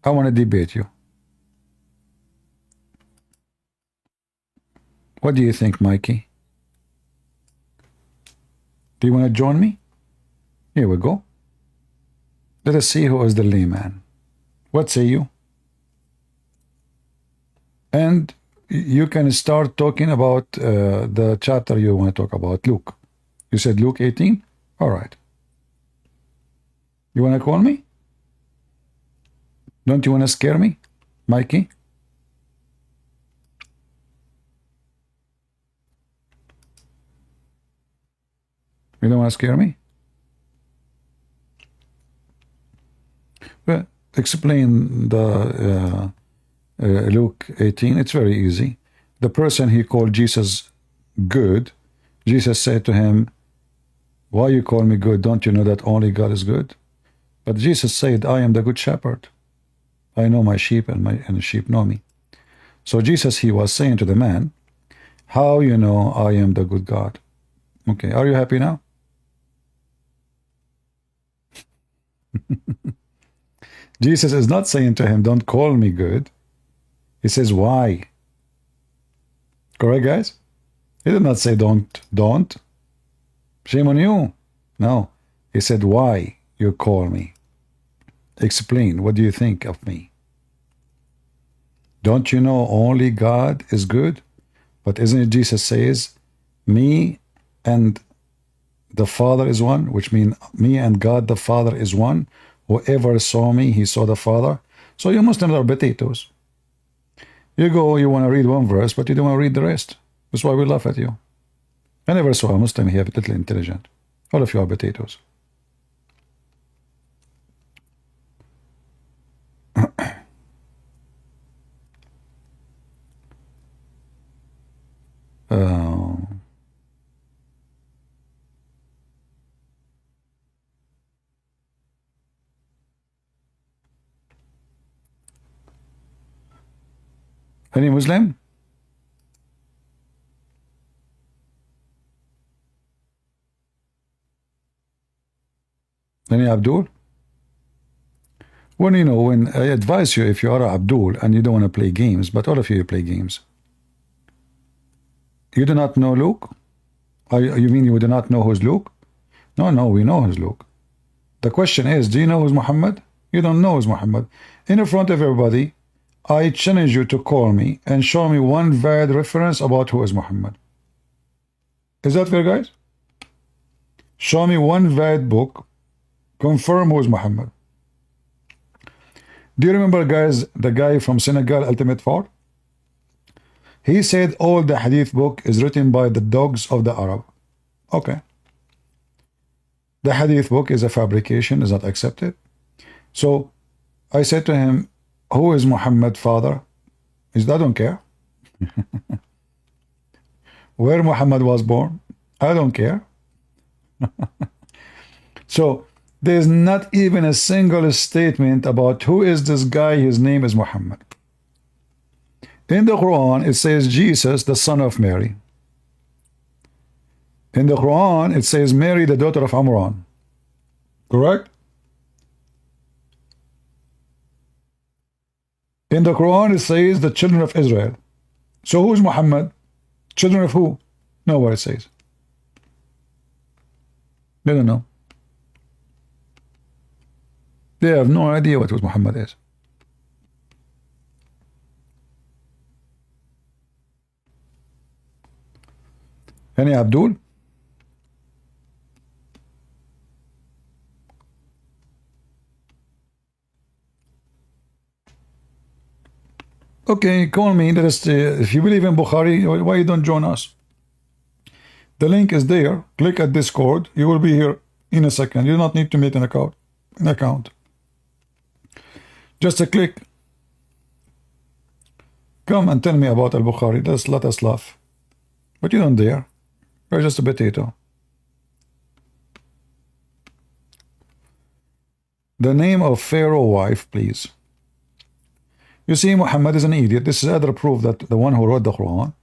I want to debate you. What do you think, Mikey? Do you want to join me? Here we go. Let us see who is the layman. What say you? And you can start talking about the chapter you want to talk about, Luke. You said Luke 18? All right. You want to call me? Don't you want to scare me, Mikey? You don't want to scare me? Well, explain the Luke 18. It's very easy. The person he called Jesus good, Jesus said to him, why you call me good? Don't you know that only God is good? But Jesus said, I am the good shepherd. I know my sheep and the sheep know me. So Jesus, he was saying to the man, how you know I am the good God? Okay, are you happy now? Jesus is not saying to him, don't call me good. He says, why? Correct, guys? He did not say don't. Shame on you. No. He said, why you call me? Explain. What do you think of me? Don't you know only God is good? But isn't it Jesus says, me and the Father is one, which means me and God the Father is one. Whoever saw me, he saw the Father. So you Muslims are potatoes. You go, you want to read one verse, but you don't want to read the rest. That's why we laugh at you. I never saw a Muslim here little intelligent. All of you are potatoes. Any Muslim? Any Abdul? When I advise you, if you are a Abdul and you don't want to play games, but all of you play games. You do not know Luke? You mean you do not know who's Luke? No, we know who's Luke. The question is, do you know who's Muhammad? You don't know who's Muhammad. In front of everybody, I challenge you to call me and show me one valid reference about who is Muhammad. Is that fair, guys? Show me one valid book, confirm who is Muhammad. Do you remember, guys, the guy from Senegal, Ultimate Fort? He said all the hadith book is written by the dogs of the Arab. Okay. The hadith book is a fabrication, is not accepted. So I said to him, who is Muhammad's father? He said, I don't care. Where Muhammad was born? I don't care. So there's not even a single statement about who is this guy, his name is Muhammad. In the Quran, it says Jesus, the son of Mary. In the Quran, it says Mary, the daughter of Amran. Correct? In the Quran, it says the children of Israel. So who is Muhammad? Children of who? Nowhere it says. They don't know. They have no idea what Muhammad is. Any Abdul? Okay, call me. If you believe in Bukhari, why you don't join us? The link is there. Click at Discord. You will be here in a second. You do not need to make an account. Just a click. Come and tell me about Al-Bukhari. Let us laugh. But you don't dare. You're just a potato. The name of Pharaoh's wife, please. You see, Muhammad is an idiot. This is other proof that the one who wrote the Quran,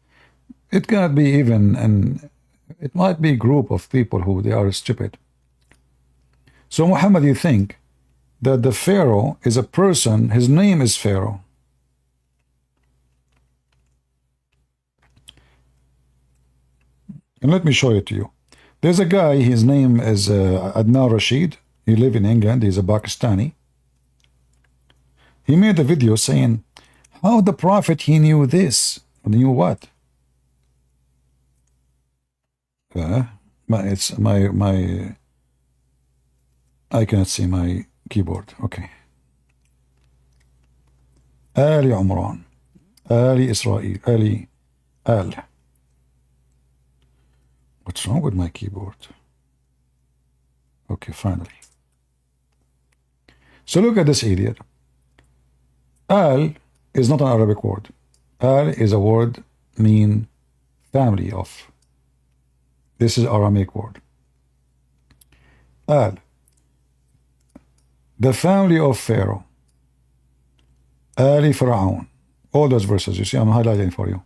it cannot be even, and it might be a group of people who they are stupid. So Muhammad, you think that the Pharaoh is a person. His name is Pharaoh. And let me show it to you. There's a guy, his name is Adnan Rashid. He lives in England. He's a Pakistani. He made a video saying how the Prophet, he knew this. Knew what? It's my I cannot see my keyboard. Okay. Ali Umran, Ali Israel, Ali Al. What's wrong with my keyboard? Okay, finally. So look at this idiot. Al is not an Arabic word. Al is a word mean family of. This is Aramaic word. Al. The family of Pharaoh. Ali Pharaoh. All those verses, you see, I'm highlighting for you.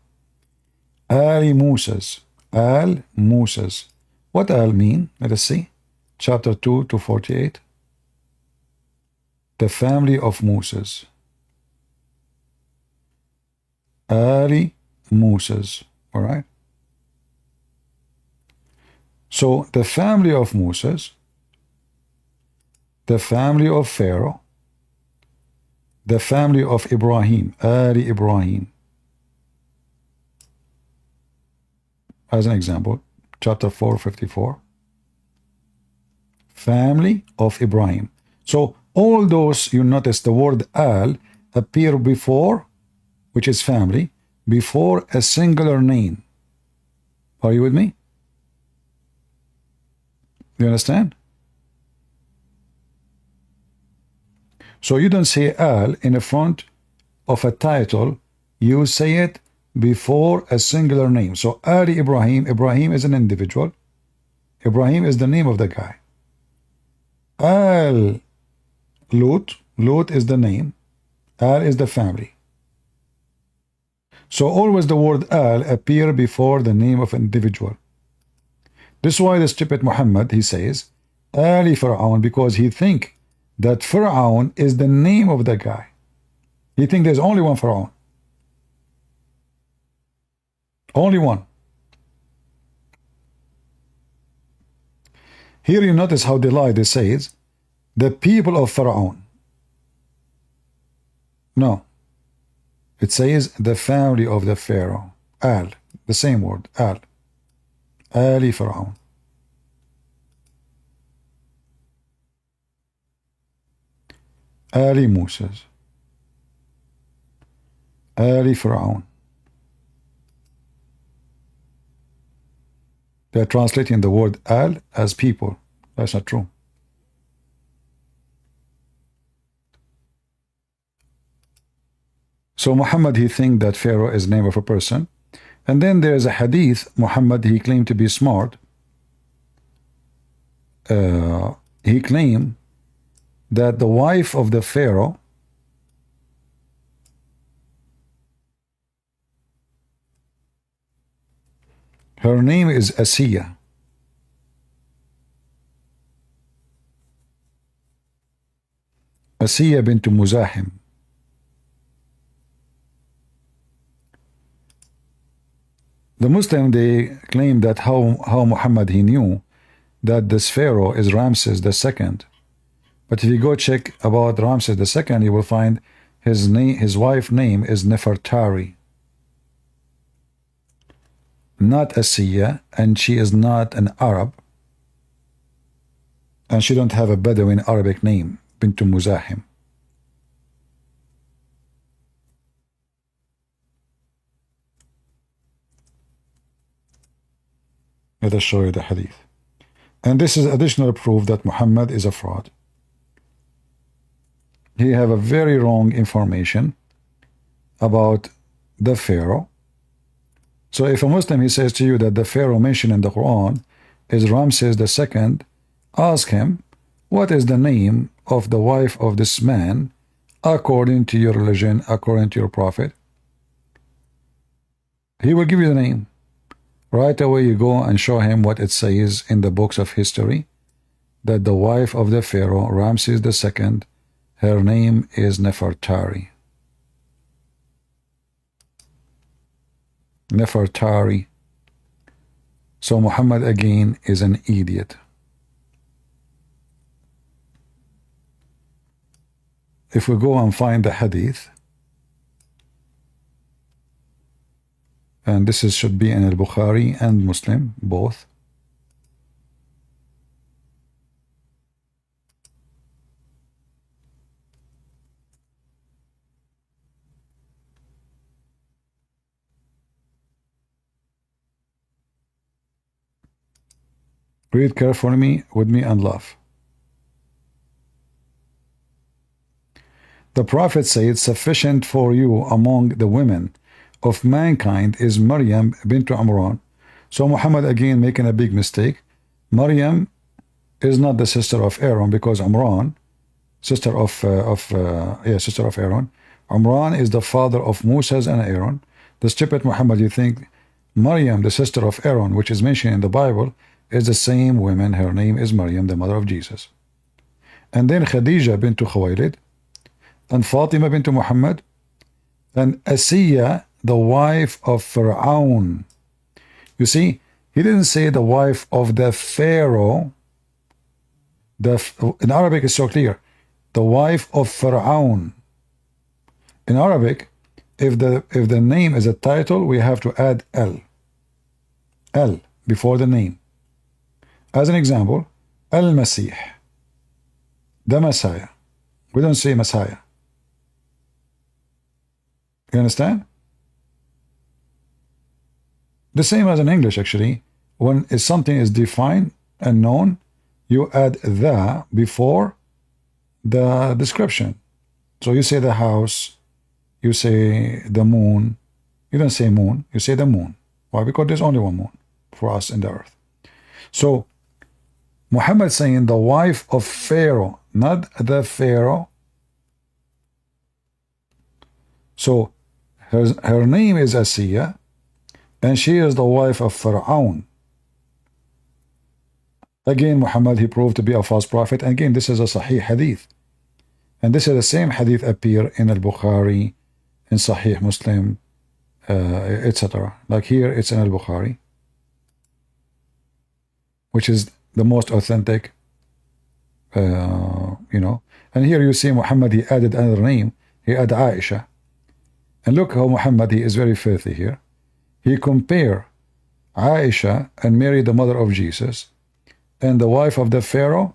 Ali Moses. Al Moses. What Al mean? Let us see. Chapter 2 to 48. The family of Moses. Ali Moses. All right. So the family of Moses, the family of Pharaoh, the family of Ibrahim, Ali Ibrahim. As an example, chapter 4:54. Family of Ibrahim. So all those, you notice the word Al appear before, which is family, before a singular name. Are you with me? Do you understand? So you don't say Al in the front of a title, you say it before a singular name. So Ali Ibrahim, Ibrahim is an individual. Ibrahim is the name of the guy. Al Lut, Lut is the name. Al is the family. So always the word Al appear before the name of an individual. This is why the stupid Muhammad, he says, Ali Pharaoh, because he think that Pharaoh is the name of the guy. He think there's only one Pharaoh. Only one. Here you notice how they lie. They say the people of Pharaoh. No. It says the family of the Pharaoh. Al. The same word. Al. Ali Pharaoh. Ali Moses. Ali Pharaoh. They are translating the word Al as people. That's not true. So Muhammad, he think that Pharaoh is the name of a person. And then there is a hadith, Muhammad, he claimed to be smart. He claimed that the wife of the Pharaoh her name is Asiya. Asiya bint Muzahim. The Muslim, they claim that how Muhammad, he knew that this Pharaoh is Ramses II. But if you go check about Ramses II, you will find his name, his wife's name is Nefertari, not Asiya, and she is not an Arab, and she don't have a Bedouin Arabic name, bint Muzahim. Let us show you the hadith. And this is additional proof that Muhammad is a fraud. He have a very wrong information about the Pharaoh. So if a Muslim, he says to you that the Pharaoh mentioned in the Quran is Ramses II, ask him, what is the name of the wife of this man according to your religion, according to your prophet? He will give you the name. Right away you go and show him what it says in the books of history, that the wife of the Pharaoh, Ramses II, Her name is Nefertari. Nefertari. So Muhammad again is an idiot. If we go and find the hadith, and this should be in al-Bukhari and Muslim, both. Read carefully with me and laugh. The Prophet said, sufficient for you among the women of mankind is Maryam bint Imran. So Muhammad again making a big mistake. Maryam is not the sister of Aaron, because Imran, sister of Aaron. Imran is the father of Moses and Aaron. The stupid Muhammad, you think Maryam, the sister of Aaron, which is mentioned in the Bible, is the same woman. Her name is Maryam, the mother of Jesus. And then Khadija bint Khuwaylid, and Fatima bint Muhammad, and Asiya, the wife of Pharaoh. You see, he didn't say the wife of the Pharaoh. In Arabic it's so clear. The wife of Pharaoh. In Arabic, if the name is a title, we have to add L. L before the name. As an example, Al-Masih, the Messiah. We don't say Messiah. You understand? The same as in English, actually. When something is defined and known, you add the before the description. So you say the house, you say the moon. You don't say moon, you say the moon. Why? Because there's only one moon for us in the earth. So Muhammad saying the wife of Pharaoh, not the Pharaoh. So her name is Asiya, and she is the wife of Pharaoh. Again, Muhammad, he proved to be a false prophet. And again, this is a Sahih hadith. And this is the same hadith appear in al-Bukhari, in Sahih Muslim, etc. Like here, it's in al-Bukhari, which is the most authentic, And here you see Muhammad, he added another name. He added Aisha. And look how Muhammad, he is very filthy here. He compare Aisha and Mary, the mother of Jesus, and the wife of the Pharaoh.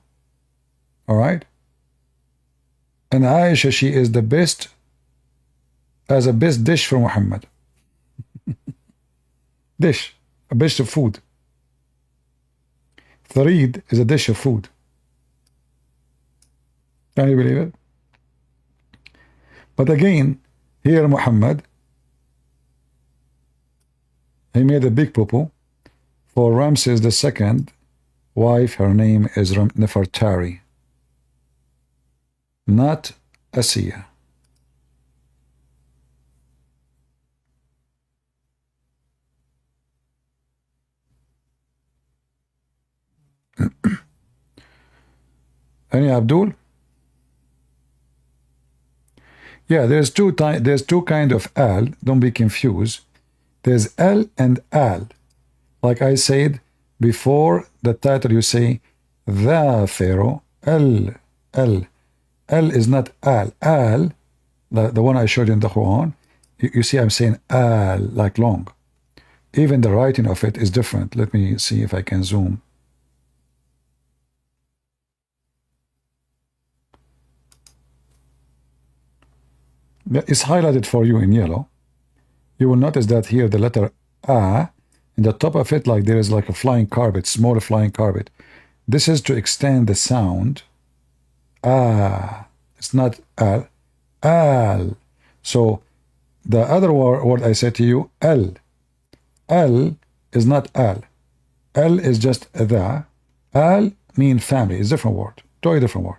All right? And Aisha, she is the best, as a best dish for Muhammad. Dish, a dish of food. Tharid is a dish of food. Can you believe it? But again, here Muhammad, he made a big poo-poo for Ramses II wife. Her name is Nefertari, not Asiya. Any Abdul? Yeah, there's two kind of al. Don't be confused. There's al and al. Like I said before the title, you say the Pharaoh. Al. Al is not al. Al, the one I showed you in the Quran. You see, I'm saying al, like long. Even the writing of it is different. Let me see if I can zoom. It's highlighted for you in yellow. You will notice that here the letter A, in the top of it, like there is like a flying carpet, small flying carpet. This is to extend the sound. Ah, it's not al. Al. So the other word I said to you, al. Al is not al. Al is just the. Al mean family. It's a different word. Totally different word.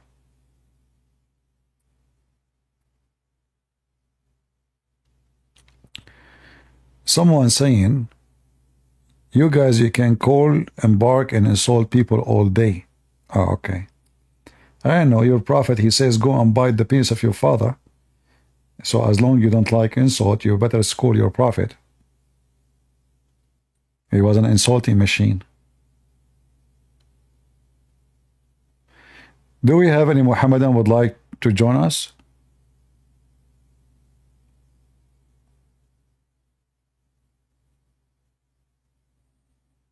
Someone saying, you guys, you can call, embark, and insult people all day. Oh, okay. I know your prophet, he says, go and bite the penis of your father. So as long as you don't like insult, you better school your prophet. He was an insulting machine. Do we have any Muhammadan would like to join us?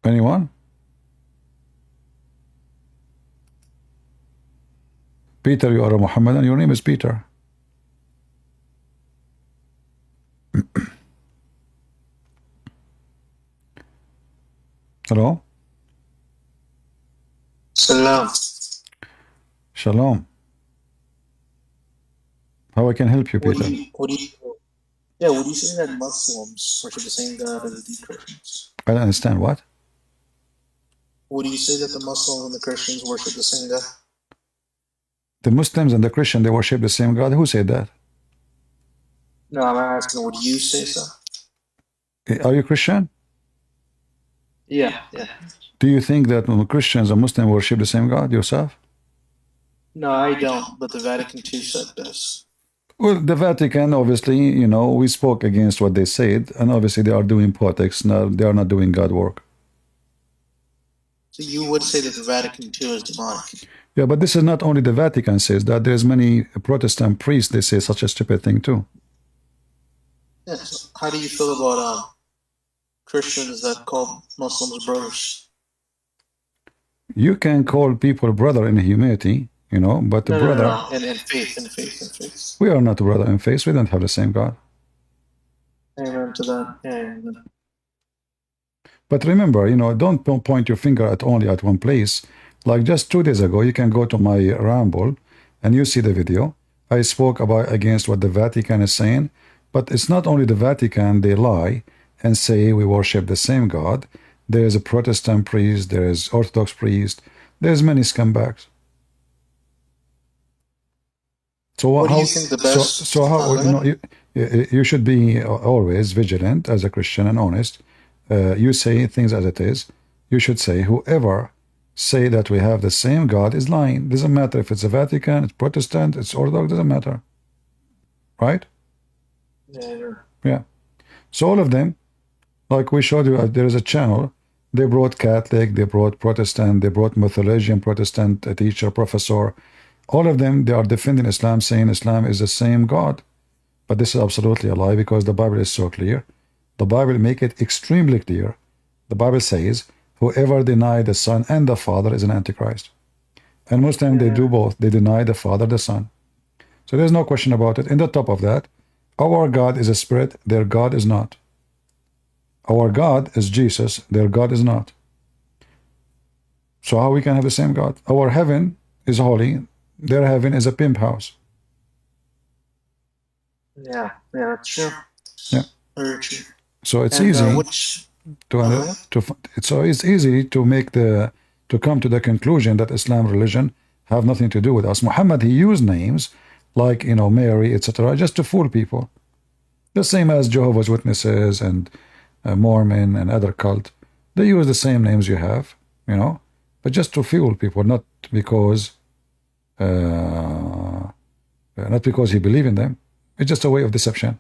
Anyone? Peter, you are a Muhammadan. Your name is Peter. Hello? Salam. Shalom. How I can help you, Peter? Would you say that Muslims worship the same God as the Christians? I don't understand what? Would you say that the Muslims and the Christians worship the same God? The Muslims and the Christian, they worship the same God. Who said that? No, I'm asking, would you say so? Are you Christian? Yeah. Do you think that Christians and Muslims worship the same God yourself? No, I don't, but the Vatican II said this. Well, the Vatican, obviously, you know, we spoke against what they said, and obviously they are doing politics. Now they are not doing God work. So you would say that the Vatican II is demonic? Yeah, but this is not only the Vatican says that. There's many Protestant priests, they say such a stupid thing too. Yes. How do you feel about Christians that call Muslims brothers? You can call people brother in humanity, you know, but No, brother... No. In faith. We are not brother in faith. We don't have the same God. Amen to that. Amen. But remember, you know, don't point your finger at only at one place. Like just 2 days ago, you can go to my Ramble and you see the video. I spoke about against what the Vatican is saying, but it's not only the Vatican, they lie and say we worship the same God. There's a Protestant priest, there's Orthodox priest, there's many scumbags. So what do you think the best? So how you know you should be always vigilant as a Christian and honest. You say things as it is. You should say whoever say that we have the same God is lying. Doesn't matter if it's the Vatican, it's Protestant, it's Orthodox, doesn't matter. Right? Yeah. So all of them, like we showed you, there is a channel. They brought Catholic, they brought Protestant, they brought Methodist Protestant, a teacher, professor. All of them, they are defending Islam, saying Islam is the same God. But this is absolutely a lie because the Bible is so clear. The Bible make it extremely clear. The Bible says, whoever deny the Son and the Father is an Antichrist. And Muslims, they do both. They deny the Father, the Son. So there's no question about it. In the top of that, our God is a spirit, their God is not. Our God is Jesus, their God is not. So how we can have the same God? Our heaven is holy, their heaven is a pimp house. Yeah, that's true. Yeah. Very true. So it's easy it's easy to make to come to the conclusion that Islam religion have nothing to do with us. Muhammad, he used names like, you know, Mary, etc., just to fool people. The same as Jehovah's Witnesses and Mormon and other cult. They use the same names you have, you know, but just to fool people, not because he believe in them. It's just a way of deception.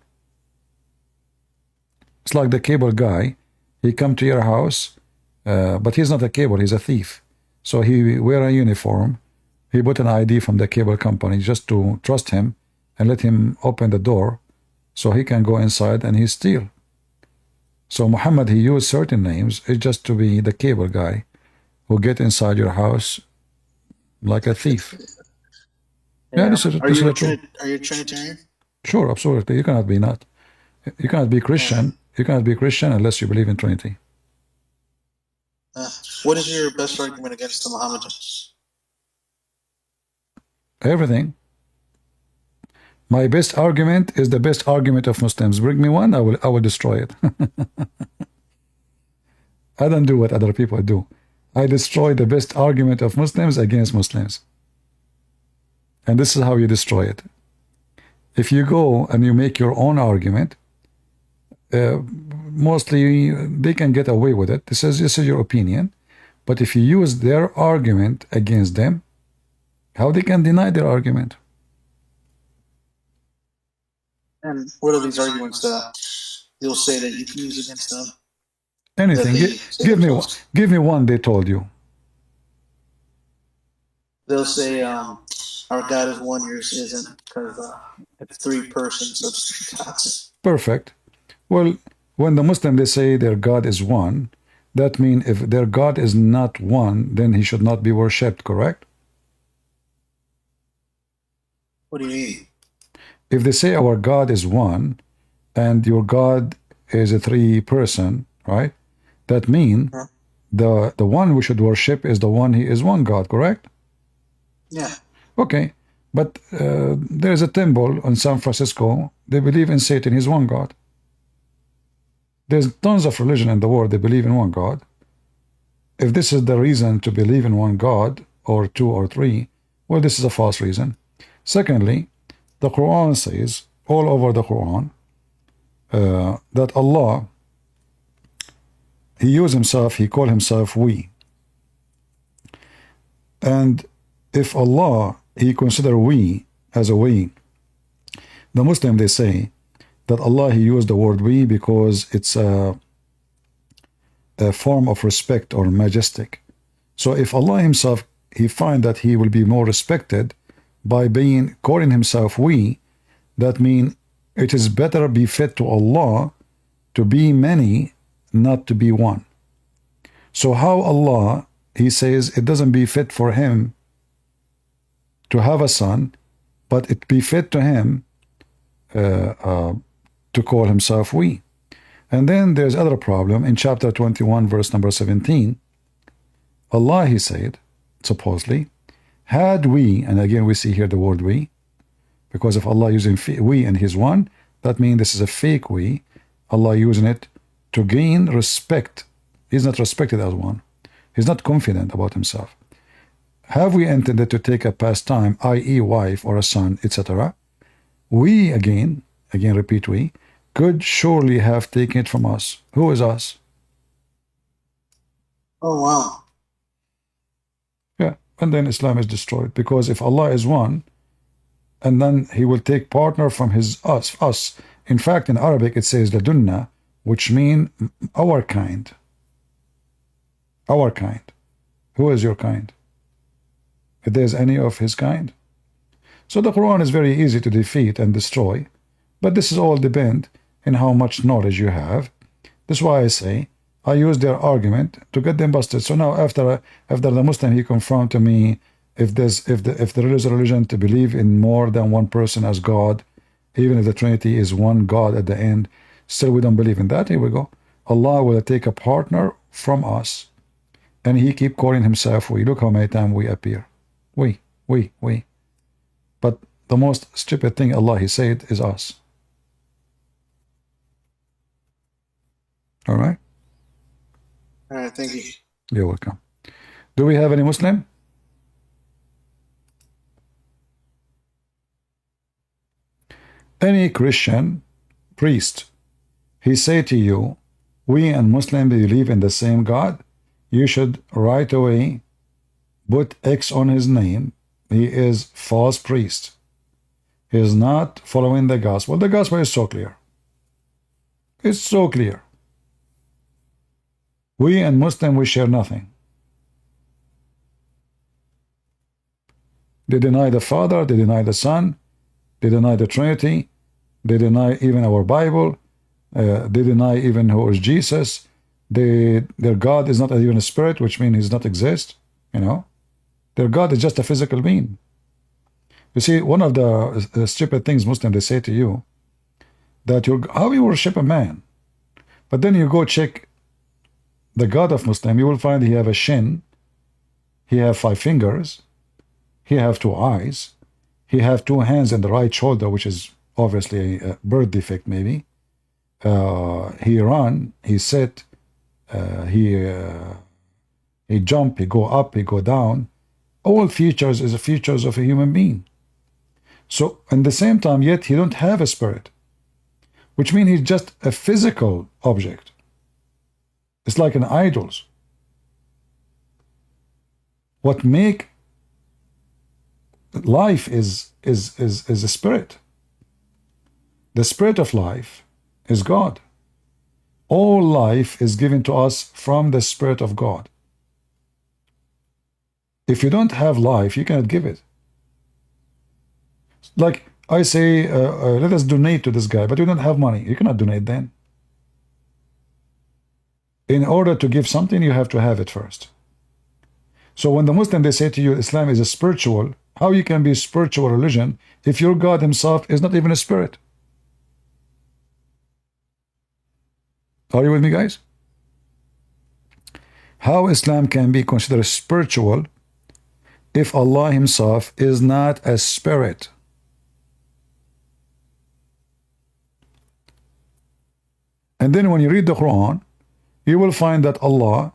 It's like the cable guy. He come to your house, but he's not a cable, he's a thief. So he wear a uniform. He put an ID from the cable company just to trust him and let him open the door so he can go inside and he steal. So Muhammad, he used certain names. It's just to be the cable guy who get inside your house like a thief. Yeah, this is true. Are you a Trinitarian? Sure, absolutely. You cannot be not. You cannot be Christian. You cannot be Christian unless you believe in Trinity. What is your best argument against the Mohammedans? Everything. My best argument is the best argument of Muslims. Bring me one, I will destroy it. I don't do what other people do. I destroy the best argument of Muslims against Muslims. And this is how you destroy it. If you go and you make your own argument, mostly they can get away with it. This is your opinion. But if you use their argument against them, How they can deny their argument? And what are these arguments that you'll say that you can use against them? Anything. Give me one they told you. They'll say, our God is one, yours isn't, because it's three persons of gods. Perfect. Well, when the Muslim they say their God is one, that means if their God is not one, then he should not be worshipped, correct? What do you mean? If they say our God is one, and your God is a three person, right? That means the one we should worship is the one he is one God, correct? Yeah. Okay, but there's a temple in San Francisco. They believe in Satan. He's one God. There's tons of religion in the world. They believe in one God. If this is the reason to believe in one God, or two or three, well, this is a false reason. Secondly, the Quran says, all over the Quran, that Allah, he used himself, he called himself we. And if Allah, he consider we as a we, the Muslim, they say that Allah, he used the word we because it's a form of respect or majestic. So if Allah himself, he find that he will be more respected by calling himself we, that means it is better befit to Allah to be many, not to be one. So how Allah, he says it doesn't befit for him to have a son, but it befit to him to call himself we. And then there's other problem in chapter 21 verse number 17. Allah, he said, supposedly, had we, and again we see here the word we, because if Allah using we and his one, that means this is a fake we. Allah using it to gain respect. He's not respected as one. He's not confident about himself. Have we intended to take a pastime, i.e. wife or a son, etc.? We, again repeat we, could surely have taken it from us. Who is us? Oh, wow. Yeah, and then Islam is destroyed, because if Allah is one, and then he will take partner from his us. In fact, in Arabic it says ladunna, which mean our kind. Our kind. Who is your kind? If there's any of his kind. So the Quran is very easy to defeat and destroy, but this is all depend in how much knowledge you have. That's why I say I use their argument to get them busted. So now after the Muslim, he confirmed to me, if there is a religion to believe in more than one person as God, even if the Trinity is one God at the end, still we don't believe in that. Here we go. Allah will take a partner from us, and he keep calling himself we. Look how many times we appear. We. But the most stupid thing Allah, he said, is us. All right? All right, thank you. You're welcome. Do we have any Muslim? Any Christian priest, he say to you, we and Muslim believe in the same God, you should right away put X on his name. He is false priest. He is not following the gospel. The gospel is so clear. It's so clear. We and Muslim, we share nothing. They deny the Father, they deny the Son, they deny the Trinity, they deny even our Bible, they deny even who is Jesus. Their God is not even a spirit, which means he does not exist. You know, their God is just a physical being. You see, one of the stupid things Muslims, they say to you, that how you worship a man, but then you go check the God of Muslim, you will find he have a shin, he have 5 fingers, he have 2 eyes, he have 2 hands in the right shoulder, which is obviously a birth defect maybe. He run, he sit, he jump, he go up, he go down. All features is the features of a human being. So at the same time, yet he don't have a spirit, which means he's just a physical object. It's like an idols. What make life is a spirit. The spirit of life is God. All life is given to us from the Spirit of God. If you don't have life, you cannot give it. Like I say, let us donate to this guy, but you don't have money. You cannot donate then. In order to give something, you have to have it first. So when the Muslim, they say to you, Islam is a spiritual, how you can be a spiritual religion if your God himself is not even a spirit? Are you with me, guys? How Islam can be considered spiritual if Allah himself is not a spirit? And then when you read the Quran, you will find that Allah,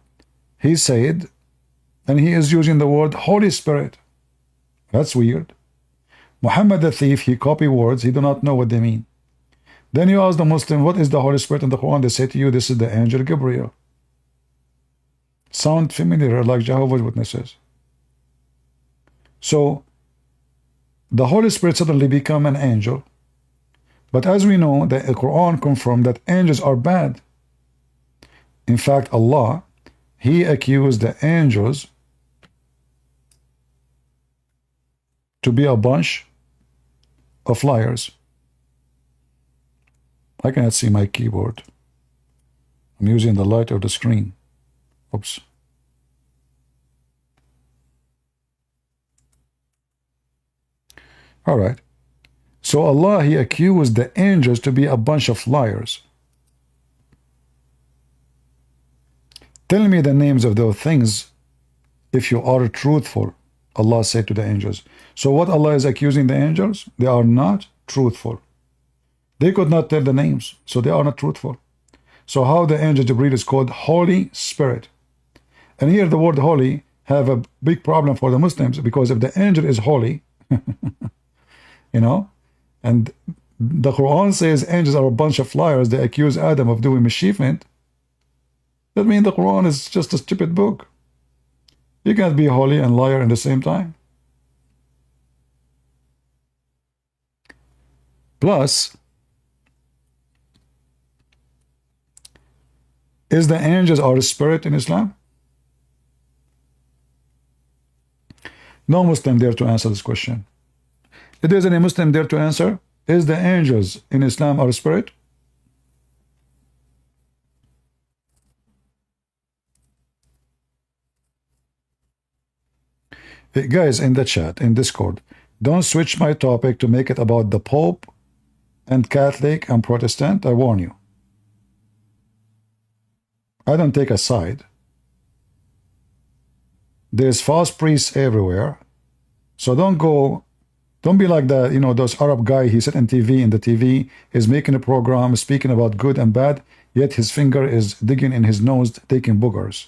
he said, and he is using the word Holy Spirit. That's weird. Muhammad the thief, he copy words, he do not know what they mean. Then you ask the Muslim, what is the Holy Spirit in the Quran? They say to you, this is the angel Gabriel. Sound familiar, like Jehovah's Witnesses. So, the Holy Spirit suddenly become an angel. But as we know, the Quran confirmed that angels are bad. In fact, Allah, he accused the angels to be a bunch of liars. I cannot see my keyboard. I'm using the light of the screen. Oops. All right. So Allah, he accused the angels to be a bunch of liars. Tell me the names of those things if you are truthful, Allah said to the angels. So what Allah is accusing the angels? They are not truthful. They could not tell the names, so they are not truthful. So how the angel Jibreel is called Holy Spirit? And here the word holy have a big problem for the Muslims, because if the angel is holy, you know, and the Quran says angels are a bunch of liars, they accuse Adam of doing mischievement, that means the Quran is just a stupid book. You can't be holy and liar at the same time. Plus, is the angels our spirit in Islam? No Muslim dare to answer this question. If there's any Muslim dare to answer, is the angels in Islam our spirit? Hey, guys, in the chat, in Discord, don't switch my topic to make it about the Pope and Catholic and Protestant. I warn you. I don't take a side. There's false priests everywhere. So don't be like the, you know, those Arab guy, he sit on TV, in the TV, is making a program, speaking about good and bad, yet his finger is digging in his nose, taking boogers.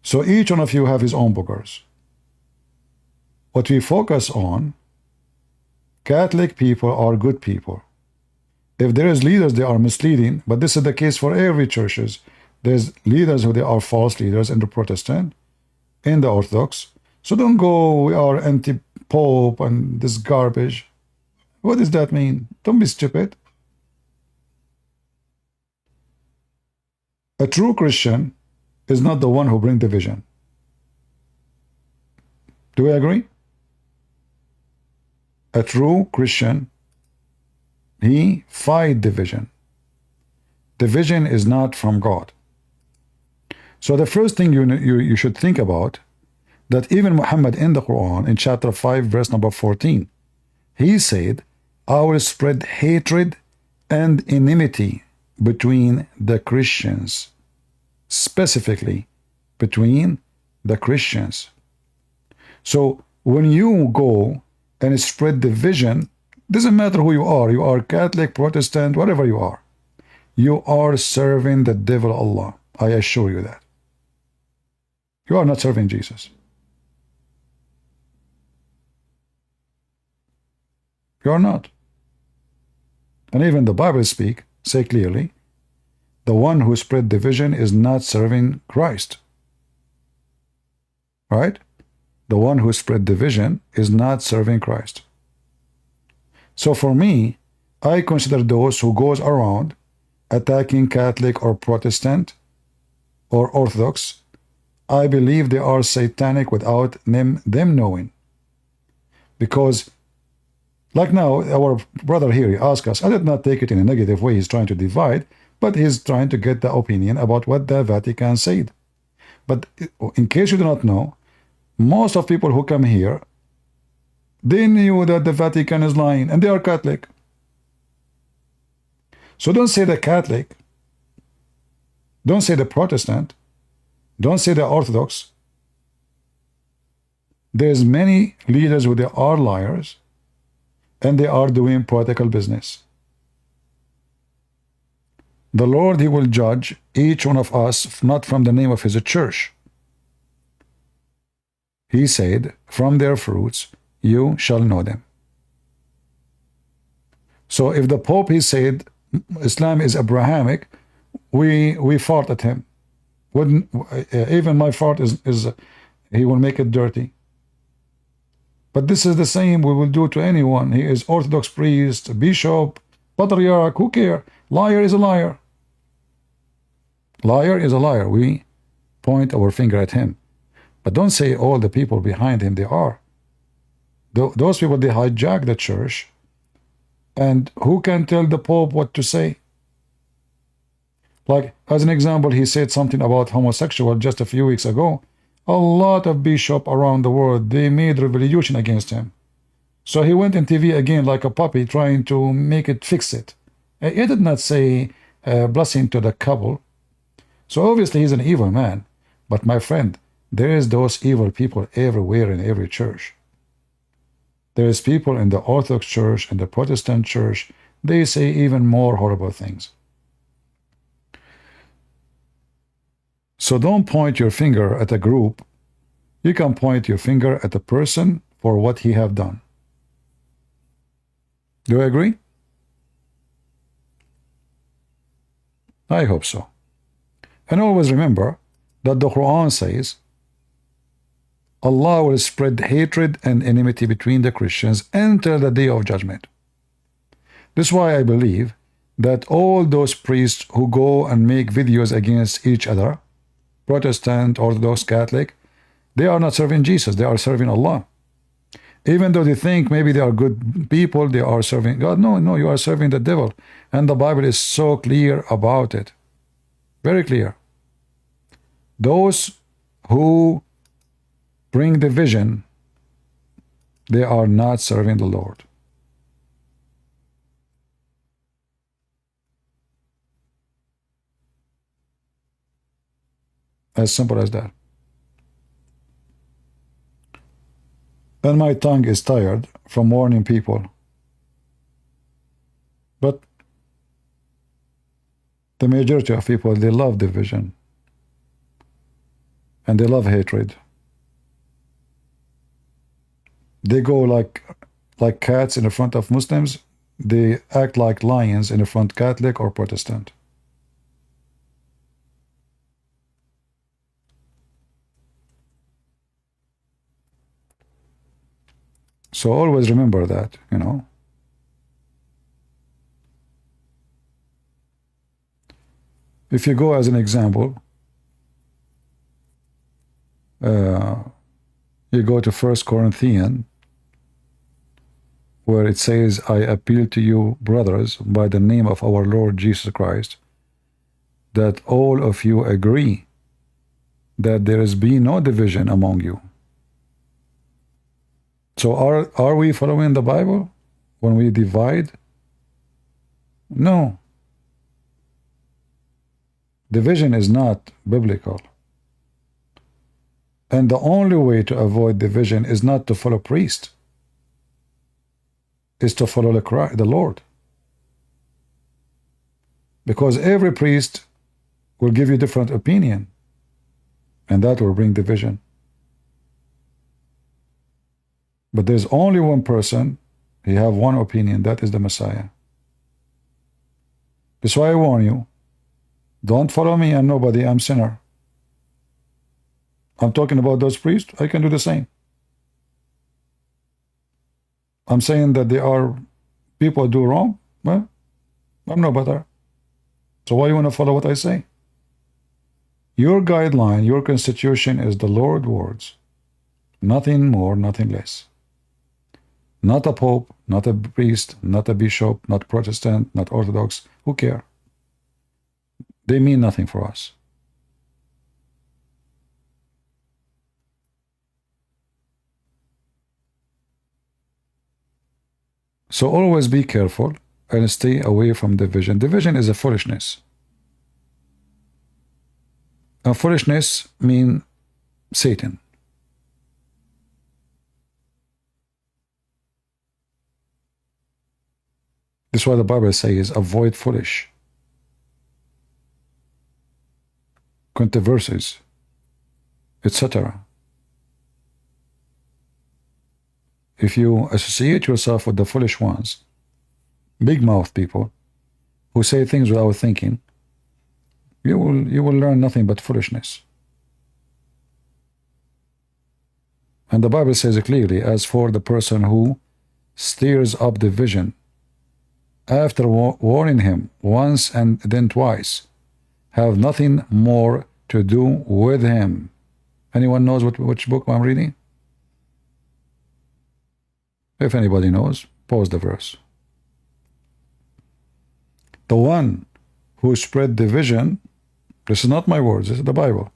So each one of you have his own boogers. What we focus on, Catholic people are good people. If there is leaders, they are misleading, but this is the case for every churches. There's leaders who they are false leaders in the Protestant, in the Orthodox. So don't go, we are anti-Pope and this garbage. What does that mean? Don't be stupid. A true Christian is not the one who brings division. Do we agree? A true Christian, he fight division. Division is not from God. So the first thing you should think about, that even Muhammad in the Quran, in chapter 5, verse number 14, he said, I will spread hatred and enmity between the Christians, specifically between the Christians. So when you go and spread division, doesn't matter who you are Catholic, Protestant, whatever you are serving the devil Allah. I assure you that. You are not serving Jesus. You are not. And even the Bible say clearly, the one who spread division is not serving Christ. Right? the one who spread division, is not serving Christ. So for me, I consider those who goes around attacking Catholic or Protestant or Orthodox, I believe they are satanic without them knowing. Because like now, our brother here, he asked us, I did not take it in a negative way, he's trying to divide, but he's trying to get the opinion about what the Vatican said. But in case you do not know, most of people who come here, they knew that the Vatican is lying, and they are Catholic. So don't say the Catholic, don't say the Protestant, don't say the Orthodox. There's many leaders who they are liars, and they are doing political business. The Lord, he will judge each one of us not from the name of his church. He said, from their fruits you shall know them. So if the Pope, he said Islam is Abrahamic, we fart at him. Wouldn't even my fart is he will make it dirty. But this is the same we will do to anyone. He is Orthodox priest, bishop, patriarch, who care? Liar is a liar. Liar is a liar. We point our finger at him. But don't say all the people behind him, they are. Those people, they hijack the church. And who can tell the Pope what to say? Like, as an example, he said something about homosexual just a few weeks ago. A lot of bishops around the world, they made revolution against him. So he went on TV again like a puppy, trying to make it fix it. He did not say blessing to the couple. So obviously he's an evil man. But my friend, there is those evil people everywhere in every church. There is people in the Orthodox Church and the Protestant Church, they say even more horrible things. So don't point your finger at a group. You can point your finger at a person for what he have done. Do you agree? I hope so. And always remember that the Quran says Allah will spread hatred and enmity between the Christians until the day of judgment. This is why I believe that all those priests who go and make videos against each other, Protestant, Orthodox, Catholic, they are not serving Jesus, they are serving Allah. Even though they think maybe they are good people, they are serving God. No, you are serving the devil. And the Bible is so clear about it. Very clear. Those who bring division, they are not serving the Lord. As simple as that. And my tongue is tired from warning people. But the majority of people, they love division. And they love hatred. They go like cats in the front of Muslims. They act like lions in the front Catholic or Protestant. So always remember that, you know. If you go as an example, you go to 1 Corinthians, where it says, I appeal to you, brothers, by the name of our Lord Jesus Christ, that all of you agree that there is be no division among you. So are we following the Bible when we divide? No. Division is not biblical. And the only way to avoid division is not to follow priest. Is to follow the Lord. Because every priest will give you different opinion. And that will bring division. But there's only one person, he have one opinion, that is the Messiah. That's why I warn you, don't follow me and nobody, I'm sinner. I'm talking about those priests, I can do the same. I'm saying that there are people do wrong. Well, I'm no better. So why you want to follow what I say? Your guideline, your constitution is the Lord's words. Nothing more, nothing less. Not a pope, not a priest, not a bishop, not Protestant, not Orthodox. Who care? They mean nothing for us. So always be careful and stay away from division. Division is a foolishness. And foolishness means Satan. This is why the Bible says, avoid foolish controversies, etc. If you associate yourself with the foolish ones, big mouth people who say things without thinking, you will learn nothing but foolishness. And the Bible says clearly, as for the person who stirs up division, after warning him once and then twice, have nothing more to do with him. Anyone knows which book I'm reading? If anybody knows, pause the verse. The one who spread division, this is not my words, this is the Bible.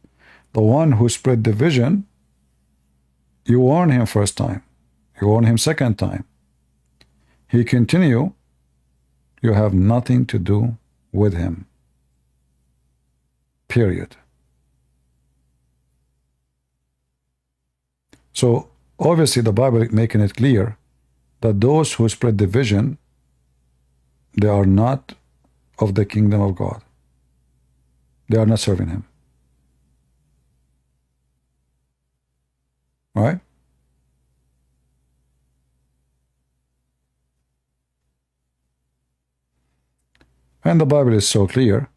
The one who spread division, you warn him first time, you warn him second time. He continue, you have nothing to do with him. Period. So obviously the Bible making it clear that those who spread division, they are not of the kingdom of God. They are not serving him. Right? And the Bible is so clear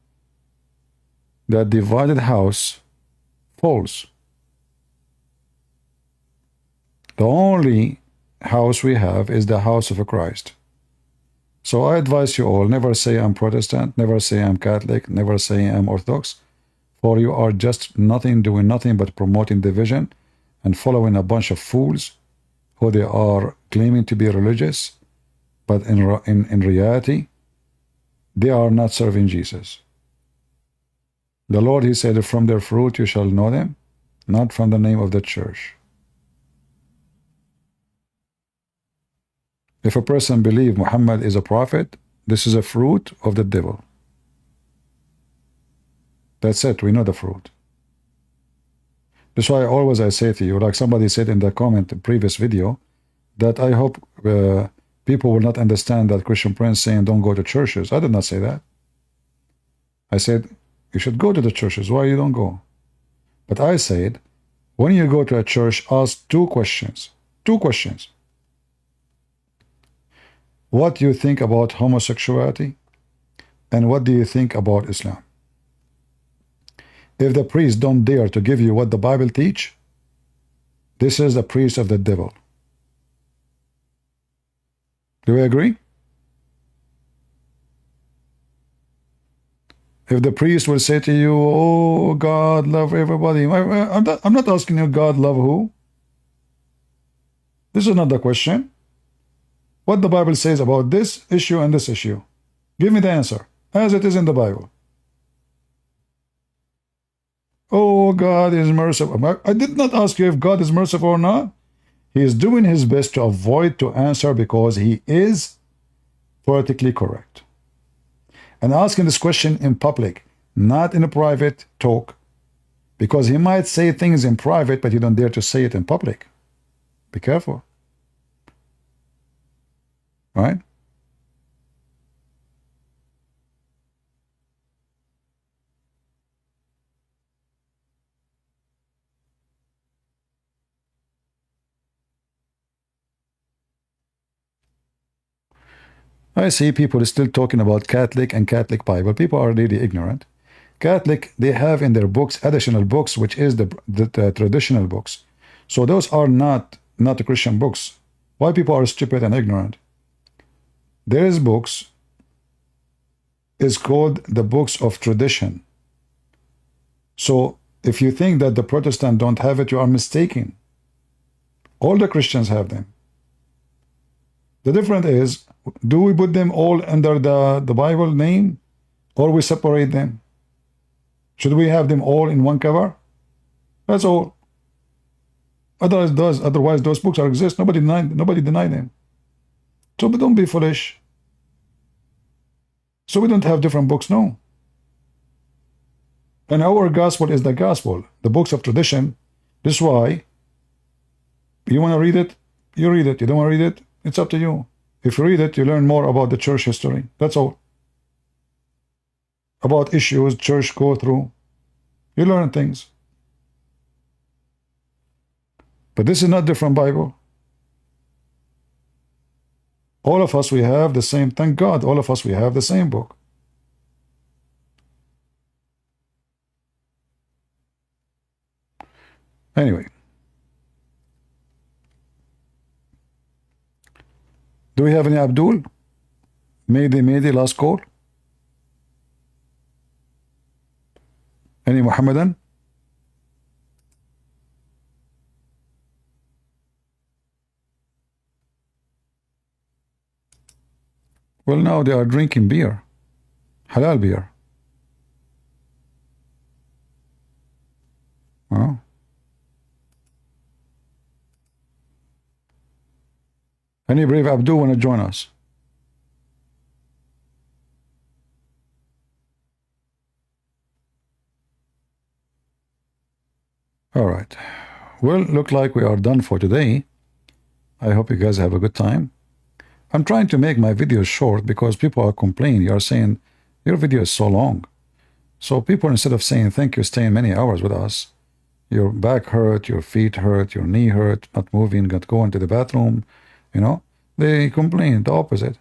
that divided house falls. The only house we have is the house of Christ. So I advise you all, never say I'm Protestant, never say I'm Catholic, never say I'm Orthodox, for you are just nothing, doing nothing but promoting division and following a bunch of fools who they are claiming to be religious, but in reality, they are not serving Jesus. The Lord, he said, from their fruit you shall know them, not from the name of the church. If a person believes Muhammad is a prophet, this is a fruit of the devil. That's it, we know the fruit. That's why always I say to you, like somebody said in the comment in the previous video, that I hope people will not understand that Christian Prince saying don't go to churches. I did not say that. I said you should go to the churches. Why you don't go? But I said when you go to a church, ask two questions. Two questions. What do you think about homosexuality? And what do you think about Islam? If the priest don't dare to give you what the Bible teach, this is the priest of the devil. Do we agree? If the priest will say to you, oh, God love everybody, I'm not asking you God love who. This is not the question. What the Bible says about this issue and this issue. Give me the answer, as it is in the Bible. Oh, God is merciful. I did not ask you if God is merciful or not. He is doing his best to avoid to answer because he is politically correct. And asking this question in public, not in a private talk, because he might say things in private, but you don't dare to say it in public. Be careful. Right? I see people still talking about Catholic and Catholic Bible. People are really ignorant. Catholic, they have in their books additional books, which is the traditional books. So those are not the Christian books. Why people are stupid and ignorant? There is books, it's called the books of tradition. So if you think that the Protestants don't have it, you are mistaken. All the Christians have them. The difference is, do we put them all under the Bible name, or we separate them? Should we have them all in one cover? That's all. Otherwise those books are exist. Nobody deny them. So but don't be foolish. So we don't have different books, no. And our gospel is the gospel, the books of tradition. This is why you want to read it, you read it. You don't want to read it, it's up to you. If you read it, you learn more about the church history. That's all. About issues church go through. You learn things. But this is not different Bible. All of us, we have the same, thank God, all of us, we have the same book. Anyway. Do we have any Abdul? Mayday, last call? Any Muhammadan? Well, now they are drinking beer. Halal beer. Well, any brave Abdul want to join us? All right. Well, look like we are done for today. I hope you guys have a good time. I'm trying to make my videos short because people are complaining. You are saying your video is so long. So people, instead of saying thank you, staying many hours with us, your back hurt, your feet hurt, your knee hurt, not moving, not going to the bathroom, you know, they complain the opposite.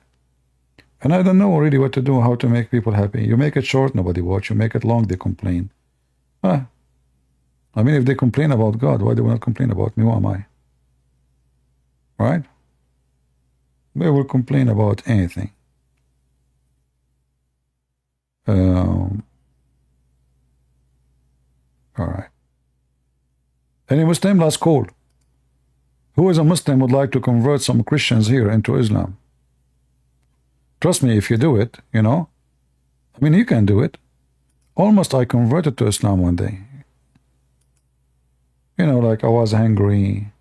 And I don't know really what to do, how to make people happy. You make it short, nobody watch. You make it long, they complain. I mean, if they complain about God, why do they not complain about me? Who am I? Right? They will complain about anything. All right. Any Muslim, last call. Who is a Muslim would like to convert some Christians here into Islam? Trust me, if you do it, you know, I mean, you can do it. Almost I converted to Islam one day. You know, like I was hungry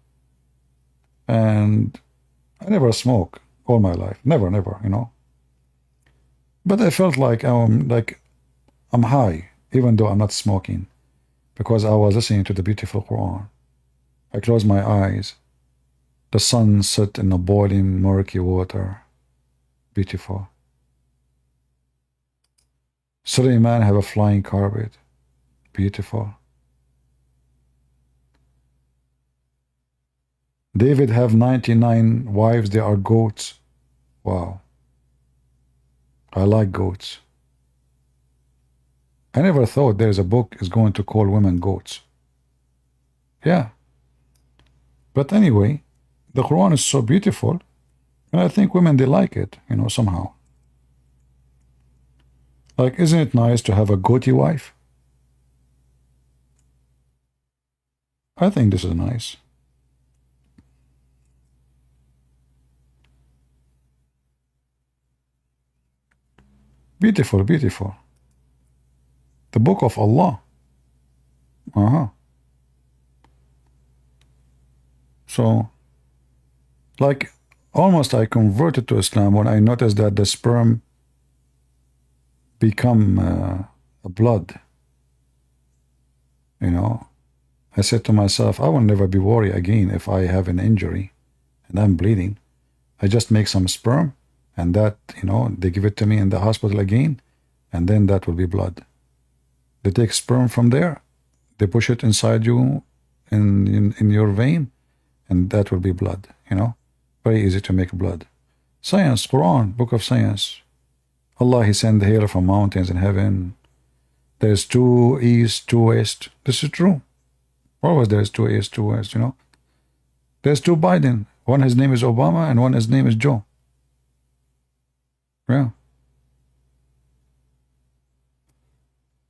and I never smoked all my life. Never, you know. But I felt like I'm high, even though I'm not smoking, because I was listening to the beautiful Quran. I closed my eyes. The sun set in the boiling, murky water. Beautiful. Suleiman have a flying carpet. Beautiful. David have 99 wives, they are goats. Wow. I like goats. I never thought there's a book is going to call women goats. Yeah. But anyway, the Quran is so beautiful, and I think women, they like it, you know, somehow. Like, isn't it nice to have a goatee wife? I think this is nice. Beautiful, beautiful. The book of Allah. So, like, almost I converted to Islam when I noticed that the sperm become a blood. You know, I said to myself, I will never be worried again if I have an injury and I'm bleeding. I just make some sperm, and that, you know, they give it to me in the hospital again, and then that will be blood. They take sperm from there, they push it inside you in your vein, and that will be blood, you know. Very easy to make blood. Science, Quran, book of science. Allah, He sent the hail from mountains in heaven. There's 2 east, 2 west. This is true. Always there's 2 east, 2 west, you know. There's 2 Biden. One his name is Obama and one his name is Joe. Yeah.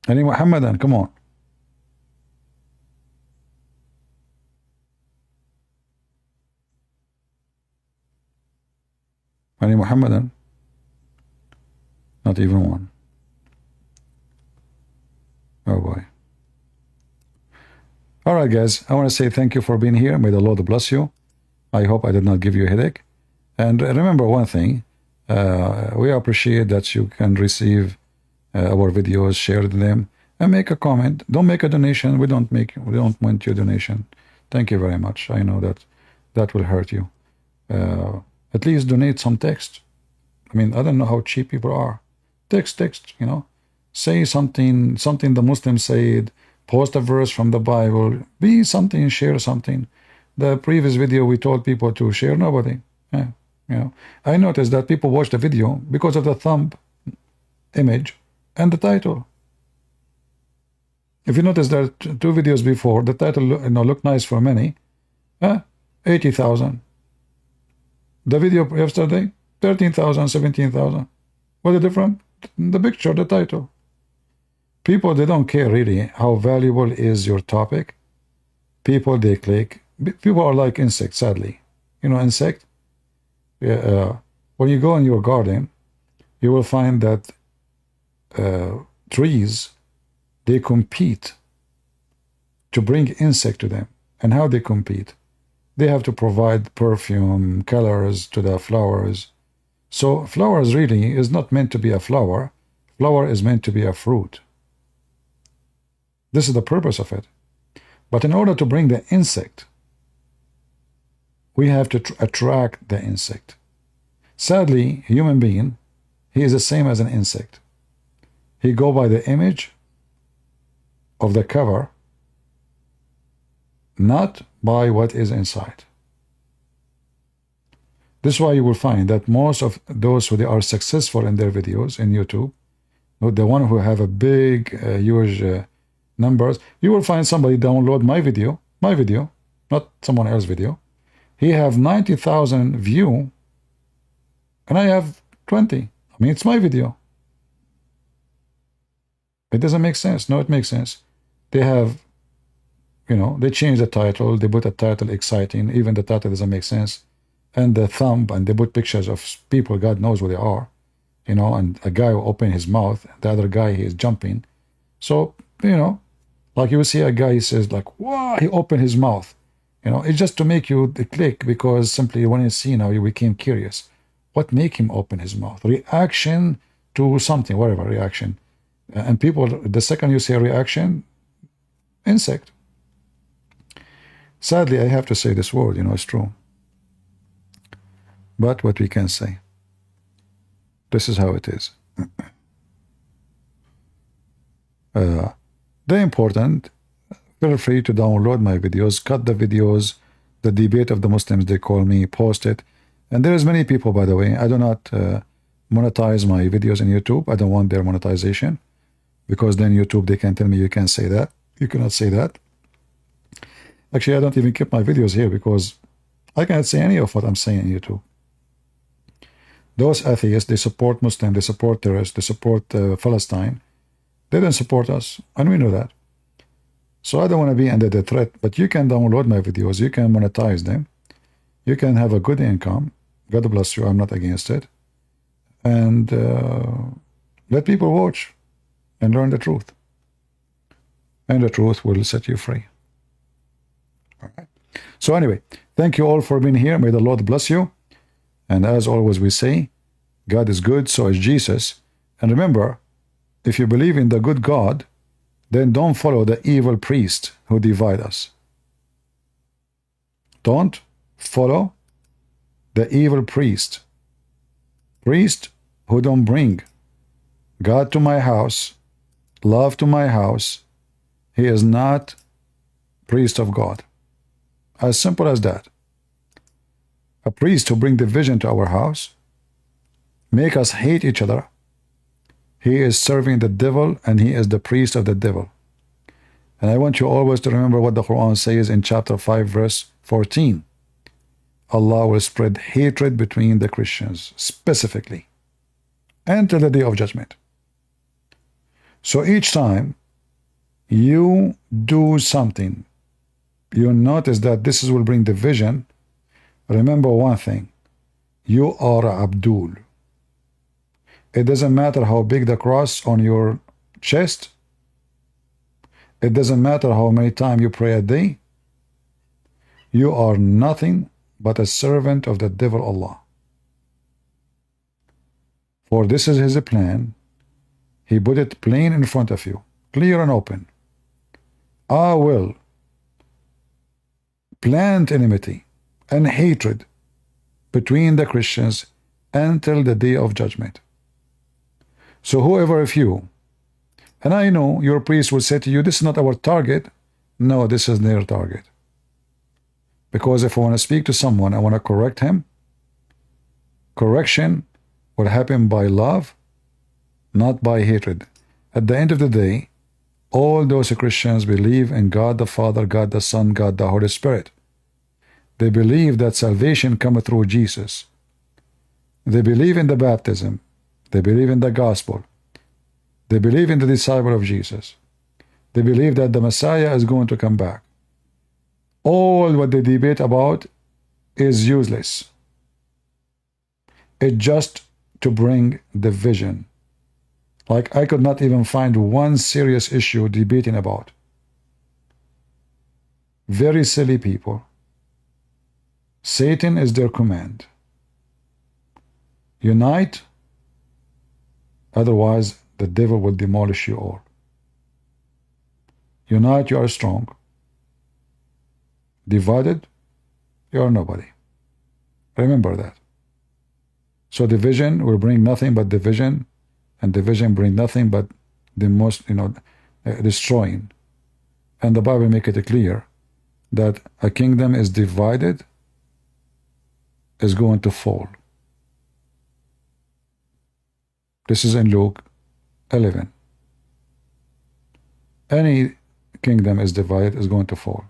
Any Muhammadan, come on. Any Muhammadan? Not even one. Oh boy. All right, guys. I want to say thank you for being here. May the Lord bless you. I hope I did not give you a headache. And remember one thing. We appreciate that you can receive our videos, share them, and make a comment. Don't make a donation. We don't want your donation. Thank you very much. I know that will hurt you. At least donate some text. I mean, I don't know how cheap people are. Text, you know. Say something the Muslims said. Post a verse from the Bible. Be something, share something. The previous video we told people to share, nobody. Yeah, you know. I noticed that people watch the video because of the thumb image and the title. If you notice that 2 videos before, the title looked nice for many. 80,000. The video yesterday, 13,000, 17,000. What's the difference? The picture, the title. People, they don't care really how valuable is your topic. People, they click. People are like insects, sadly. You know, insect? When you go in your garden, you will find that trees, they compete to bring insect to them. And how they compete? They have to provide perfume, colors to the flowers. So flowers really is not meant to be a flower. Flower is meant to be a fruit. This is the purpose of it. But in order to bring the insect, we have to attract the insect. Sadly, human being, he is the same as an insect. He go by the image of the cover, not by what is inside. This is why you will find that most of those who they are successful in their videos in YouTube, the one who have a big, huge numbers, you will find somebody download my video, not someone else's video. He have 90,000 view, and I have 20. I mean, it's my video. It doesn't make sense. No, it makes sense. They have, you know, they change the title. They put a title exciting. Even the title doesn't make sense. And the thumb, and they put pictures of people, God knows who they are. You know, and a guy will open his mouth. The other guy, he is jumping. So, you know, like you will see a guy, he says like, wow, he opened his mouth. You know, it's just to make you click, because simply when you see now, you became curious. What make him open his mouth? Reaction to something, whatever reaction. And people, the second you say reaction, insect. Sadly, I have to say this word, you know, it's true. But what we can say, this is how it is. The important, feel free to download my videos, cut the videos, the debate of the Muslims, they call me, post it. And there is many people, by the way, I do not monetize my videos in YouTube. I don't want their monetization, because then YouTube, they can tell me you can't say that. You cannot say that. Actually, I don't even keep my videos here because I cannot say any of what I'm saying in YouTube. Those atheists, they support Muslims, they support terrorists, they support Palestine. They don't support us, and we know that. So I don't want to be under the threat, but you can download my videos, you can monetize them, you can have a good income. God bless you, I'm not against it. And let people watch and learn the truth. And the truth will set you free. All right. So anyway, thank you all for being here. May the Lord bless you. And as always we say, God is good, so is Jesus. And remember, if you believe in the good God, then don't follow the evil priest who divide us. Don't follow the evil priest who don't bring God to my house, love to my house. He is not priest of God. As simple as that. A priest who bring division to our house, make us hate each other, he is serving the devil, and he is the priest of the devil. And I want you always to remember what the Quran says in chapter 5 verse 14. Allah will spread hatred between the Christians, specifically, until the day of judgment. So each time you do something, you notice that this will bring division. Remember one thing: you are Abdul. It doesn't matter how big the cross on your chest. It doesn't matter how many times you pray a day. You are nothing but a servant of the devil Allah. For this is his plan. He put it plain in front of you, clear and open. I will plant enmity and hatred between the Christians until the day of judgment. So whoever of you, and I know your priest will say to you, this is not our target. No, this is their target. Because if I want to speak to someone, I want to correct him. Correction will happen by love, not by hatred. At the end of the day, all those Christians believe in God the Father, God the Son, God the Holy Spirit. They believe that salvation comes through Jesus. They believe in the baptism. They believe in the gospel. They believe in the disciple of Jesus. They believe that the Messiah is going to come back. All what they debate about is useless. It's just to bring division. Like I could not even find one serious issue debating about. Very silly people. Satan is their command. Unite, otherwise the devil will demolish you all. Unite, you are strong. Divided, you are nobody. Remember that. So division will bring nothing but division, and division bring nothing but the most, destroying. And the Bible make it clear that a kingdom is divided is going to fall. This is in Luke 11. Any kingdom is divided is going to fall.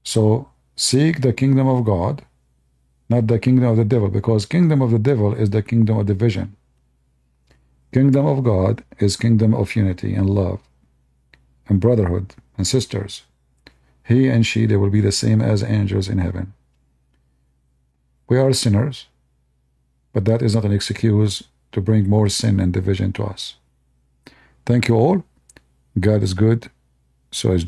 So seek the kingdom of God, not the kingdom of the devil, because kingdom of the devil is the kingdom of division. Kingdom of God is kingdom of unity and love and brotherhood and sisters. He and she, they will be the same as angels in heaven. We are sinners, but that is not an excuse to bring more sin and division to us. Thank you all. God is good, so is